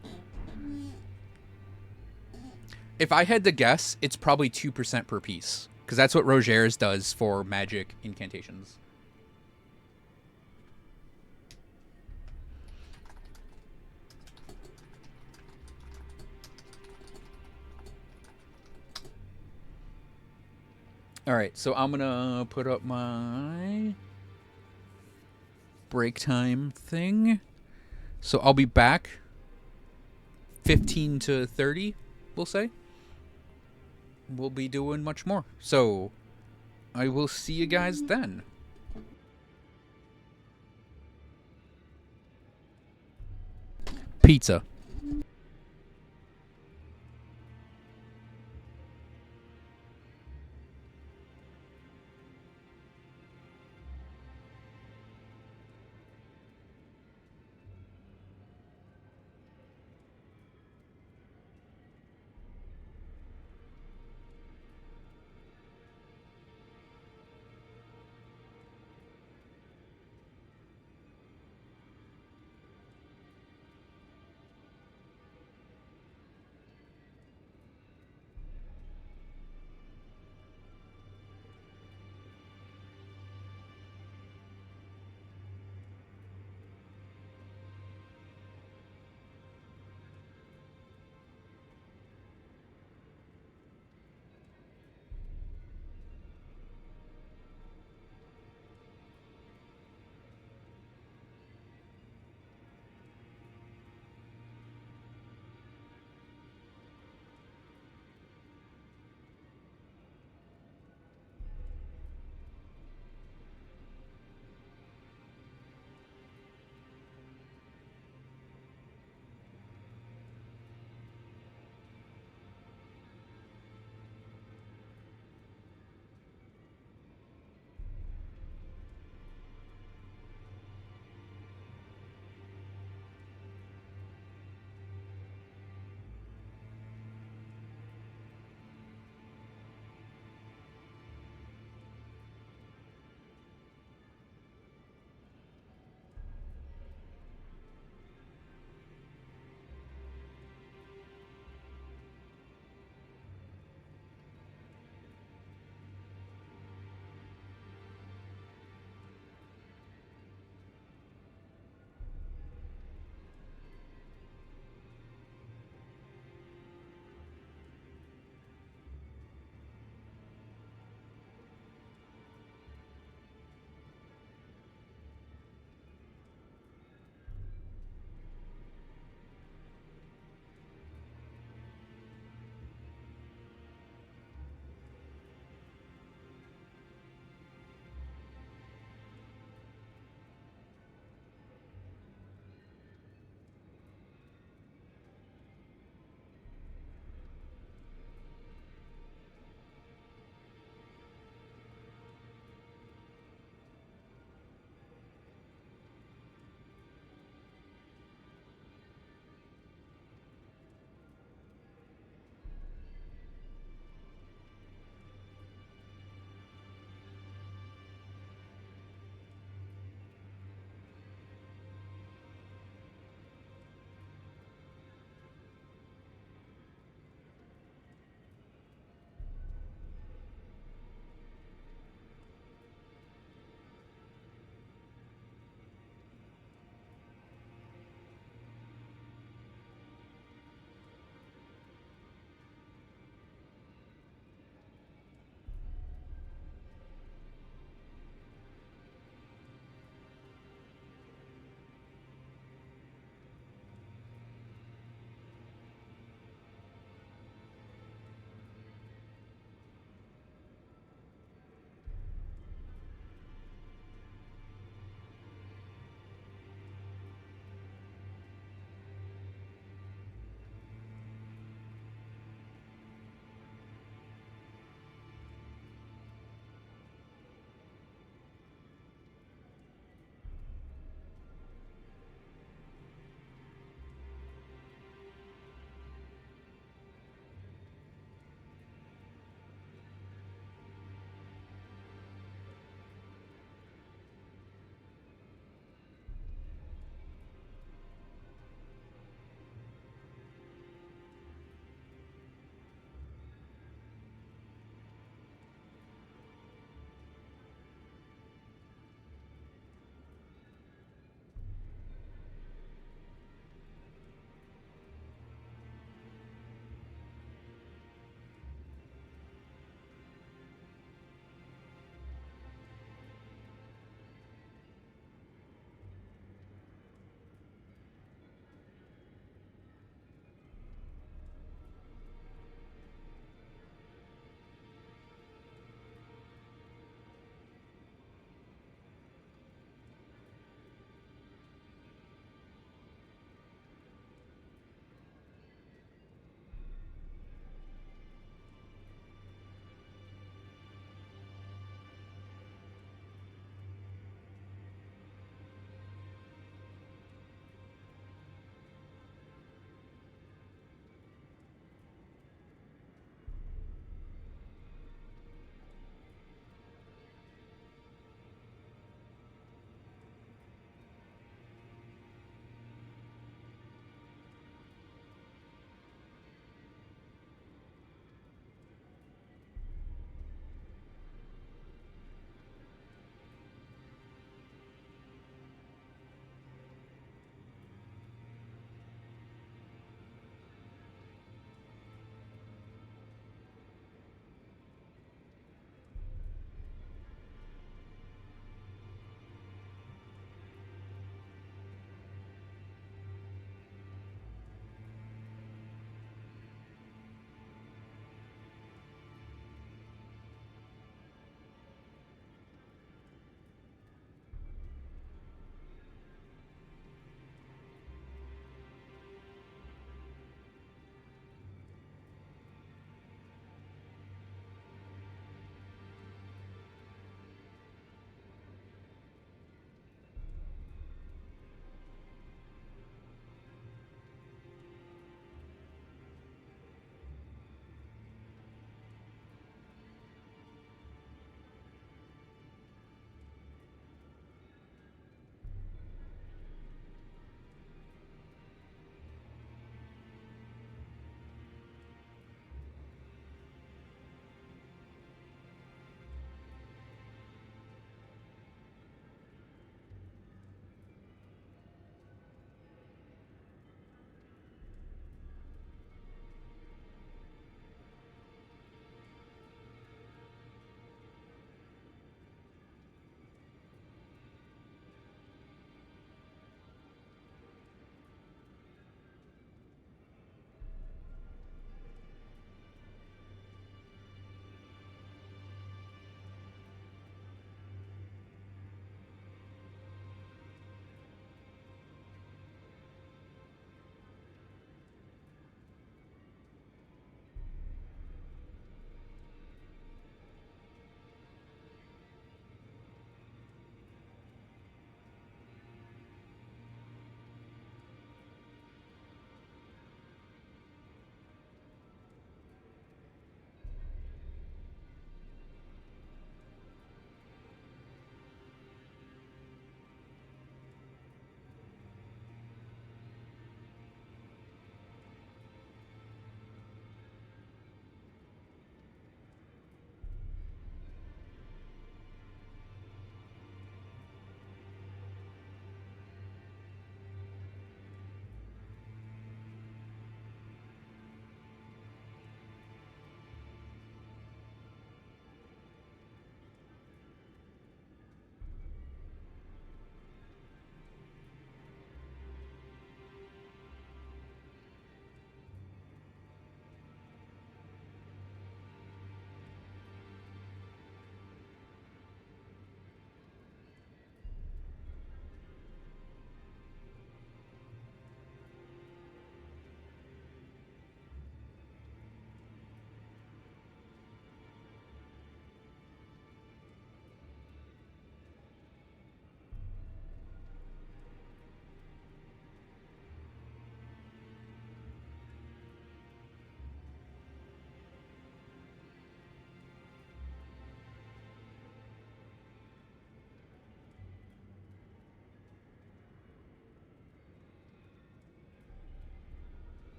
If I had to guess, it's probably 2% per piece. Because that's what Roger's does for magic incantations. Alright, so I'm gonna put up my break time thing. So I'll be back 15 to 30, we'll say. We'll be doing much more. So I will see you guys then. Pizza.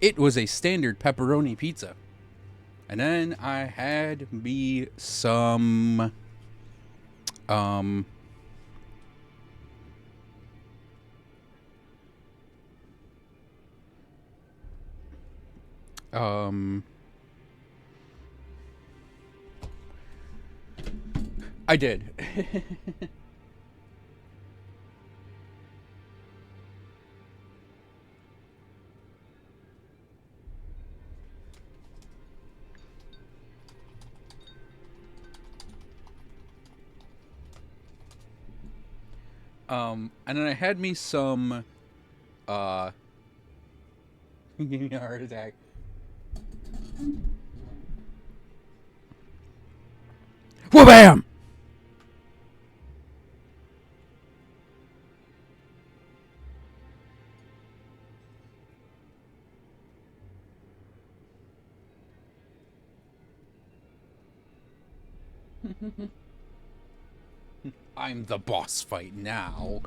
It was a standard pepperoni pizza. And then I had me some um um I did. And then I had me some give me a heart attack. Wha-bam! I'm the boss fight now.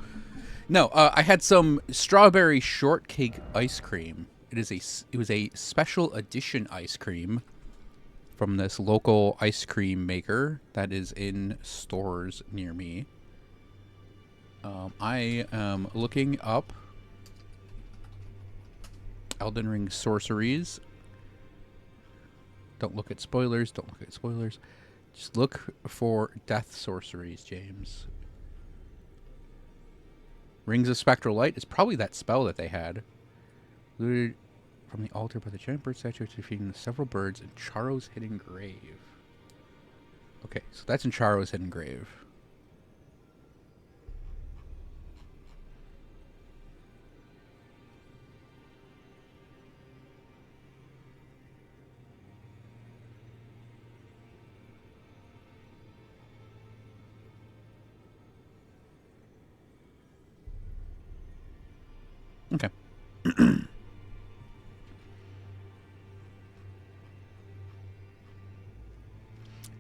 No, I had some strawberry shortcake ice cream. It was a special edition ice cream from this local ice cream maker that is in stores near me. I am looking up Elden Ring sorceries. Don't look at spoilers. Don't look at spoilers. Just look for death sorceries, James. Rings of Spectral Light is probably that spell that they had. Looted from the altar by the giant bird statue to defeating several birds in Charo's hidden grave. Okay, so that's in Charo's hidden grave. Okay.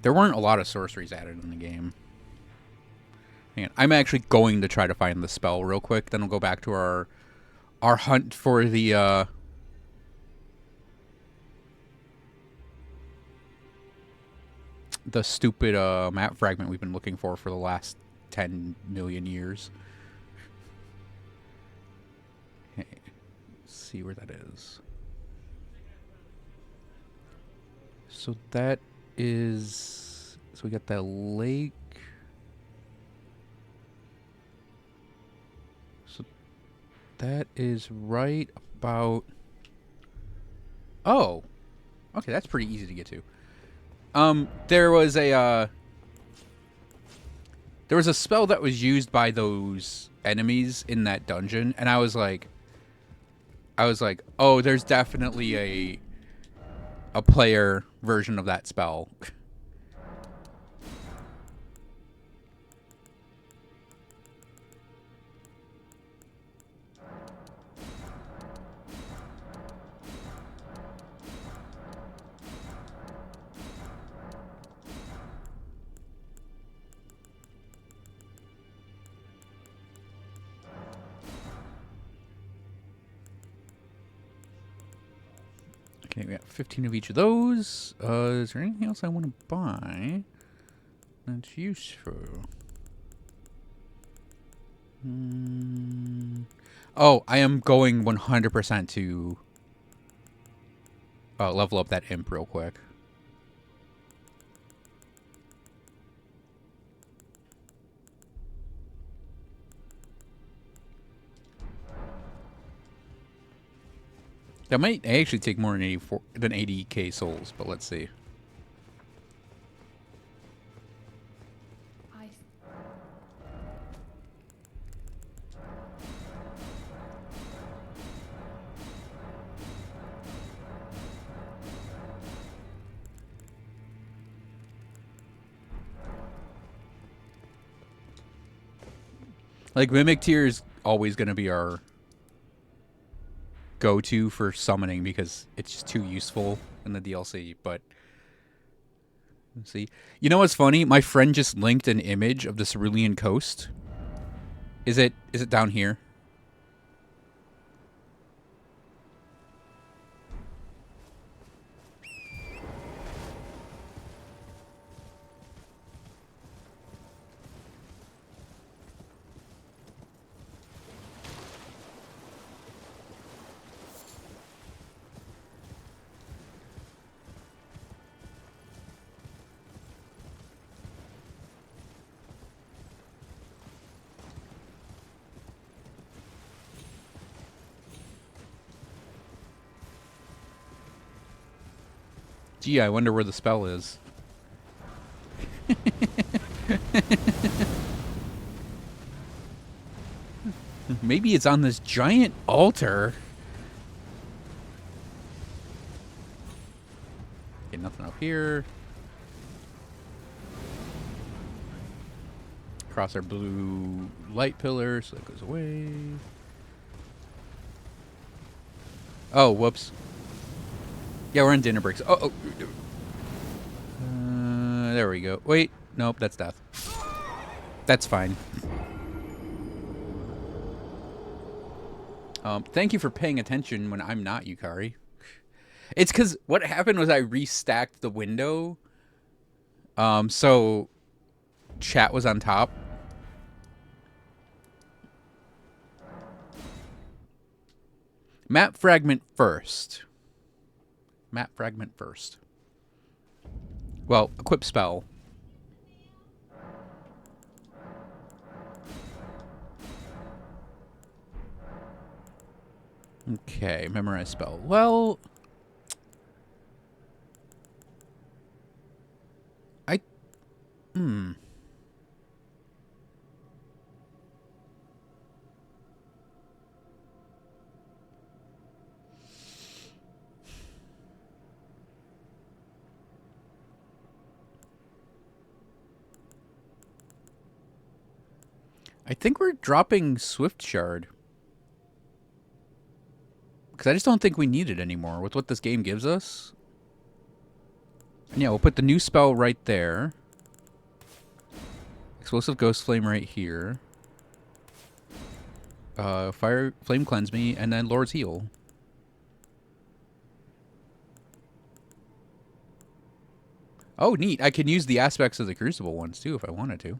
There weren't a lot of sorceries added in the game. Hang on. I'm actually going to try to find the spell real quick. Then we'll go back to our hunt for the stupid map fragment we've been looking for the last 10 million years. Okay. Let's see where that is. So that is... So we got that lake. So that is right about... Oh! Okay, that's pretty easy to get to. There was a spell that was used by those enemies in that dungeon, and I was like, oh, there's definitely a player version of that spell. Okay, we got 15 of each of those. Is there anything else I want to buy that's useful? Oh, I am going 100% to level up that imp real quick. That might actually take more than 80k souls, but let's see. Like, Mimic Tier is always going to be our go-to for summoning because it's just too useful in the DLC, but... Let's see. You know what's funny? My friend just linked an image of the Cerulean Coast. Is it down here? Gee, I wonder where the spell is. Maybe it's on this giant altar. Okay, nothing up here. Cross our blue light pillar, so that goes away. Oh, whoops. Yeah, we're in dinner breaks. Oh. There we go. Wait, nope, that's death. That's fine. Thank you for paying attention when I'm not Yukari. It's because what happened was I restacked the window. So chat was on top. Map fragment first. Map fragment first. Well, equip spell. Okay, memorize spell. Well, I think we're dropping Swift Shard. Because I just don't think we need it anymore with what this game gives us. And yeah, we'll put the new spell right there. Explosive Ghost Flame right here. Fire Flame Cleanse Me, and then Lord's Heal. Oh, neat. I can use the aspects of the Crucible ones, too, if I wanted to.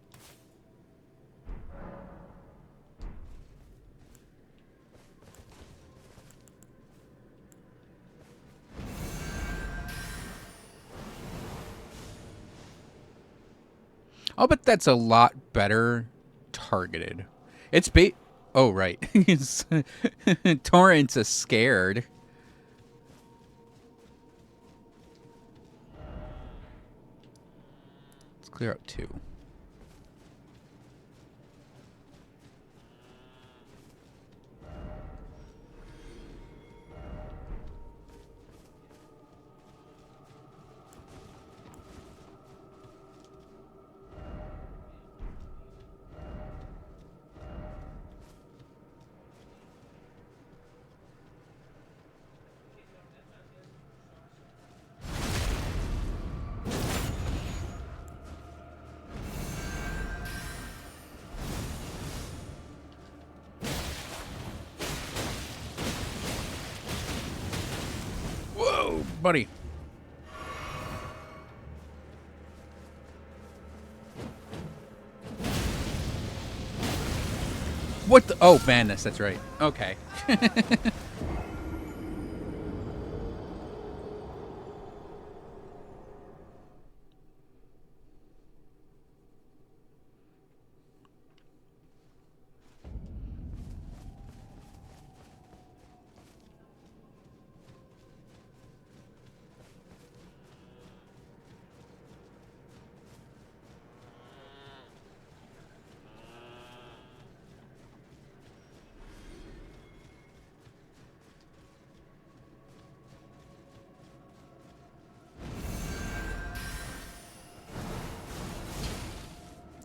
Oh, but that's a lot better targeted. It's oh, right. Torrent's is scared. Let's clear up 2. Whoa, buddy. What the? Oh, madness. That's right. Okay.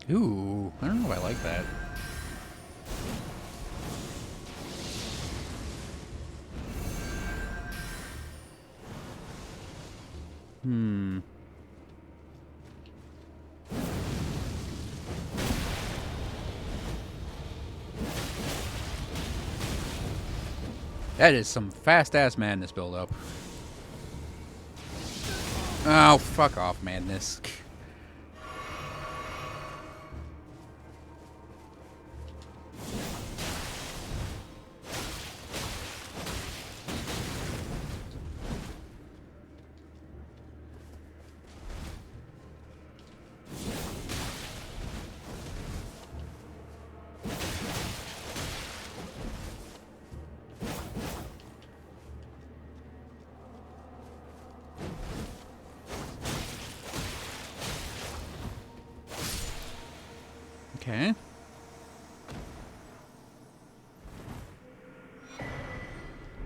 Ooh, I don't know if I like that. That is some fast-ass madness build-up. Oh, fuck off, madness. Okay.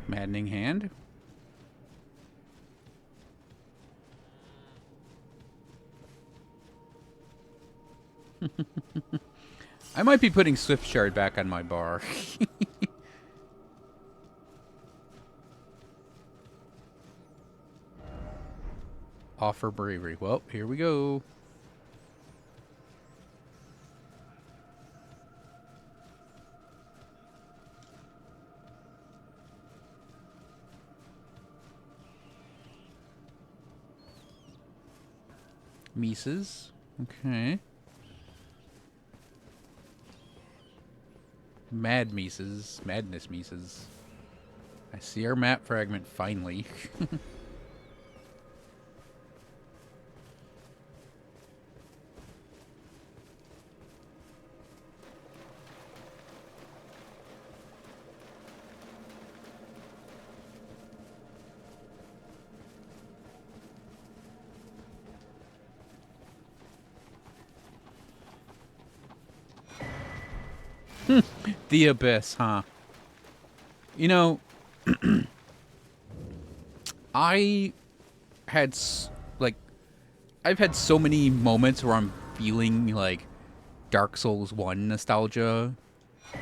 Maddening Hand. I might be putting Swift Shard back on my bar. Offer bravery. Well, here we go. Mises. Okay. Mad Mises. Madness Mises. I see our map fragment finally. The Abyss, huh? You know, I had like I've had so many moments where I'm feeling like Dark Souls 1 nostalgia. Is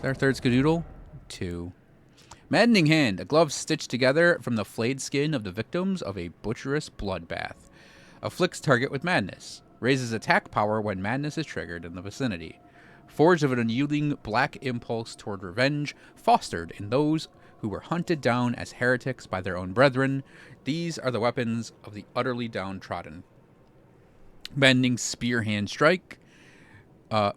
that our third skadoodle? 2. Maddening Hand, a glove stitched together from the flayed skin of the victims of a butcherous bloodbath. Afflicts target with madness. Raises attack power when madness is triggered in the vicinity. Forged of an unyielding black impulse toward revenge, fostered in those who were hunted down as heretics by their own brethren. These are the weapons of the utterly downtrodden. Maddening Spear Hand Strike.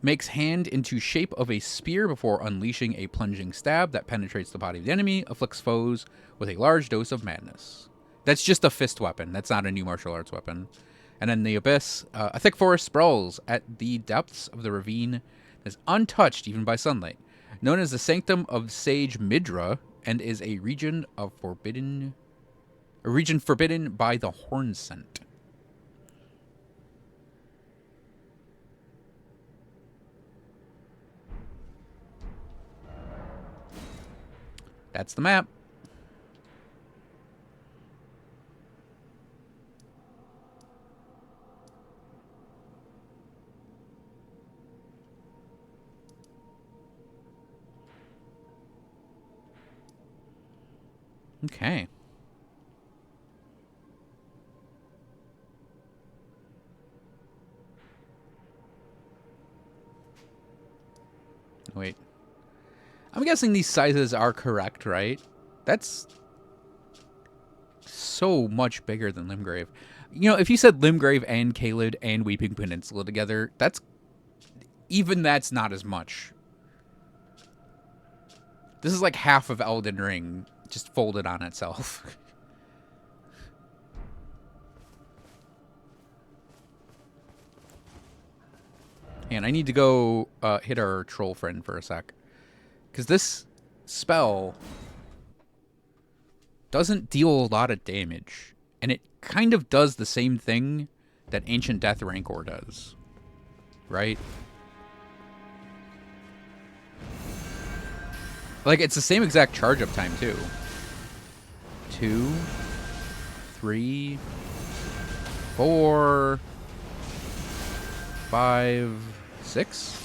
Makes hand into shape of a spear before unleashing a plunging stab that penetrates the body of the enemy. Afflicts foes with a large dose of madness. That's just a fist weapon. That's not a new martial arts weapon. And then the Abyss. A thick forest sprawls at the depths of the ravine that is untouched even by sunlight. Known as the Sanctum of Sage Midra, and is a region forbidden by the Horn Scent. That's the map. Okay. Wait. I'm guessing these sizes are correct, right? That's so much bigger than Limgrave. You know, if you said Limgrave and Caelid and Weeping Peninsula together, that's not as much. This is like half of Elden Ring just folded on itself. And I need to go hit our troll friend for a sec. Because this spell doesn't deal a lot of damage. And it kind of does the same thing that Ancient Death Rancor does. Right? Like, it's the same exact charge up time, too. 2, 3, 4, 5, 6.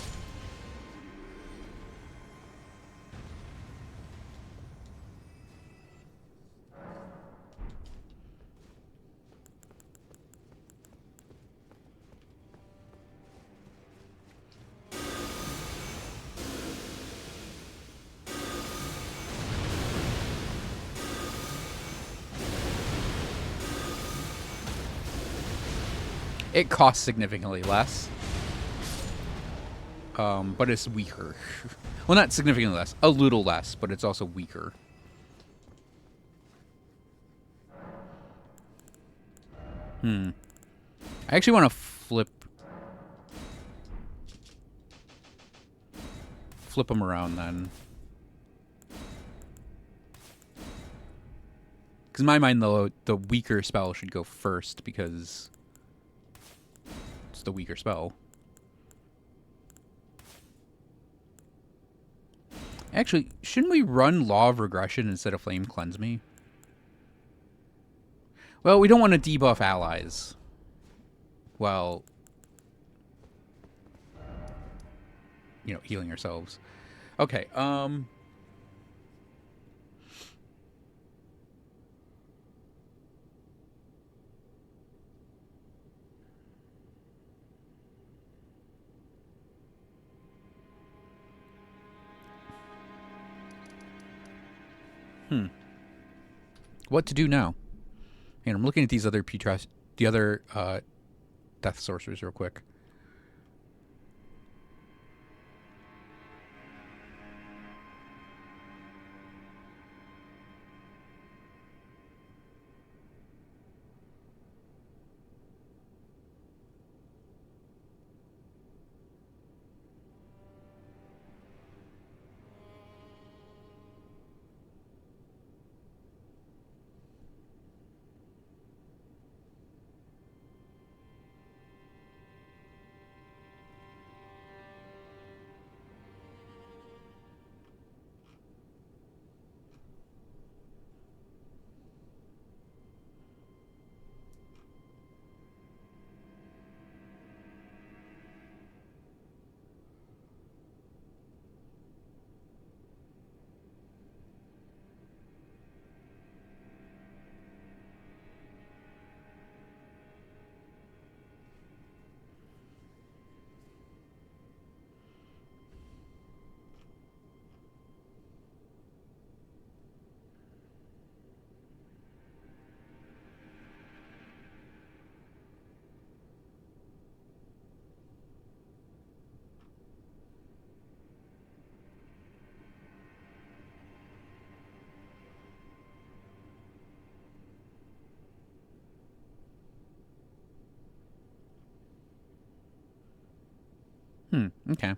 It costs significantly less. But it's weaker. Well, not significantly less. A little less, but it's also weaker. I actually want to flip them around then. Because in my mind, though, the weaker spell should go first because it's the weaker spell. Actually, shouldn't we run Law of Regression instead of Flame Cleanse Me? Well, we don't want to debuff allies. Well, healing ourselves. Okay, what to do now? And I'm looking at these other the other death sorcerers real quick. Okay.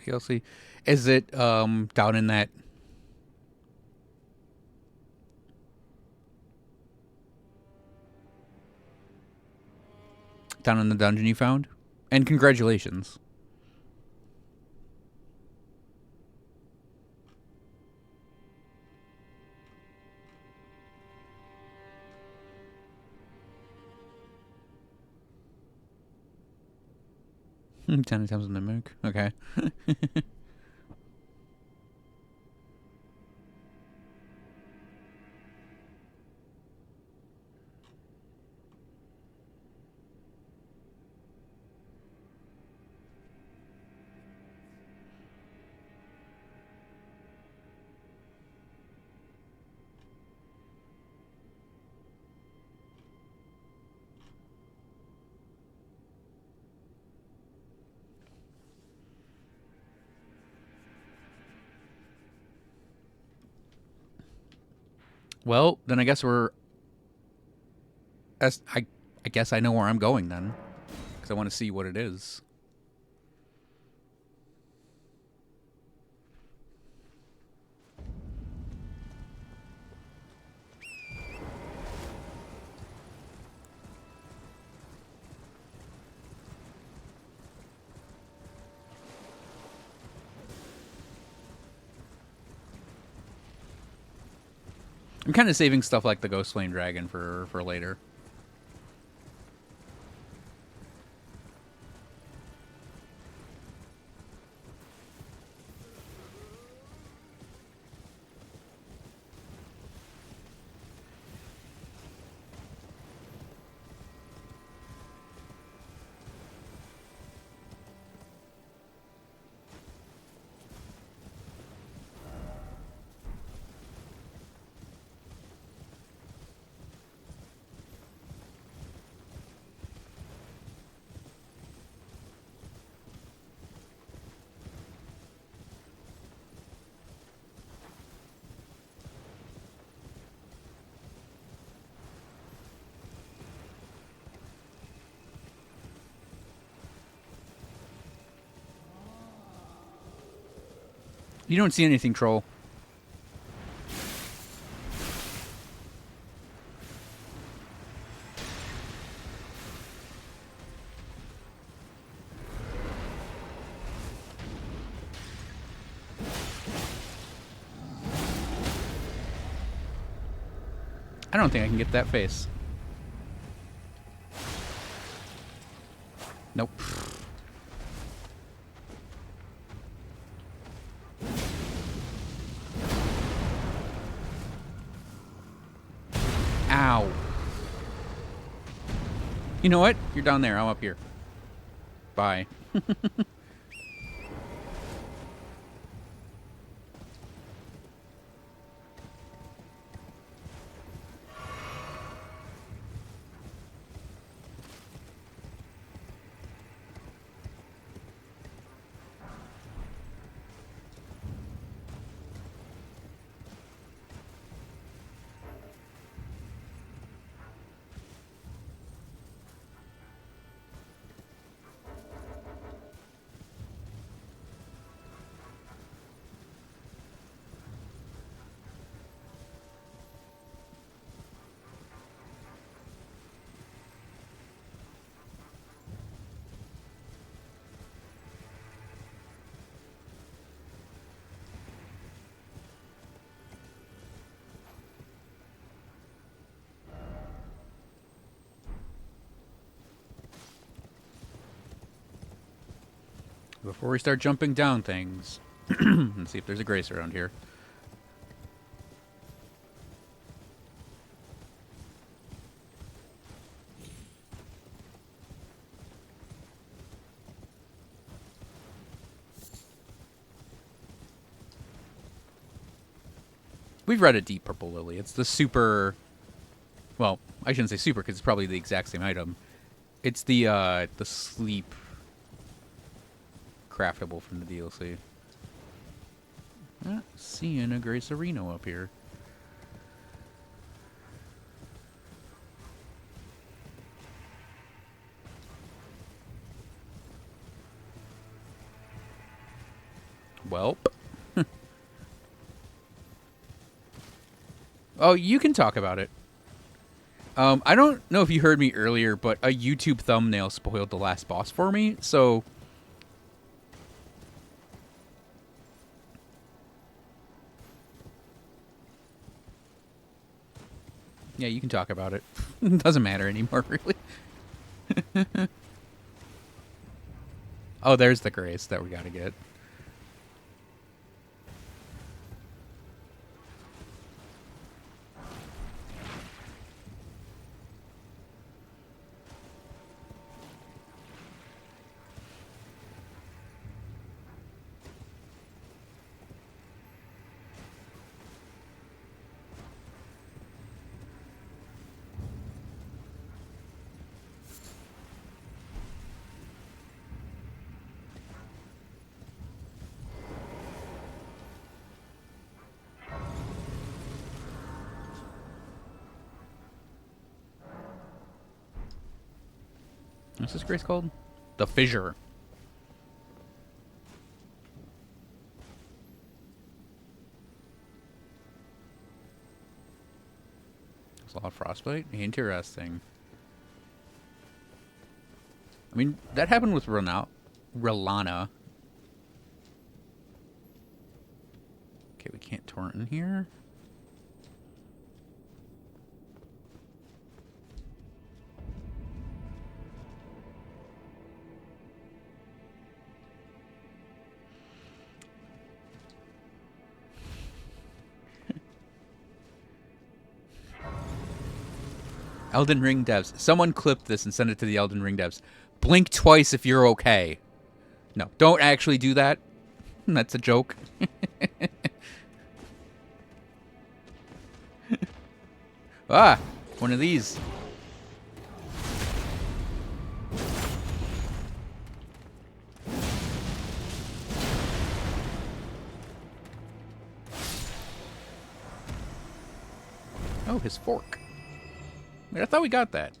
You'll see. Is it down in that down in the dungeon you found? And congratulations. Ten times in the mimic. Okay. Well, then I guess we're. I guess I know where I'm going then, because I want to see what it is. I'm kind of saving stuff like the Ghost Flame Dragon for later. You don't see anything, troll. I don't think I can get that face. Nope. Ow. You know what? You're down there. I'm up here. Bye. Before we start jumping down things, let's see if there's a grace around here. We've read a Deep Purple Lily. It's the super... Well, I shouldn't say super because it's probably the exact same item. It's the sleep craftable from the DLC. Not seeing a Grace Areno up here. Welp. Oh, you can talk about it. I don't know if you heard me earlier, but a YouTube thumbnail spoiled the last boss for me, so... Yeah, you can talk about it. It doesn't matter anymore, really. Oh, there's the grace that we gotta get. What's this grace called? The Fissure. There's a lot of frostbite. Interesting. I mean, that happened with Relana. Okay, we can't torrent in here. Elden Ring devs. Someone clip this and send it to the Elden Ring devs. Blink twice if you're okay. No, don't actually do that. That's a joke. Ah, one of these. Oh, his fork. Wait, I thought we got that.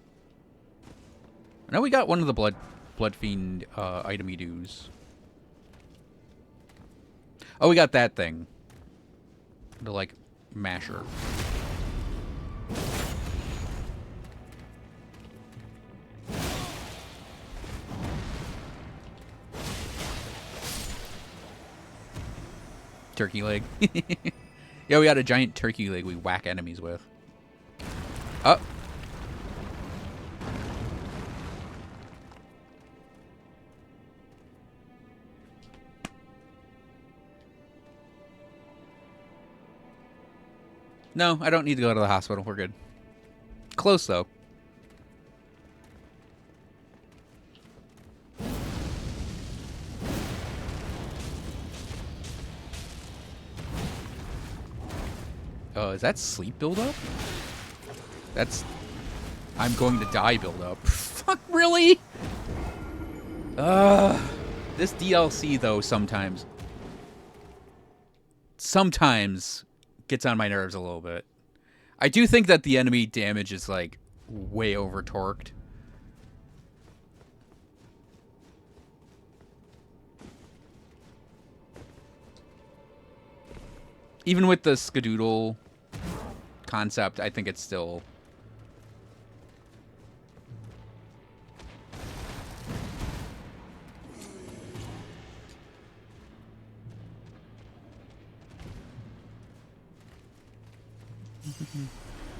I know we got one of the Blood Fiend itemy doos. Oh, we got that thing. The, like, masher. Turkey leg. Yeah, we got a giant turkey leg we whack enemies with. Oh. No, I don't need to go to the hospital. We're good. Close, though. Oh, is that sleep buildup? That's... I'm going to die buildup. Fuck, really? This DLC, though, sometimes gets on my nerves a little bit. I do think that the enemy damage is, like, way over-torqued. Even with the skadoodle concept, I think it's still...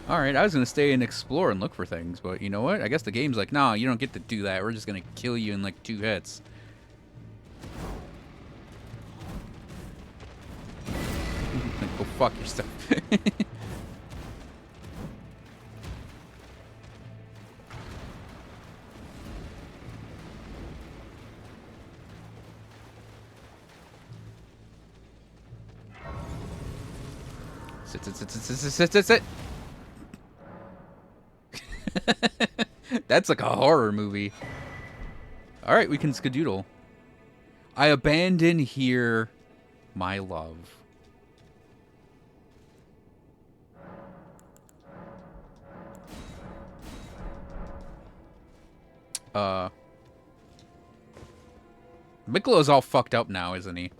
Alright, I was going to stay and explore and look for things, but you know what? I guess the game's like, nah, you don't get to do that. We're just going to kill you in like 2 hits. Like, go fuck yourself. Sit. That's like a horror movie. Alright, we can skadoodle. I abandon here my love. Mikló's all fucked up now, isn't he?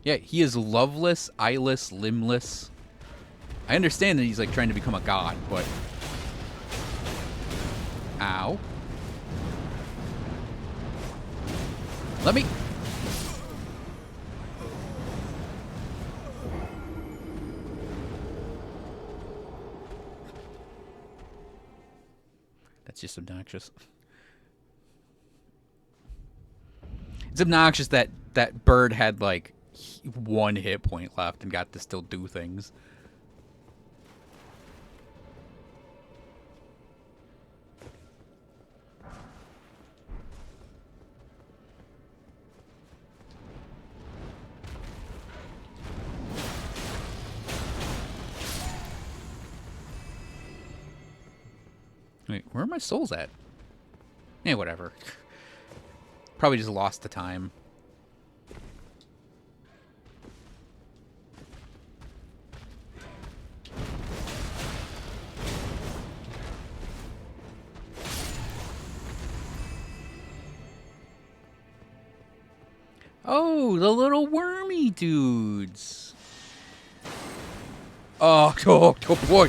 Yeah, he is loveless, eyeless, limbless. I understand that he's like trying to become a god, but... Ow. Let me... That's just obnoxious. It's obnoxious that that bird had like 1 hit point left and got to still do things. Wait, where are my souls at? Yeah, whatever. Probably just lost the time. Oh, the little wormy dudes. Oh, boy.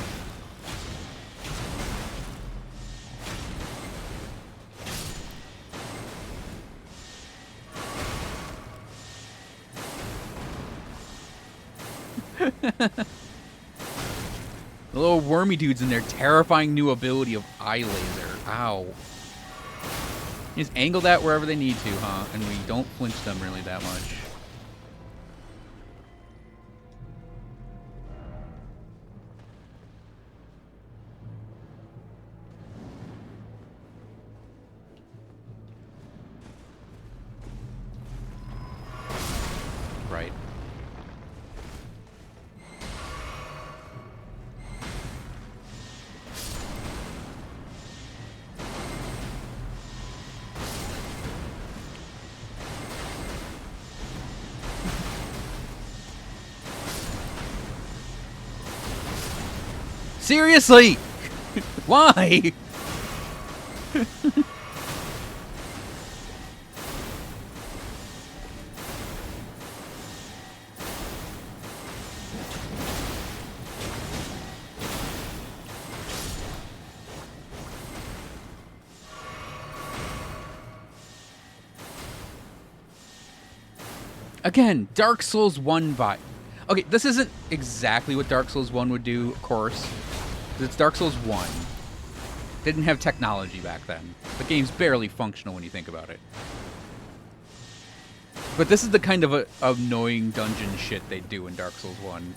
The little wormy dudes and their terrifying new ability of eye laser. Ow. You just angle that wherever they need to, huh? And we don't flinch them really that much. Right. Seriously! Why? Again, Dark Souls 1 vibe. Okay, this isn't exactly what Dark Souls 1 would do, of course. 'Cause it's Dark Souls 1. Didn't have technology back then. The game's barely functional when you think about it. But this is the kind of annoying dungeon shit they do in Dark Souls 1.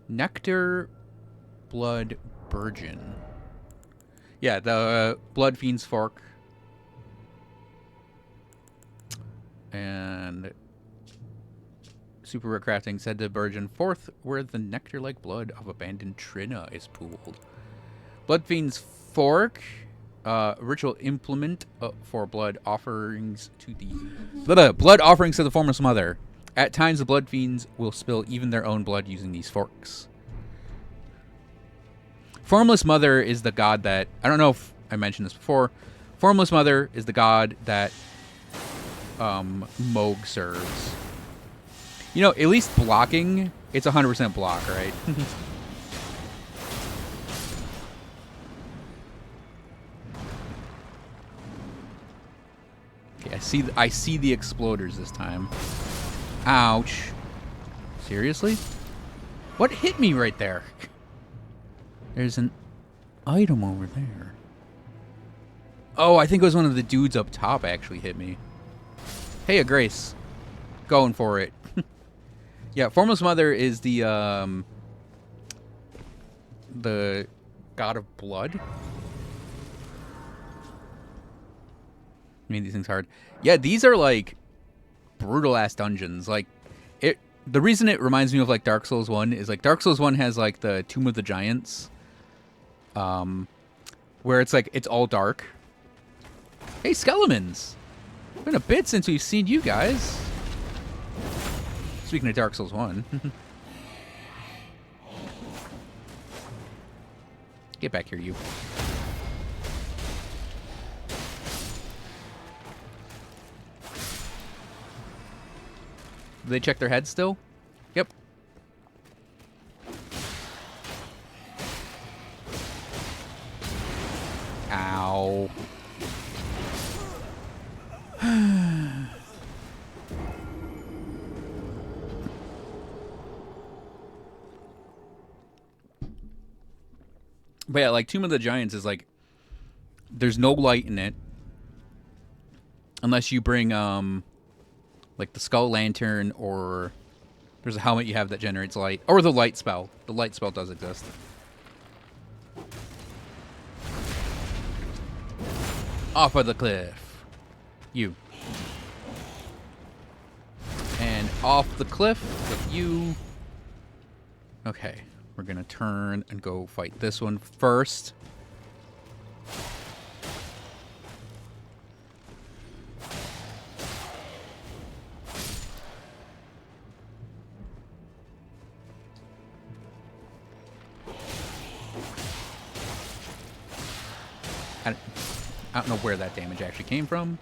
Nectar Blood Burgeon. Yeah, the Blood Fiend's Fork. And Super Rare Crafting said to Burgeon forth where the nectar-like blood of abandoned Trina is pooled. Blood Fiend's Fork, ritual implement for blood offerings to the blood offerings to the Formless Mother. At times, the Blood Fiends will spill even their own blood using these forks. Formless Mother is the god that... I don't know if I mentioned this before. Formless Mother is the god that Moog serves. You know, at least blocking, it's 100% block, right? Okay, I see the exploders this time. Ouch. Seriously? What hit me right there? There's an item over there. Oh, I think it was one of the dudes up top actually hit me. Hey, a Grace. Going for it. Yeah, Formless Mother is the god of blood. Made these things hard. Yeah, these are like brutal ass dungeons. Like it. The reason it reminds me of like Dark Souls 1 is like Dark Souls 1 has like the Tomb of the Giants, where it's like it's all dark. Hey, Skelemans! It's been a bit since we've seen you guys. Speaking of Dark Souls 1. Get back here, you. Do they check their heads still? Yep. Ow. But yeah, like Tomb of the Giants is like there's no light in it unless you bring like the Skull Lantern, or there's a helmet you have that generates light, or the light spell. The light spell does exist. Off of the cliff. You. And off the cliff with you. Okay, we're gonna turn and go fight this one first. I don't know where that damage actually came from.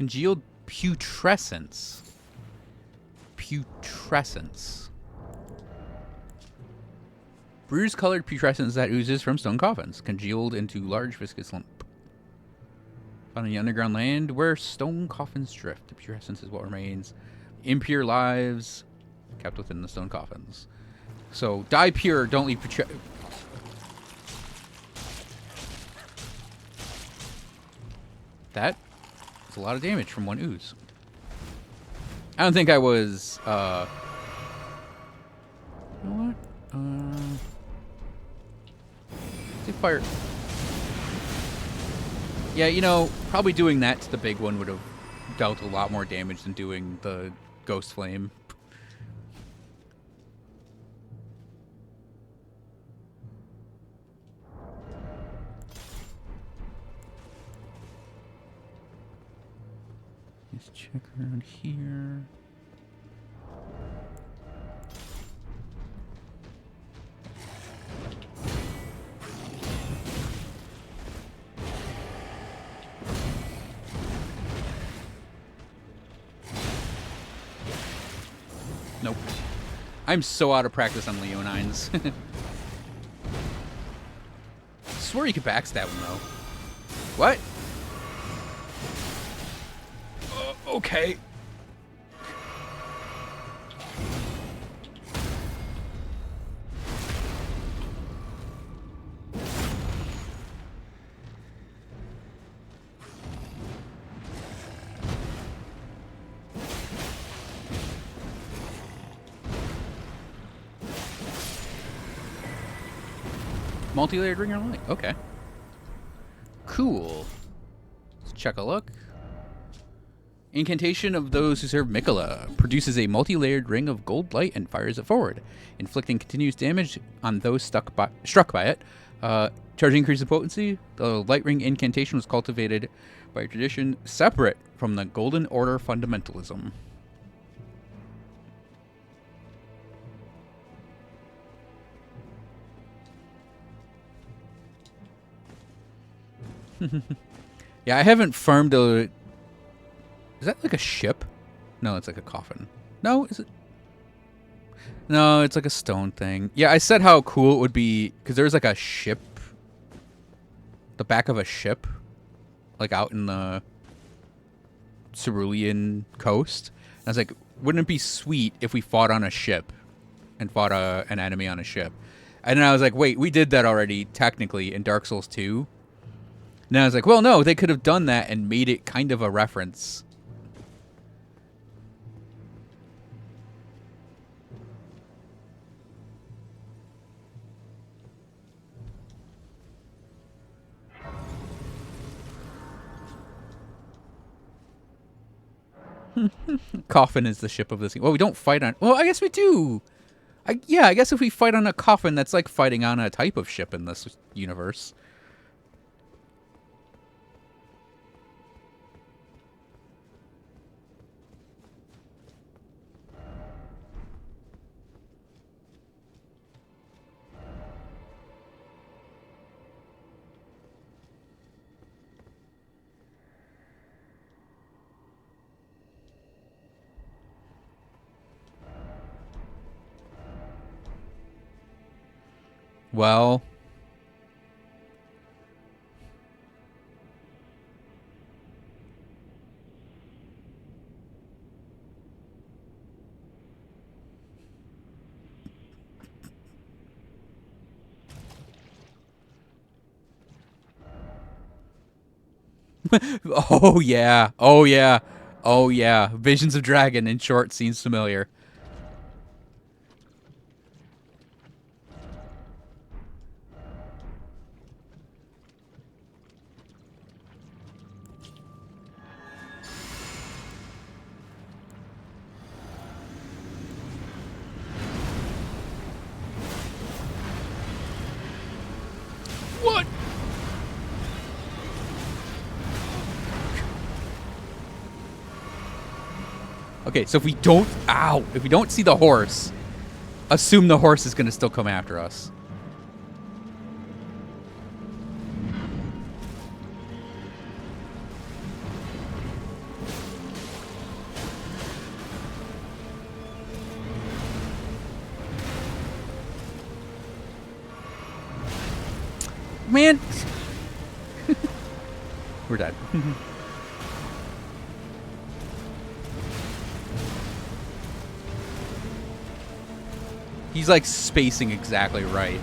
Congealed putrescence. Putrescence. Bruise-colored putrescence that oozes from stone coffins, congealed into large viscous lump. Found in the underground land where stone coffins drift. The putrescence is what remains. Impure lives kept within the stone coffins. So, die pure, don't leave That is a lot of damage from one ooze. I don't think I was, you know what? Fire. Yeah, you know, probably doing that to the big one would have dealt a lot more damage than doing the ghost flame. Let's check around here. Nope. I'm so out of practice on Leonines. I swear you could backstab him, though. What? Okay. Multi-layered ring of light. Okay. Cool. Let's check a look. Incantation of those who serve Mikola produces a multi-layered ring of gold light and fires it forward, inflicting continuous damage on those struck by it. Charging increase in potency. The light ring incantation was cultivated by a tradition separate from the Golden Order fundamentalism. Yeah, I haven't farmed a... Is that like a ship? No, it's like a coffin. No, is it? No, it's like a stone thing. Yeah, I said how cool it would be, because there's like a ship. The back of a ship. Like out in the Cerulean coast. And I was like, wouldn't it be sweet if we fought on a ship? And fought an enemy on a ship? And then I was like, wait, we did that already, technically, in Dark Souls 2. And I was like, well, no, they could have done that and made it kind of a reference. Coffin is the ship of this game. Well, we don't fight on... Well, I guess we do. Yeah, I guess if we fight on a coffin, that's like fighting on a type of ship in this universe. Well... Oh, yeah. Oh, yeah. Oh, yeah. Visions of Dragon, in short, seems familiar. What? Okay, so if we don't... Ow! If we don't see the horse, assume the horse is going to still come after us. Man! We're dead. He's like spacing exactly right.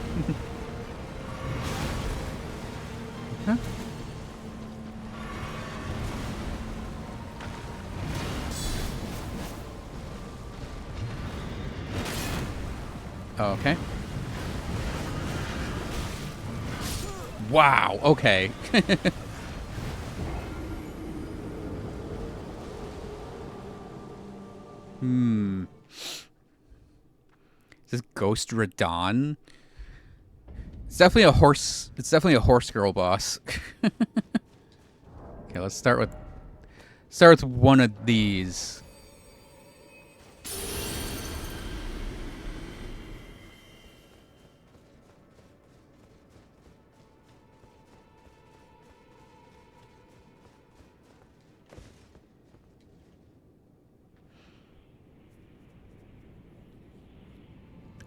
Huh? Okay. Wow, okay. Hmm. Is this Ghost Radon? It's definitely a horse. It's definitely a horse girl boss. Okay, let's start with one of these.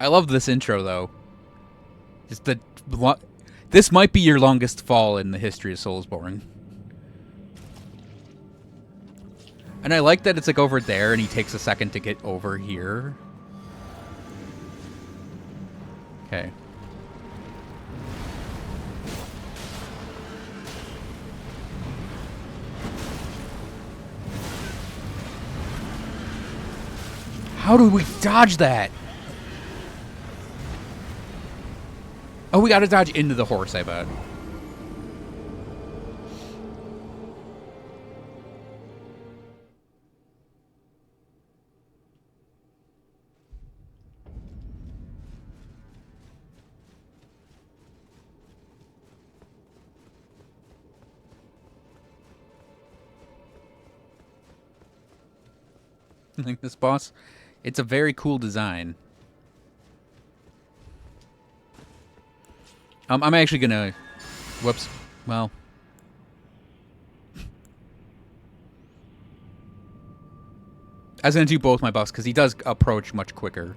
I love this intro though. Just this might be your longest fall in the history of Soulsborne. And I like that it's like over there and he takes a second to get over here. Okay. How do we dodge that? Oh, we gotta dodge into the horse, I bet. Like this boss, it's a very cool design. I'm actually gonna, whoops, well. I was gonna do both my buffs because he does approach much quicker.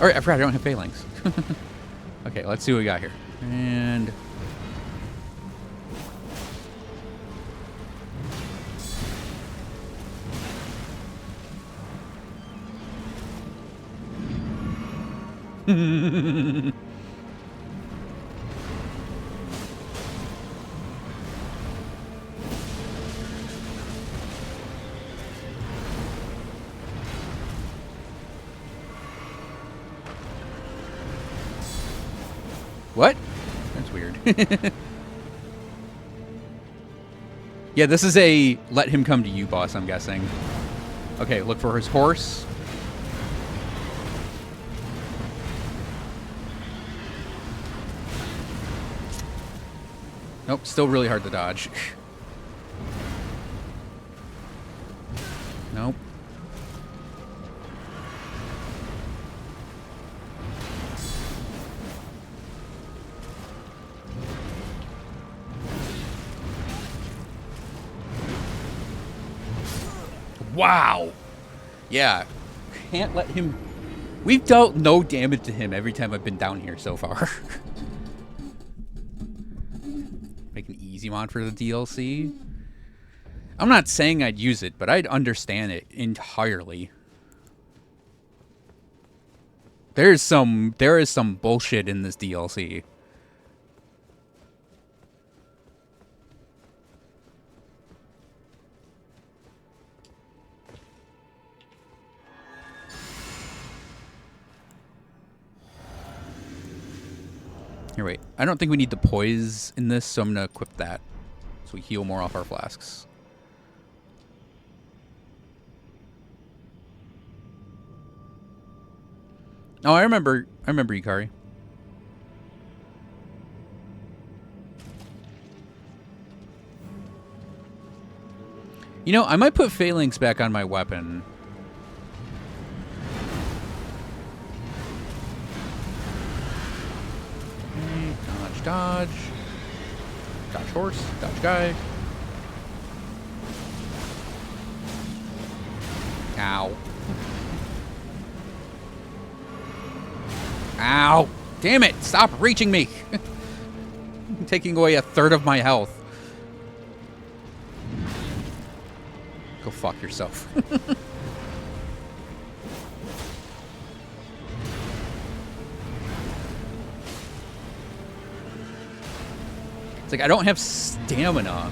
Alright, I forgot I don't have phalanx. Okay, let's see what we got here. And what? That's weird. Yeah, this is a let him come to you boss, I'm guessing. Okay, look for his horse. Nope, still really hard to dodge. Nope. Wow. Yeah. Can't let him... We've dealt no damage to him every time I've been down here so far. Make an easy mod for the DLC. I'm not saying I'd use it, but I'd understand it entirely. There is some bullshit in this DLC. Here, wait. I don't think we need the poise in this, so I'm going to equip that. So we heal more off our flasks. Oh, I remember Ikari. You know, I might put phalanx back on my weapon. Dodge. Dodge horse. Dodge guy. Ow. Ow. Damn it. Stop reaching me. Taking away a third of my health. Go fuck yourself. It's like I don't have stamina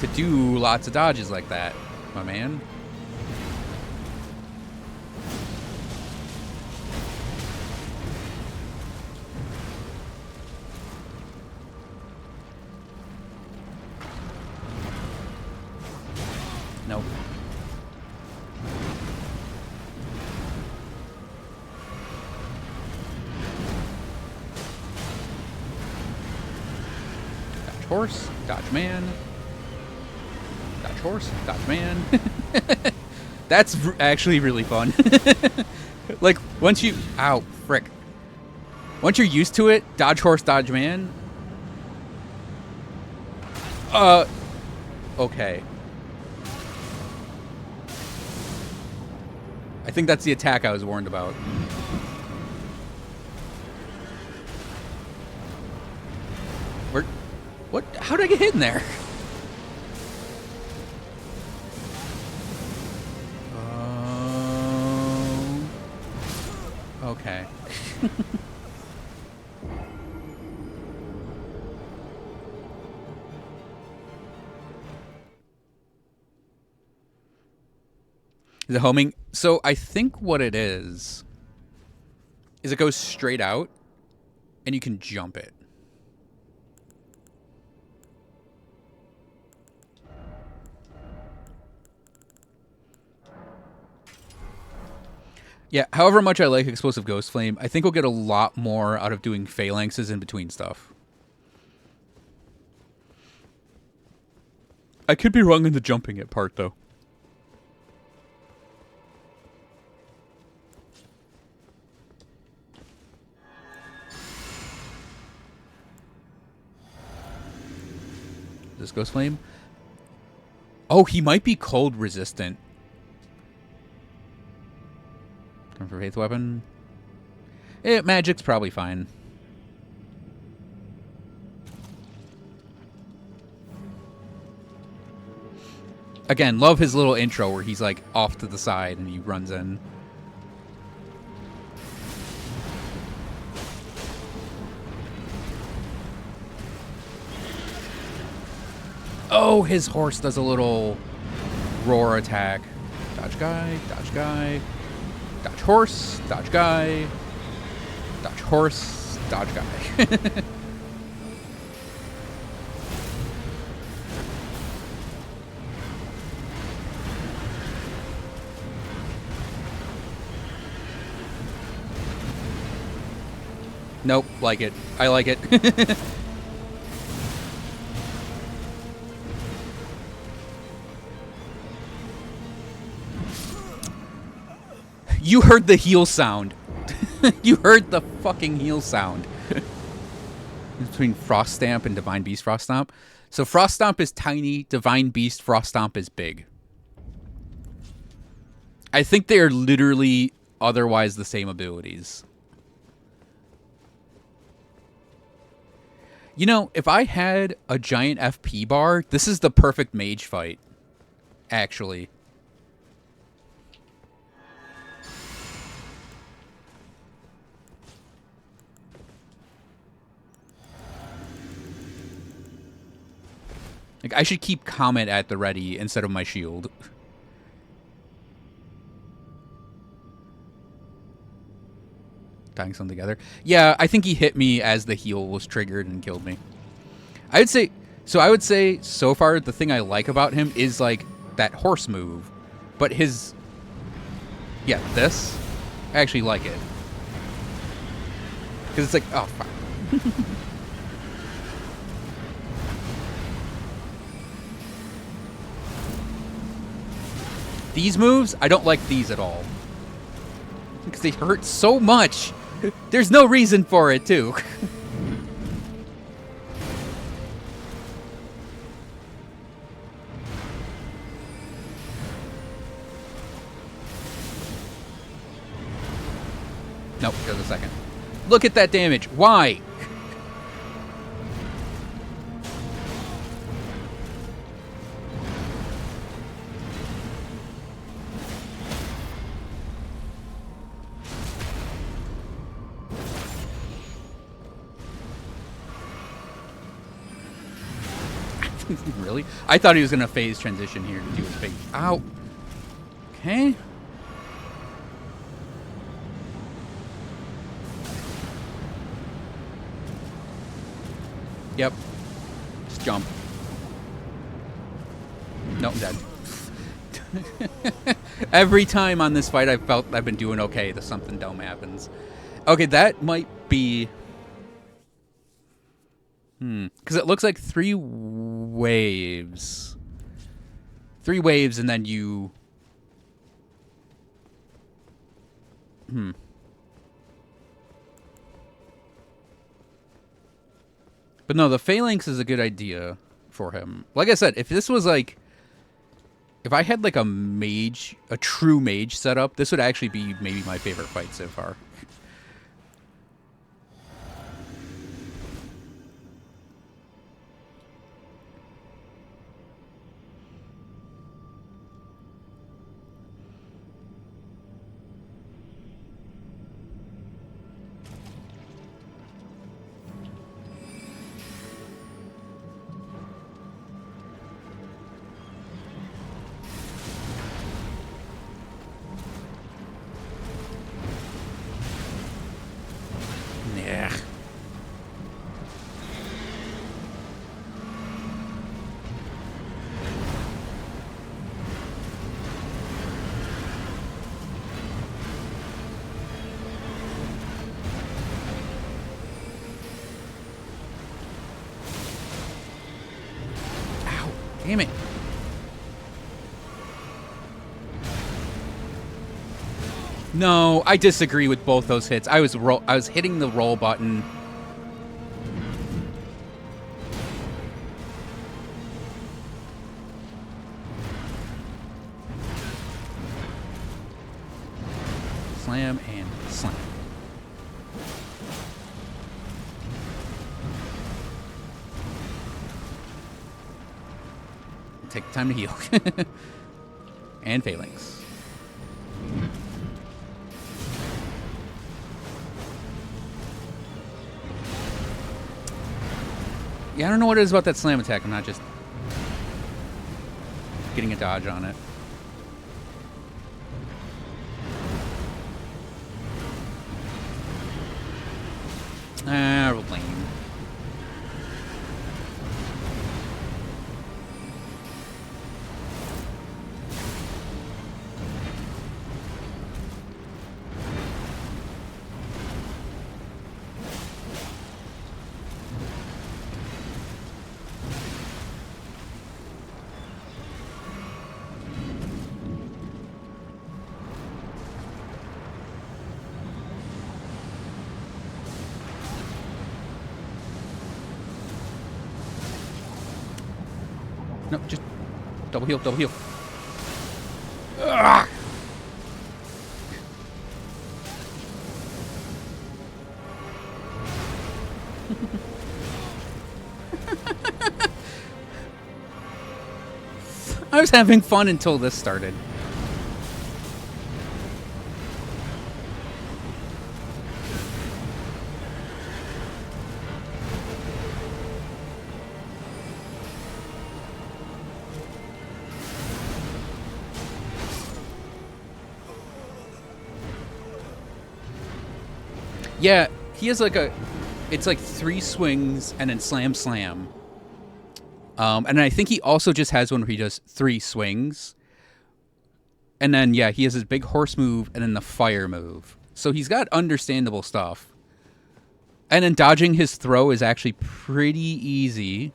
to do lots of dodges like that, my man. Nope. Dodge horse, dodge man. Dodge horse, dodge man. That's actually really fun. Like, once you... Ow, frick. Once you're used to it, dodge horse, dodge man. Okay. I think that's the attack I was warned about. Where? What? How did I get hit in there? Okay. The homing. So I think what it is it goes straight out and you can jump it. Yeah, however much I like Explosive Ghost Flame, I think we'll get a lot more out of doing phalanxes in between stuff. I could be wrong in the jumping it part, though. This Ghost Flame? Oh, he might be cold resistant. Time for Faith Weapon. Magic's probably fine. Again, love his little intro where he's like off to the side and he runs in. Oh, his horse does a little roar attack. Dodge guy, dodge guy. Dodge horse, dodge guy. Dodge horse, dodge guy. Nope, like it. I like it. You heard the heal sound. You heard the fucking heal sound. Between Frost Stamp and Divine Beast Frost Stomp. So Frost Stomp is tiny, Divine Beast Frost Stomp is big. I think they are literally otherwise the same abilities. You know, if I had a giant FP bar, this is the perfect mage fight. Actually. Like, I should keep Comet at the ready instead of my shield. Tying some together. Yeah, I think he hit me as the heal was triggered and killed me. I would say so far the thing I like about him is like that horse move. But his... Yeah, this. I actually like it. Because it's like, oh, fuck. These moves, I don't like these at all. Because they hurt so much. There's no reason for it, too. Nope, just a second. Look at that damage. Why? Really? I thought he was going to phase transition here to do his big... Ow. Okay. Yep. Just jump. No, I'm dead. Every time on this fight I felt I've been doing okay, the something dumb happens. Okay, that might be... Because it looks like 3 waves. 3 waves and then you... But no, the phalanx is a good idea for him. Like I said, if this was like... If I had like a mage, a true mage setup, this would actually be maybe my favorite fight so far. Yeah. Ow. Damn it. No, I disagree with both those hits. I was hitting the roll button. Slam and slam. Take time to heal. And phalanx. Yeah, I don't know what it is about that slam attack. I'm not just getting a dodge on it. Ah, lame. No, just double heal, double heal. Ugh. I was having fun until this started. Yeah, he has like it's like 3 swings and then slam, slam. And I think he also just has one where he does 3 swings. And then, yeah, he has his big horse move and then the fire move. So he's got understandable stuff. And then dodging his throw is actually pretty easy.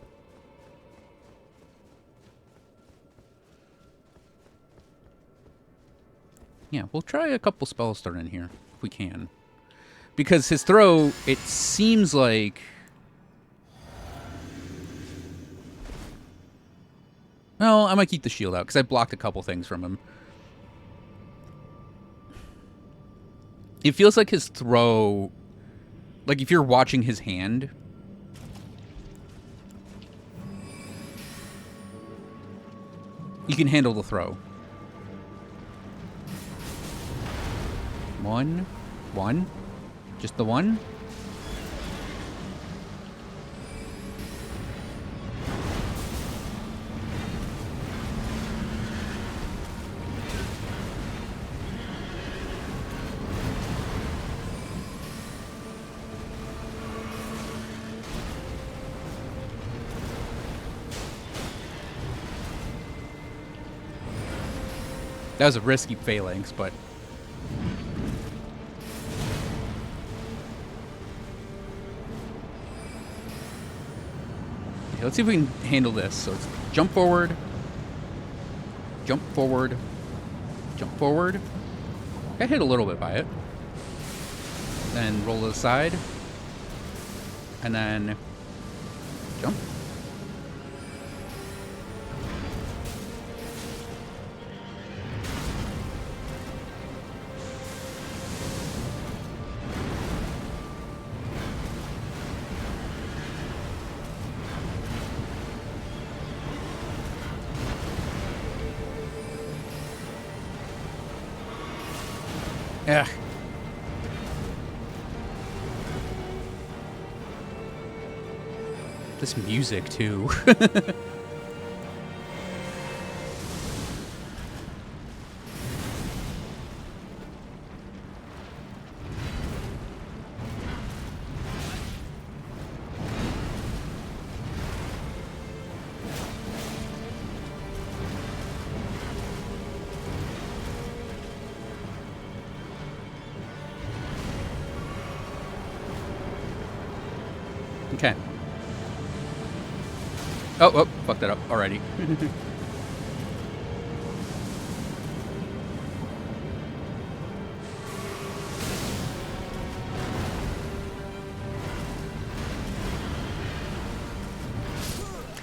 Yeah, we'll try a couple spells starting in here if we can. Because his throw, it seems like... Well, I might keep the shield out, because I blocked a couple things from him. It feels like his throw, like if you're watching his hand, you can handle the throw. One, just the one. That was a risky phalanx, but okay, let's see if we can handle this. So it's jump forward, jump forward, jump forward. Got hit a little bit by it. Then roll to the side, and then jump. Yeah. This music too. Okay. Oh, fucked that up already.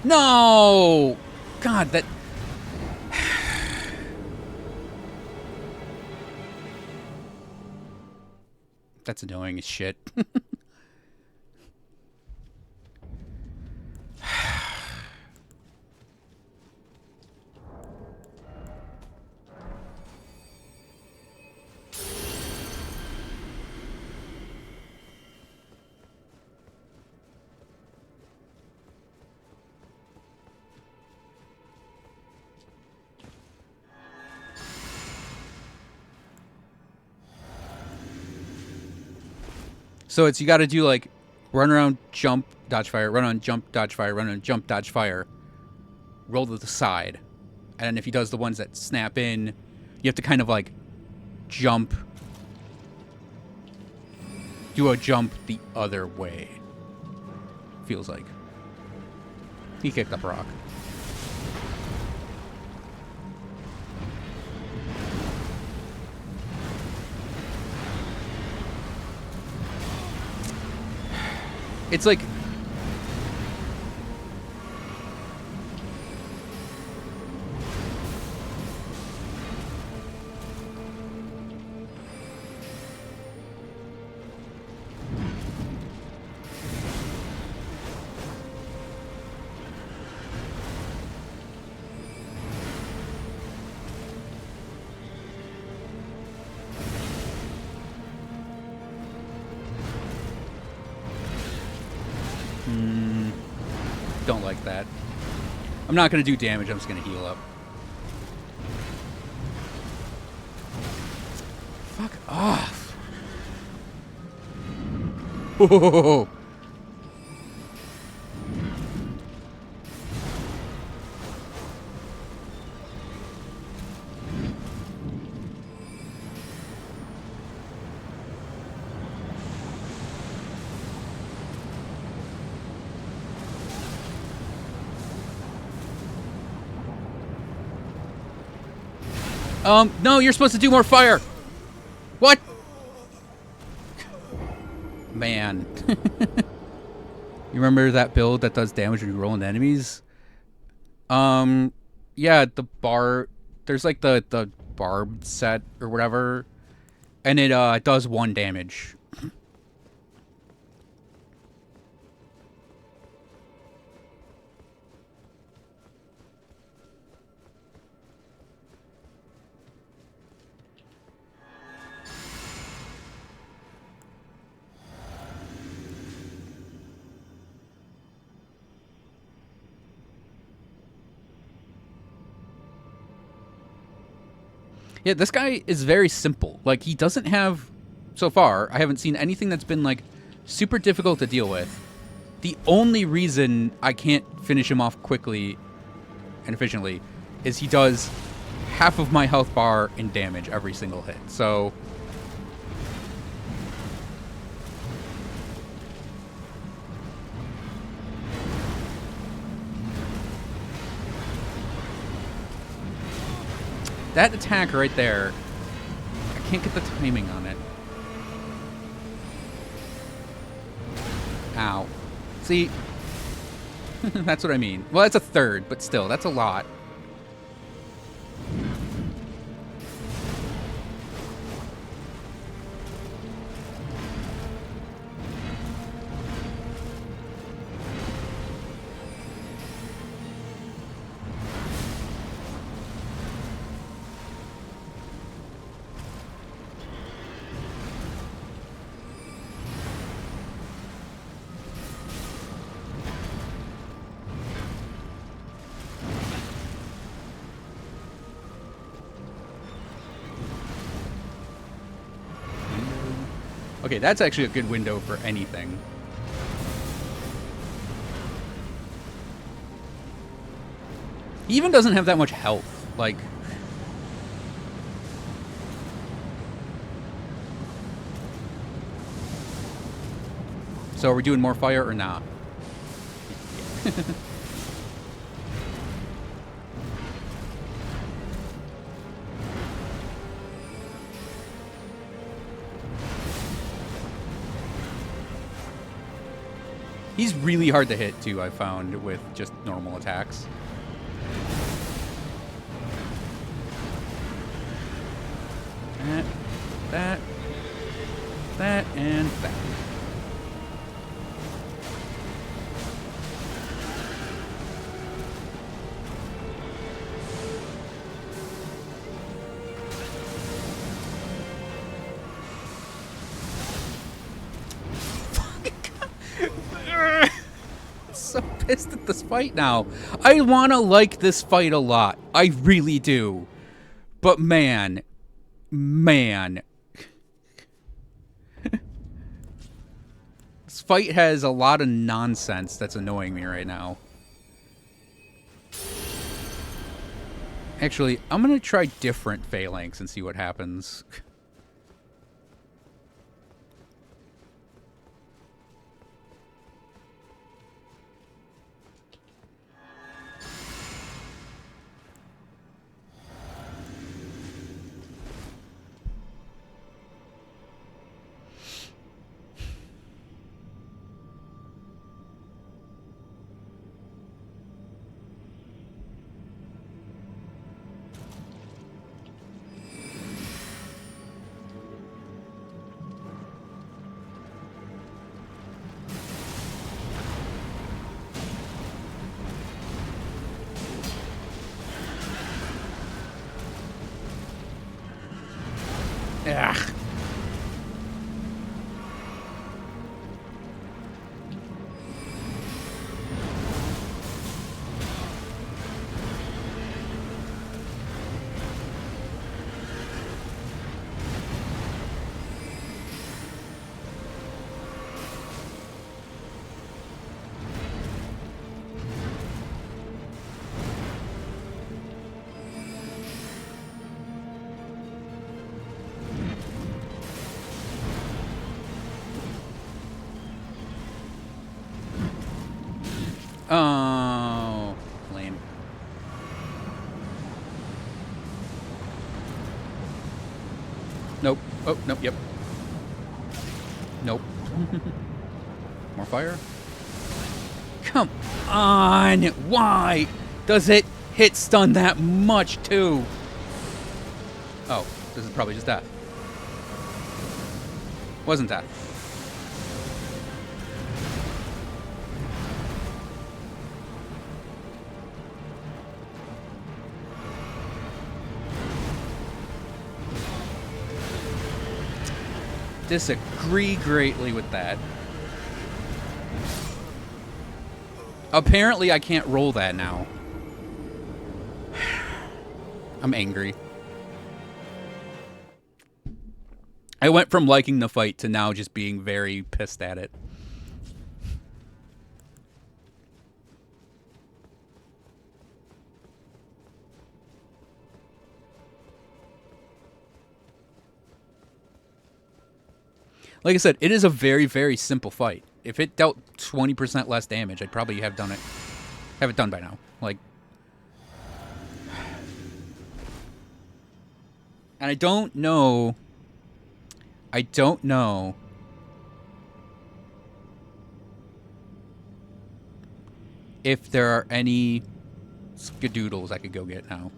No! God, that... That's annoying as shit. So it's, you got to do like run around, jump, dodge fire, run on, jump, dodge fire, run on, jump, dodge fire, roll to the side. And if he does the ones that snap in, you have to kind of like jump, do a jump the other way. Feels like. He kicked up a rock. It's like... Don't like that. I'm not going to do damage, I'm just going to heal up. Fuck off. Whoa. No, you're supposed to do more fire. What? Man. You remember that build that does damage when you roll into enemies? Yeah, the bar, there's like the barbed set or whatever, And it does 1 damage. Yeah, this guy is very simple. Like, he doesn't have... So far, I haven't seen anything that's been, like, super difficult to deal with. The only reason I can't finish him off quickly and efficiently is he does half of my health bar in damage every single hit. So... that attack right there, I can't get the timing on it. Ow. See? That's what I mean. Well, that's a third, but still, that's a lot. Okay, that's actually a good window for anything. He even doesn't have that much health. Like... So are we doing more fire or not? He's really hard to hit, too, I found, with just normal attacks. That, and that. So pissed at this fight now. I want to like this fight a lot. I really do. But man. This fight has a lot of nonsense that's annoying me right now. Actually, I'm going to try different phalanx and see what happens. Ugh. Oh, lame. Nope. Oh, nope, yep. Nope. More fire? Come on! Why does it hit stun that much, too? Oh, this is probably just that. Wasn't that? Disagree greatly with that. Apparently I can't roll that now. I'm angry. I went from liking the fight to now just being very pissed at it. Like I said, it is a very, very simple fight. If it dealt 20% less damage, I'd probably have it done by now. Like, and I don't know if there are any skadoodles I could go get now.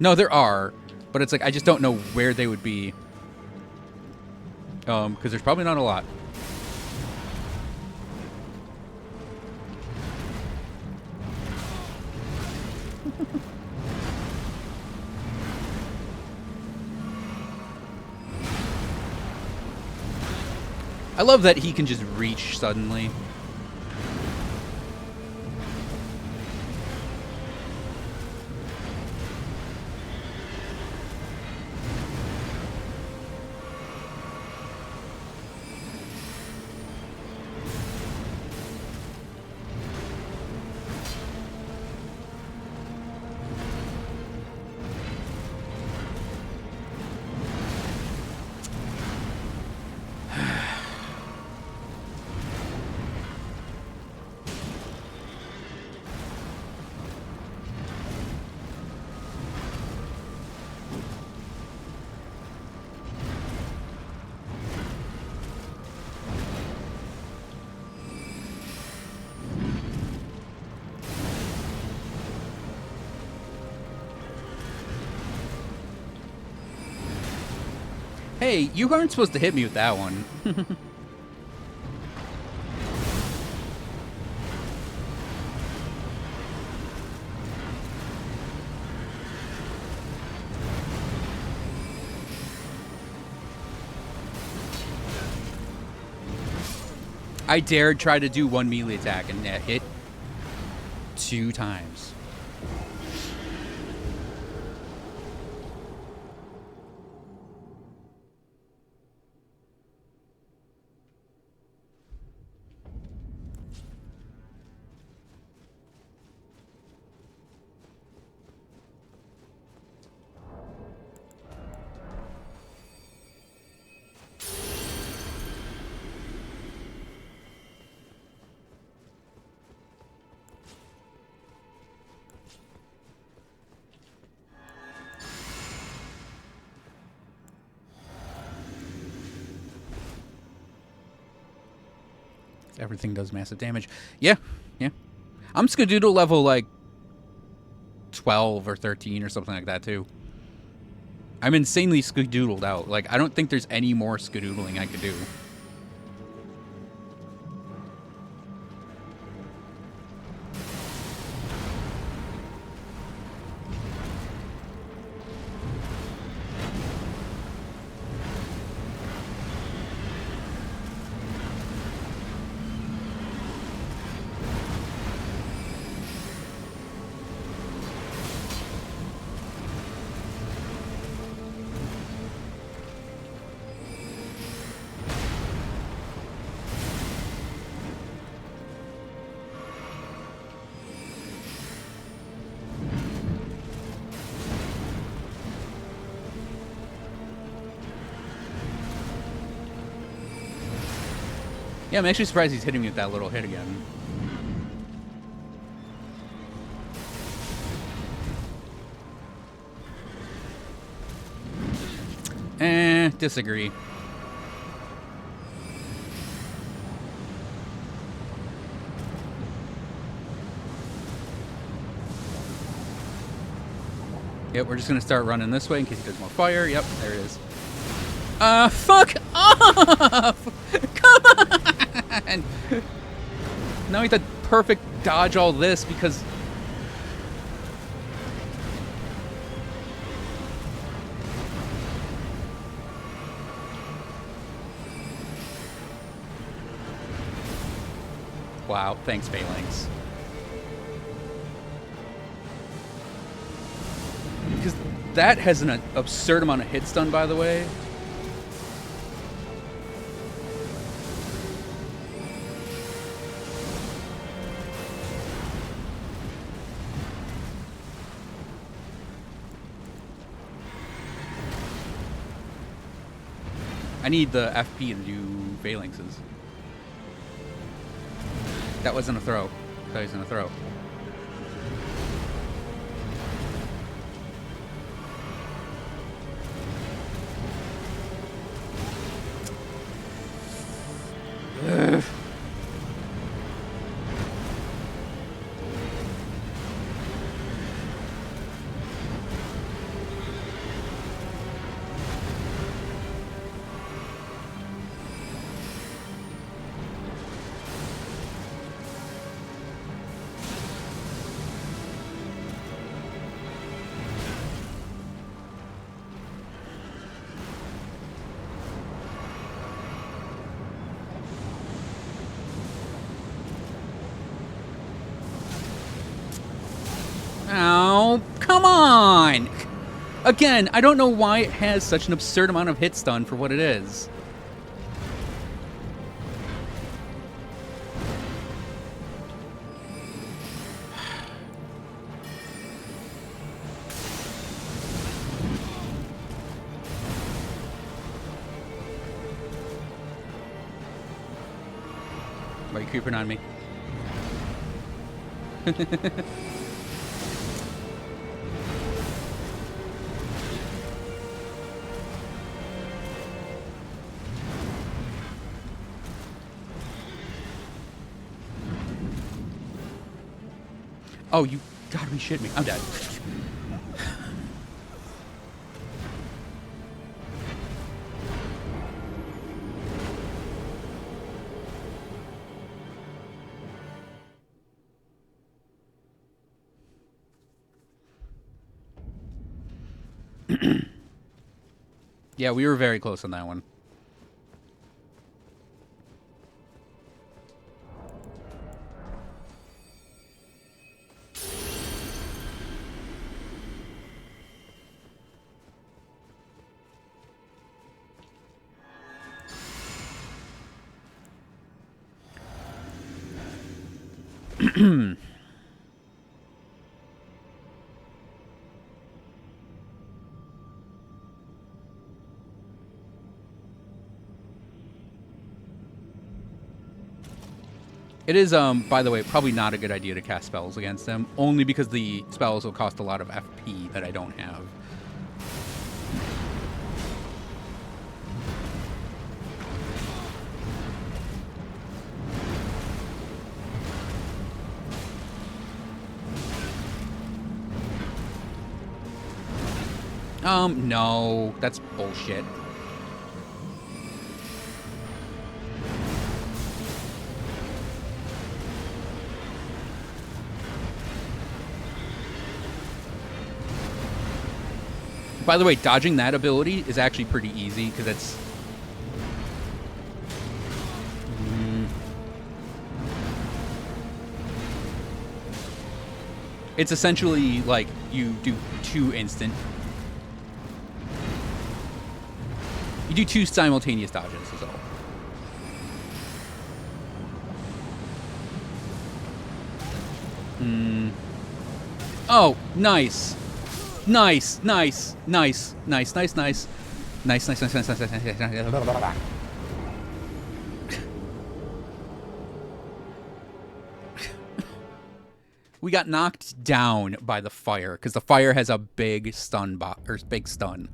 No, there are, but it's like I just don't know where they would be. Because there's probably not a lot. I love that he can just reach suddenly. Hey, you aren't supposed to hit me with that one. I dared try to do one melee attack and that hit 2 times. Everything does massive damage. Yeah, yeah. I'm Skadoodle level, like, 12 or 13 or something like that, too. I'm insanely Skadoodled out. Like, I don't think there's any more Skadoodling I could do. Yeah, I'm actually surprised he's hitting me with that little hit again. Disagree. Yep, we're just gonna start running this way in case he does more fire. Yep, there it is. Fuck off! Come on! Now we have to perfect dodge all this because... Wow, thanks, Phalanx. Because that has an absurd amount of hit stun, by the way. I need the FP to do phalanxes. That wasn't a throw. I thought he was gonna throw. Ugh. Ow, come on! Again, I don't know why it has such an absurd amount of hit stun for what it is. Why are you creeping on me? Oh, you gotta be shitting me. I'm dead. Yeah, we were very close on that one. It is, by the way, probably not a good idea to cast spells against them, only because the spells will cost a lot of FP that I don't have. No, that's bullshit. By the way, dodging that ability is actually pretty easy because it's... It's essentially like you do 2 instant... You do 2 simultaneous dodges is all. Oh, nice. Nice, nice, nice, nice, nice, nice. Nice, nice, nice, nice, nice, nice, nice. We got knocked down by the fire because the fire has a big stun or big stun.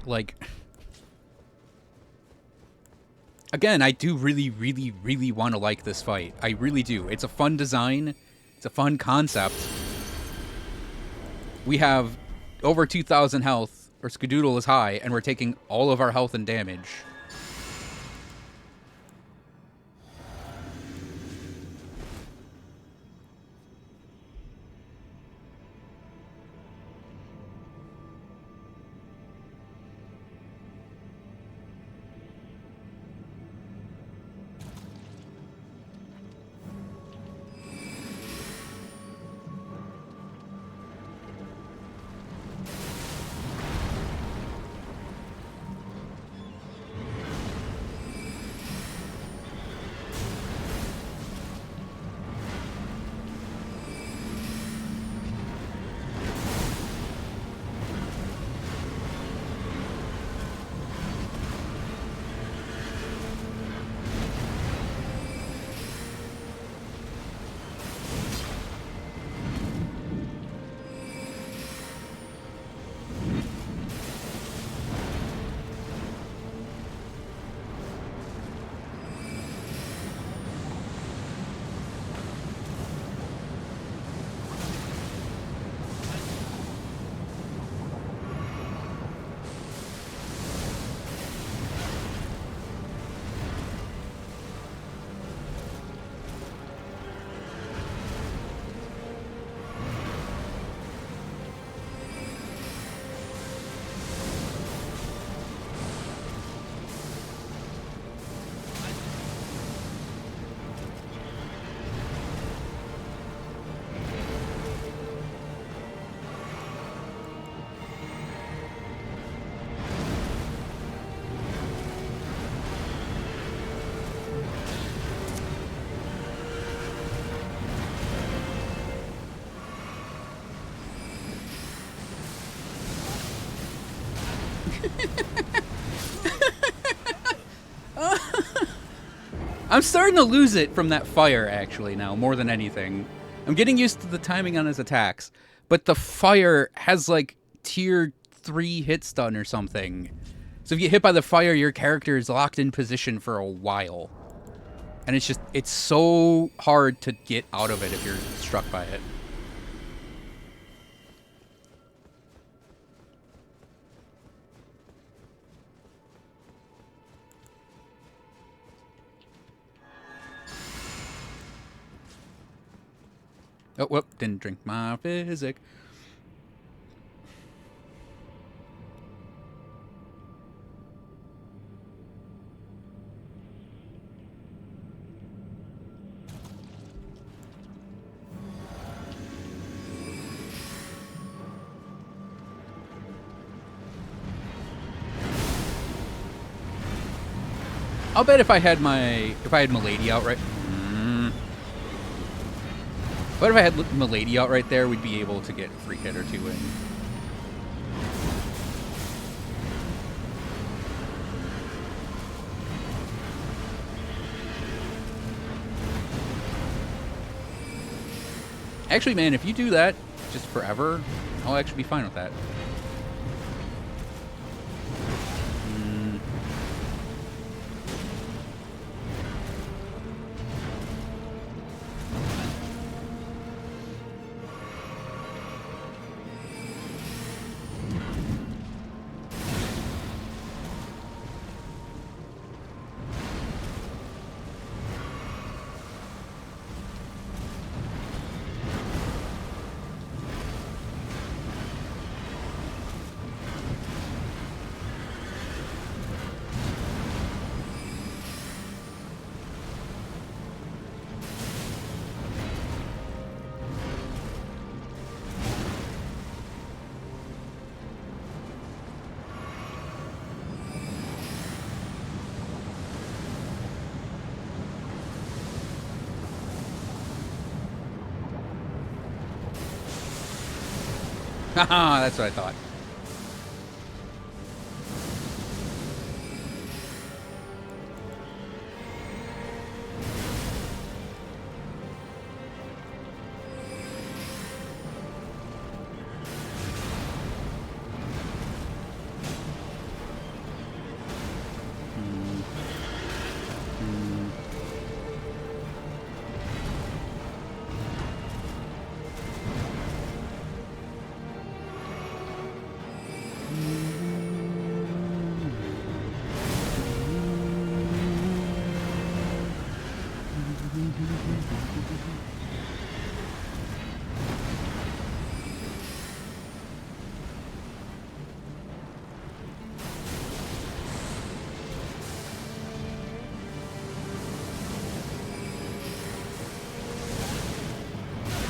Like, again, I do really, really, really want to like this fight. I really do. It's a fun design. It's a fun concept. We have over 2,000 health. Our Skadoodle is high, and we're taking all of our health and damage. I'm starting to lose it from that fire, actually, now, more than anything. I'm getting used to the timing on his attacks, but the fire has, like, tier 3 hit stun or something. So if you get hit by the fire, your character is locked in position for a while. And it's so hard to get out of it if you're struck by it. Oh, whoop, didn't drink my physic. I'll bet if I had Milady out right... But if I had Milady out right there, we'd be able to get a free hit or two in. Actually, man, if you do that just forever, I'll actually be fine with that. Haha, that's what I thought.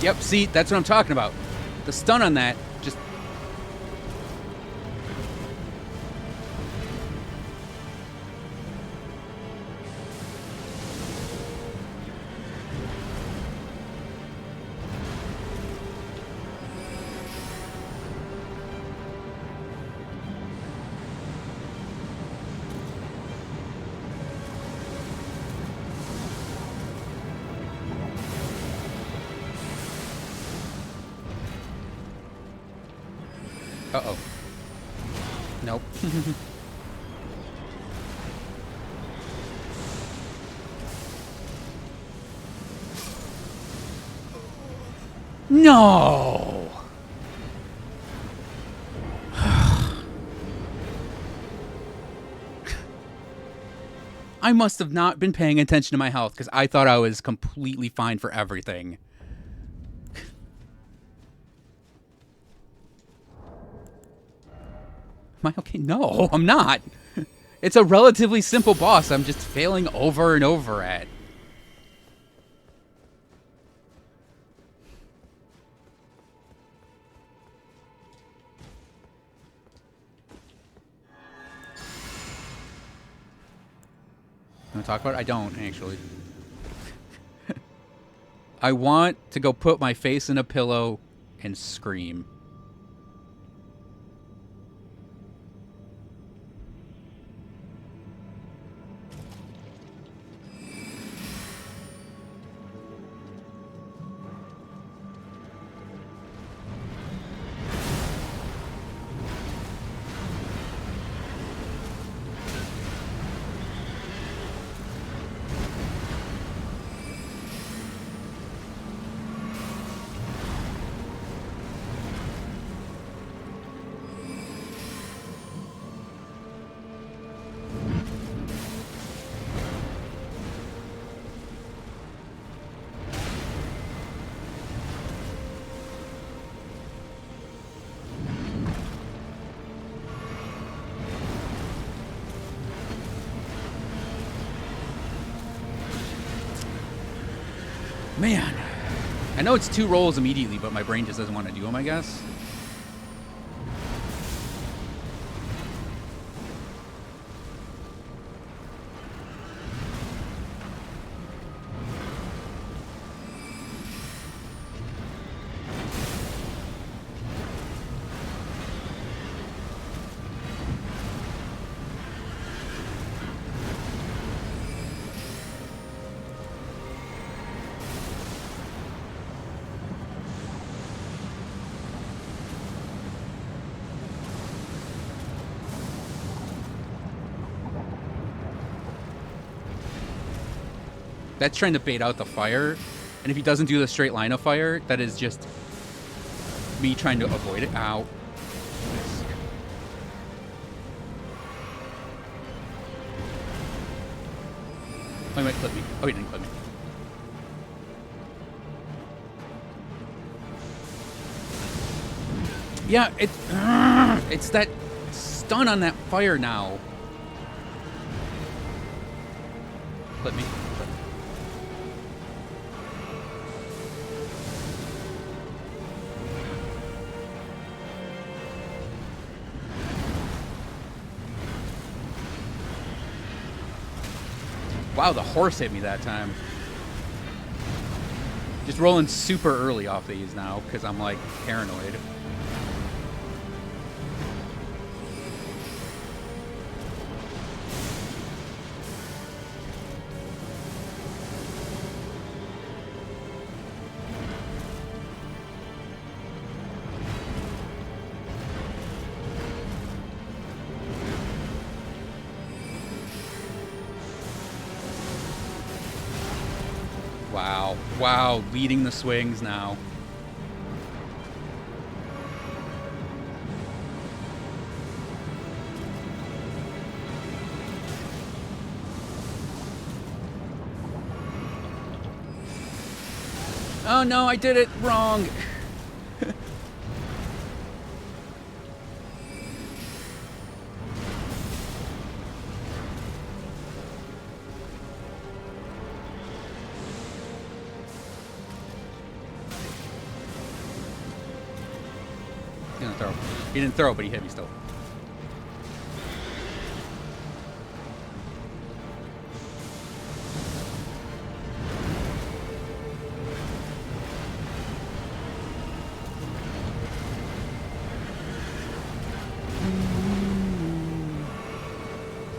Yep, see, that's what I'm talking about. The stun on that just... Uh-oh. Nope. No! I must have not been paying attention to my health because I thought I was completely fine for everything. Am I okay? No, I'm not. It's a relatively simple boss I'm just failing over and over at. Want to talk about it? I don't, actually. I want to go put my face in a pillow and scream. Man, I know it's 2 rolls immediately, but my brain just doesn't want to do them, I guess. That's trying to bait out the fire. And if he doesn't do the straight line of fire, that is just me trying to avoid it. Ow. Oh, he might clip me. Oh, he didn't clip me. Yeah, it's that stun on that fire now. Clip me. Clip me. Wow, the horse hit me that time. Just rolling super early off these now because I'm like paranoid. Wow. Wow, leading the swings now. Oh no, I did it wrong. He's gonna throw. He didn't throw, but he hit me still.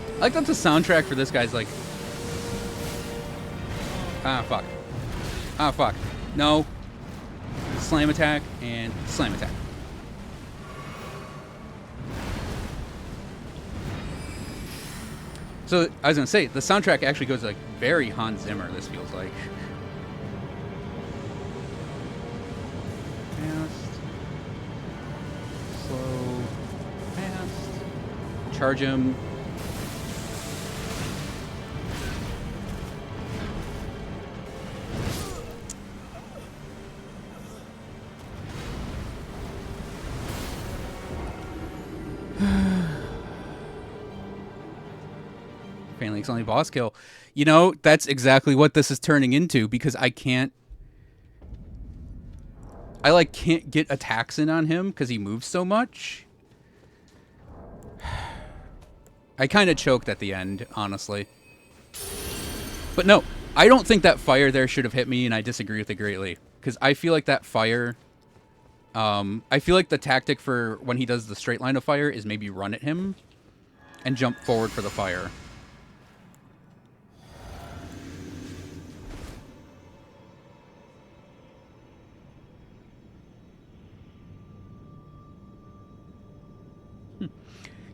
I like that the soundtrack for this guy's like... Ah, fuck. Ah, fuck. No. Slam attack and slam attack. So, I was gonna say, the soundtrack actually goes like very Hans Zimmer, this feels like. Fast. Slow. Fast. Charge him. Fainlink's only boss kill. You know, that's exactly what this is turning into because I can't... I, like, can't get attacks in on him because he moves so much. I kind of choked at the end, honestly. But no, I don't think that fire there should have hit me, and I disagree with it greatly. Because I feel like that fire... I feel like the tactic for when he does the straight line of fire is maybe run at him and jump forward for the fire.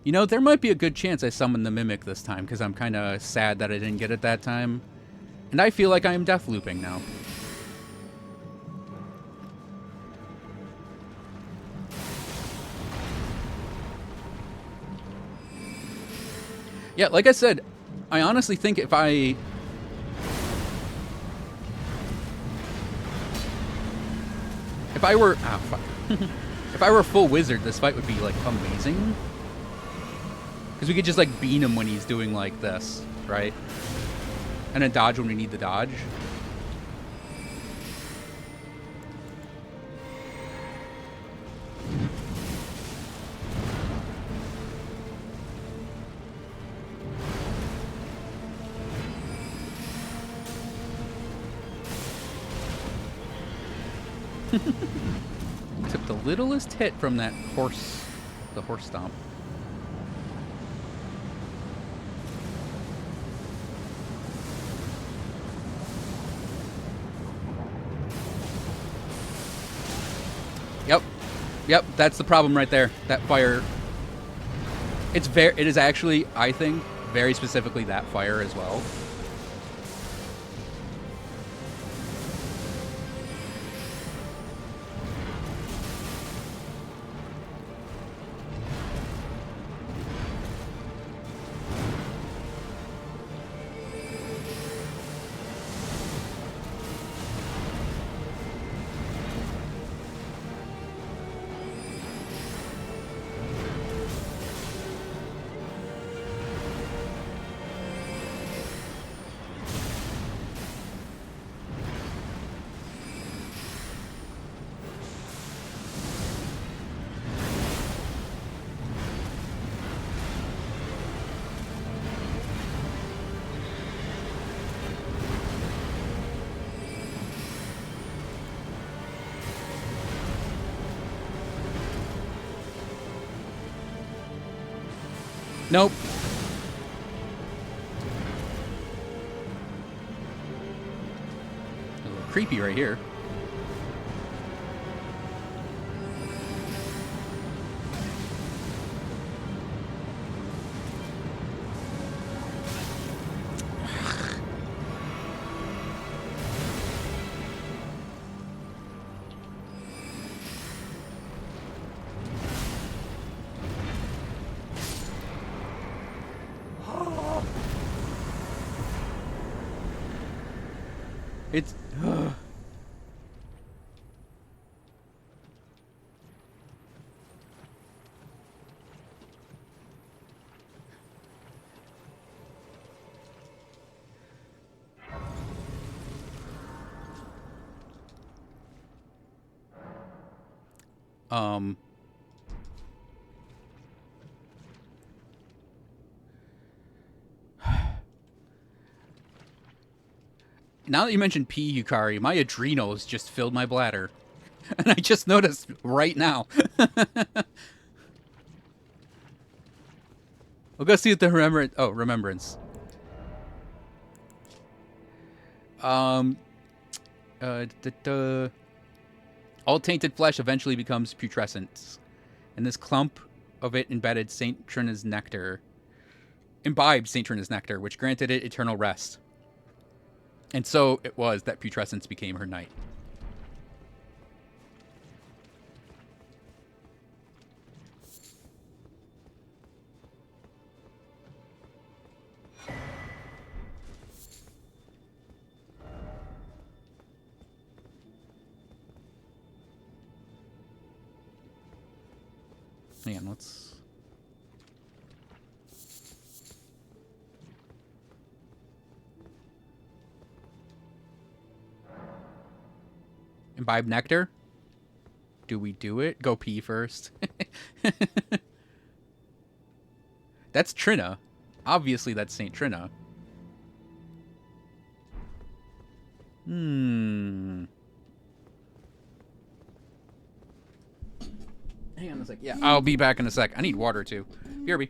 You know, there might be a good chance I summon the Mimic this time, because I'm kind of sad that I didn't get it that time. And I feel like I am death looping now. Yeah, like I said, I honestly think if I... If I were... Ah, fuck. If I were a full wizard, this fight would be, like, amazing. Because we could just, like, bean him when he's doing, like, this, right? And then dodge when we need the dodge. Took the littlest hit from that horse, the horse stomp. Yep, that's the problem right there. That fire. It is actually, I think, very specifically that fire as well. Nope. A little creepy right here. It's... Um, now that you mentioned pee, Yukari, my adrenals just filled my bladder. And I just noticed right now. We'll go see what the remembrance. Um, all tainted flesh eventually becomes putrescent, and this clump of it embedded Saint Trina's nectar, imbibed Saint Trina's nectar, which granted it eternal rest. And so it was that putrescence became her night. Hang on, let's... Imbibe nectar? Do we do it? Go pee first. That's Trina. Obviously, that's Saint Trina. Hang on a sec. Yeah, I'll be back in a sec. I need water, too. BRB.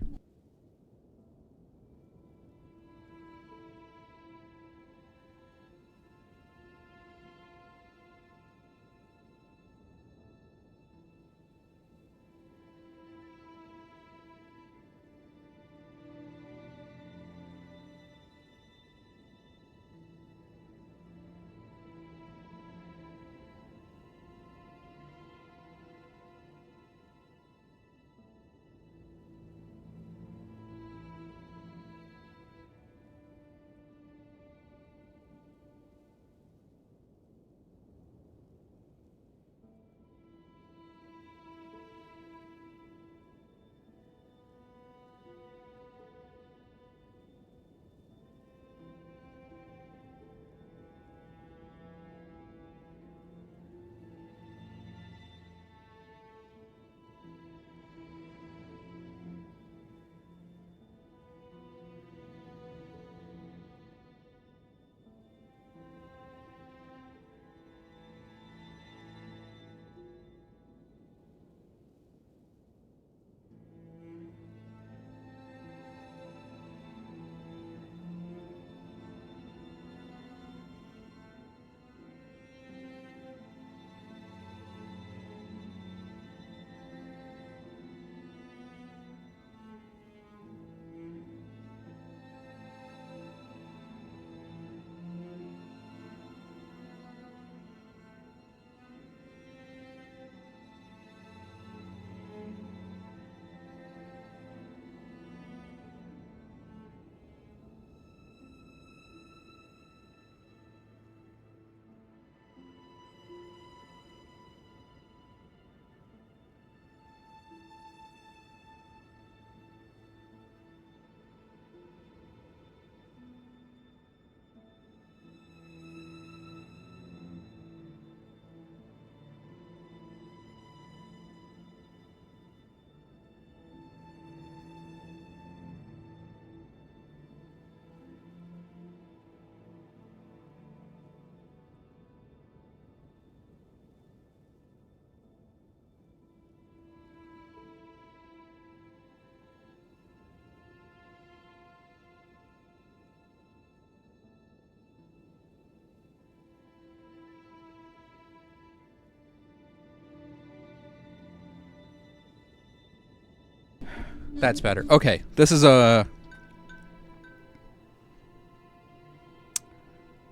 That's better. Okay, this is a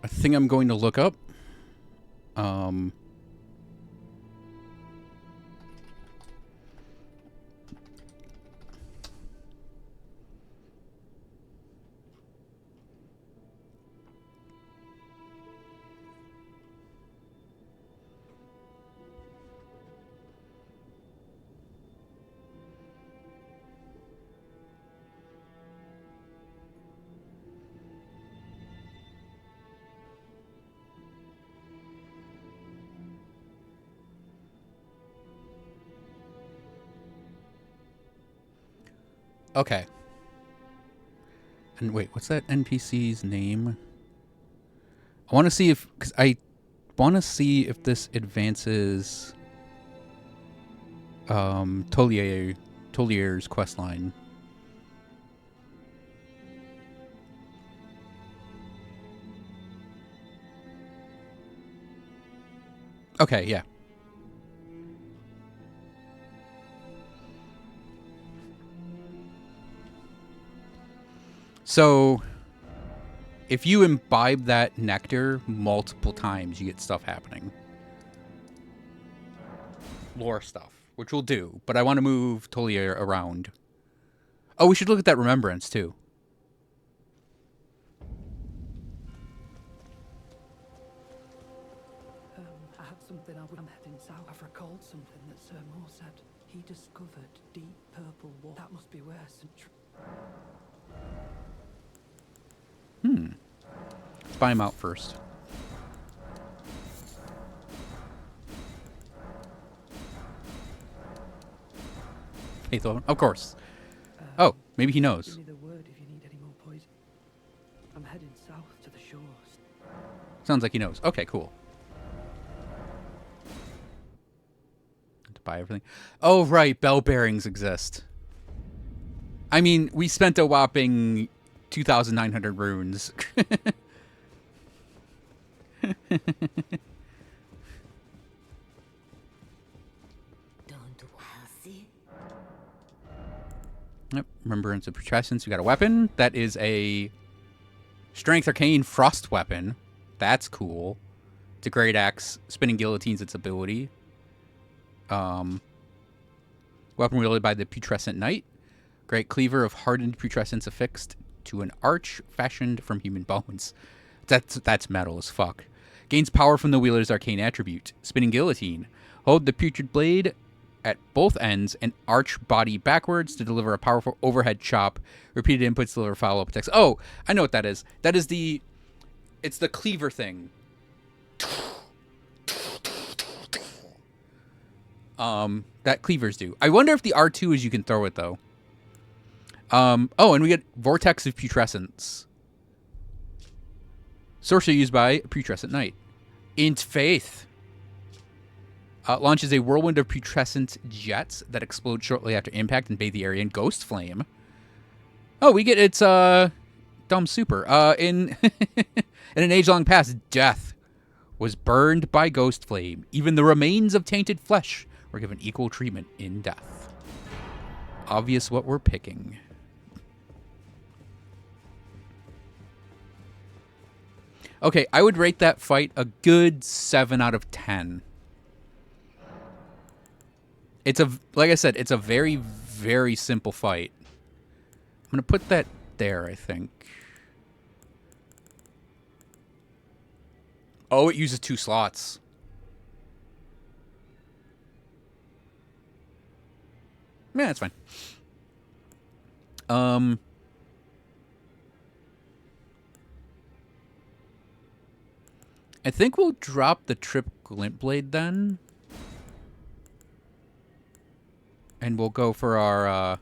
thing I'm going to look up. Um, Okay. And wait, what's that NPC's name? I want to see if... Because I want to see if this advances... Tolier's questline. Okay, yeah. So, if you imbibe that nectar multiple times, you get stuff happening. Lore stuff, which we'll do, but I want to move Tolier around. Oh, we should look at that remembrance, too. I have something I'm heading south. I've recalled something that Sir Moore said. He discovered deep purple water. That must be where Let's buy him out first. Hey, Thor, of course. Oh, maybe he knows. Give me the word if you need any more poison. I'm heading south to the shores. Sounds like he knows. Okay, cool. To buy everything. Oh, right. Bell bearings exist. I mean, we spent a whopping 2,900 runes. Yep. Remembrance of Putrescence. We got a weapon. That is a Strength Arcane Frost weapon. That's cool. It's a great axe. Spinning Guillotine's its ability. Weapon wielded by the Putrescent Knight. Great Cleaver of hardened putrescence affixed to an arch fashioned from human bones. That's metal as fuck. Gains power from the wielder's arcane attribute. Spinning Guillotine. Hold the putrid blade at both ends and arch body backwards to deliver a powerful overhead chop. Repeated inputs deliver follow-up attacks. Oh, I know what that is. That is the... It's the cleaver thing. That cleavers do. I wonder if the R2 is you can throw it, though. Oh, and we get Vortex of Putrescence. Sorcery used by a Putrescent Knight. Int Faith. Launches a whirlwind of putrescent jets that explode shortly after impact and bathe the area in ghost flame. Oh, we get its dumb super. In in an age-long past, death was burned by ghost flame. Even the remains of tainted flesh were given equal treatment in death. Obvious what we're picking. Okay, I would rate that fight a good 7 out of 10. It's like I said, it's a very, very simple fight. I'm going to put that there, I think. Oh, it uses 2 slots. Yeah, that's fine. I think we'll drop the Trip Glint Blade then. And we'll go for our,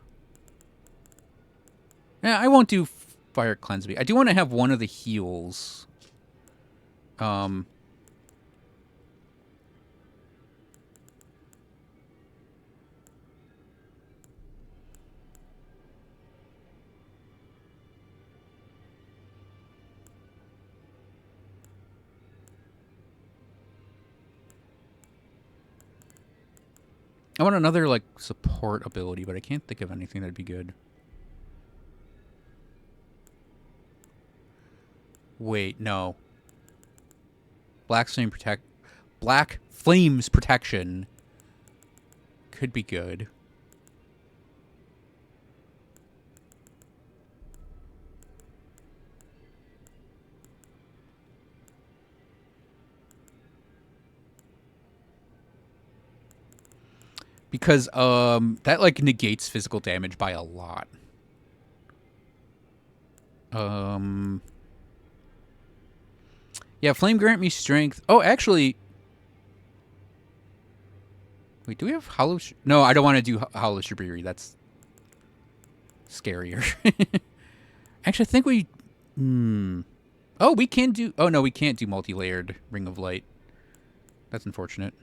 yeah, I won't do Fire Cleanse Me. I do want to have one of the heals. I want another, like, support ability, but I can't think of anything that'd be good. Wait, no. Black Flame's Protection could be good. Because that like negates physical damage by a lot. Yeah, Flame grant me strength. Oh, actually, wait, do we have Hollow? No, I don't want to do Hollow Shibiri. That's scarier. Actually, I think we... Oh, we can do... Oh, no, we can't do multi-layered Ring of Light. That's unfortunate.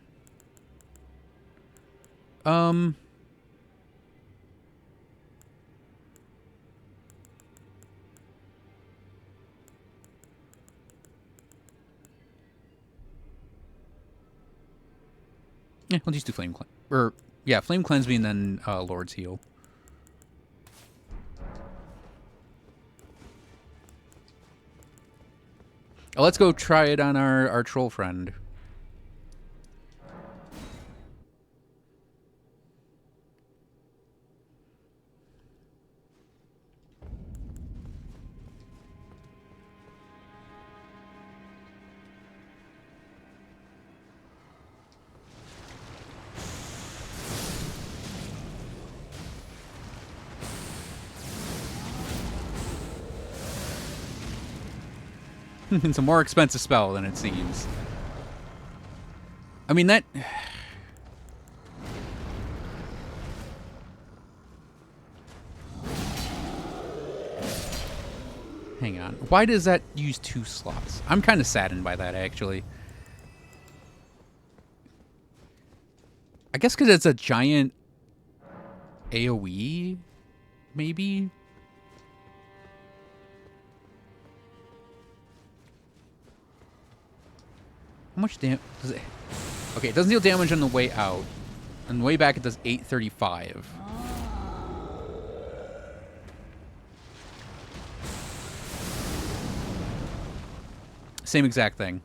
Yeah, we'll just do Flame Cleanse. Or, yeah, Flame Cleanse me and then Lord's Heal. Oh, let's go try it on our troll friend. It's a more expensive spell than it seems. I mean, that... Hang on. Why does that use 2 slots? I'm kind of saddened by that, actually. I guess because it's a giant AoE, maybe? How much damage does it... Okay, it doesn't deal damage on the way out. On the way back, it does 835. Same exact thing.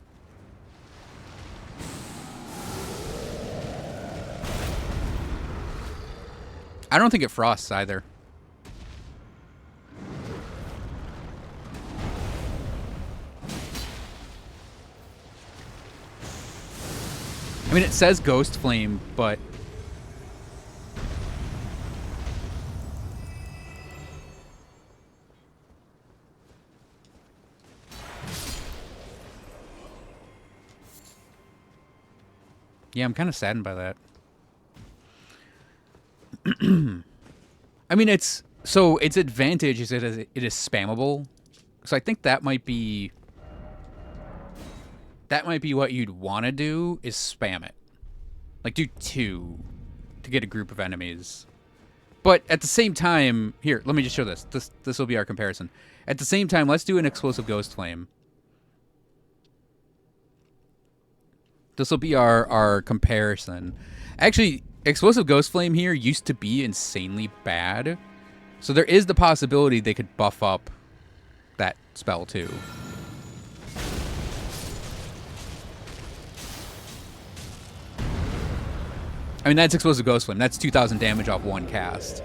I don't think it frosts either. I mean, it says Ghost Flame, but... Yeah, I'm kind of saddened by that. I mean, it's... So, its advantage is it is spammable. So I think that might be... That might be what you'd want to do, is spam it. Like, do 2 to get a group of enemies. But at the same time... Here, let me just show this. This will be our comparison. At the same time, let's do an Explosive Ghost Flame. This will be our comparison. Actually, Explosive Ghost Flame here used to be insanely bad. So there is the possibility they could buff up that spell too. I mean, that's Explosive Ghost Flame. That's 2,000 damage off 1 cast.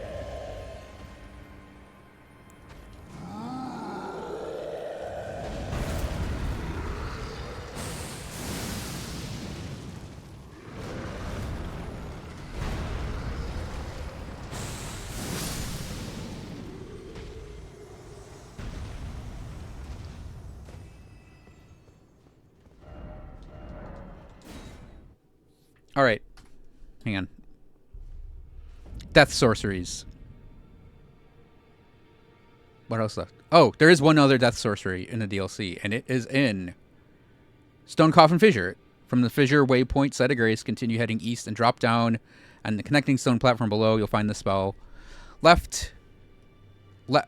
All right. Hang on. Death sorceries. What else left? Oh, there is one other death sorcery in the DLC, and it is in Stone Coffin Fissure. From the Fissure waypoint, Site of Grace, continue heading east and drop down on the connecting stone platform below. You'll find the spell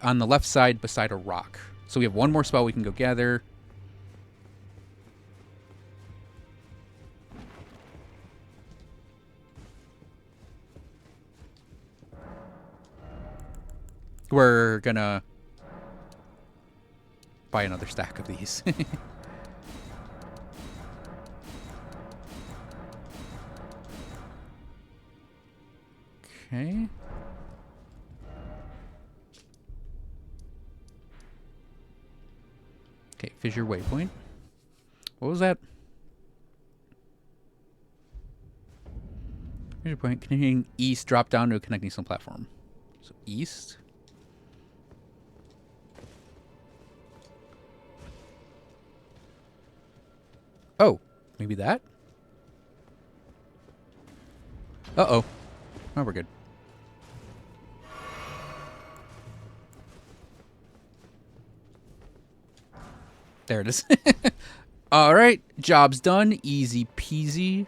on the left side beside a rock. So we have one more spell we can go gather. We're gonna buy another stack of these. Okay. Okay, Fissure waypoint. What was that? Fissure point, continuing east, drop down to a connecting stone platform. So east. Oh, maybe that? Uh-oh. Oh, we're good. There it is. All right, job's done. Easy peasy.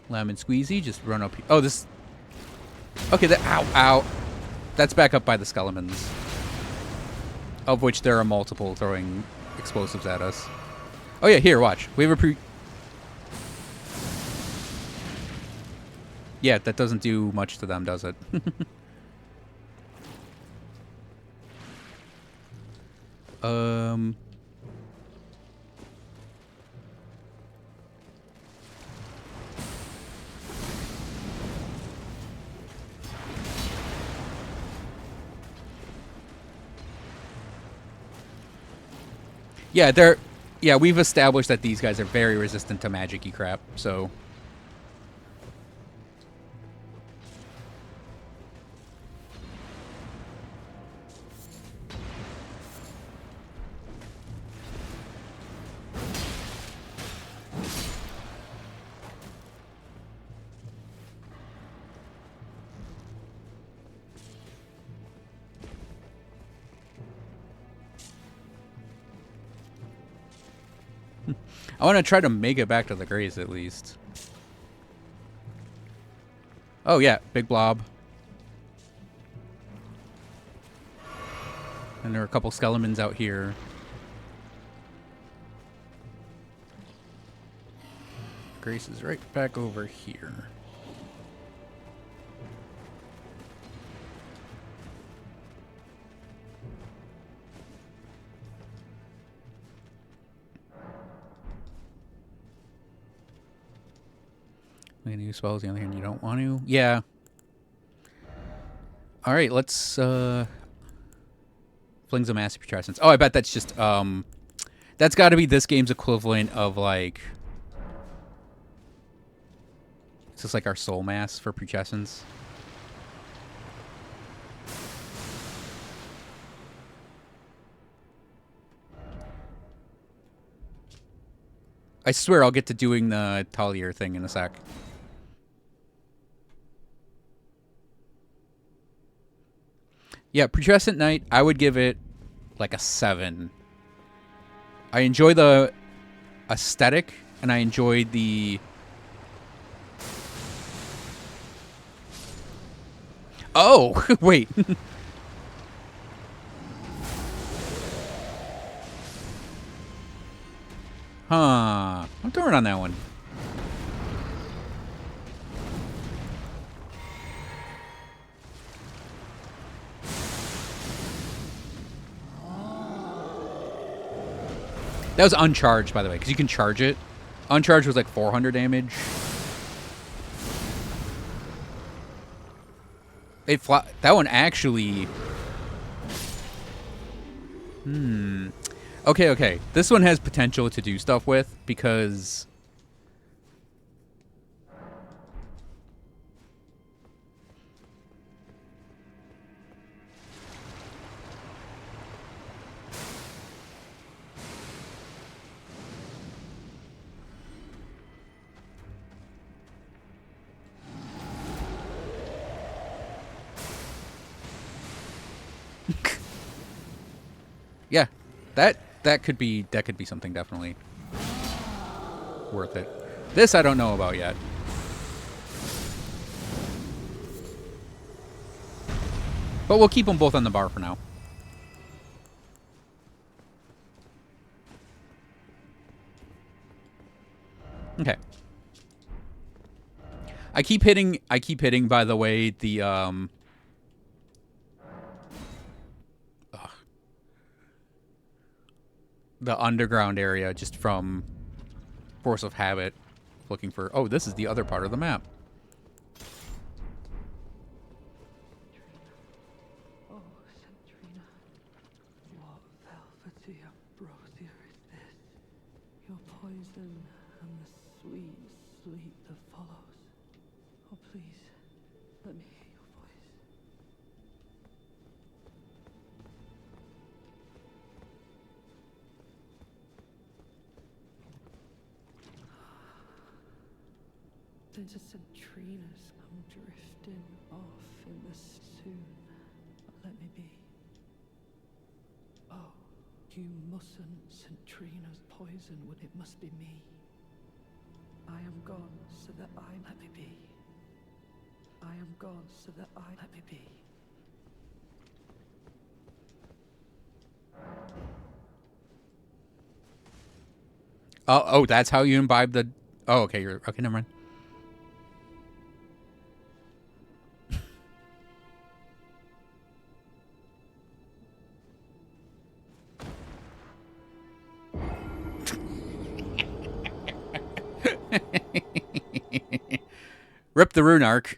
Lemon squeezy. Just run up here. Oh, this. Okay, ow, ow. That's back up by the skeletons. Of which there are multiple throwing explosives at us. Oh, yeah, here, watch. We have a Yeah, that doesn't do much to them, does it? Yeah, we've established that these guys are very resistant to magic-y crap, so... I want to try to make it back to the Grace, at least. Oh, yeah. Big blob. And there are a couple skeletons out here. Grace is right back over here. Any new spells on the other hand you don't want to? Yeah. Alright, let's Flings of Massive Putrescence. Oh, I bet that's just that's gotta be this game's equivalent of like it's just like our soul mass for putrescence. I swear I'll get to doing the Talia thing in a sec. Yeah, Putrescent Knight, I would give it like a 7. I enjoy the aesthetic, and I enjoyed the... Oh, wait. Huh. I'm torn on that one. That was uncharged, by the way, because you can charge it. Uncharged was like 400 damage. That one actually... Okay. This one has potential to do stuff with, because... Yeah, that could be something definitely worth it. This I don't know about yet. But we'll keep them both on the bar for now. Okay. I keep hitting by the way the underground area just from force of habit, looking for... Oh, this is the other part of the map. Oh, Centrina, what velvety ambrosia is this? Your poison and the sweet sleep that follows. Oh, please, let me hear your voice. There's a Centrinas. I'm drifting off in the soon. Let me be. Oh, you wasn't St. Trina's poison, it must be me. I am gone so that I let me be. I am gone so that I let me be. Oh, that's how you imbibe the. Oh, okay. You're okay. Never mind. Rip the rune arc.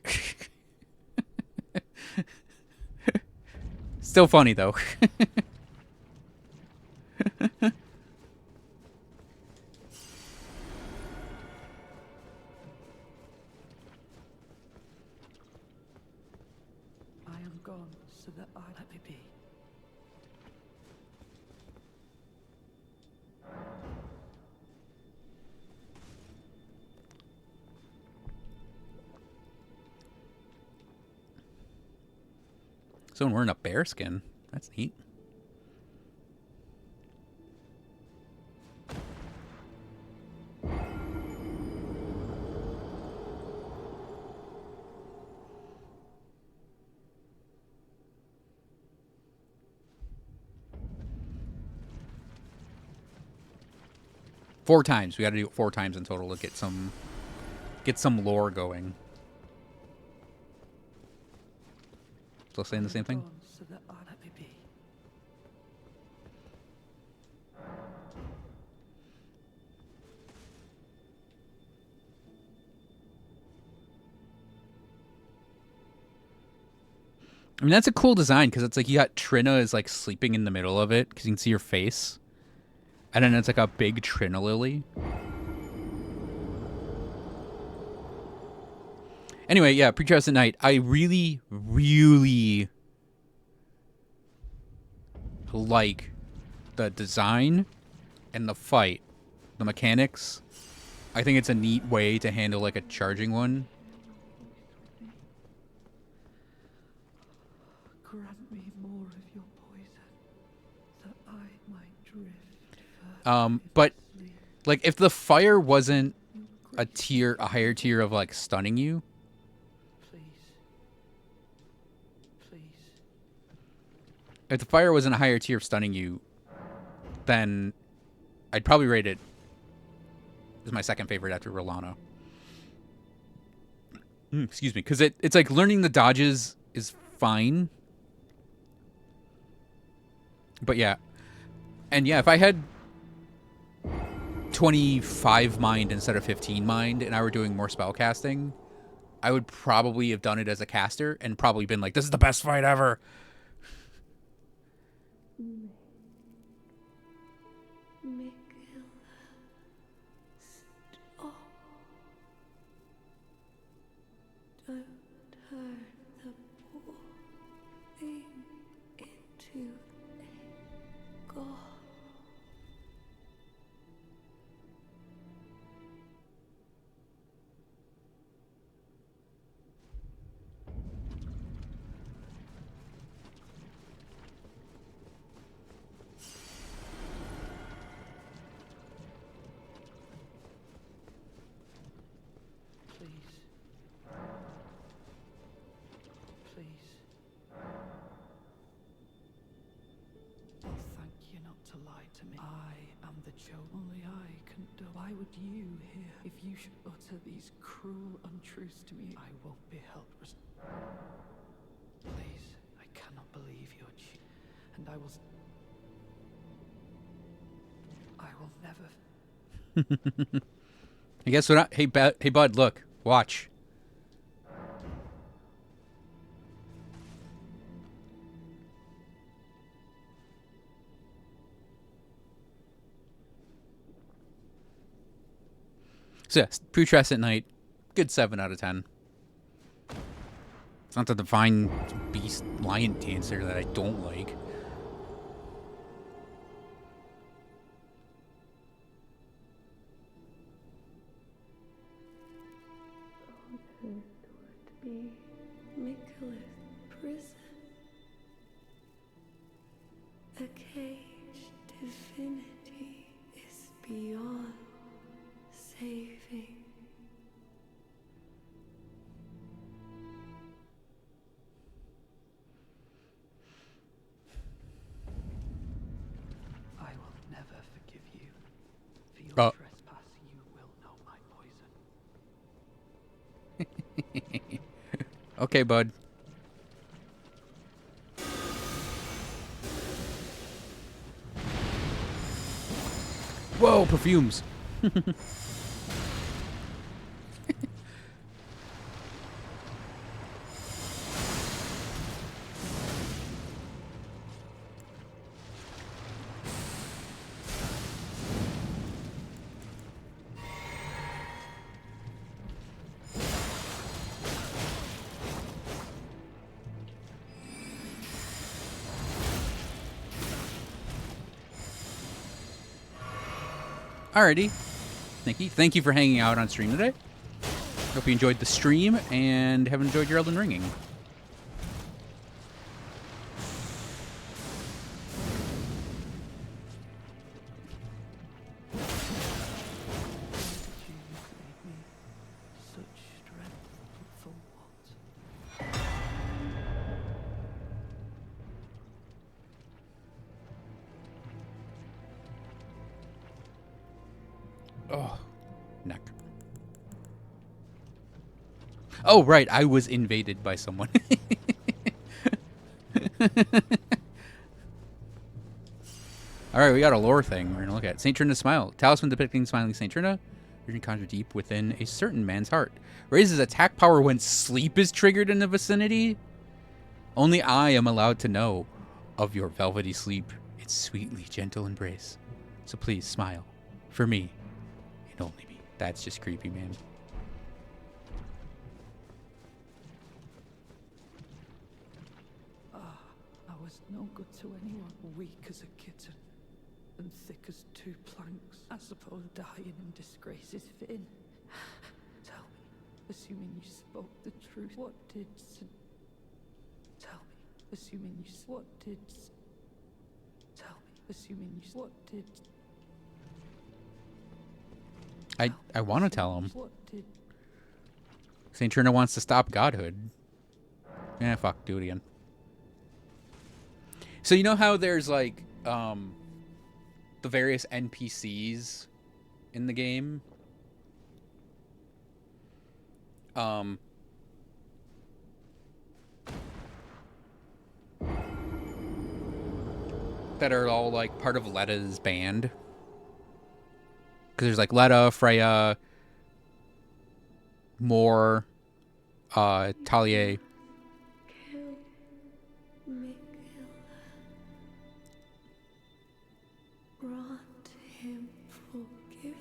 Still funny though. I am gone so that I let me be. Someone wearing a bear skin. That's neat. Four times. We got to do it 4 times in total to get some lore going. Still saying the same thing? Gone so that I let me be. I mean, that's a cool design because it's like you got Trina is like sleeping in the middle of it because you can see her face. And then it's like a big Trina lily. Anyway, yeah, Putrescent Knight. I really, really like the design and the fight, the mechanics. I think it's a neat way to handle like a charging one. Grant me more of your poison, that I might drift But like if the fire wasn't a higher tier of like stunning you. Please. Please. If the fire wasn't a higher tier of stunning you, then I'd probably rate it as my second favorite after Rolano. Excuse me, because it's like learning the dodges is fine. But yeah. And yeah, if I had 25 mind instead of 15 mind and I were doing more spell casting, I would probably have done it as a caster and probably been like, this is the best fight ever. Stop. Don't turn the poor thing into a god. Please. Please. I'll thank you not to lie to me. I am the joke. Only I can do. Why would you hear? If you should utter these cruel untruths to me, I won't be held Please, I cannot believe your and I will never. I guess what? Hey, bud, look, watch. So yes, Putrescent Knight, good 7 out of 10. It's not the divine beast lion dancer that I don't like. Would be Nicholas prison. A cage to finish Okay, bud. Whoa, perfumes. Alrighty. Thank you for hanging out on stream today. Hope you enjoyed the stream and have enjoyed your Elden Ringing. You gave me such strength, but for what? Oh, neck. Oh, right. I was invaded by someone. All right, we got a lore thing we're going to look at. St. Trina's Smile. Talisman depicting smiling St. Trina. Vision conjured deep within a certain man's heart. Raises attack power when sleep is triggered in the vicinity. Only I am allowed to know of your velvety sleep, its sweetly gentle embrace. So please smile. For me. And only me. That's just creepy, man. I was no good to anyone, weak as a kitten, and thick as two planks. I suppose dying in disgrace is fitting. Tell me, assuming you spoke the truth, what did tell me, assuming you what did tell me, assuming you what did I want to tell him. what did St. Trina wants to stop godhood. Eh, fuck, do it again. So you know how there's like the various NPCs in the game? That are all like part of Letta's band. Because there's like Letta, Freya, Moore, Talia. Kill Mikhail. Grant him forgiveness.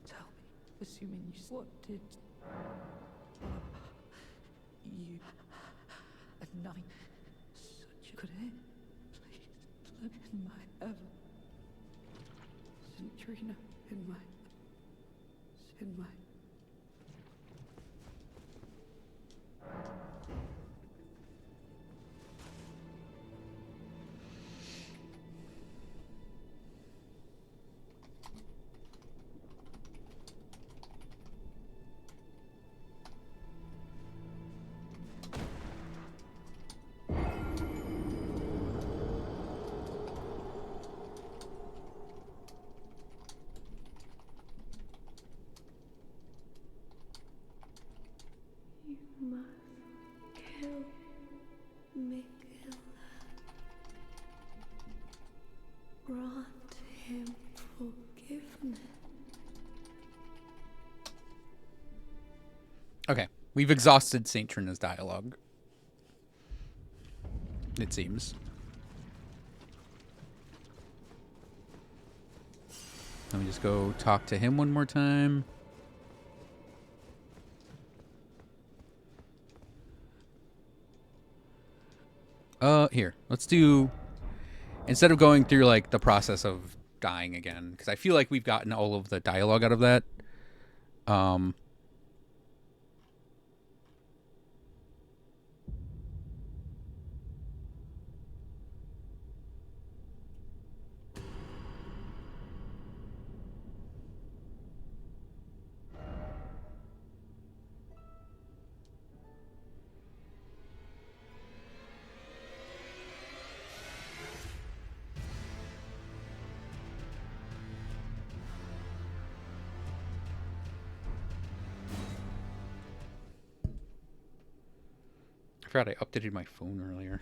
tell me, assuming you what did you at night such could it please let in my ever Centrina in my You must kill Mikhail. Grant him forgiveness. Okay, we've exhausted St. Trina's dialogue. It seems. Let me just go talk to him one more time. Here. Let's do... Instead of going through, like, the process of dying again, because I feel like we've gotten all of the dialogue out of that. forgot I updated my phone earlier.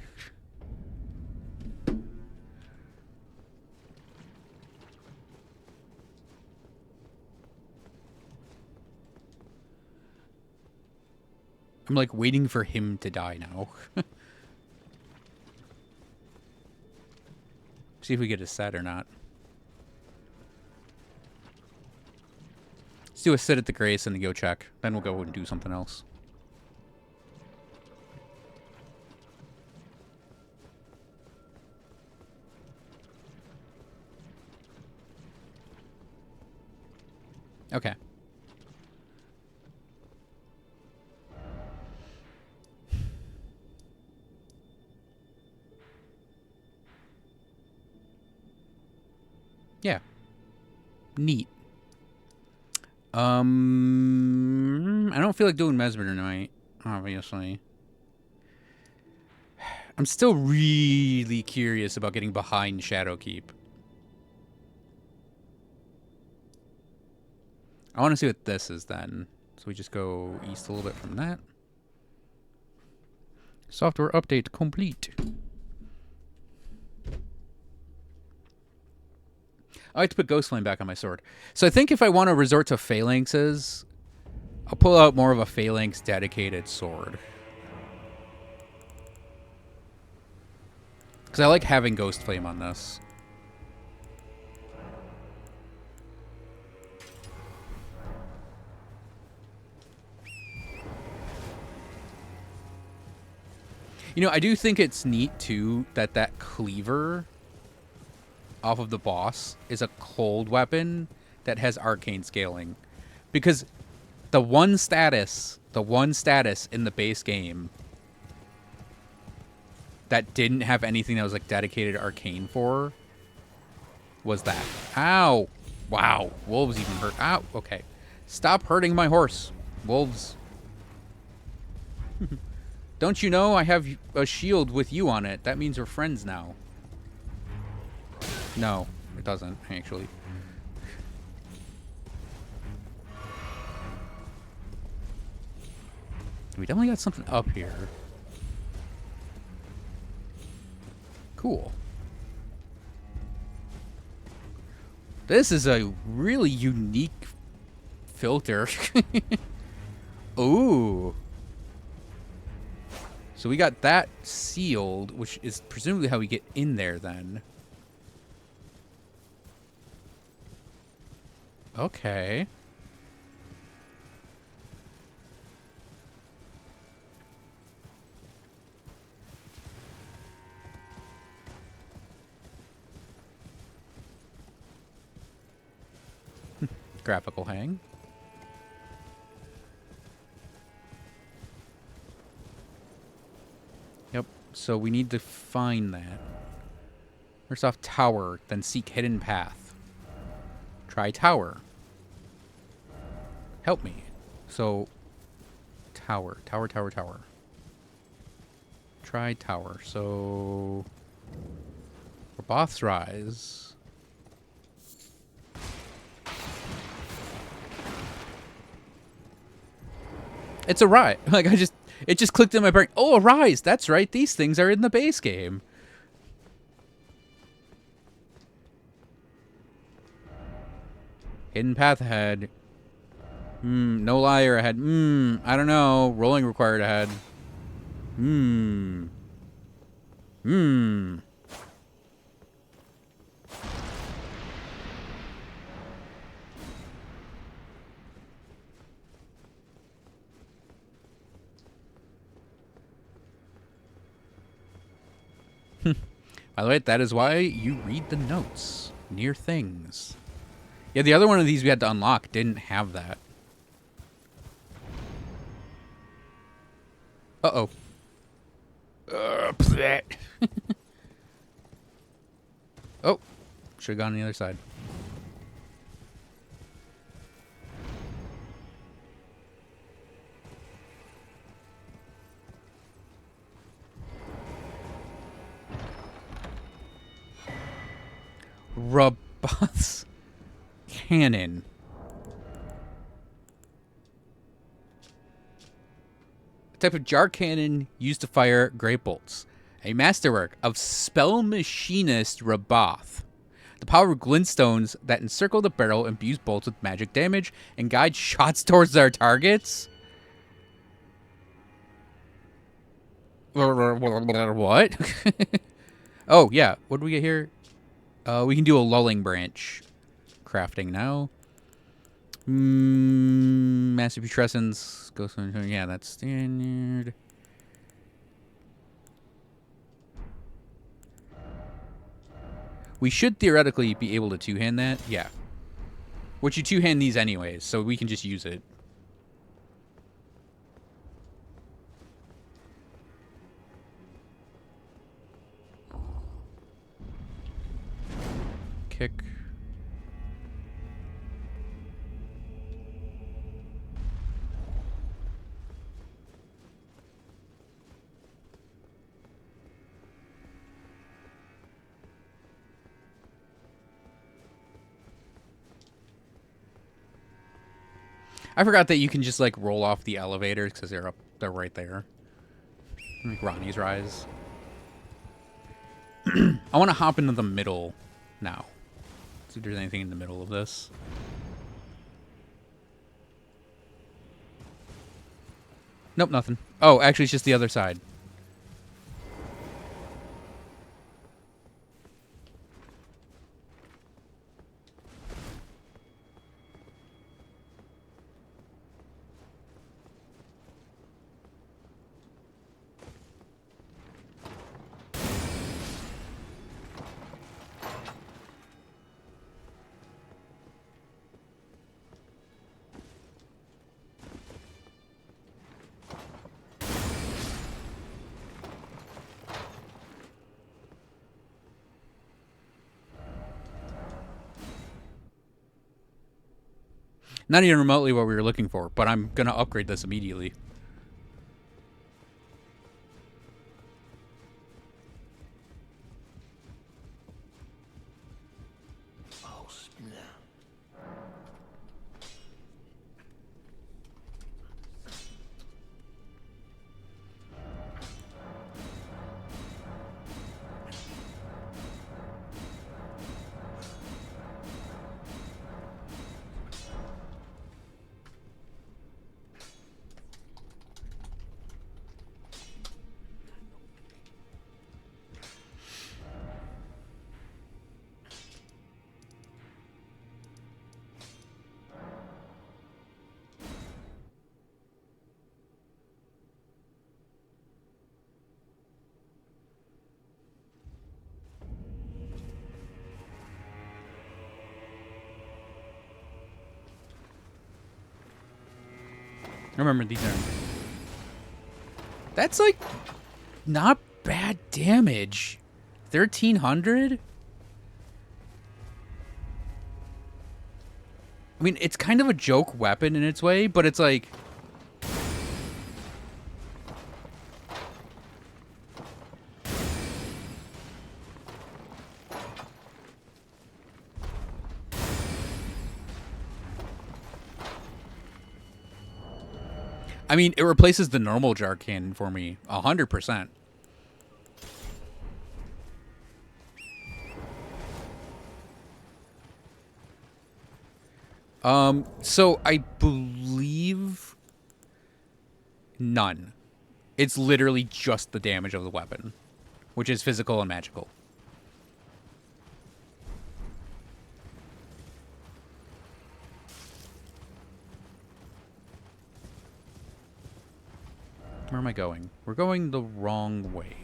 I'm like waiting for him to die now. See if we get a set or not. Let's do a sit at the Grace and go check. Then we'll go and do something else. Okay. Yeah. Neat. I don't feel like doing Mesmer tonight, obviously. I'm still really curious about getting behind Shadowkeep. I want to see what this is then. So we just go east a little bit from that. Software update complete. I like to put Ghost Flame back on my sword. So I think if I want to resort to Phalanxes, I'll pull out more of a Phalanx dedicated sword. Because I like having Ghost Flame on this. You know, I do think it's neat, too, that that cleaver off of the boss is a cold weapon that has arcane scaling. Because the one status in the base game that didn't have anything that was like dedicated arcane for was that. Ow. Wow. Wolves even hurt. Ow. Okay. Stop hurting my horse. Wolves. Don't you know I have a shield with you on it? That means we're friends now. No, it doesn't, actually. We definitely got something up here. Cool. This is a really unique filter. Ooh. So we got that sealed, which is presumably how we get in there then. Okay. Graphical hang. Yep. So we need to find that. First off, tower, then seek hidden path. Try tower. Help me. So, tower. Try tower. So, Raboth's Rise. It's a rise. Like, it just clicked in my brain. Oh, a rise. That's right. These things are in the base game. Hidden path ahead. No liar ahead. I don't know. Rolling required ahead. By the way, that is why you read the notes. Near things. Yeah, the other one of these we had to unlock didn't have that. Uh-oh. Oh. Should have gone on the other side. Raboth's Cannon. A type of jar cannon used to fire great bolts. A masterwork of spell machinist Raboth. The power of glintstones that encircle the barrel imbues bolts with magic damage and guide shots towards their targets. What? Oh, yeah. What do we get here? We can do a lulling branch. Crafting now. Master putrescence. Yeah, that's standard. We should theoretically be able to two-hand that. Yeah. Which you two-hand these anyways, so we can just use it. Kick. I forgot that you can just like roll off the elevators because they're right there. Like Ronnie's Rise. I want to hop into the middle now. See if there's anything in the middle of this. Nope, nothing. Oh, actually, it's just the other side. Not even remotely what we were looking for, but I'm going to upgrade this immediately. Remember, these are... That's, like, not bad damage. 1,300? I mean, it's kind of a joke weapon in its way, but it's like... I mean, it replaces the normal jar cannon for me 100%. So I believe none. It's literally just the damage of the weapon, which is physical and magical. Where am I going? We're going the wrong way.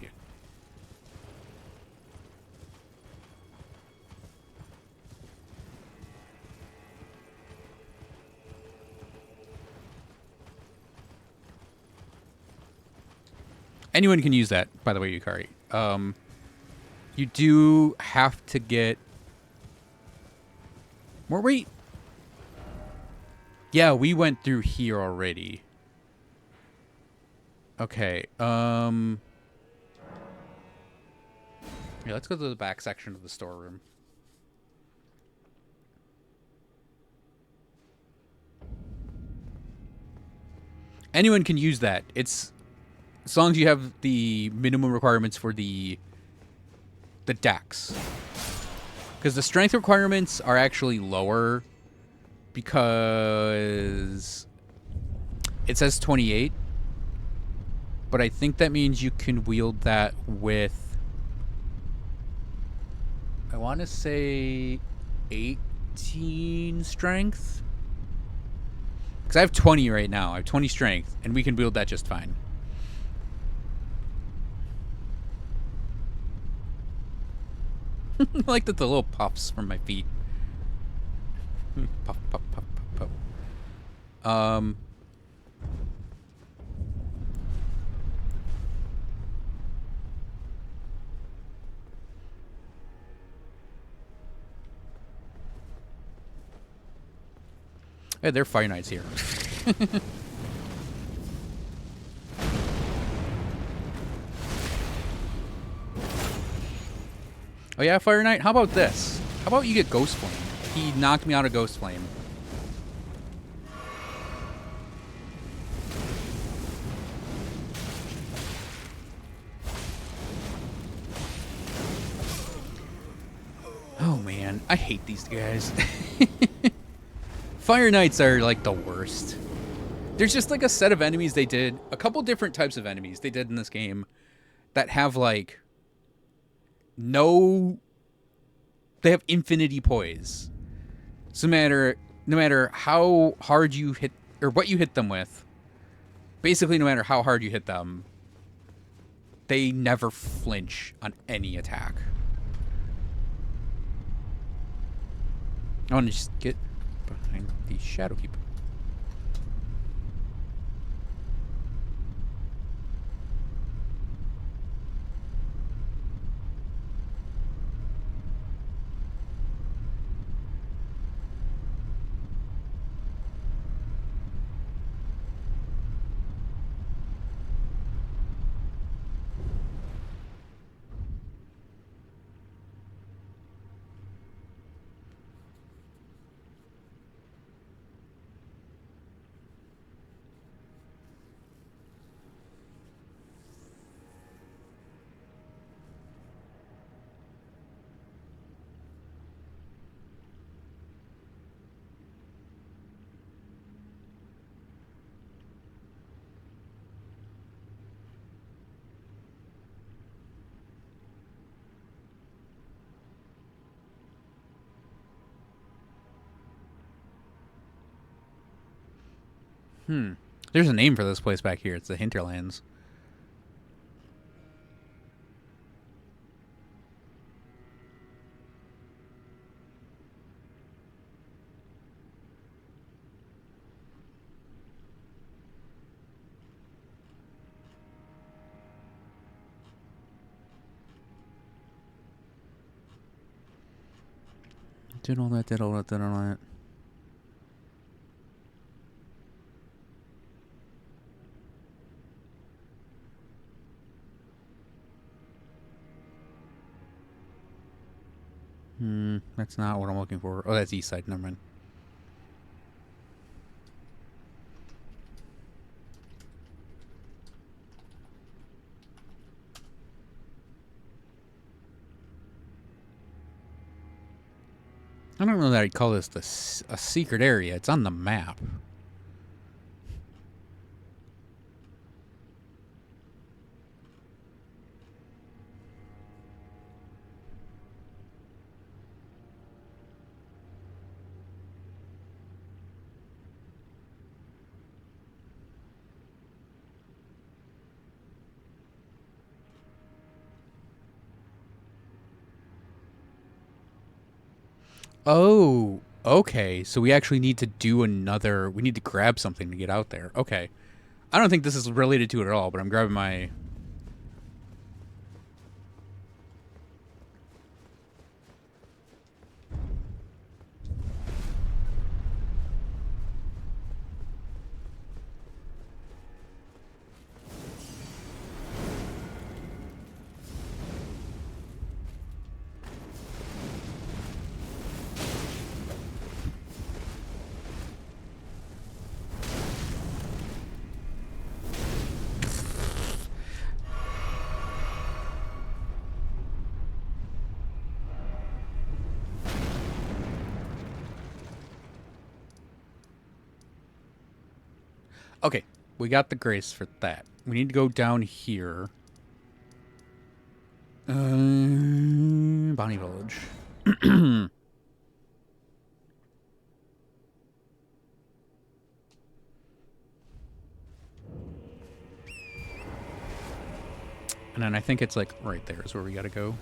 Anyone can use that, by the way, Yukari. You do have to get more weight. Yeah, we went through here already. Okay, yeah, let's go to the back section of the storeroom. Anyone can use that. It's as long as you have the minimum requirements for the dex. Because the strength requirements are actually lower because it says 28. But I think that means you can wield that with, I want to say 18 strength. Because I have 20 right now. I have 20 strength, and we can wield that just fine. I like that the little puffs from my feet. Puff, puff, puff, puff, puff. Hey, there are Fire Knights here. Oh yeah, Fire Knight? How about this? How about you get Ghost Flame? He knocked me out of Ghost Flame. Oh man, I hate these guys. Fire Knights are like the worst. There's just like a set of enemies they did, a couple different types of enemies they did in this game that have like they have infinity poise. So no matter how hard you hit or what you hit them with, basically no matter how hard you hit them, they never flinch on any attack. I want to just get behind the Shadow Keep. There's a name for this place back here. It's the Hinterlands. Did all that, did all that, did all that. That's not what I'm looking for. Oh, that's east side. Never mind. I don't know that I'd call this a secret area. It's on the map. Oh, okay. So we actually need to do another. We need to grab something to get out there. Okay. I don't think this is related to it at all, but I'm grabbing my. Okay, we got the grace for that. We need to go down here. Bonnie Village. And then I think it's like right there is where we gotta go.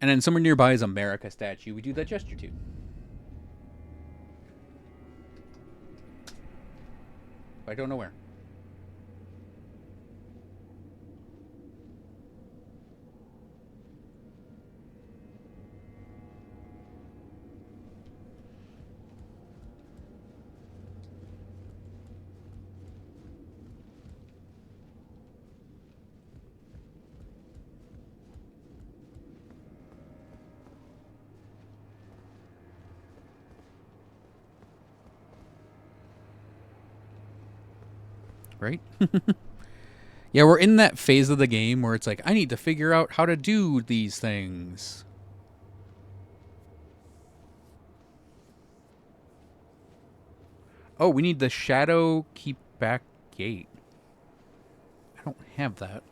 And then somewhere nearby is America statue. We do that gesture to. I don't know where. Right? Yeah, we're in that phase of the game where it's like, I need to figure out how to do these things. Oh, we need the Shadow Keep Back Gate. I don't have that.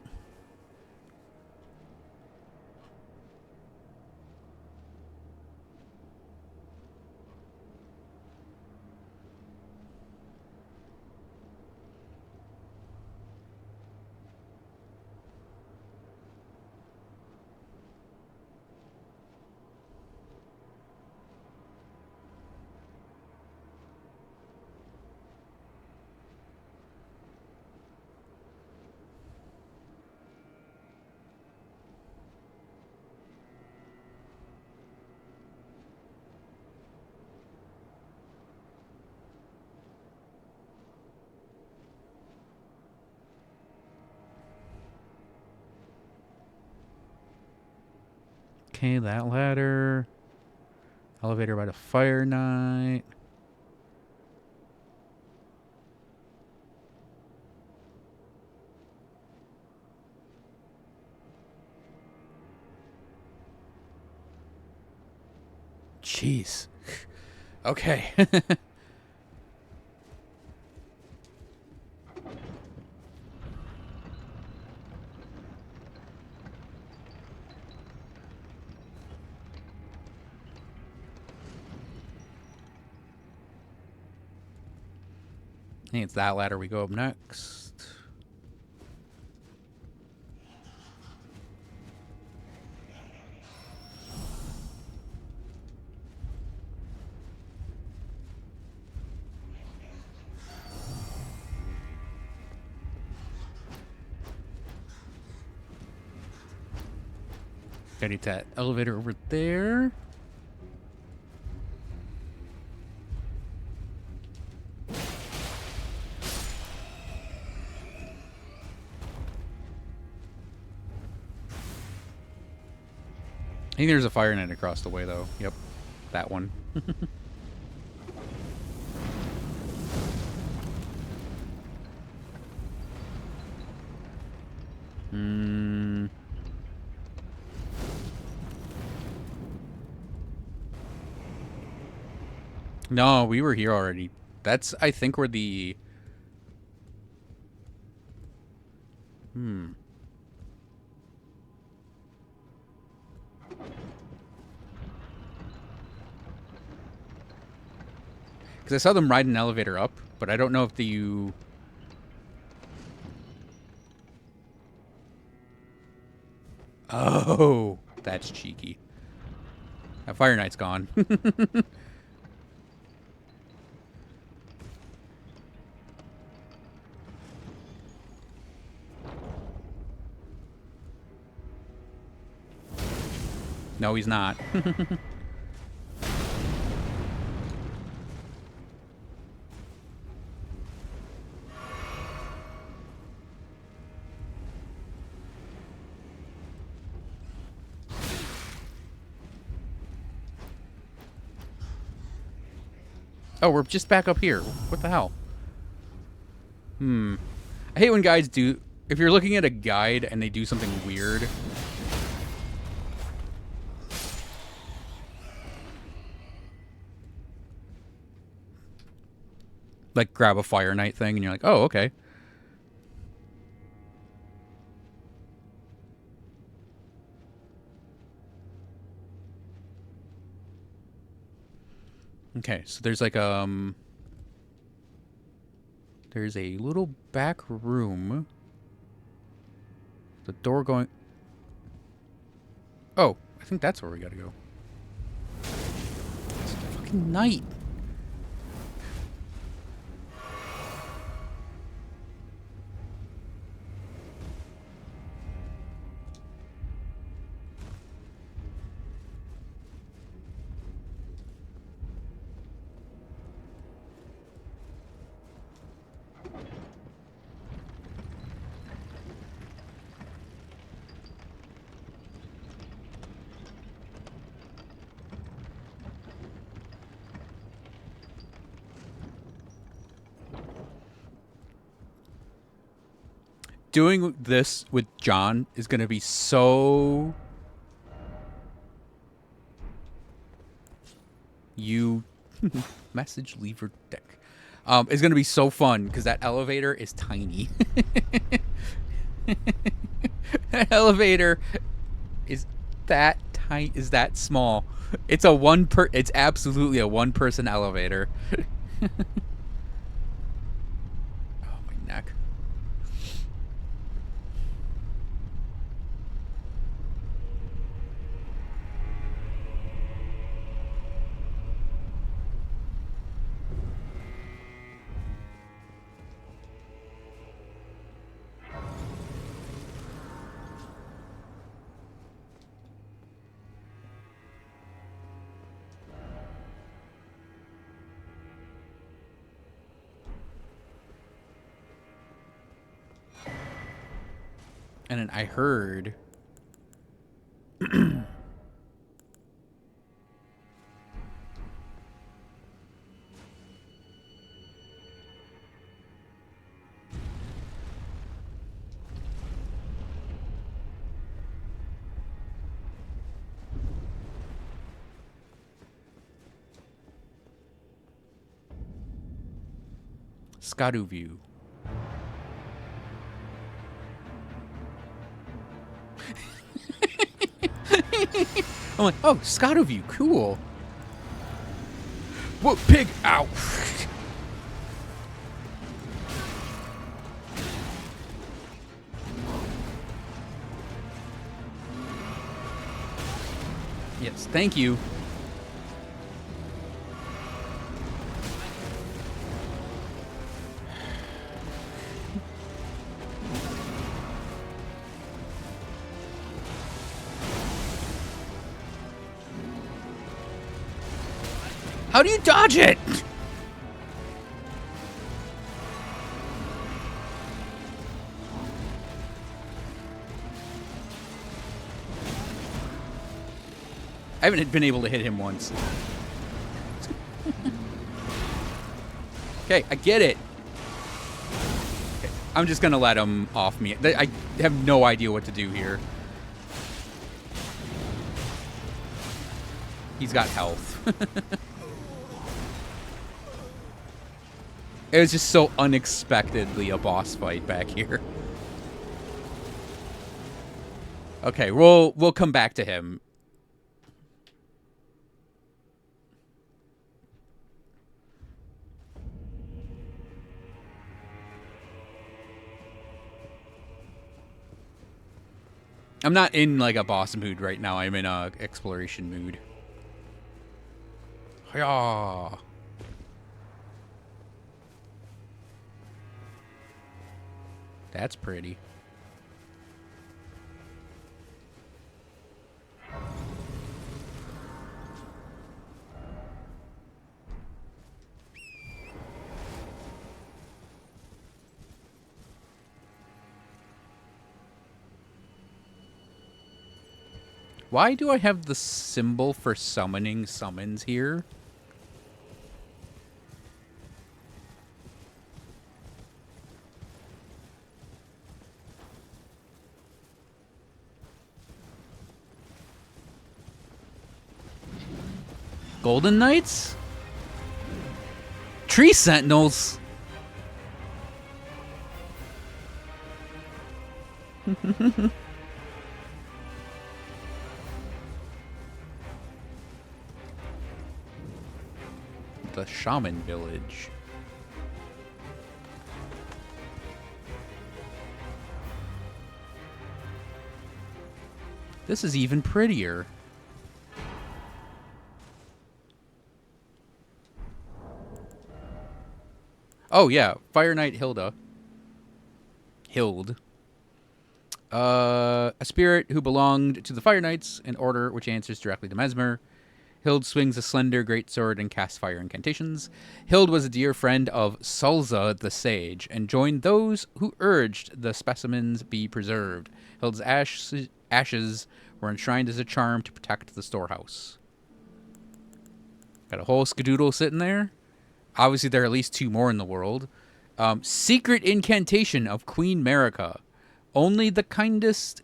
Okay, that ladder. Elevator by the Fire Knight. Jeez. Okay. I think it's that ladder we go up next. Gotta get that elevator over there. I think there's a Fire Knight across the way, though. Yep, that one. No, we were here already. That's, I think, where the... Because I saw them ride an elevator up, but I don't know if the... Oh, that's cheeky. That Fire Knight's gone. No, he's not. Oh, we're just back up here. What the hell? I hate when guides do... If you're looking at a guide and they do something weird... Like, grab a Fire Knight thing, and you're like, oh, okay. Okay, so there's like, there's a little back room. The door going... Oh, I think that's where we gotta go. It's fucking night. Doing this with John is going to be so... You... Message lever deck. It's going to be so fun because that elevator is tiny. That elevator is that tiny, is that small. It's a it's absolutely a one-person elevator. Oh, my neck. And then I heard... Scadu view. I'm like, oh, Scotto view, cool. Whoa, pig! Ow! Yes, thank you. How do you dodge it? I haven't been able to hit him once. Okay, I get it. Okay, I'm just gonna let him off me. I have no idea what to do here. He's got health. It was just so unexpectedly a boss fight back here. Okay, we'll come back to him. I'm not in like a boss mood right now. I'm in a exploration mood. Yeah. That's pretty. Why do I have the symbol for summoning summons here? Golden Knights? Tree Sentinels? The Shaman Village. This is even prettier. Oh yeah, Fire Knight Hilda. Hild. A spirit who belonged to the Fire Knights, an order which answers directly to Mesmer. Hild swings a slender greatsword and casts fire incantations. Hild was a dear friend of Sulza the Sage, and joined those who urged the specimens be preserved. Hild's ashes were enshrined as a charm to protect the storehouse. Got a whole skadoodle sitting there. Obviously, there are at least 2 more in the world. Secret incantation of Queen Marika. Only the kindness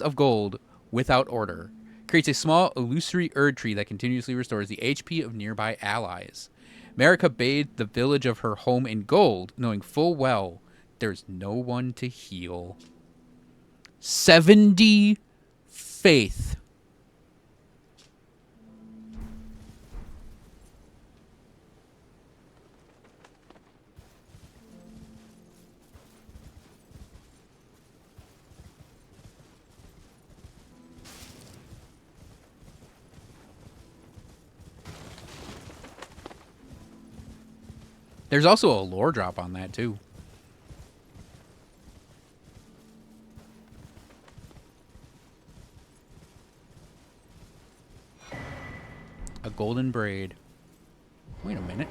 of gold, without order. Creates a small illusory Erd tree that continuously restores the HP of nearby allies. Marika bathed the village of her home in gold, knowing full well there's no one to heal. 70 faith. There's also a lore drop on that, too. A golden braid. Wait a minute.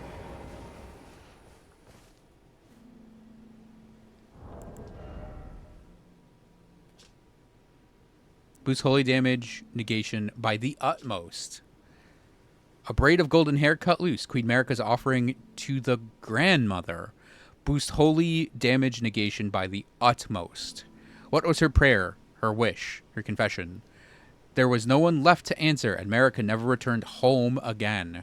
Boosts holy damage negation by the utmost. A braid of golden hair cut loose. Queen Marika's offering to the grandmother. Boost holy damage negation by the utmost. What was her prayer? Her wish? Her confession? There was no one left to answer, and Marika never returned home again.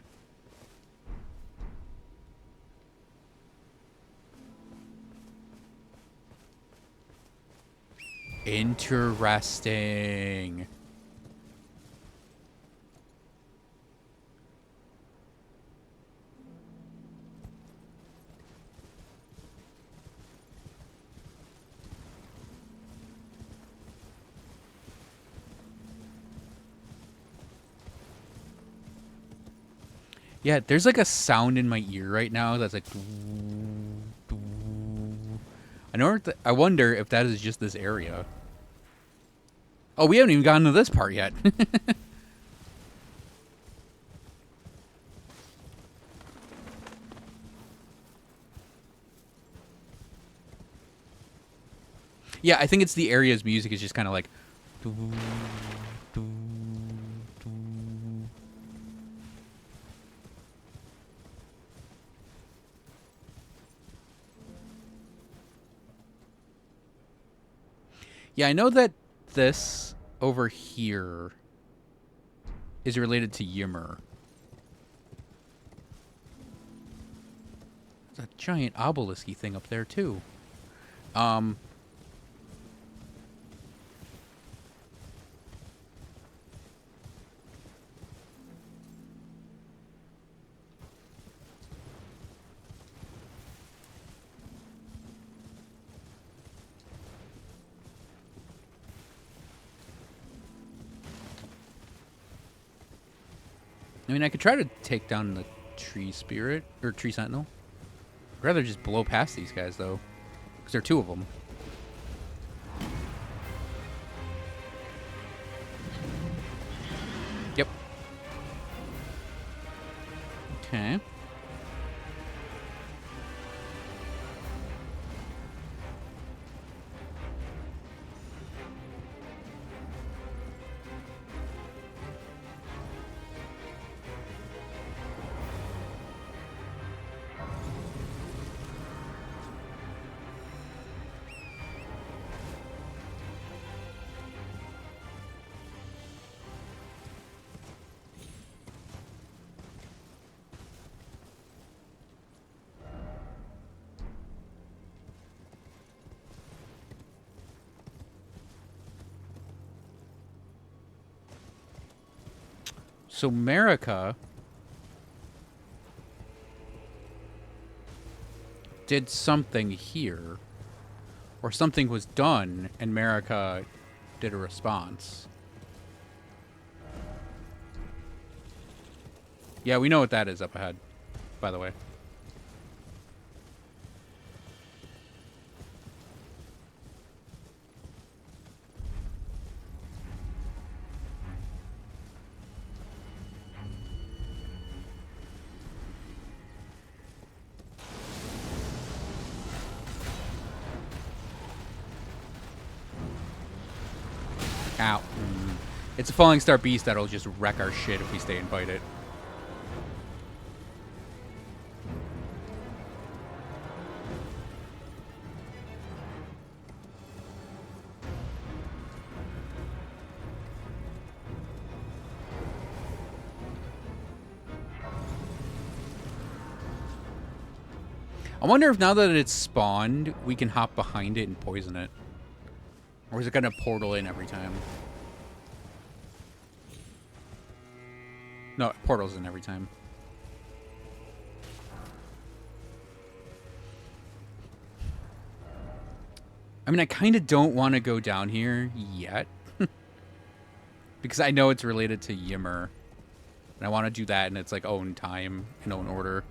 Interesting. Yeah, there's like a sound in my ear right now that's like. I wonder if that is just this area. Oh, we haven't even gotten to this part yet. Yeah, I think it's the area's music is just kind of like. Yeah, I know that this over here is related to Ymir. There's a giant obelisk-y thing up there, too. I mean, I could try to take down the tree spirit, or tree sentinel. I'd rather just blow past these guys, though. Because there are 2 of them. Yep. Okay. So America did something here, or something was done, and America did a response. Yeah, we know what that is up ahead, by the way. Ow. It's a falling star beast that'll just wreck our shit if we stay and fight it. I wonder if now that it's spawned, we can hop behind it and poison it. Or is it going to portal in every time? No, it portals in every time. I mean, I kind of don't want to go down here yet. Because I know it's related to Yimmer. And I want to do that in its like own time, in own order.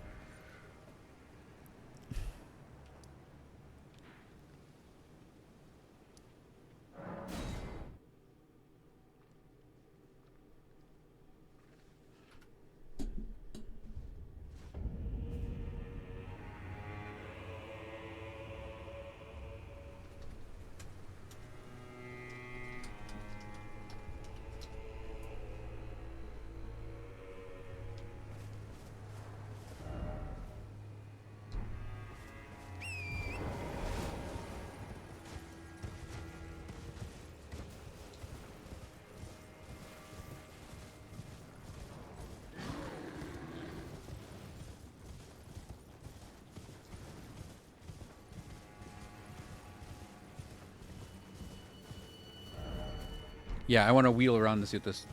Yeah, I want to wheel around to see what this...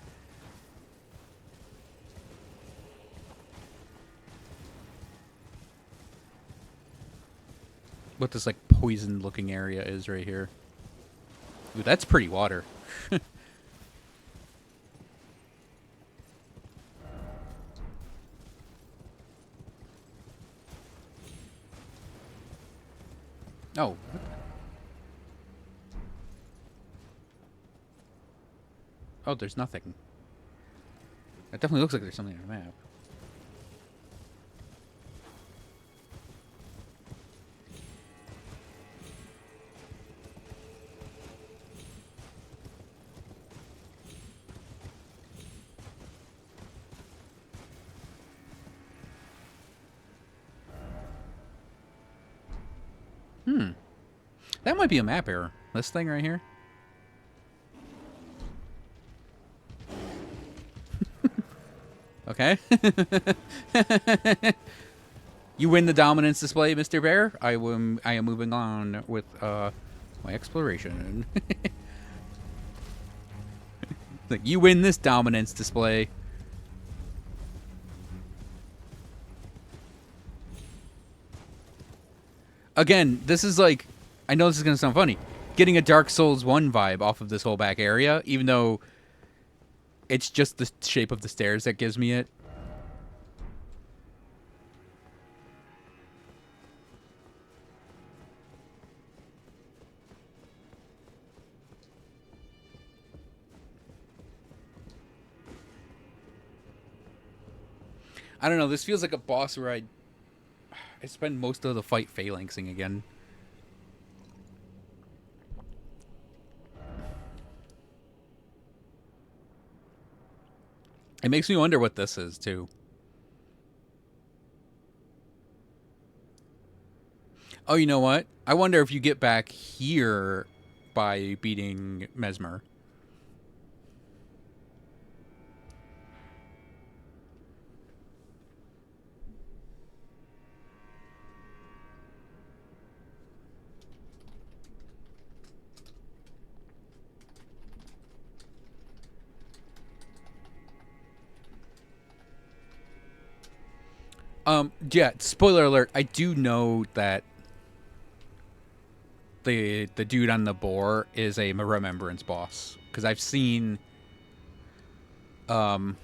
What this, like, poison-looking area is right here. Ooh, that's pretty water. Oh. Oh, there's nothing. It definitely looks like there's something on the map. That might be a map error. This thing right here. Okay. You win the dominance display, Mr. Bear. I am moving on with my exploration. Like, you win this dominance display. Again, this is like, I know this is going to sound funny, getting a Dark Souls 1 vibe off of this whole back area, even though it's just the shape of the stairs that gives me it. I don't know, this feels like a boss where I spend most of the fight phalanxing again. It makes me wonder what this is, too. Oh, you know what? I wonder if you get back here by beating Mesmer. Yeah, spoiler alert, I do know that the dude on the boar is a remembrance boss. Because I've seen that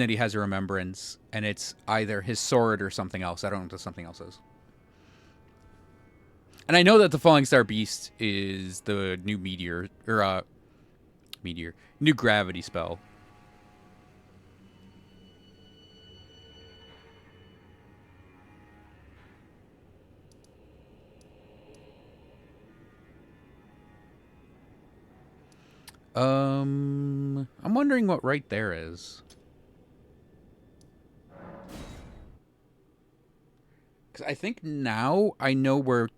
he has a remembrance, and it's either his sword or something else. I don't know what the something else is. And I know that the Falling Star Beast is the new new gravity spell. I'm wondering what right there is. Because I think now I know where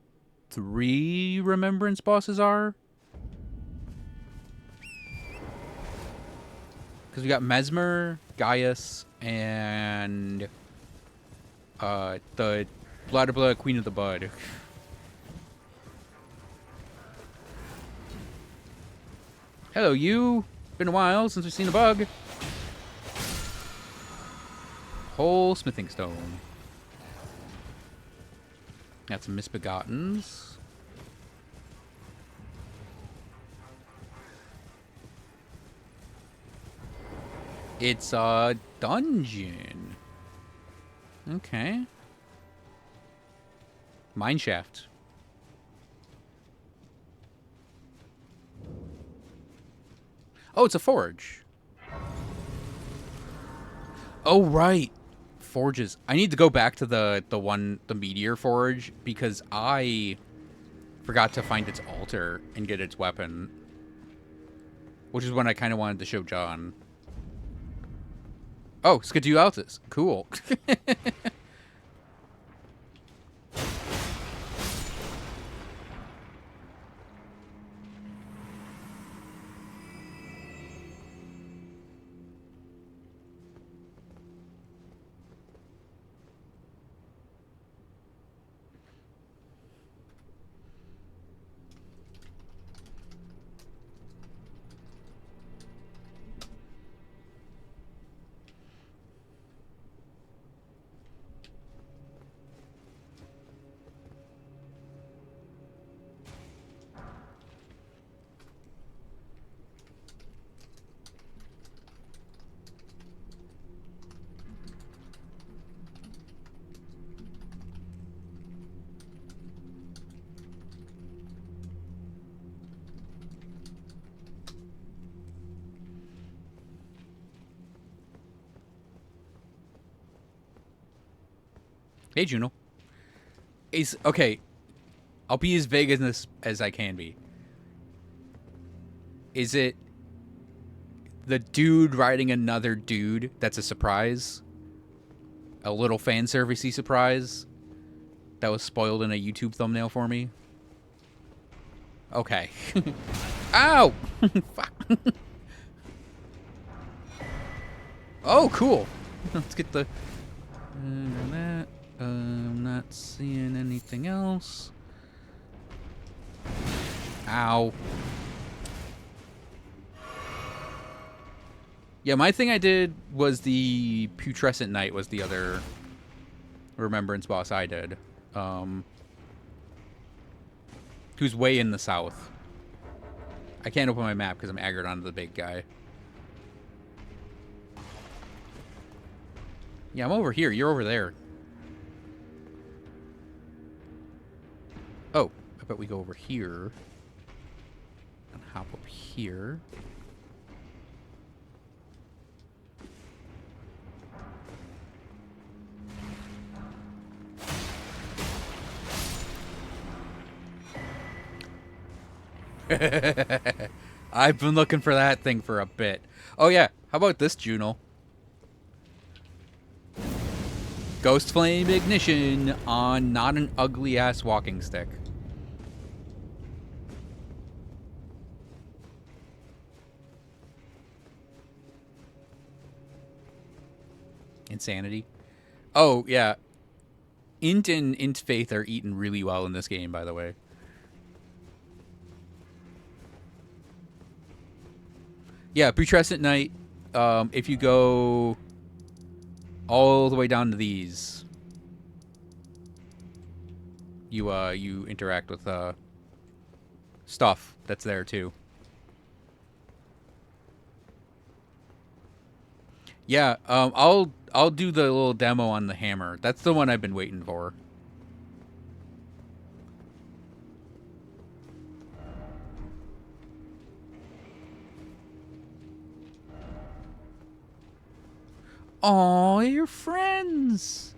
3 remembrance bosses are. Because we got Mesmer, Gaius, and the blah Queen of the Bud. Hello, you. Been a while since we've seen a bug. Whole smithing stone. Got some misbegottens. It's a dungeon. Okay. Mineshaft. Oh, it's a forge. Oh, right. Forges. I need to go back to the meteor forge because I forgot to find its altar and get its weapon. Which is when I kind of wanted to show John. Oh, Skidoo Altus. Cool. Hey, Juno. Okay. I'll be as vague as I can be. Is it the dude riding another dude that's a surprise? A little fan servicey surprise that was spoiled in a YouTube thumbnail for me? Okay. Ow! Fuck. Oh, cool. Let's get the... that. I'm not seeing anything else. Ow. Yeah, my thing I did was the Putrescent Knight was the other remembrance boss I did. Who's way in the south. I can't open my map because I'm aggroed onto the big guy. Yeah, I'm over here. You're over there. Oh, I bet we go over here. And hop up here. I've been looking for that thing for a bit. Oh yeah, how about this, Juno? Ghost Flame Ignition on not an ugly ass walking stick. Insanity. Oh yeah, Int and Int Faith are eaten really well in this game, by the way. Yeah, Putrescent Knight. If you go all the way down to these. You interact with stuff that's there too. Yeah, I'll do the little demo on the hammer. That's the one I've been waiting for. Aw, you're friends.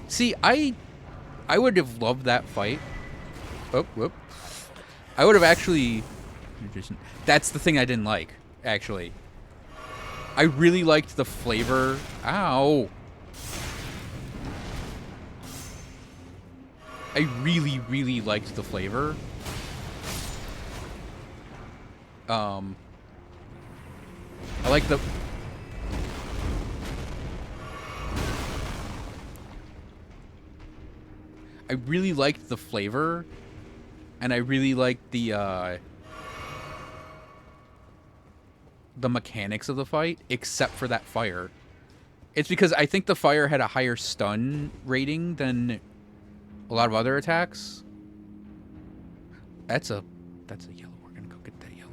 See, I would have loved that fight. Oh, whoop. I would have actually... That's the thing I didn't like, actually. I really liked the flavor. Ow. I really, really liked the flavor. I like the... I really liked the flavor, and I really liked the mechanics of the fight, except for that fire. It's because I think the fire had a higher stun rating than a lot of other attacks. That's a yellow. We're gonna go get that yellow.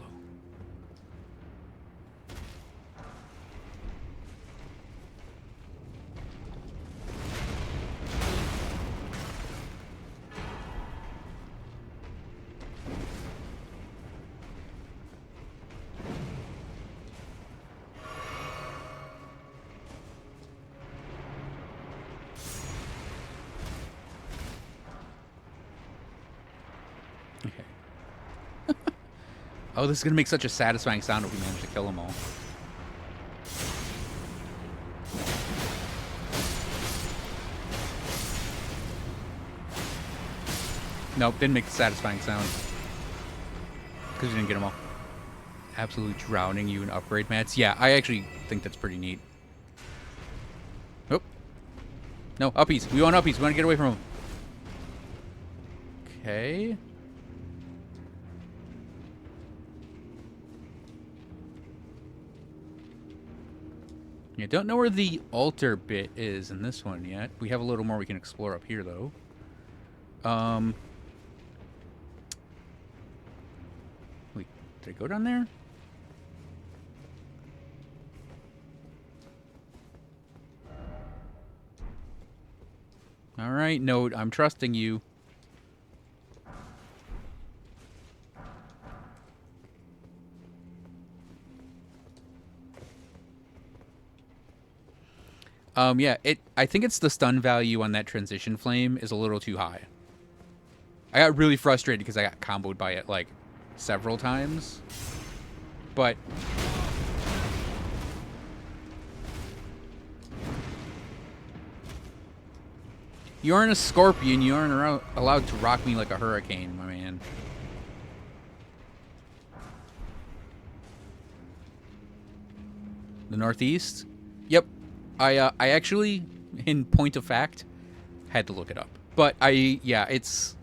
Oh, this is gonna make such a satisfying sound if we manage to kill them all. Nope, didn't make a satisfying sound. Because you didn't get them all. Absolutely drowning you in upgrade mats. Yeah, I actually think that's pretty neat. Oh. No, uppies. We want uppies. We want to get away from them. Okay. Yeah, don't know where the altar bit is in this one yet. We have a little more we can explore up here, though. Wait, did I go down there? All right, Node, I'm trusting you. Yeah, I think it's the stun value on that transition flame is a little too high. I got really frustrated because I got comboed by it, like, several times. But... You aren't a scorpion, you aren't allowed to rock me like a hurricane, my man. The northeast? Yep. I actually, in point of fact, had to look it up. But yeah, it's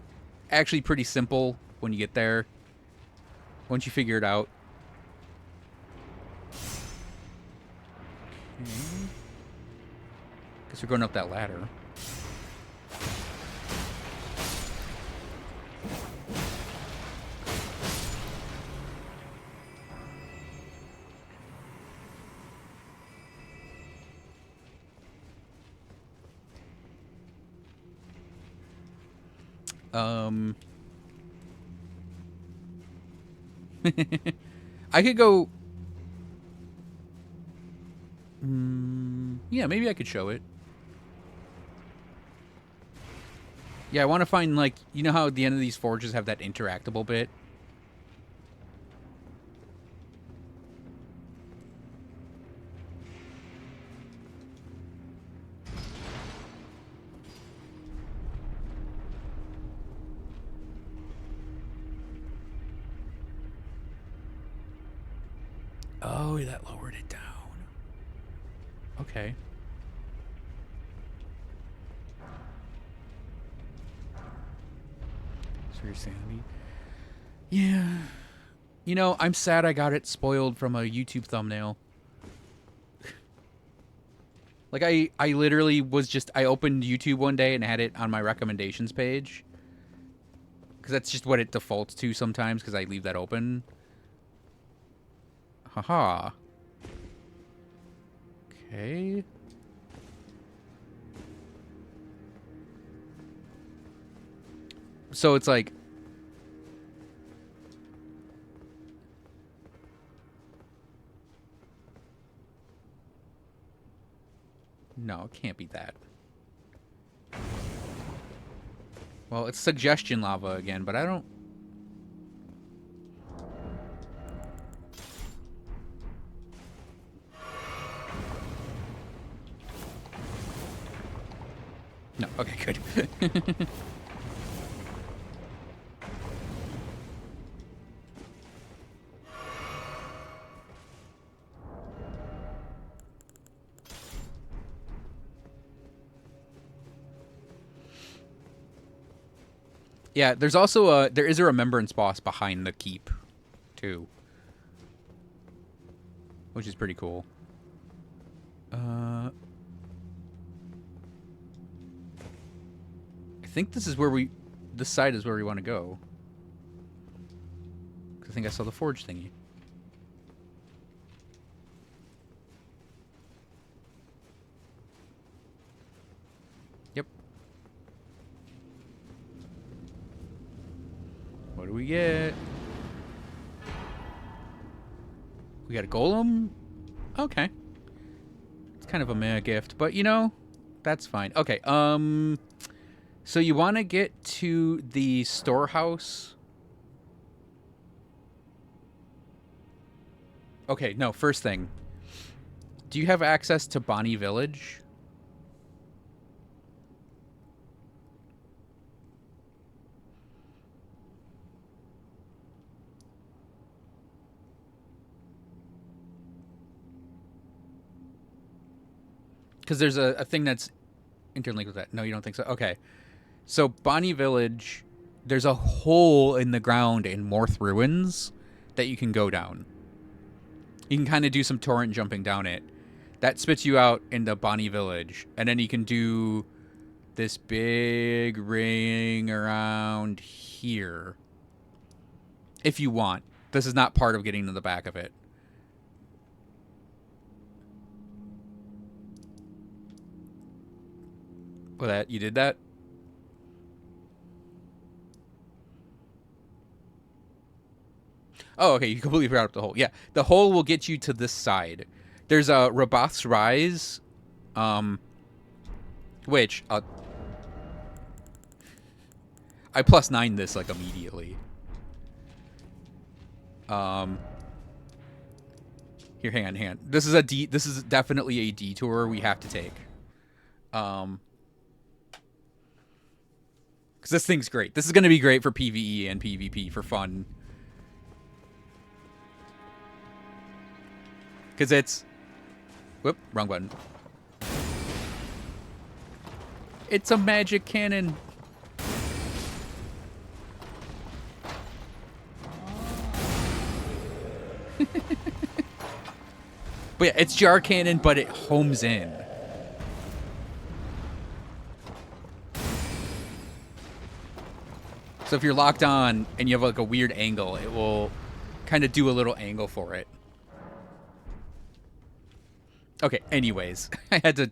actually pretty simple when you get there. Once you figure it out. Okay. Guess we're going up that ladder. I could go... yeah, maybe I could show it. Yeah, I want to find, like... You know how at the end of these forges have that interactable bit? Oh, that lowered it down. Okay. So you're sanity. Yeah. You know, I'm sad I got it spoiled from a YouTube thumbnail. Like, I literally was just... I opened YouTube one day and had it on my recommendations page. Because that's just what it defaults to sometimes, because I leave that open. Haha. Okay. So it's like... No, it can't be that. Well, it's suggestion lava again, but I don't... No, okay, good. Yeah, there's also there is a remembrance boss behind the keep, too. Which is pretty cool. I think this is where we... This side is where we want to go. 'Cause I think I saw the forge thingy. Yep. What do we get? We got a golem? Okay. It's kind of a meh gift, but you know, that's fine. Okay, so you want to get to the storehouse. Okay, no, first thing. Do you have access to Bonnie Village? Because there's a thing that's interlinked with that. No, you don't think so? Okay. So Bonnie Village, there's a hole in the ground in Morth Ruins that you can go down. You can kind of do some torrent jumping down it. That spits you out into Bonnie Village. And then you can do this big ring around here. If you want. This is not part of getting to the back of it. Well, that you did that? Oh, okay. You completely forgot about the hole. Yeah, the hole will get you to this side. There's a Rabath's Rise, which I +9 this like immediately. Here, hang on. This is This is definitely a detour we have to take. Because this thing's great. This is going to be great for PvE and PvP for fun. Because it's... Whoop, wrong button. It's a magic cannon. But yeah, it's jar cannon, but it homes in. So if you're locked on and you have like a weird angle, it will kind of do a little angle for it. Okay, anyways, I had to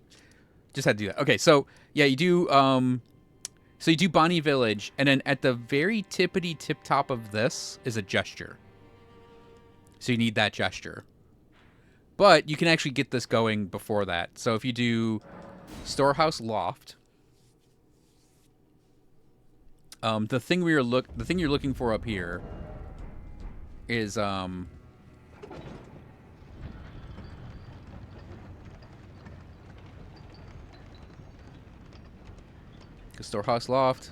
do that. Okay, so yeah, you do so you do Bonnie Village, and then at the very tippity tip top of this is a gesture. So you need that gesture. But you can actually get this going before that. So if you do Storehouse Loft, the thing you're looking for up here is the Storehouse Loft.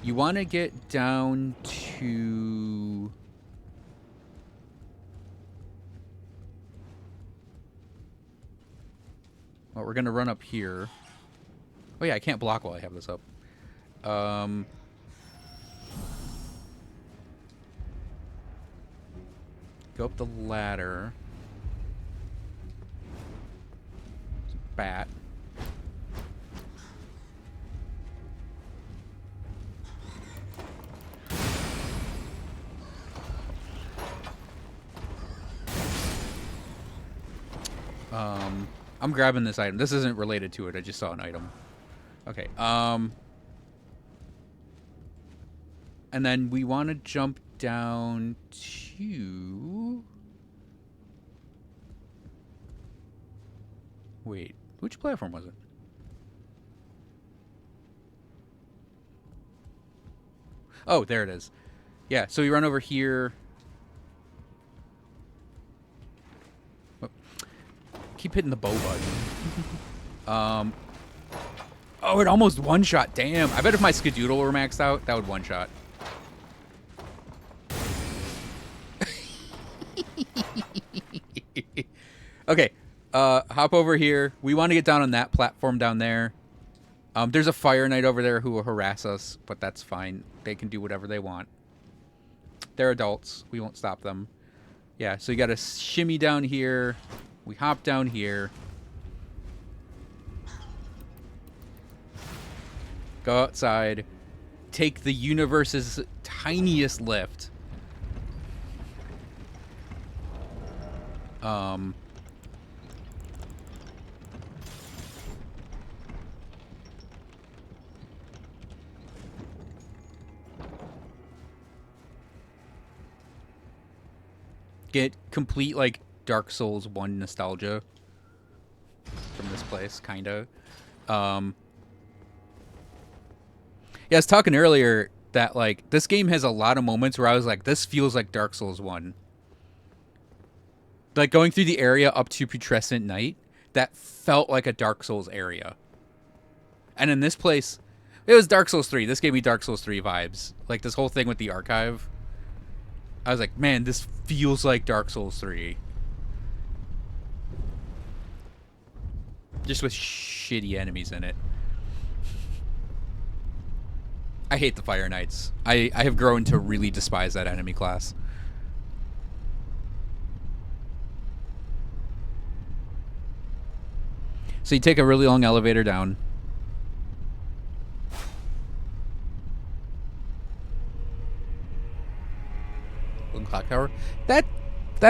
You want to get down to... Well, we're going to run up here. Oh, yeah, I can't block while I have this up. Go up the ladder. Bat. I'm grabbing this item. This isn't related to it. I just saw an item. Okay. And then we want to jump down to... Wait, which platform was it? Oh, there it is. Yeah, so we run over here. Oh, keep hitting the bow button. Oh, it almost one-shot. Damn. I bet if my Skadoodle were maxed out, that would one-shot. Okay. Hop over here. We want to get down on that platform down there. There's a Fire Knight over there who will harass us, but that's fine. They can do whatever they want. They're adults. We won't stop them. Yeah, so you got to shimmy down here. We hop down here. Go outside. Take the universe's tiniest lift. Get complete, like, Dark Souls 1 nostalgia from this place, kind of. Yeah, I was talking earlier that, like, this game has a lot of moments where I was like, this feels like Dark Souls 1. Like, going through the area up to Putrescent Night, that felt like a Dark Souls area. And in this place, it was Dark Souls 3. This gave me Dark Souls 3 vibes. Like, this whole thing with the archive. I was like, man, this feels like Dark Souls 3. Just with shitty enemies in it. I hate the Fire Knights. I have grown to really despise that enemy class. So you take a really long elevator down. Clock tower. That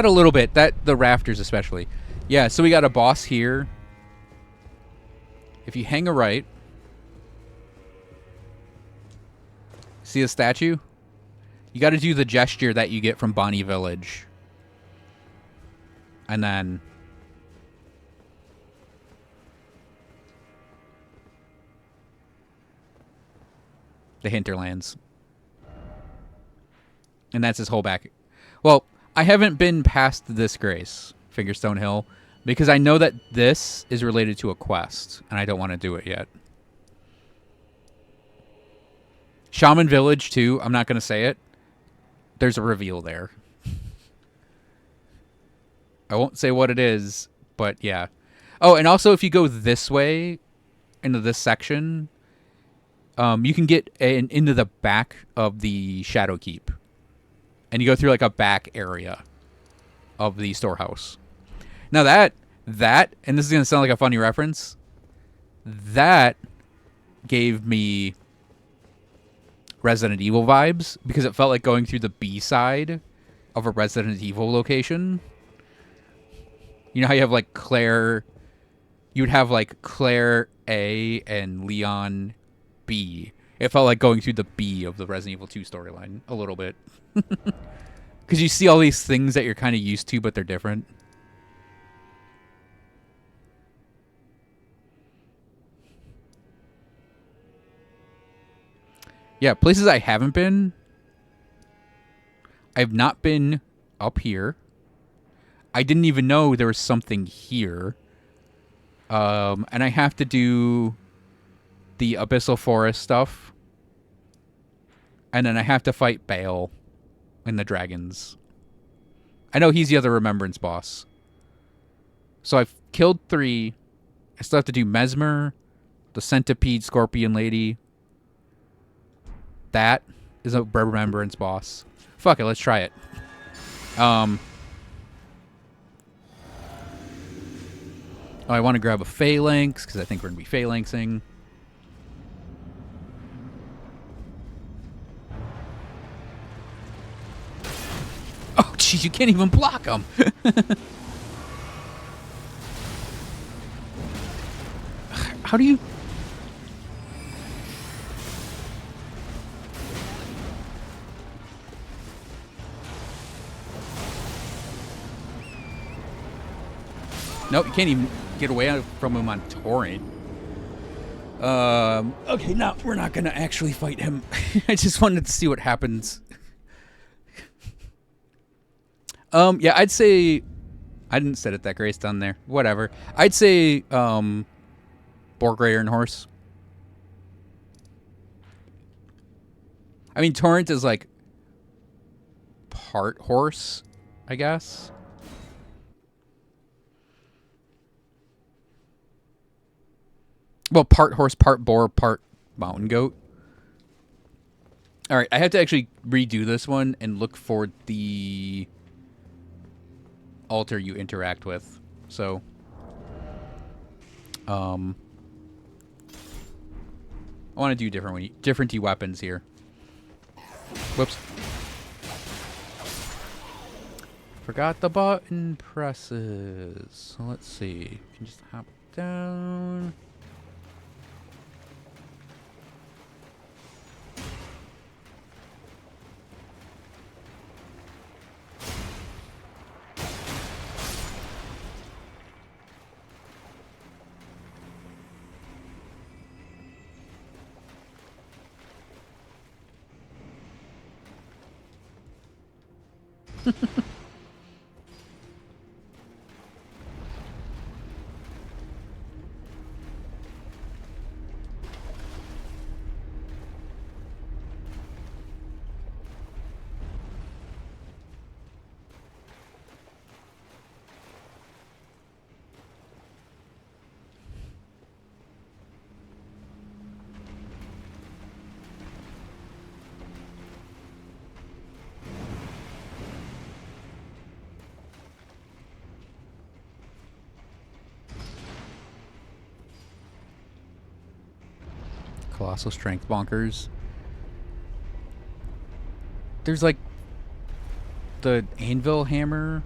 a little bit. The rafters especially. Yeah, so we got a boss here. If you hang a right, see a statue? You got to do the gesture that you get from Bonnie Village. And then the hinterlands. And that's his whole back. Well, I haven't been past this Grace, Fingerstone Hill, because I know that this is related to a quest, and I don't want to do it yet. Shaman Village, too. I'm not going to say it. There's a reveal there. I won't say what it is, but yeah. Oh, and also if you go this way, into this section, you can get into the back of the Shadow Keep. And you go through like a back area of the storehouse. Now that, and this is going to sound like a funny reference, that gave me Resident Evil vibes because it felt like going through the B side of a Resident Evil location. You know how you have like Claire, you would have like Claire A and Leon B. It felt like going through the B of the Resident Evil 2 storyline a little bit. Because you see all these things that you're kind of used to, but they're different. Yeah, places I haven't been. I've not been up here. I didn't even know there was something here. And I have to do the Abyssal Forest stuff. And then I have to fight Bale and the dragons. I know he's the other Remembrance boss. So I've killed 3. I still have to do Mesmer, the Centipede Scorpion Lady. That is a Remembrance boss. Fuck it, let's try it. Oh, I want to grab a phalanx because I think we're going to be phalanxing. Oh, jeez, you can't even block them. How do you... Nope, you can't even get away from him on Torrent. Okay, no, we're not going to actually fight him. I just wanted to see what happens. Yeah, I'd say... I didn't set it that Grace down there. Whatever. I'd say, Borg Iron Horse. I mean, Torrent is like part horse, I guess. Well, part horse, part boar, part mountain goat. All right, I have to actually redo this one and look for the altar you interact with. So, I want to do different weapons here. Whoops. Forgot the button presses. So let's see. You can just hop down. Colossal strength bonkers. There's like the anvil hammer.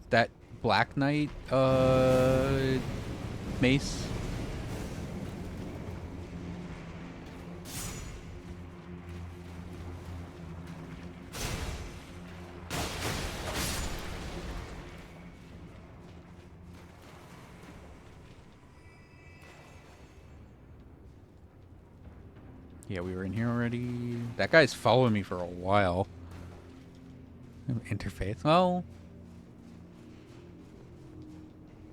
That Black Knight mace. Yeah, we were in here already. That guy's following me for a while. Interface. Well,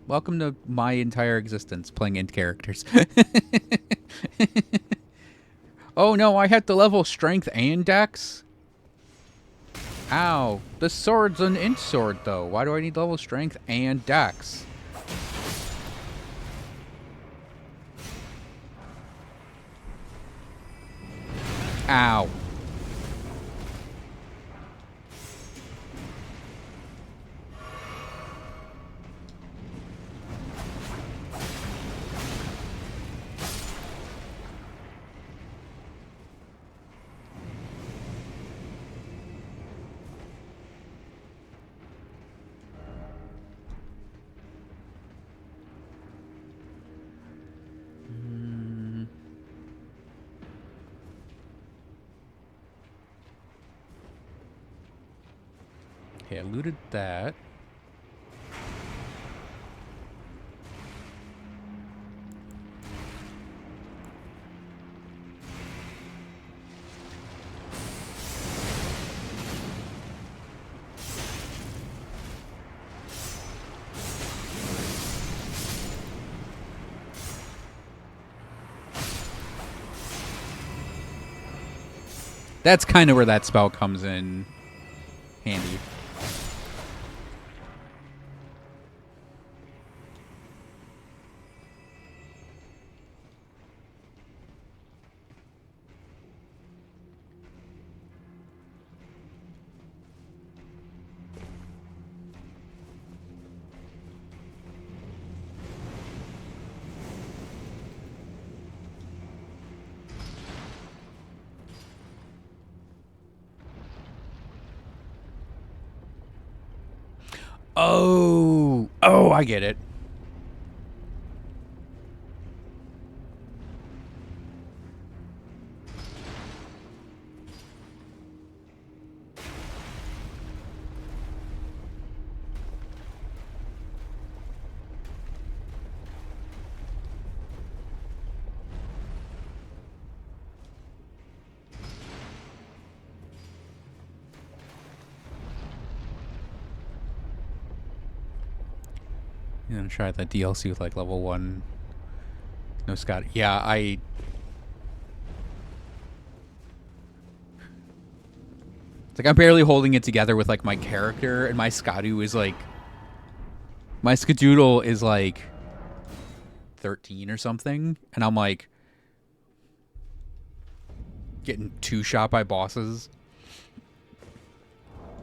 welcome to my entire existence playing int characters. Oh no, I had to level strength and dex? Ow. The sword's an int sword though. Why do I need level strength and dex? Ow. Okay, I looted that. That's kind of where that spell comes in handy. Oh, oh, I get it. I'm gonna try the DLC with like level 1. No Scott. Yeah, it's like I'm barely holding it together with like my character, and my Skadu is like, my Skadoodle is like 13 or something, and I'm like getting two-shot by bosses.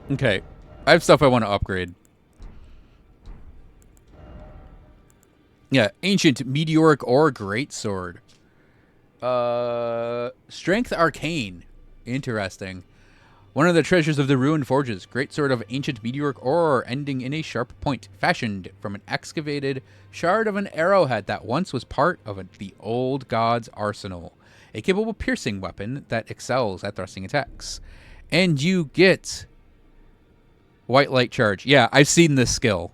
Okay, I have stuff I want to upgrade. Yeah, ancient meteoric ore greatsword. Strength arcane. Interesting. One of the treasures of the ruined forges, greatsword of ancient meteoric ore, ending in a sharp point, fashioned from an excavated shard of an arrowhead that once was part of the old god's arsenal. A capable piercing weapon that excels at thrusting attacks. And you get white light charge. Yeah, I've seen this skill.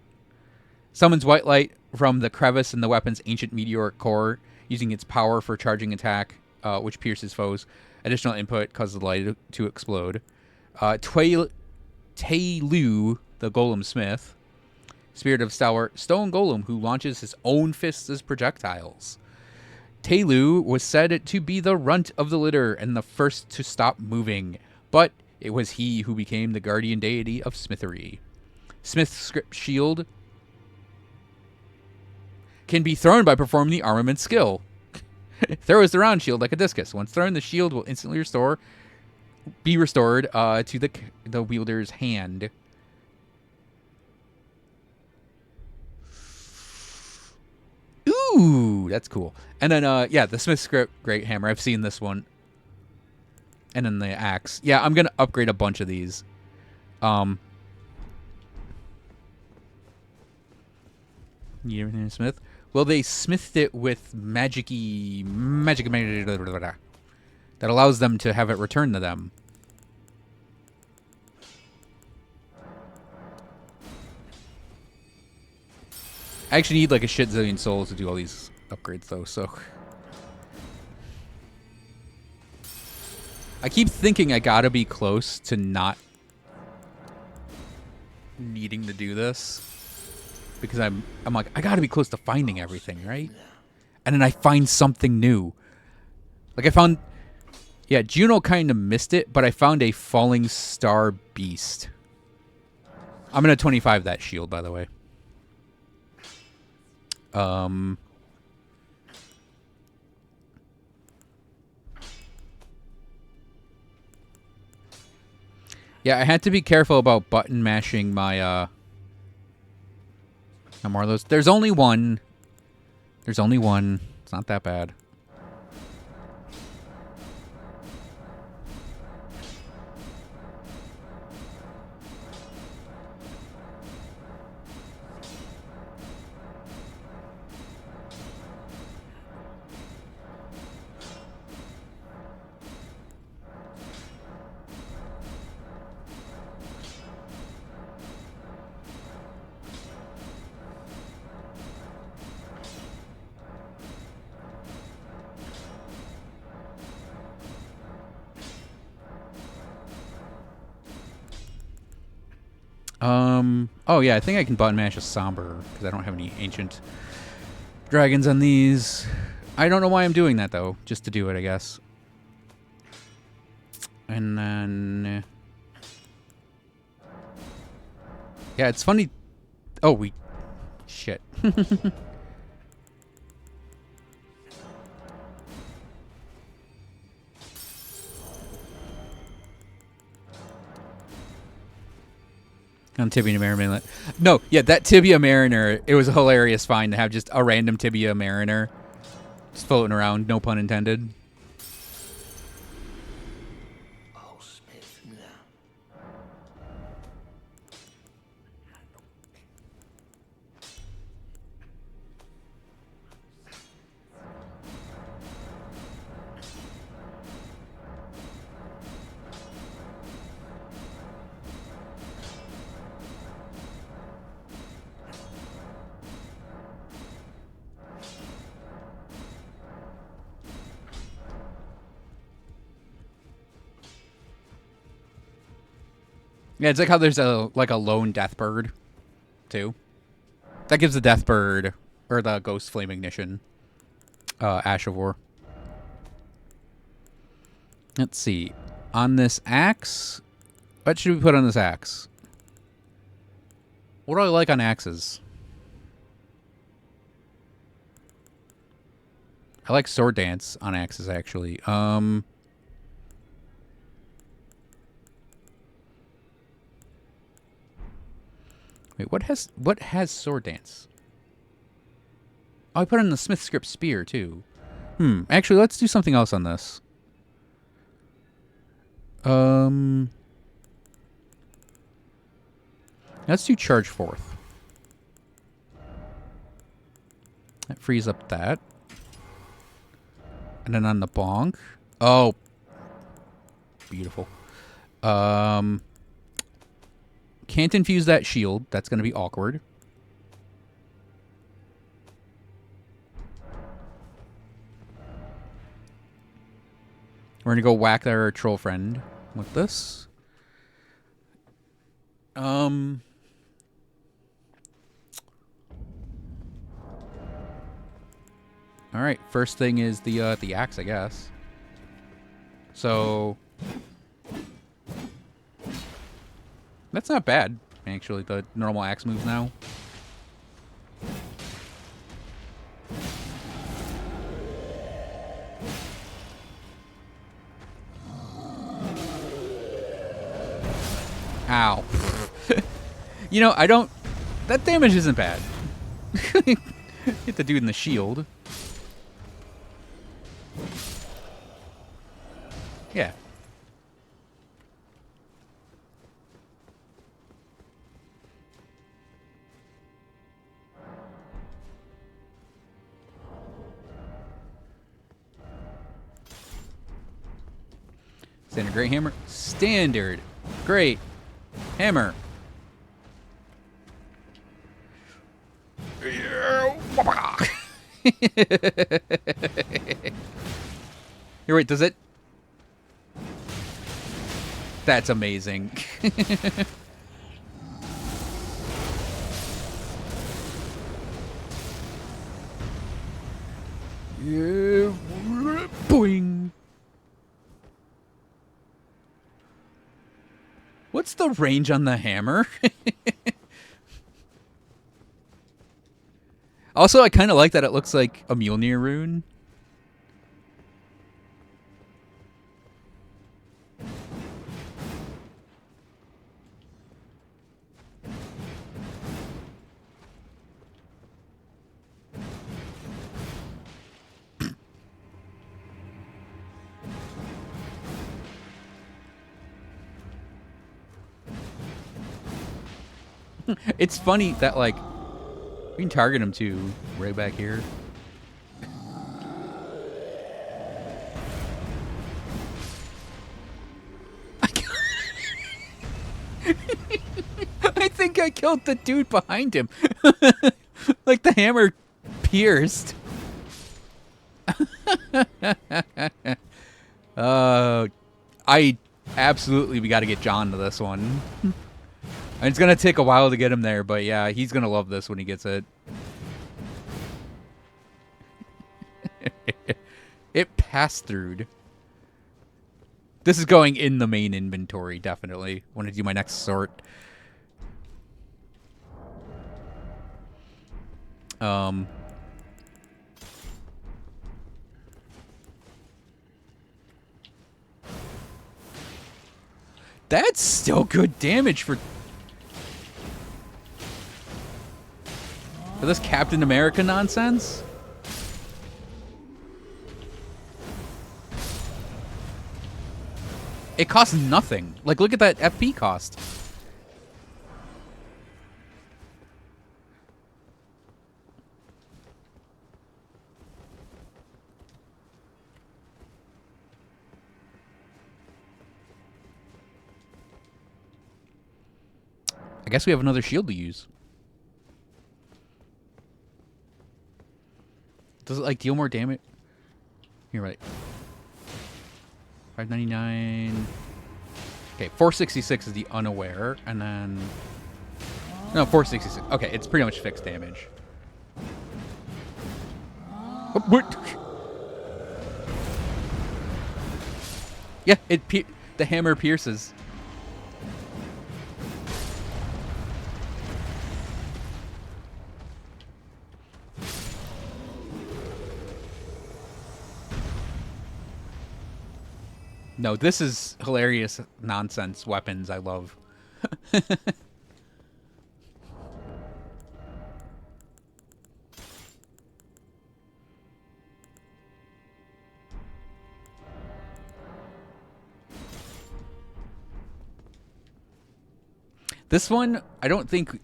Summons white light from the crevice in the weapon's ancient meteoric core, using its power for charging attack, which pierces foes. Additional input causes the light to explode. Tailu, the Golem Smith, Spirit of Stalwart Stone Golem, who launches his own fists as projectiles. Tailu was said to be the runt of the litter and the first to stop moving, but it was he who became the guardian deity of smithery. Smith's script shield can be thrown by performing the armament skill. Throws the round shield like a discus. Once thrown, the shield will instantly be restored to the wielder's hand. Ooh, that's cool. And then, yeah, the Smith script, great hammer. I've seen this one. And then the axe. Yeah, I'm going to upgrade a bunch of these. You everything Smith? Well, they smithed it with magic that allows them to have it returned to them. I actually need like a shit zillion souls to do all these upgrades, though, so... I keep thinking I gotta be close to not needing to do this. Because I'm like, I gotta be close to finding everything, right? And then I find something new. Like I found... Yeah, Juno kind of missed it, but I found a falling star beast. I'm gonna 25 that shield, by the way. Yeah, I had to be careful about button mashing my, no more of those. There's only one. There's only one. It's not that bad. Oh yeah, I think I can button mash a somber because I don't have any ancient dragons on these. I don't know why I'm doing that though, just to do it, I guess. And then, yeah, it's funny. Oh, shit. On Tibia Mariner. No, yeah, that Tibia Mariner, it was a hilarious find to have just a random Tibia Mariner just floating around, no pun intended. Yeah, it's like how there's a lone death bird, too. That gives the death bird or the ghost flame ignition, Ash of War. Let's see. On this axe, what should we put on this axe? What do I like on axes? I like sword dance on axes, actually. Wait, what has sword dance? Oh, I put in the Smith script spear too. Actually, let's do something else on this. Let's do charge forth. That frees up that. And then on the bonk. Oh. Beautiful. Can't infuse that shield. That's going to be awkward. We're going to go whack our troll friend with this. All right, first thing is the axe, I guess. So that's not bad, actually. The normal axe moves now. Ow. You know, I don't. That damage isn't bad. Hit the dude in the shield. Yeah. Standard great hammer. Standard great hammer. Here, wait, does it? That's amazing. Yeah. Boing. What's the range on the hammer? Also, I kind of like that it looks like a Mjolnir rune. It's funny that, like, we can target him too, right back here. I think I killed the dude behind him. Like the hammer pierced. I absolutely, we got to get John to this one. And it's going to take a while to get him there, but yeah, he's going to love this when he gets it. It passed through. This is going in the main inventory, definitely. Want to do my next sort. That's still good damage for this Captain America nonsense. It costs nothing. Like, look at that FP cost. I guess we have another shield to use. Does it, like, deal more damage? You're right. 599. Okay, 466 is the unaware, and then... No, 466. Okay, it's pretty much fixed damage. Oh, what? Yeah, the hammer pierces. No, this is hilarious nonsense weapons I love. This one, I don't think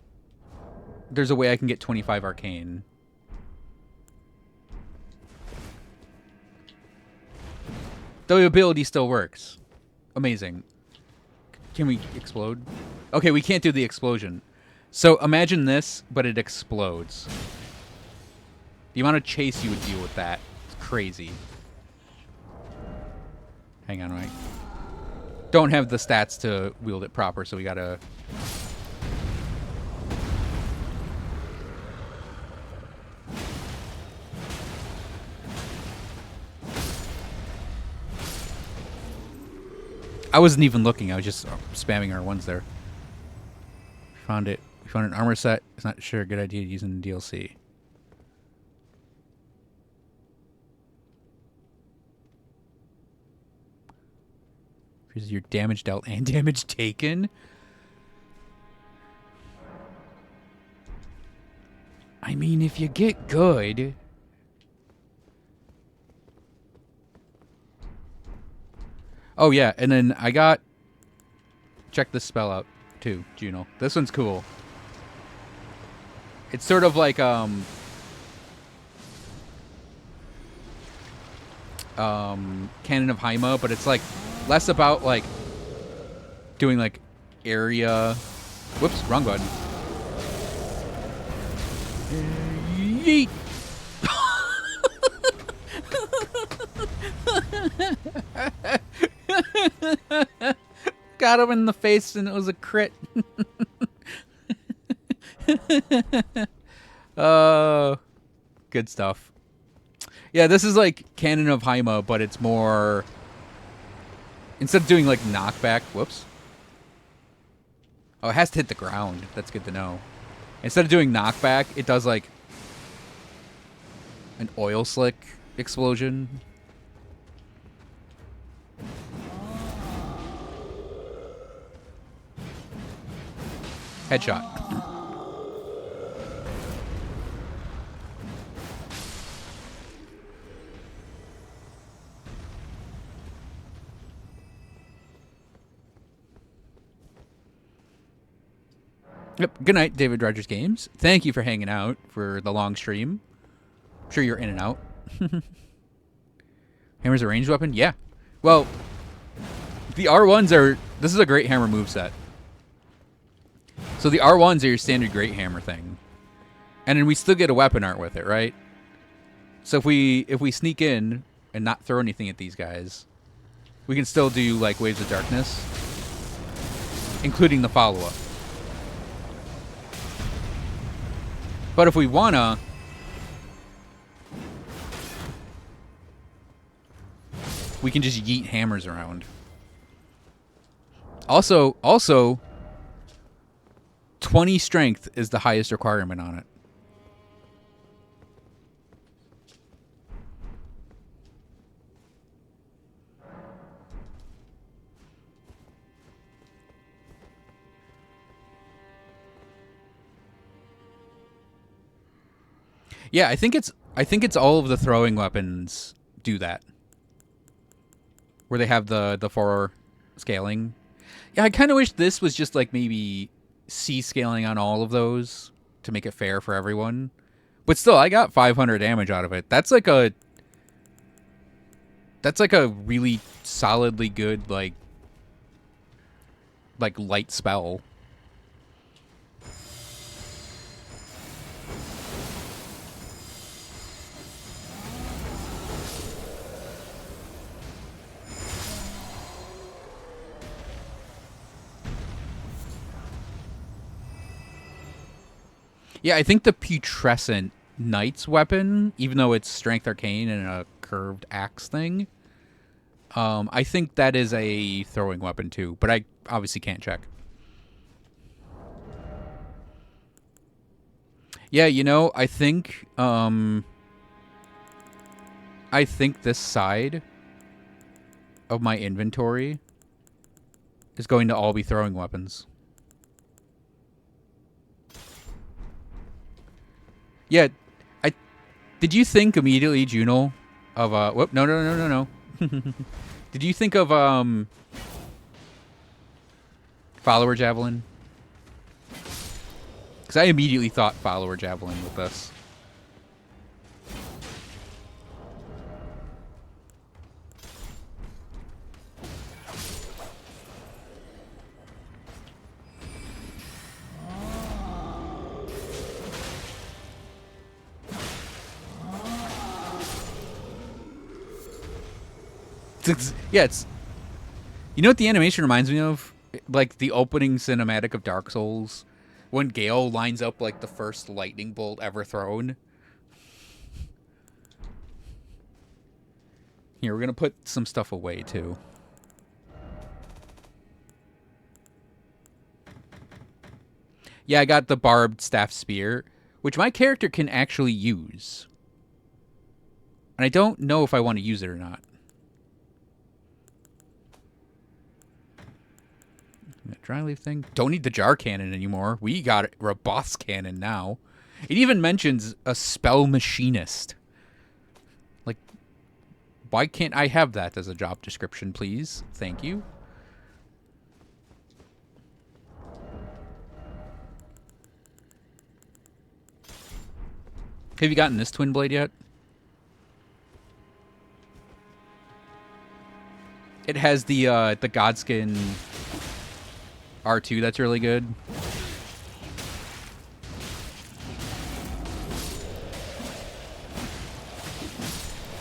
there's a way I can get 25 arcane. The ability still works. Amazing. Can we explode? Okay, we can't do the explosion. So imagine this, but it explodes. The amount of chase you would deal with that is crazy. Hang on, right? Don't have the stats to wield it proper, so we gotta... I wasn't even looking. I was just spamming our ones there. Found it. We found an armor set. It's not sure a good idea using the DLC. Here's your damage dealt and damage taken. I mean, if you get good... Oh, yeah, and then I got... Check this spell out, too, Juno. This one's cool. It's sort of like, Cannon of Haima, but it's, like, less about, like, doing, like, area... Whoops, wrong button. Yeet! Got him in the face and it was a crit. Good stuff. Yeah, this is like Cannon of Haima, but it's more... Instead of doing like knockback... Whoops. Oh, it has to hit the ground. That's good to know. Instead of doing knockback, it does like an oil slick explosion. Headshot. Yep. Good night, David Rogers Games. Thank you for hanging out for the long stream. I'm sure you're in and out. Hammer's a ranged weapon? Yeah. Well, the R1s are... This is a great hammer moveset. So the R1s are your standard great hammer thing. And then we still get a weapon art with it, right? So if we sneak in and not throw anything at these guys, we can still do like Waves of Darkness, including the follow-up. But if we wanna, we can just yeet hammers around. Also 20 strength is the highest requirement on it. Yeah, I think it's all of the throwing weapons do that. Where they have the 4 scaling. Yeah, I kind of wish this was just like maybe C scaling on all of those to make it fair for everyone. But still, I got 500 damage out of it. That's like a really solidly good like light spell. Yeah, I think the putrescent knight's weapon, even though it's strength arcane and a curved axe thing, I think that is a throwing weapon too. But I obviously can't check. Yeah, you know, I think this side of my inventory is going to all be throwing weapons. Yeah, I did you think immediately, Juno, of whoop, no. Did you think of follower javelin? Because I immediately thought follower javelin with this. Yeah, it's. You know what the animation reminds me of? Like the opening cinematic of Dark Souls, when Gale lines up like the first lightning bolt ever thrown. Here, we're gonna put some stuff away too. Yeah, I got the barbed staff spear, which my character can actually use. And I don't know if I want to use it or not. That dry leaf thing. Don't need the jar cannon anymore. We got a boss cannon now. It even mentions a spell machinist. Like, why can't I have that as a job description, please? Thank you. Have you gotten this twin blade yet? It has the Godskin R2 that's really good.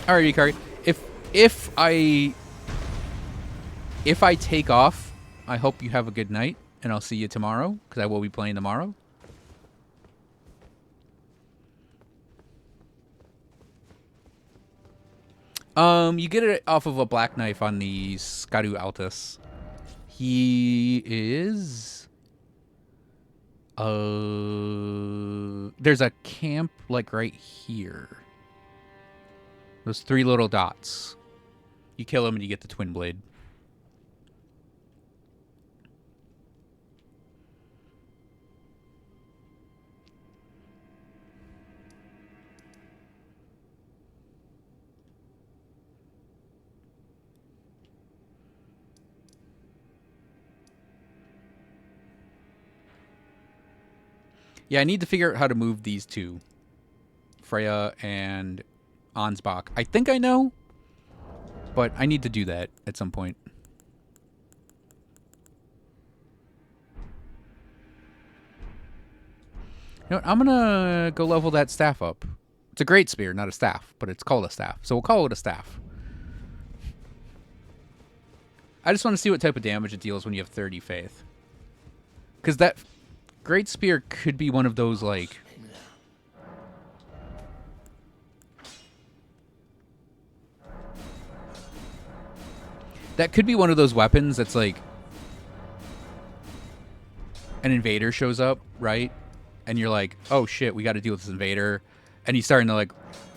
Alrighty, Kari. If I take off, I hope you have a good night, and I'll see you tomorrow, because I will be playing tomorrow. You get it off of a black knife on the Scadu Altus. He is... there's a camp, like, right here. Those 3 little dots. You kill him and you get the twin blade. Yeah, I need to figure out how to move these two. Freya and Ansbach. I think I know, but I need to do that at some point. You know what, I'm gonna go level that staff up. It's a great spear, not a staff, but it's called a staff, so we'll call it a staff. I just want to see what type of damage it deals when you have 30 faith. Because that great spear could be one of those, like... That could be one of those weapons that's like... An invader shows up, right? And you're like, oh shit, we got to deal with this invader. And he's starting to, like,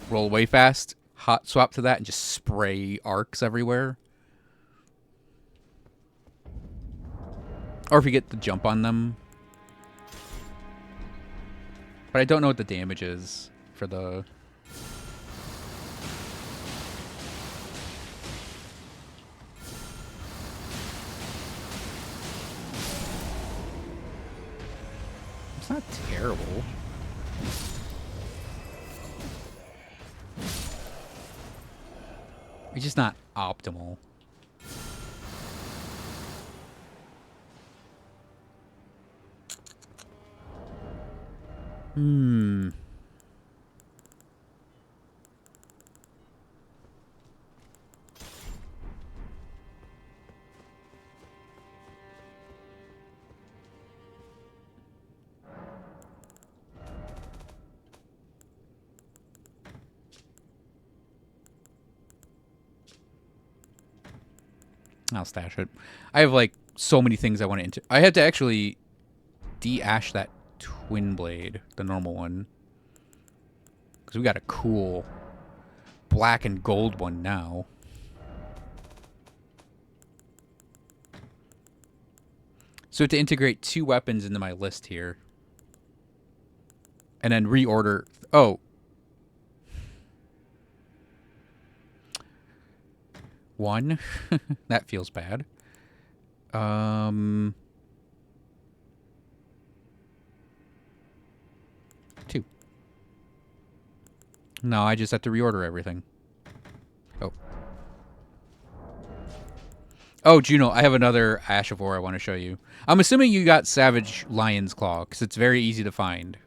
roll away fast. Hot swap to that and just spray arcs everywhere. Or if you get the jump on them. But I don't know what the damage is for the... It's not terrible. It's just not optimal. Hmm. I'll stash it. I have like so many things I want to. I had to actually de-ash that twin blade, the normal one, because we got a cool black and gold one now. So to integrate 2 weapons into my list here, and then reorder. Oh. One. That feels bad. 2. No, I just have to reorder everything. Oh. Oh, Juno, I have another Ash of War I want to show you. I'm assuming you got Savage Lion's Claw, because it's very easy to find.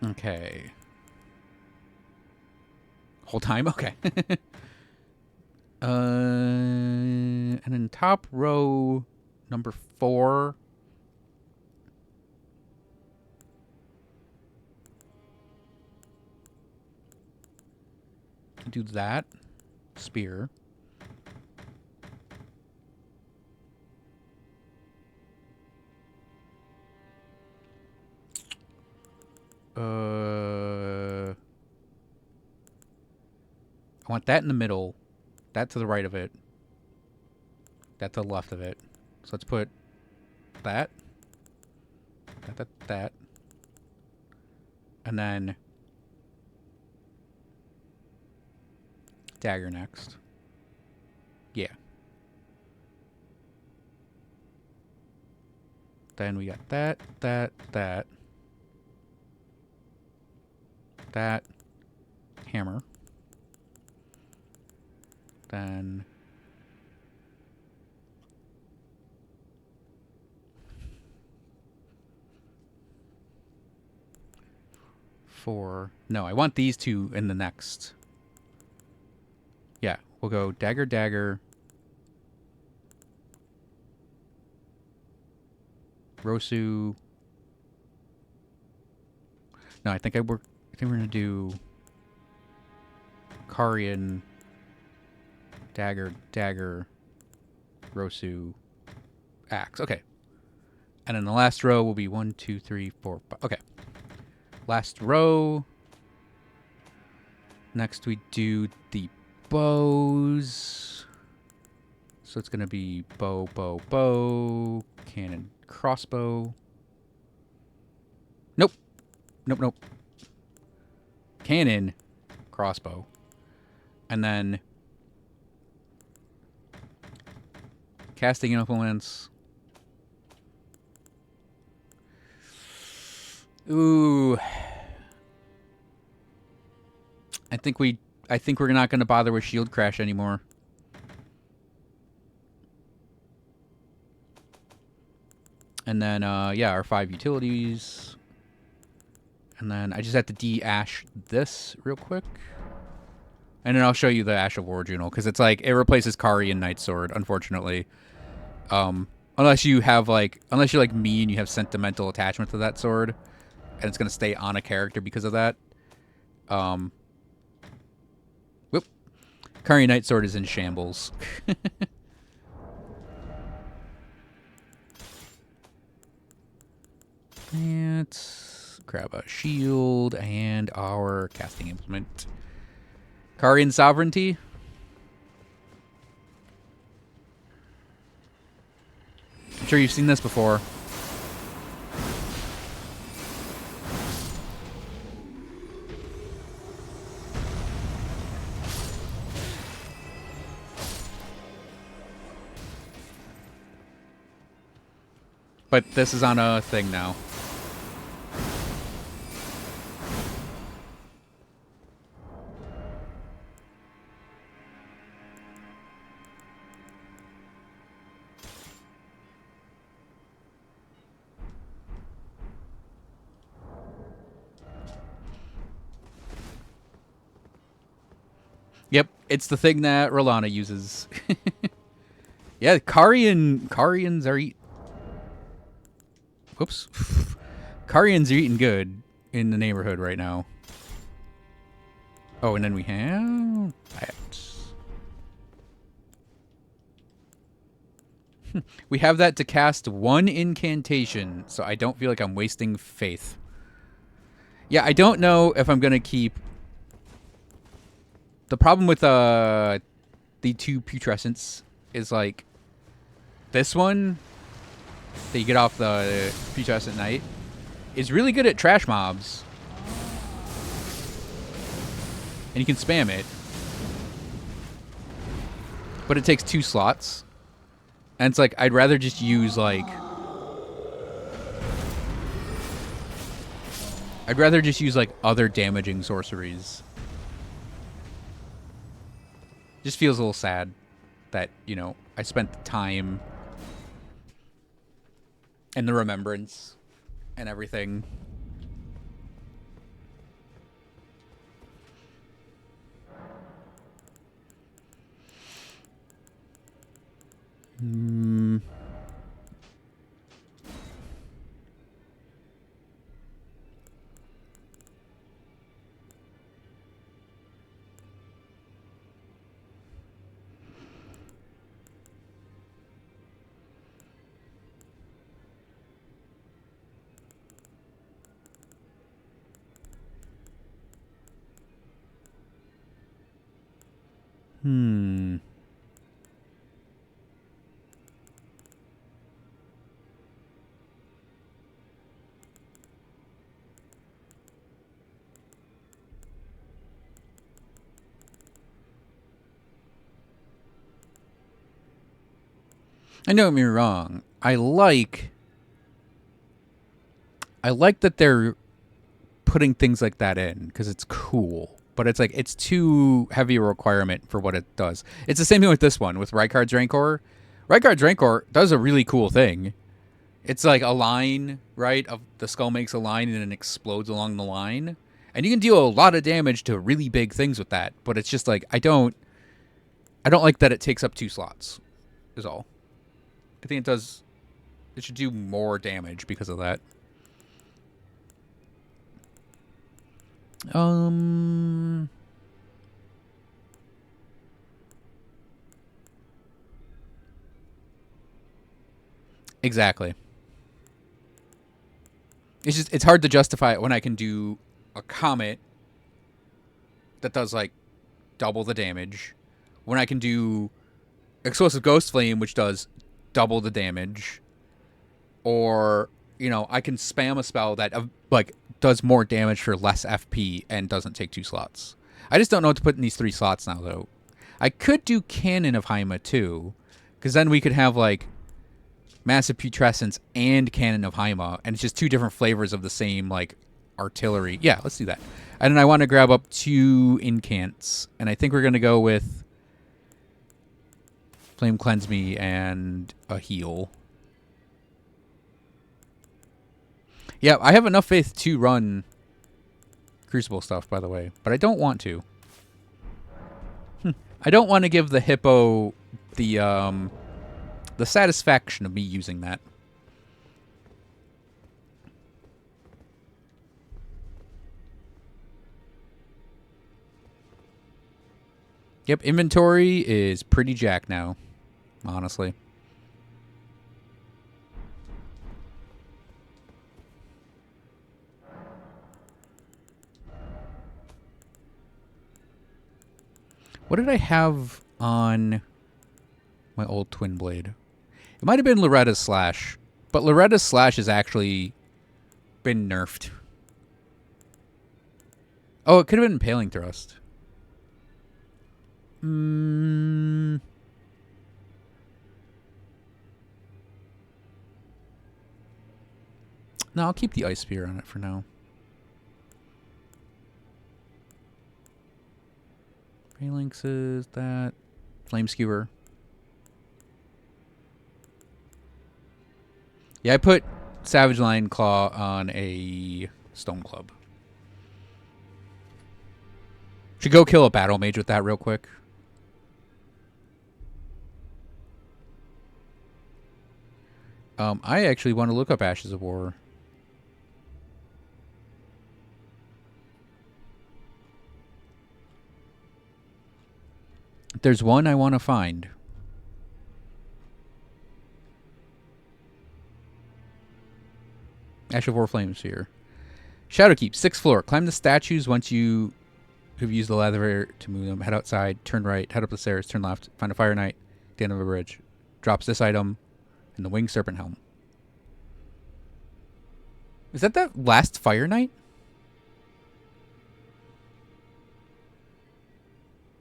Okay. Whole time? Okay. And then top row number 4. Do that. Spear. I want that in the middle. That to the right of it. That to the left of it. So let's put that. That. And then dagger next. Yeah. Then we got that. That. Hammer. Then four. No, I want these 2 in the next. Yeah, we'll go dagger, dagger. Rosu. No, I think we're gonna do Karian. Dagger, dagger, Rosu, axe. Okay. And then the last row will be 1, 2, 3, 4, 5. Okay. Last row. Next we do the bows. So it's going to be bow, bow, bow, cannon, crossbow. Nope. Cannon, crossbow. And then casting implements. Ooh. I think we're not going to bother with shield crash anymore. And then yeah, our 5 utilities. And then I just have to de-ash this real quick. And then I'll show you the Ash of War Juno, because it's like it replaces Kari and Night Sword, unfortunately. Unless you're like me and you have sentimental attachment to that sword, and it's gonna stay on a character because of that. Whoop. Kari Night Sword is in shambles. Let's grab a shield and our casting implement. Karian Sovereignty. I'm sure you've seen this before. But this is on a thing now. Yep, it's the thing that Rolana uses. Yeah, Carians are whoops. Carians are eating good in the neighborhood right now. Oh, and then we have that. We have that to cast one incantation, so I don't feel like I'm wasting faith. Yeah, I don't know if I'm gonna keep. The problem with the two putrescents is like this one that you get off the putrescent knight is really good at trash mobs, and you can spam it, but it takes 2 slots, and it's like I'd rather just use like. I'd rather just use like other damaging sorceries. Just feels a little sad that, you know, I spent the time and the remembrance and everything. Hmm. Hmm. And don't get me wrong. I like that they're putting things like that in because it's cool. But it's like it's too heavy a requirement for what it does. It's the same thing with this one with Rykard's Rancor. Rykard's Rancor does a really cool thing. It's like a line, right? Of the skull makes a line and then it explodes along the line. And you can deal a lot of damage to really big things with that. But it's just like I don't like that it takes up 2 slots. Is all. I think it should do more damage because of that. Exactly. It's hard to justify it when I can do a comet that does like double the damage, when I can do explosive ghost flame which does double the damage, or you know I can spam a spell that like does more damage for less FP and doesn't take 2 slots. I just don't know what to put in these 3 slots now though. I could do Cannon of Haima too, because then we could have like Massive Putrescence and Cannon of Haima, and it's just 2 different flavors of the same, like, artillery. Yeah, let's do that. And then I want to grab up 2 incants, and I think we're going to go with Flame Cleanse Me and a heal. Yeah, I have enough faith to run Crucible stuff, by the way, but I don't want to. I don't want to give the hippo the satisfaction of me using that. Yep, inventory is pretty jacked now, honestly. What did I have on my old twin blade? It might have been Loretta's Slash, but Loretta's Slash has actually been nerfed. Oh, it could have been Impaling Thrust. No, I'll keep the Ice Spear on it for now. Phalanx is that. Flame Skewer. Yeah, I put Savage Lion Claw on a Stone Club. Should go kill a Battle Mage with that real quick. I actually want to look up Ashes of War. There's one I want to find. Ash of War Flame Sphere. Shadowkeep, 6th floor. Climb the statues once you have used the elevator to move them. Head outside, turn right, head up the stairs, turn left, find a Fire Knight at the end of a bridge. Drops this item and the Winged Serpent Helm. Is that the last Fire Knight?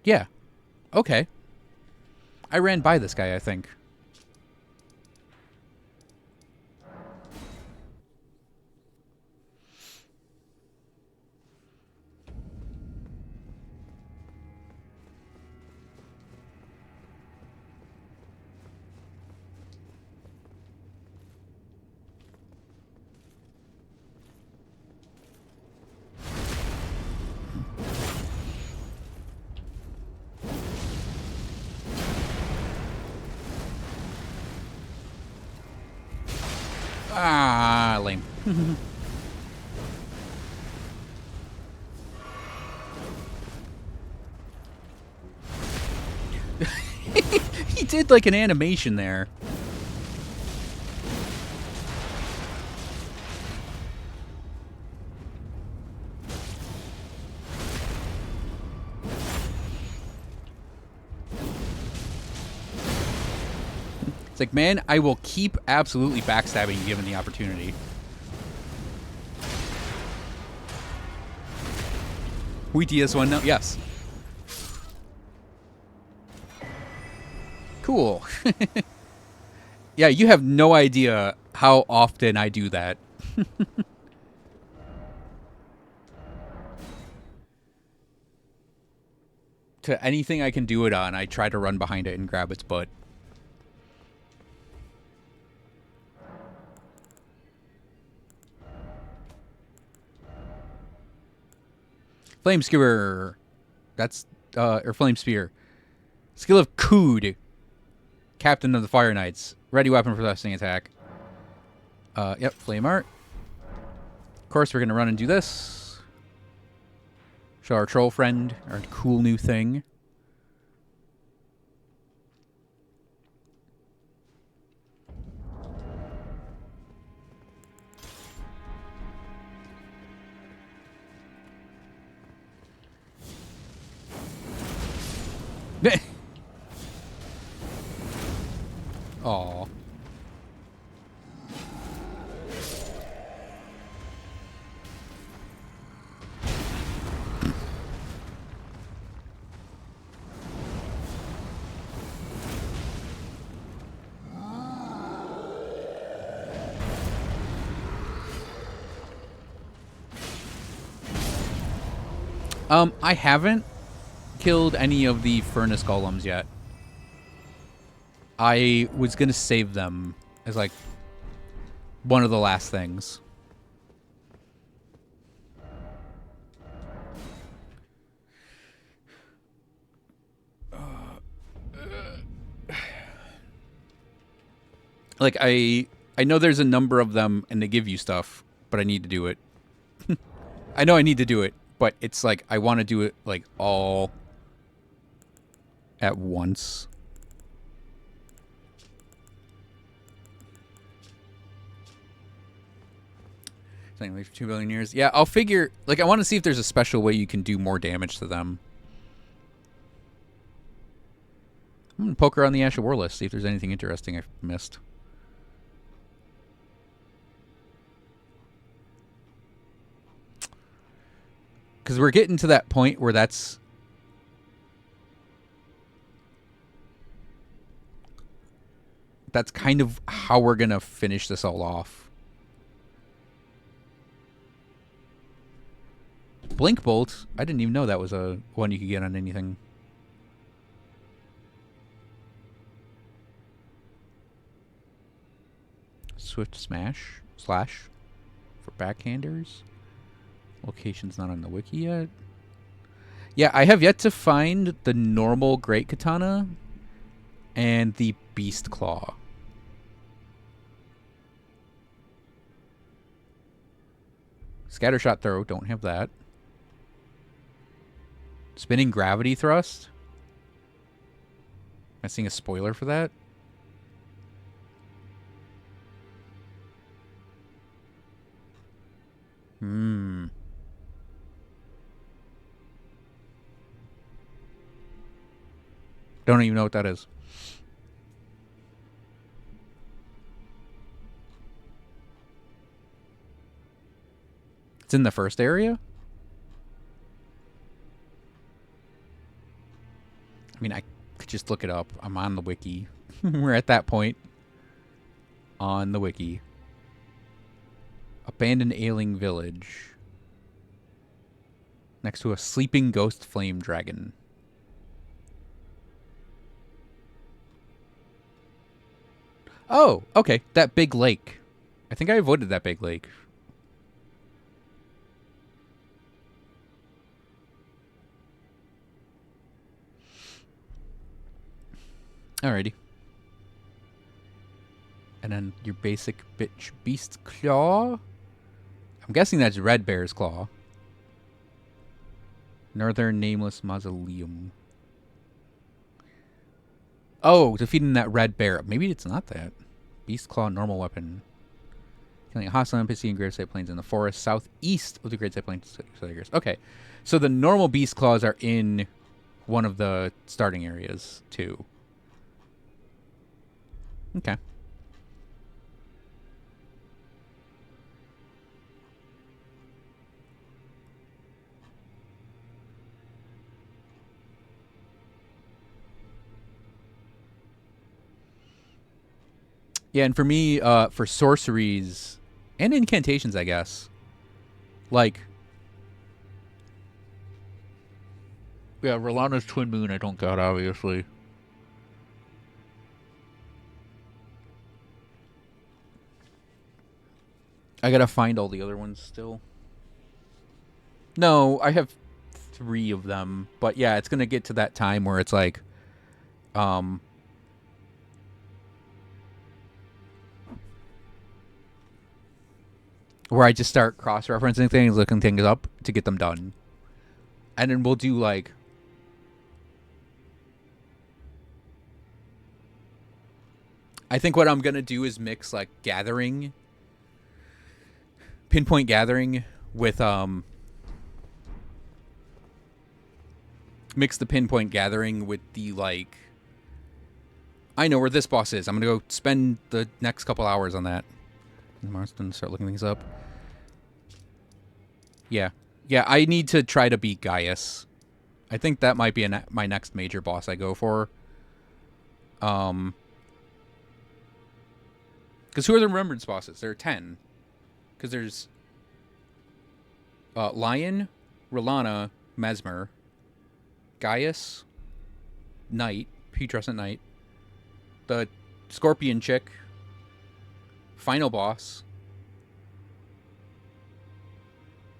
Yeah. Okay. I ran by this guy, I think. Ah, lame. He did like an animation there. It's like, man, I will keep absolutely backstabbing you given the opportunity. We DS1 now? Yes. Cool. Yeah, you have no idea how often I do that. To anything I can do it on, I try to run behind it and grab its butt. Flame Skewer. That's, or Flame Spear. Skill of Kood. Captain of the Fire Knights. Ready weapon for thrusting attack. Yep, Flame Art. Of course, we're going to run and do this. Show our troll friend our cool new thing. Aw. I haven't killed any of the furnace golems yet. I was gonna save them as like one of the last things. Like I know there's a number of them and they give you stuff, but I need to do it. I know I need to do it, but it's like I want to do it like all at once. Something like for 2 billion years. Yeah, I'll figure. Like, I want to see if there's a special way you can do more damage to them. I'm gonna poke around the Ash of War list, see if there's anything interesting I've missed. Because we're getting to that point where that's kind of how we're gonna finish this all off. Blink Bolt, I didn't even know that was a one you could get on anything. Swift Slash for backhanders. Location's not on the wiki yet. Yeah, I have yet to find the normal Great Katana and the Beast Claw. Scattershot throw, don't have that. Spinning gravity thrust. Am I seeing a spoiler for that? Don't even know what that is. It's in the first area? I mean, I could just look it up. I'm on the wiki. We're at that point. On the wiki. Abandoned ailing village. Next to a sleeping ghost flame dragon. Oh, okay. That big lake. I think I avoided that big lake. Alrighty. And then your basic bitch beast claw. I'm guessing that's Red Bear's claw. Northern Nameless Mausoleum. Oh, defeating that red bear. Maybe it's not that. Beast Claw, normal weapon. Killing a hostile NPC in Great Side Plains in the forest southeast of the Great Side Plains. Okay. So the normal Beast Claws are in one of the starting areas, too. Okay. Yeah, and for me, for sorceries and incantations, I guess, like, yeah, Rolana's Twin Moon I don't got, obviously. I gotta find all the other ones still. No, I have 3 of them, but yeah, it's gonna get to that time where it's like, where I just start cross-referencing things, looking things up to get them done. And then we'll do, like... I think what I'm going to do is mix, like, gathering... Pinpoint gathering with, mix the pinpoint gathering with the, like... I know where this boss is. I'm going to go spend the next couple hours on that. Marston, start looking things up. Yeah. Yeah, I need to try to beat Gaius. I think that might be my next major boss I go for. Because who are the remembrance bosses? There are 10. Because there's Lion, Rolana, Mesmer, Gaius, Knight, Putrescent Knight, the Scorpion chick, final boss.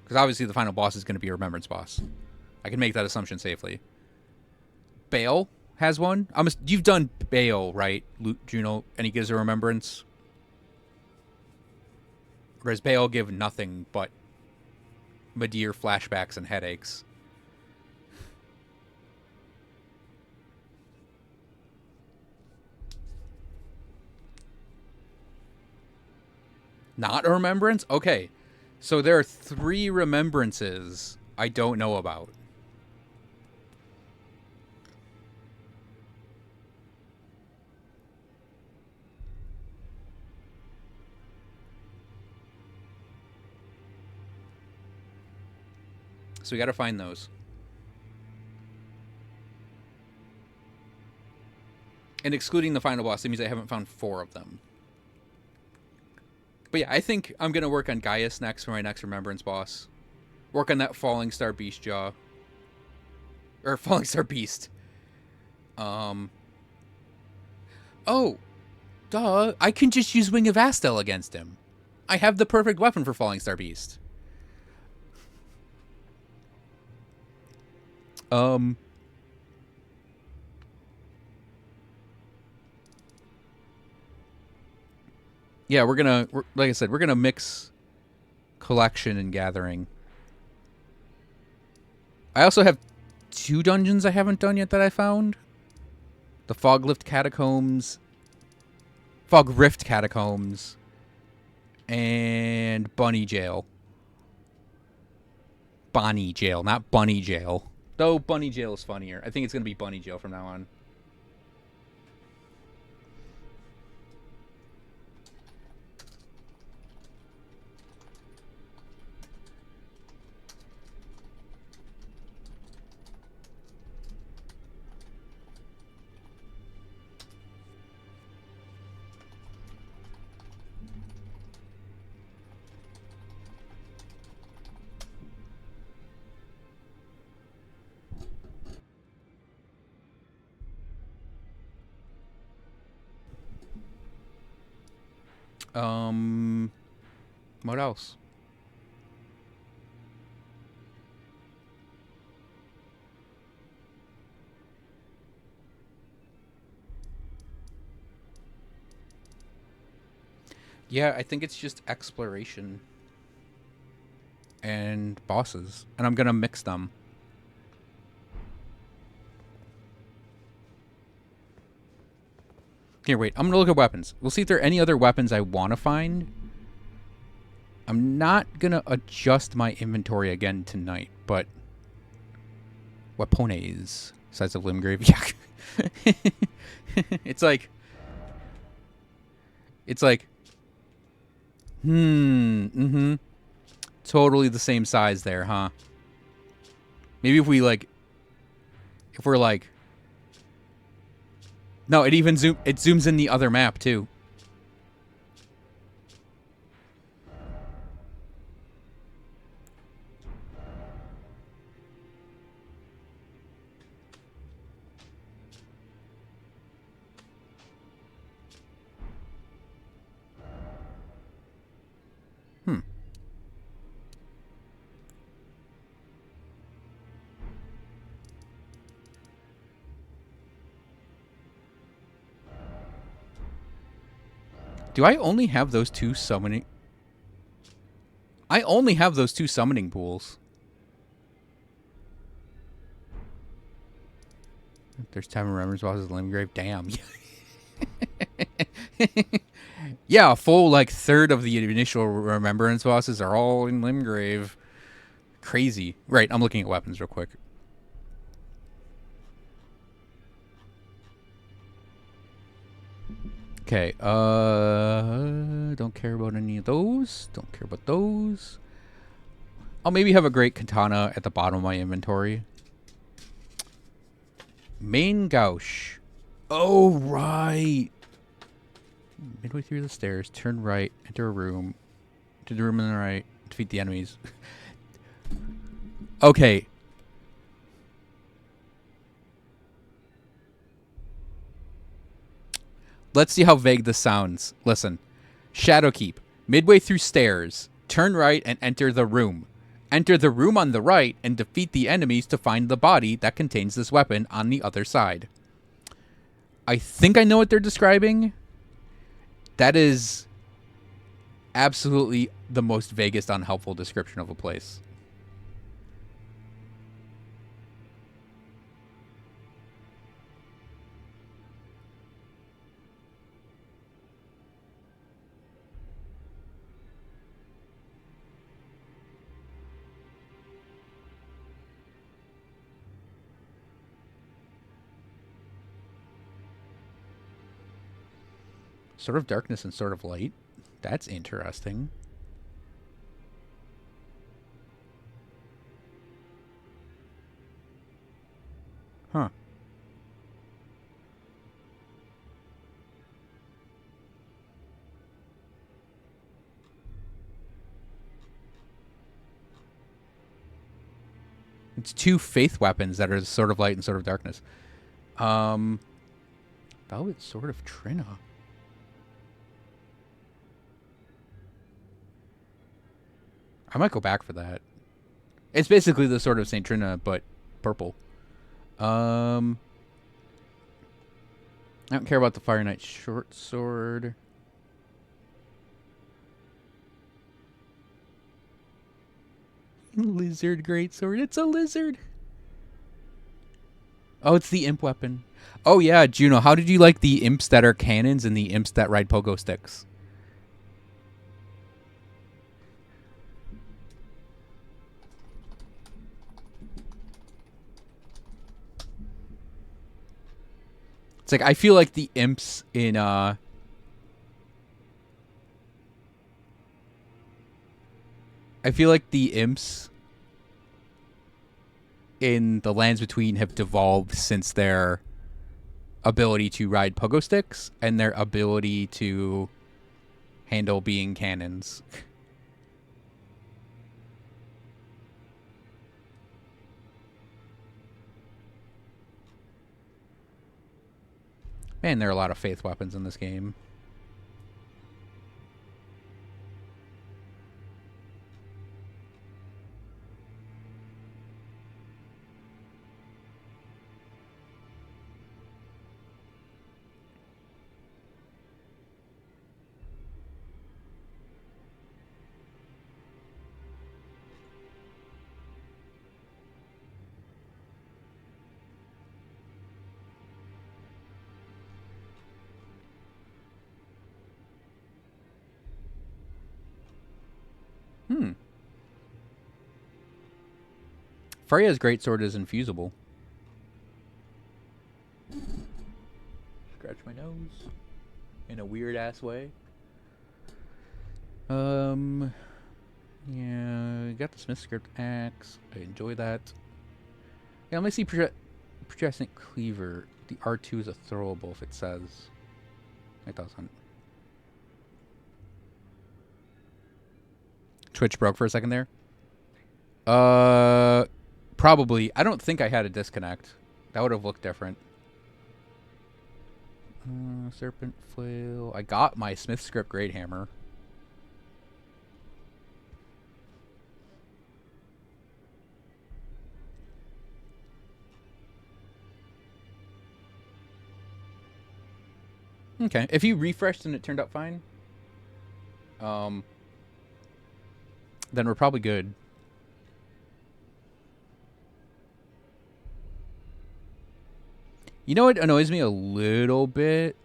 Because obviously the final boss is going to be a remembrance boss. I can make that assumption safely. Bale has one. You've done Bale, right, Juno? And he gives a remembrance? Or does Bale give nothing but Madeir flashbacks and headaches? Not a remembrance? Okay. So there are 3 remembrances I don't know about. So we got to find those. And excluding the final boss, that means I haven't found 4 of them. But yeah, I think I'm going to work on Gaius next for my next Remembrance boss. Work on that Falling Star Beast Jaw. Or Falling Star Beast. Oh. Duh. I can just use Wing of Astel against him. I have the perfect weapon for Falling Star Beast. Yeah, like I said, we're gonna mix collection and gathering. I also have 2 dungeons I haven't done yet that I found. The Foglift Catacombs, Fog Rift Catacombs, and Bunny Jail. Bonnie Jail, not Bunny Jail. Though Bunny Jail is funnier. I think it's going to be Bunny Jail from now on. What else? Yeah, I think it's just exploration and bosses, and I'm gonna mix them. Here, wait. I'm gonna look at weapons. We'll see if there are any other weapons I want to find. I'm not gonna adjust my inventory again tonight, but weapones size of Limgrave. Yeah, it's like totally the same size there, huh? Maybe if we're like, no, it even zooms in the other map too. Do I only have those 2 summoning? I only have those 2 summoning pools. There's time remembrance bosses, Limgrave. Damn. Yeah, a full like third of the initial remembrance bosses are all in Limgrave. Crazy. Right, I'm looking at weapons real quick. Okay, don't care about any of those. Don't care about those. I'll maybe have a great katana at the bottom of my inventory. Main gauche. Oh, right. Midway through the stairs, turn right, enter a room. To the room on the right, defeat the enemies. Okay. Let's see how vague this sounds. Listen. Shadowkeep. Midway through stairs, turn right and enter the room. Enter the room on the right and defeat the enemies to find the body that contains this weapon on the other side. I think I know what they're describing. That is absolutely the most vaguest, unhelpful description of a place. Sort of darkness and sort of light. That's interesting. Huh. It's 2 faith weapons that are sort of light and sort of darkness. Velvet Sword of Trina. I might go back for that. It's basically the Sword of St. Trina, but purple. I don't care about the Fire Knight short sword. Lizard greatsword. It's a lizard. Oh, it's the imp weapon. Oh yeah, Juno, how did you like the imps that are cannons and the imps that ride pogo sticks? It's like I feel like the imps in I feel like the imps in the Lands Between have devolved since their ability to ride pogo sticks and their ability to handle being cannons. Man, there are a lot of faith weapons in this game. Freya's greatsword is infusible. Scratch my nose in a weird ass way. Yeah, got the Smith script axe. I enjoy that. Yeah, let me see Projectant Cleaver. The R2 is a throwable if it says. It doesn't. Twitch broke for a second there. Probably. I don't think I had a disconnect. That would have looked different. Serpent Flail. I got my Smith script Great Hammer. Okay. If you refreshed and it turned out fine, then we're probably good. You know what annoys me a little bit?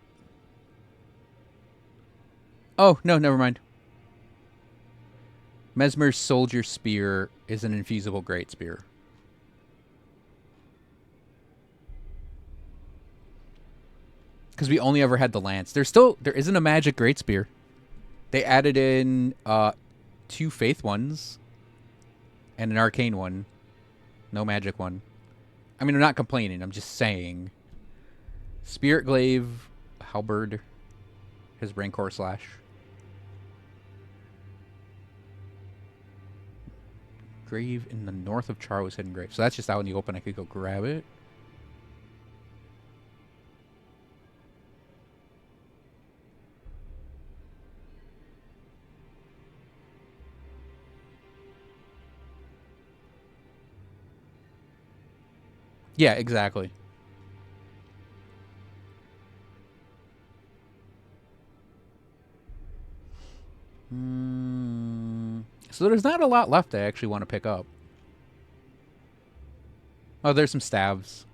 Oh, no, never mind. Mesmer's Soldier Spear is an infusible great spear. Because we only ever had the lance. There isn't a magic great spear. They added in 2 faith ones and an arcane one. No magic one. I mean, I'm not complaining. I'm just saying. Spirit Glaive, Halberd, his Rancor Slash. Grave in the north of Char was hidden grave. So that's just out in the open. I could go grab it. Yeah, exactly. So there's not a lot left I actually want to pick up. Oh, there's some staves.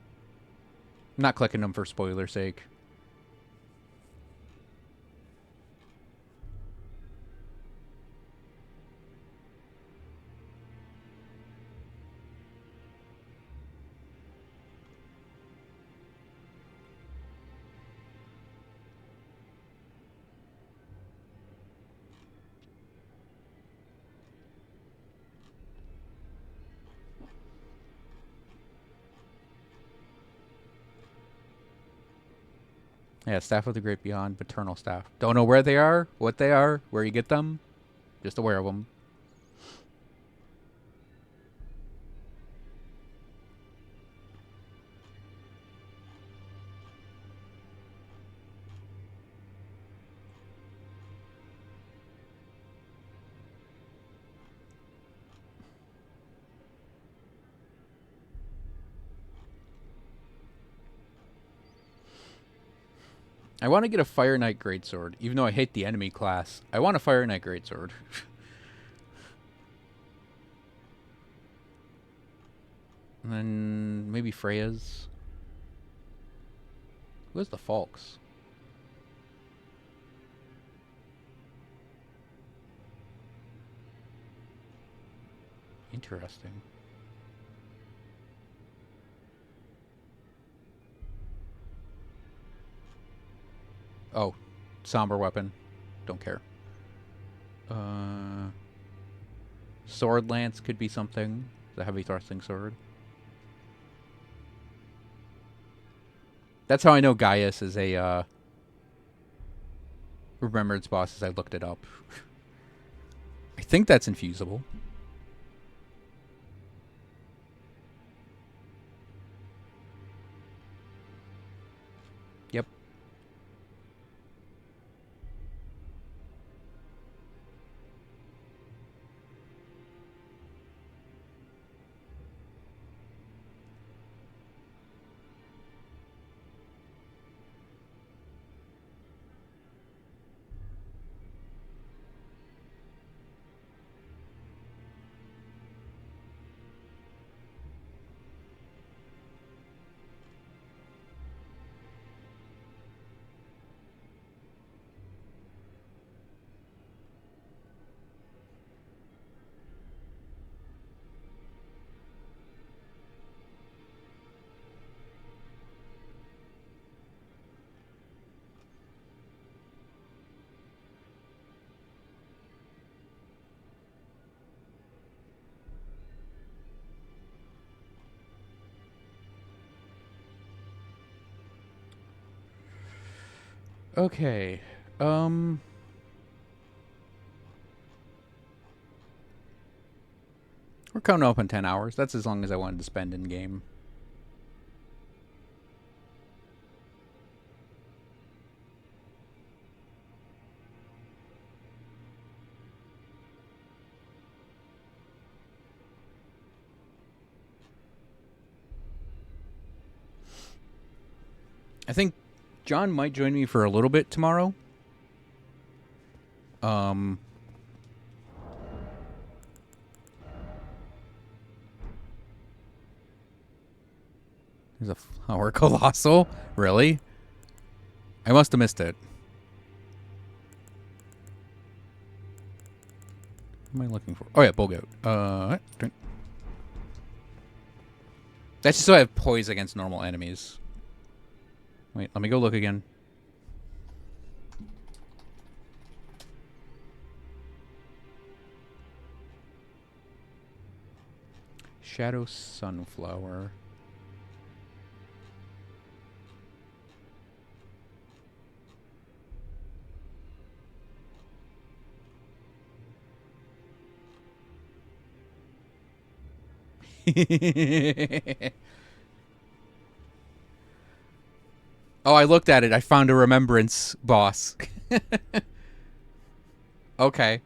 I'm not clicking them for spoiler's sake. Yeah, Staff of the Great Beyond, Paternal Staff. Don't know where they are, what they are, where you get them. Just aware of them. I want to get a Fire Knight Greatsword, even though I hate the enemy class. I want a Fire Knight Greatsword. And then maybe Freya's. Who's the Falks? Interesting. Oh, somber weapon. Don't care. Sword lance could be something. The heavy thrusting sword. That's how I know Gaius is a remembrance boss, as I looked it up. I think that's infusable. Yep. Okay. We're coming up in 10 hours. That's as long as I wanted to spend in game. I think John might join me for a little bit tomorrow. There's a flower colossal. Really? I must have missed it. What am I looking for? Oh yeah, bull goat. That's just so I have poise against normal enemies. Wait, let me go look again. Shadow sunflower. Oh, I looked at it. I found a remembrance boss. Okay.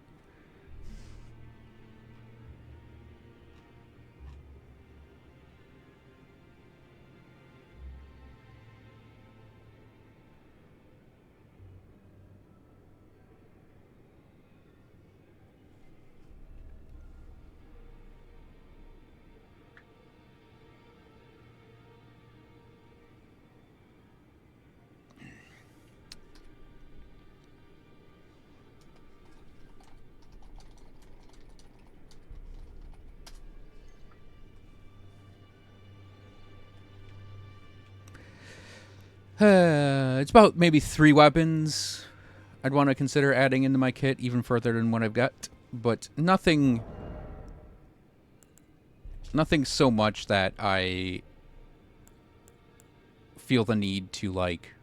It's about maybe 3 weapons I'd want to consider adding into my kit, even further than what I've got. But nothing so much that I feel the need to, like,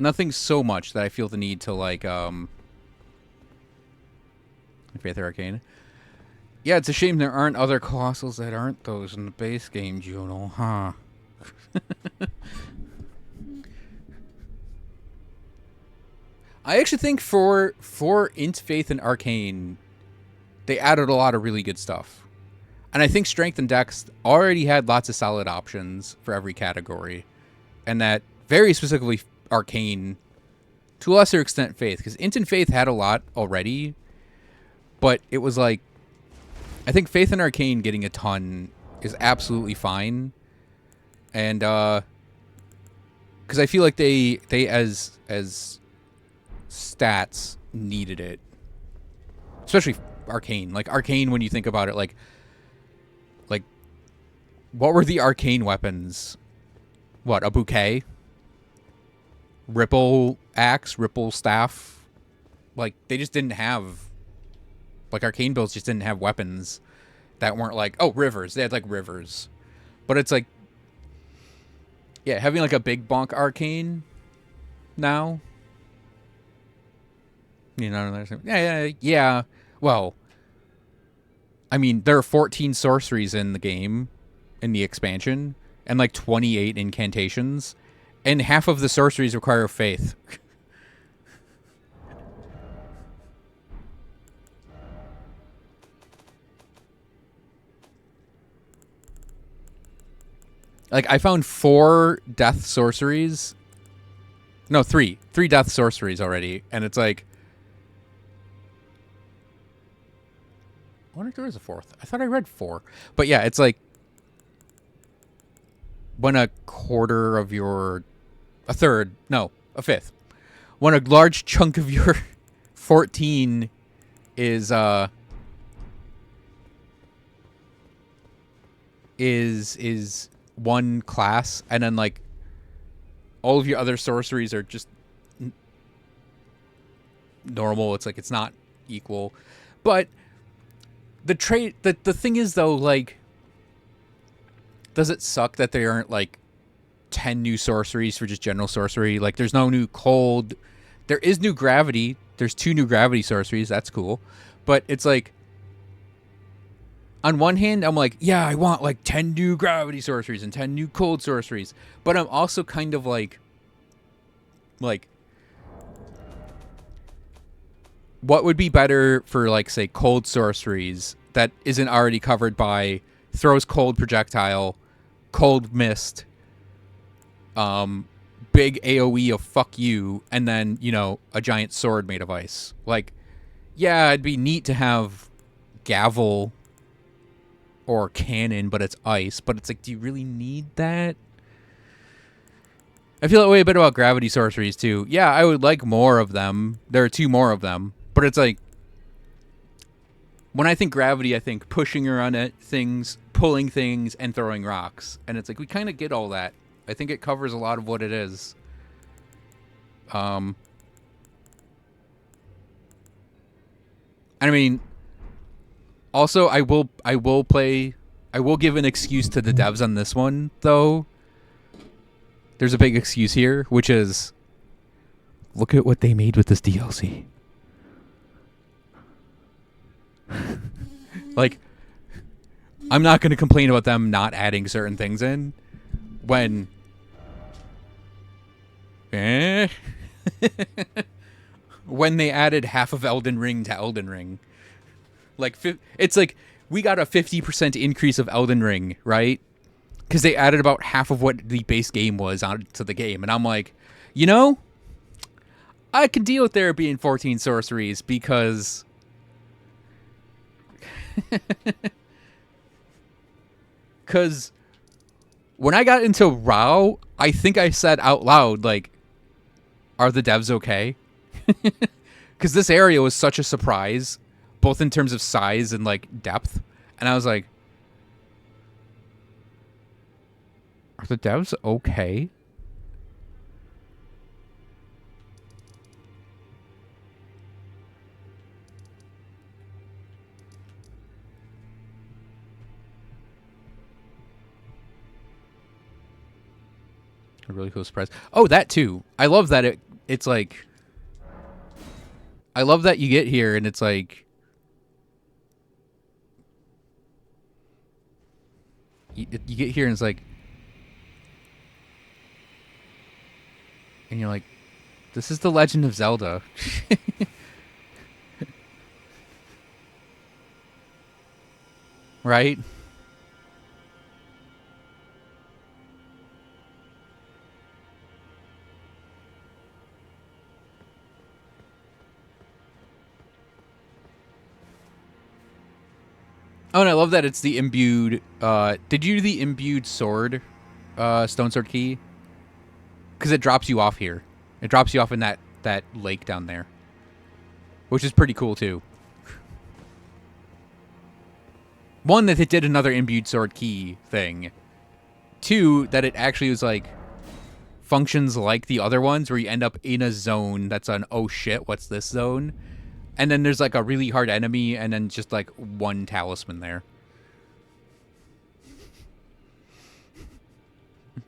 nothing so much that I feel the need to, like, Faith Arcane. Yeah, it's a shame there aren't other colossals that aren't those in the base game, Juno, huh? I actually think for Int, Faith, and Arcane, they added a lot of really good stuff. And I think Strength and Dex already had lots of solid options for every category. And that very specifically Arcane, to a lesser extent Faith, because Int and Faith had a lot already, but it was like, I think Faith and Arcane getting a ton is absolutely fine, and because I feel like they as stats needed it, especially Arcane. Like Arcane, when you think about it, like what were the Arcane weapons? What, a bouquet? Ripple axe, ripple staff? Like, they just didn't have, like, Arcane builds just didn't have weapons that weren't like, oh, rivers. They had like rivers. But it's like, yeah, having like a big bonk Arcane now. You know, yeah. Well, I mean, there are 14 sorceries in the game, in the expansion, and like 28 incantations, and half of the sorceries require faith. Like, I found 4 death sorceries. No, 3. 3 death sorceries already, and it's like, I wonder if there is a 4th. I thought I read 4. But yeah, it's like, when a quarter of your, a third, no, a fifth, when a large chunk of your 14 is one class, and then like all of your other sorceries are just normal. It's like, it's not equal. But the thing is though, like, does it suck that there aren't like 10 new sorceries for just general sorcery? Like, there's no new cold. There is new gravity. There's 2 new gravity sorceries. That's cool. But it's like, on one hand, I'm like, yeah, I want like 10 new gravity sorceries and 10 new cold sorceries. But I'm also kind of like, what would be better for, like, say, cold sorceries that isn't already covered by throws cold projectile, cold mist, big AoE of fuck you, and then, you know, a giant sword made of ice. Like, yeah, it'd be neat to have gavel or cannon, but it's ice. But it's like, do you really need that? I feel that way a bit about gravity sorceries too. Yeah, I would like more of them. There are 2 more of them. But it's like, when I think gravity, I think pushing around at things, pulling things, and throwing rocks. And it's like, we kind of get all that. I think it covers a lot of what it is. And I mean, also, I will give an excuse to the devs on this one, though. There's a big excuse here, which is, look at what they made with this DLC. Like, I'm not going to complain about them not adding certain things in when when they added half of Elden Ring to Elden Ring. Like, it's like, we got a 50% increase of Elden Ring, right? Because they added about half of what the base game was onto the game. And I'm like, you know, I can deal with there being 14 sorceries, because because when I got into WoW, I think I said out loud, like, are the devs okay? Because this area was such a surprise, both in terms of size and, like, depth. And I was like, are the devs okay? A really cool surprise. Oh, that too. I love that it's like, I love that you get here and it's like, you get here and it's like, and you're like, this is the Legend of Zelda. Right? Oh, and I love that it's the imbued. Did you do the imbued sword, stone sword key? Because it drops you off here. It drops you off in that lake down there, which is pretty cool too. One, that it did another imbued sword key thing. Two, that it actually was like functions like the other ones, where you end up in a zone that's an oh shit, what's this zone? And then there's like a really hard enemy, and then just like one talisman there.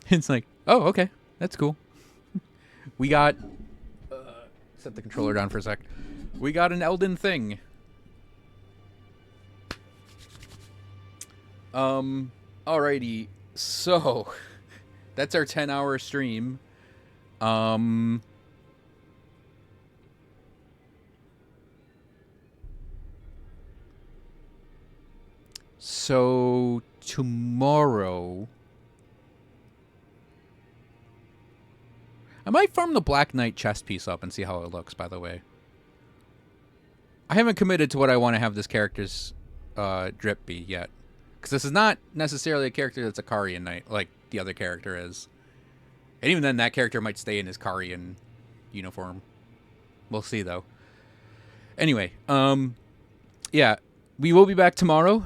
It's like, oh, okay, that's cool. We got... set the controller down for a sec. We got an Elden thing. Alrighty. So, that's our 10-hour stream. So, tomorrow... I might farm the Black Knight chest piece up and see how it looks, by the way. I haven't committed to what I want to have this character's drip be yet. Because this is not necessarily a character that's a Karian Knight, like the other character is. And even then, that character might stay in his Karian uniform. We'll see, though. Anyway, yeah, we will be back tomorrow.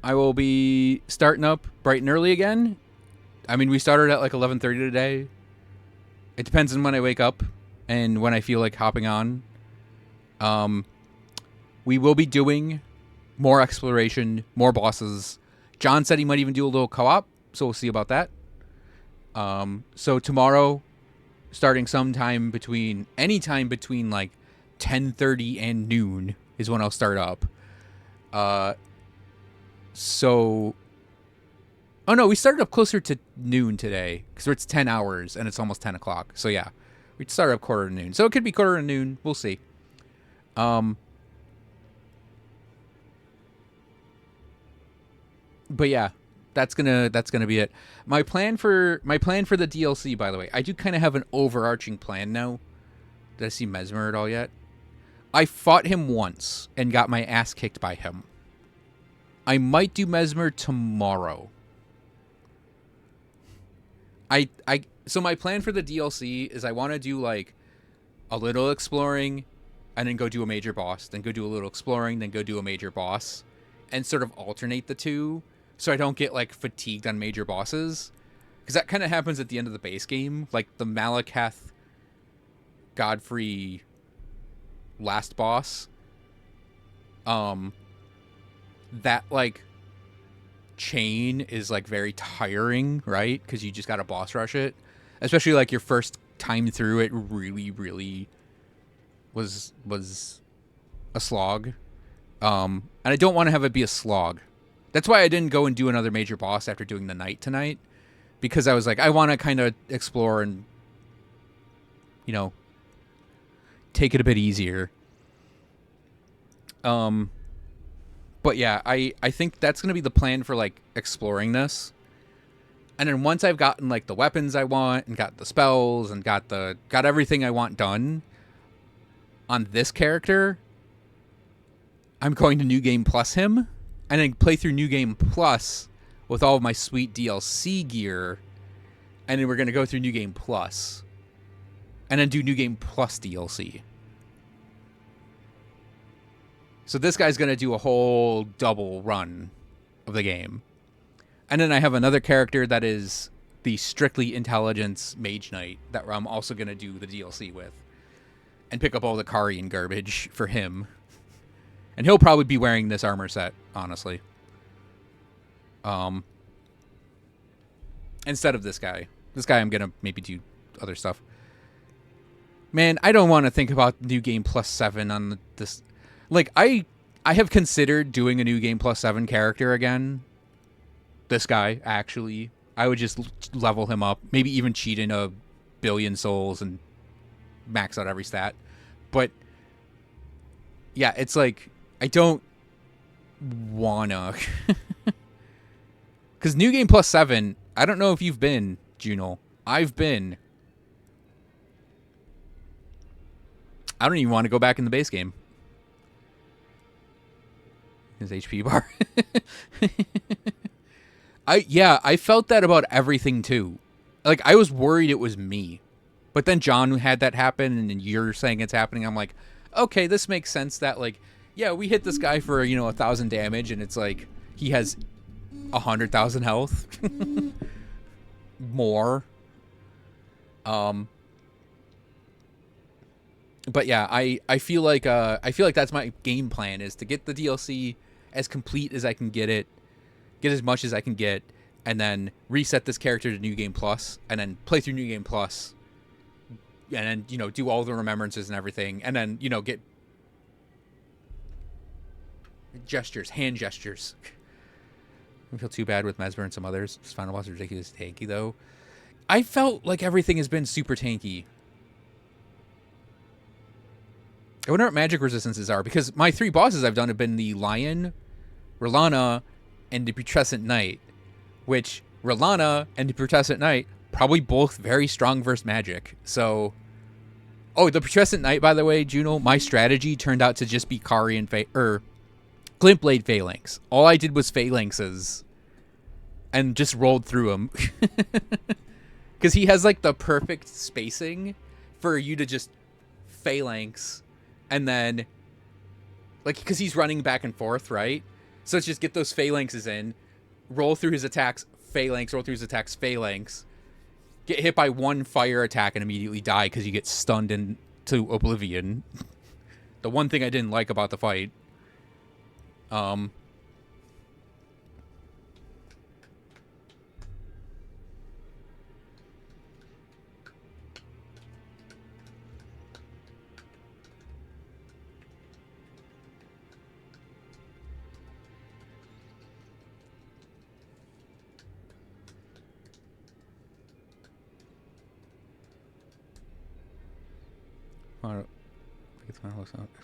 I will be starting up bright and early again. I mean, we started at like 11:30 today. It depends on when I wake up and when I feel like hopping on. We will be doing more exploration, more bosses. John said he might even do a little co-op, so we'll see about that. So tomorrow, starting anytime between like 10:30 and noon is when I'll start up. Oh no, we started up closer to noon today because it's 10 hours and it's almost 10 o'clock. So yeah, we started up quarter to noon. So it could be quarter to noon. We'll see. But yeah, that's gonna be it. My plan for the DLC, by the way, I do kind of have an overarching plan now. Did I see Mesmer at all yet? I fought him once and got my ass kicked by him. I might do Mesmer tomorrow. So my plan for the DLC is I want to do like a little exploring and then go do a major boss, then go do a little exploring, then go do a major boss, and sort of alternate the two so I don't get like fatigued on major bosses, because that kind of happens at the end of the base game, like the Malekith Godfrey last boss. That like chain is like very tiring, right? Because you just gotta boss rush it, especially like your first time through it really was a slog. And I don't want to have it be a slog. That's why I didn't go and do another major boss after doing the night tonight, because I was like, I want to kind of explore and take it a bit easier. But yeah, I think that's going to be the plan for, like, exploring this. And then once I've gotten, like, the weapons I want and got the spells and got everything I want done on this character, I'm going to New Game Plus him and then play through New Game Plus with all of my sweet DLC gear. And then we're going to go through New Game Plus and then do New Game Plus DLC. So this guy's going to do a whole double run of the game. And then I have another character that is the strictly intelligence mage knight that I'm also going to do the DLC with. And pick up all the Karian garbage for him. And he'll probably be wearing this armor set, honestly. Instead of this guy. This guy I'm going to maybe do other stuff. Man, I don't want to think about New Game Plus 7 on this... Like, I have considered doing a New Game Plus 7 character again. This guy, actually. I would just level him up. Maybe even cheat in a billion souls and max out every stat. But, yeah, it's like, I don't wanna. Because New Game Plus 7, I don't know if you've been, Juno. I've been. I don't even want to go back in the base game. his HP bar. I felt that about everything too. Like, I was worried it was me. But then John had that happen, and you're saying it's happening. I'm like, okay, this makes sense that, like, yeah, we hit this guy for, 1,000 damage, and it's like, he has 100,000 health. More. But yeah, I feel like that's my game plan, is to get the DLC as complete as I can get it, get as much as I can get, and then reset this character to New Game Plus, and then play through New Game Plus, and then, do all the remembrances and everything, and then, get gestures, hand gestures. I feel too bad with Mesmer and some others. This final boss is ridiculous tanky, though. I felt like everything has been super tanky. I wonder what magic resistances are, because my 3 bosses I've done have been the Lion, R'Lana, and the Putrescent Knight, which R'Lana and the Putrescent Knight probably both very strong versus magic. So, oh, the Putrescent Knight, by the way, Juno, my strategy turned out to just be Kari and Glintblade Phalanx. All I did was Phalanxes and just rolled through them. Because he has, like, the perfect spacing for you to just Phalanx. And then, like, because he's running back and forth, right? So let's just get those Phalanxes in, roll through his attacks, Phalanx, roll through his attacks, Phalanx, get hit by one fire attack and immediately die because you get stunned into oblivion. The one thing I didn't like about the fight.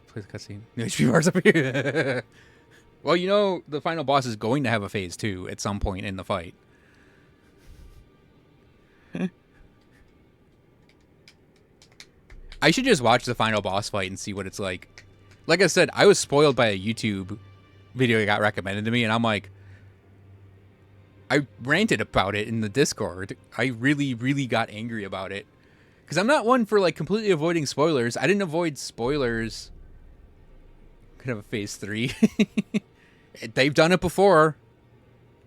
Play the cutscene. The HP bar's up here. Well, the final boss is going to have a phase 2 at some point in the fight. I should just watch the final boss fight and see what it's like. Like I said, I was spoiled by a YouTube video that got recommended to me, and I'm like, I ranted about it in the Discord. I really, really got angry about it. Because I'm not one for, like, completely avoiding spoilers. I didn't avoid spoilers. Could have a phase 3. They've done it before.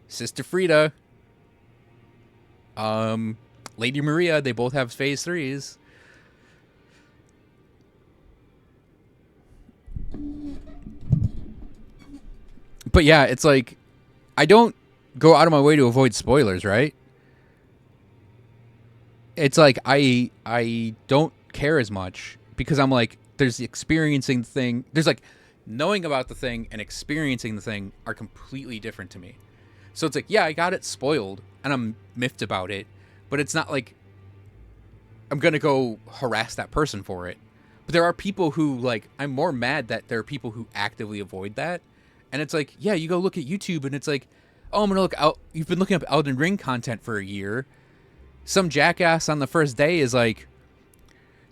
Sister Frida. Lady Maria, they both have phase 3s. But yeah, it's like, I don't go out of my way to avoid spoilers, right? It's like, I don't care as much, because I'm like, there's the experiencing thing. There's like, knowing about the thing and experiencing the thing are completely different to me. So it's like, yeah, I got it spoiled and I'm miffed about it, but it's not like I'm going to go harass that person for it. But there are people who, like, I'm more mad that there are people who actively avoid that. And it's like, yeah, you go look at YouTube and it's like, oh, I'm going to look out. You've been looking up Elden Ring content for a year. Some jackass on the first day is like,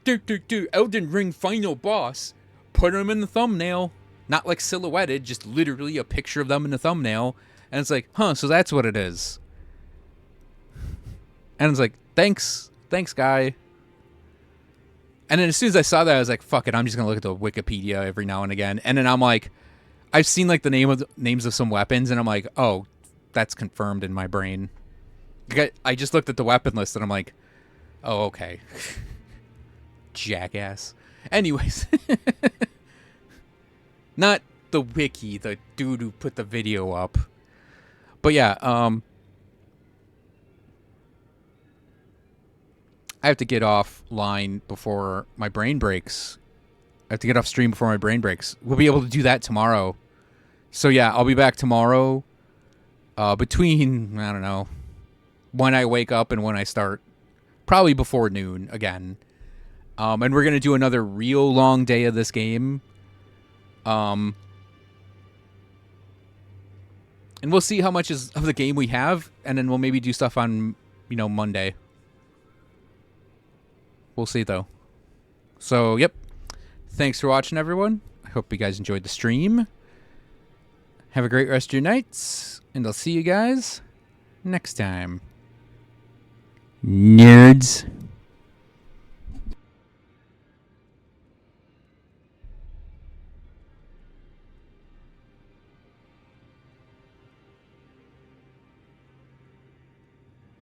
Elden Ring final boss. Put him in the thumbnail. Not like silhouetted, just literally a picture of them in the thumbnail. And it's like, huh, so that's what it is. And it's like, thanks, guy. And then as soon as I saw that, I was like, fuck it, I'm just going to look at the Wikipedia every now and again. And then I'm like, I've seen like the names of some weapons, and I'm like, oh, that's confirmed in my brain. I just looked at the weapon list, and I'm like, oh, okay. Jackass. Anyways. Not the wiki, the dude who put the video up. But yeah, I have to get offline before my brain breaks. I have to get off stream before my brain breaks. We'll be able to do that tomorrow. So yeah, I'll be back tomorrow. Between, I don't know, when I wake up and when I start. Probably before noon again. And we're going to do another real long day of this game. And we'll see how much of the game we have, and then we'll maybe do stuff on, Monday. We'll see, though. So, yep. Thanks for watching, everyone. I hope you guys enjoyed the stream. Have a great rest of your nights, and I'll see you guys next time. Nerds.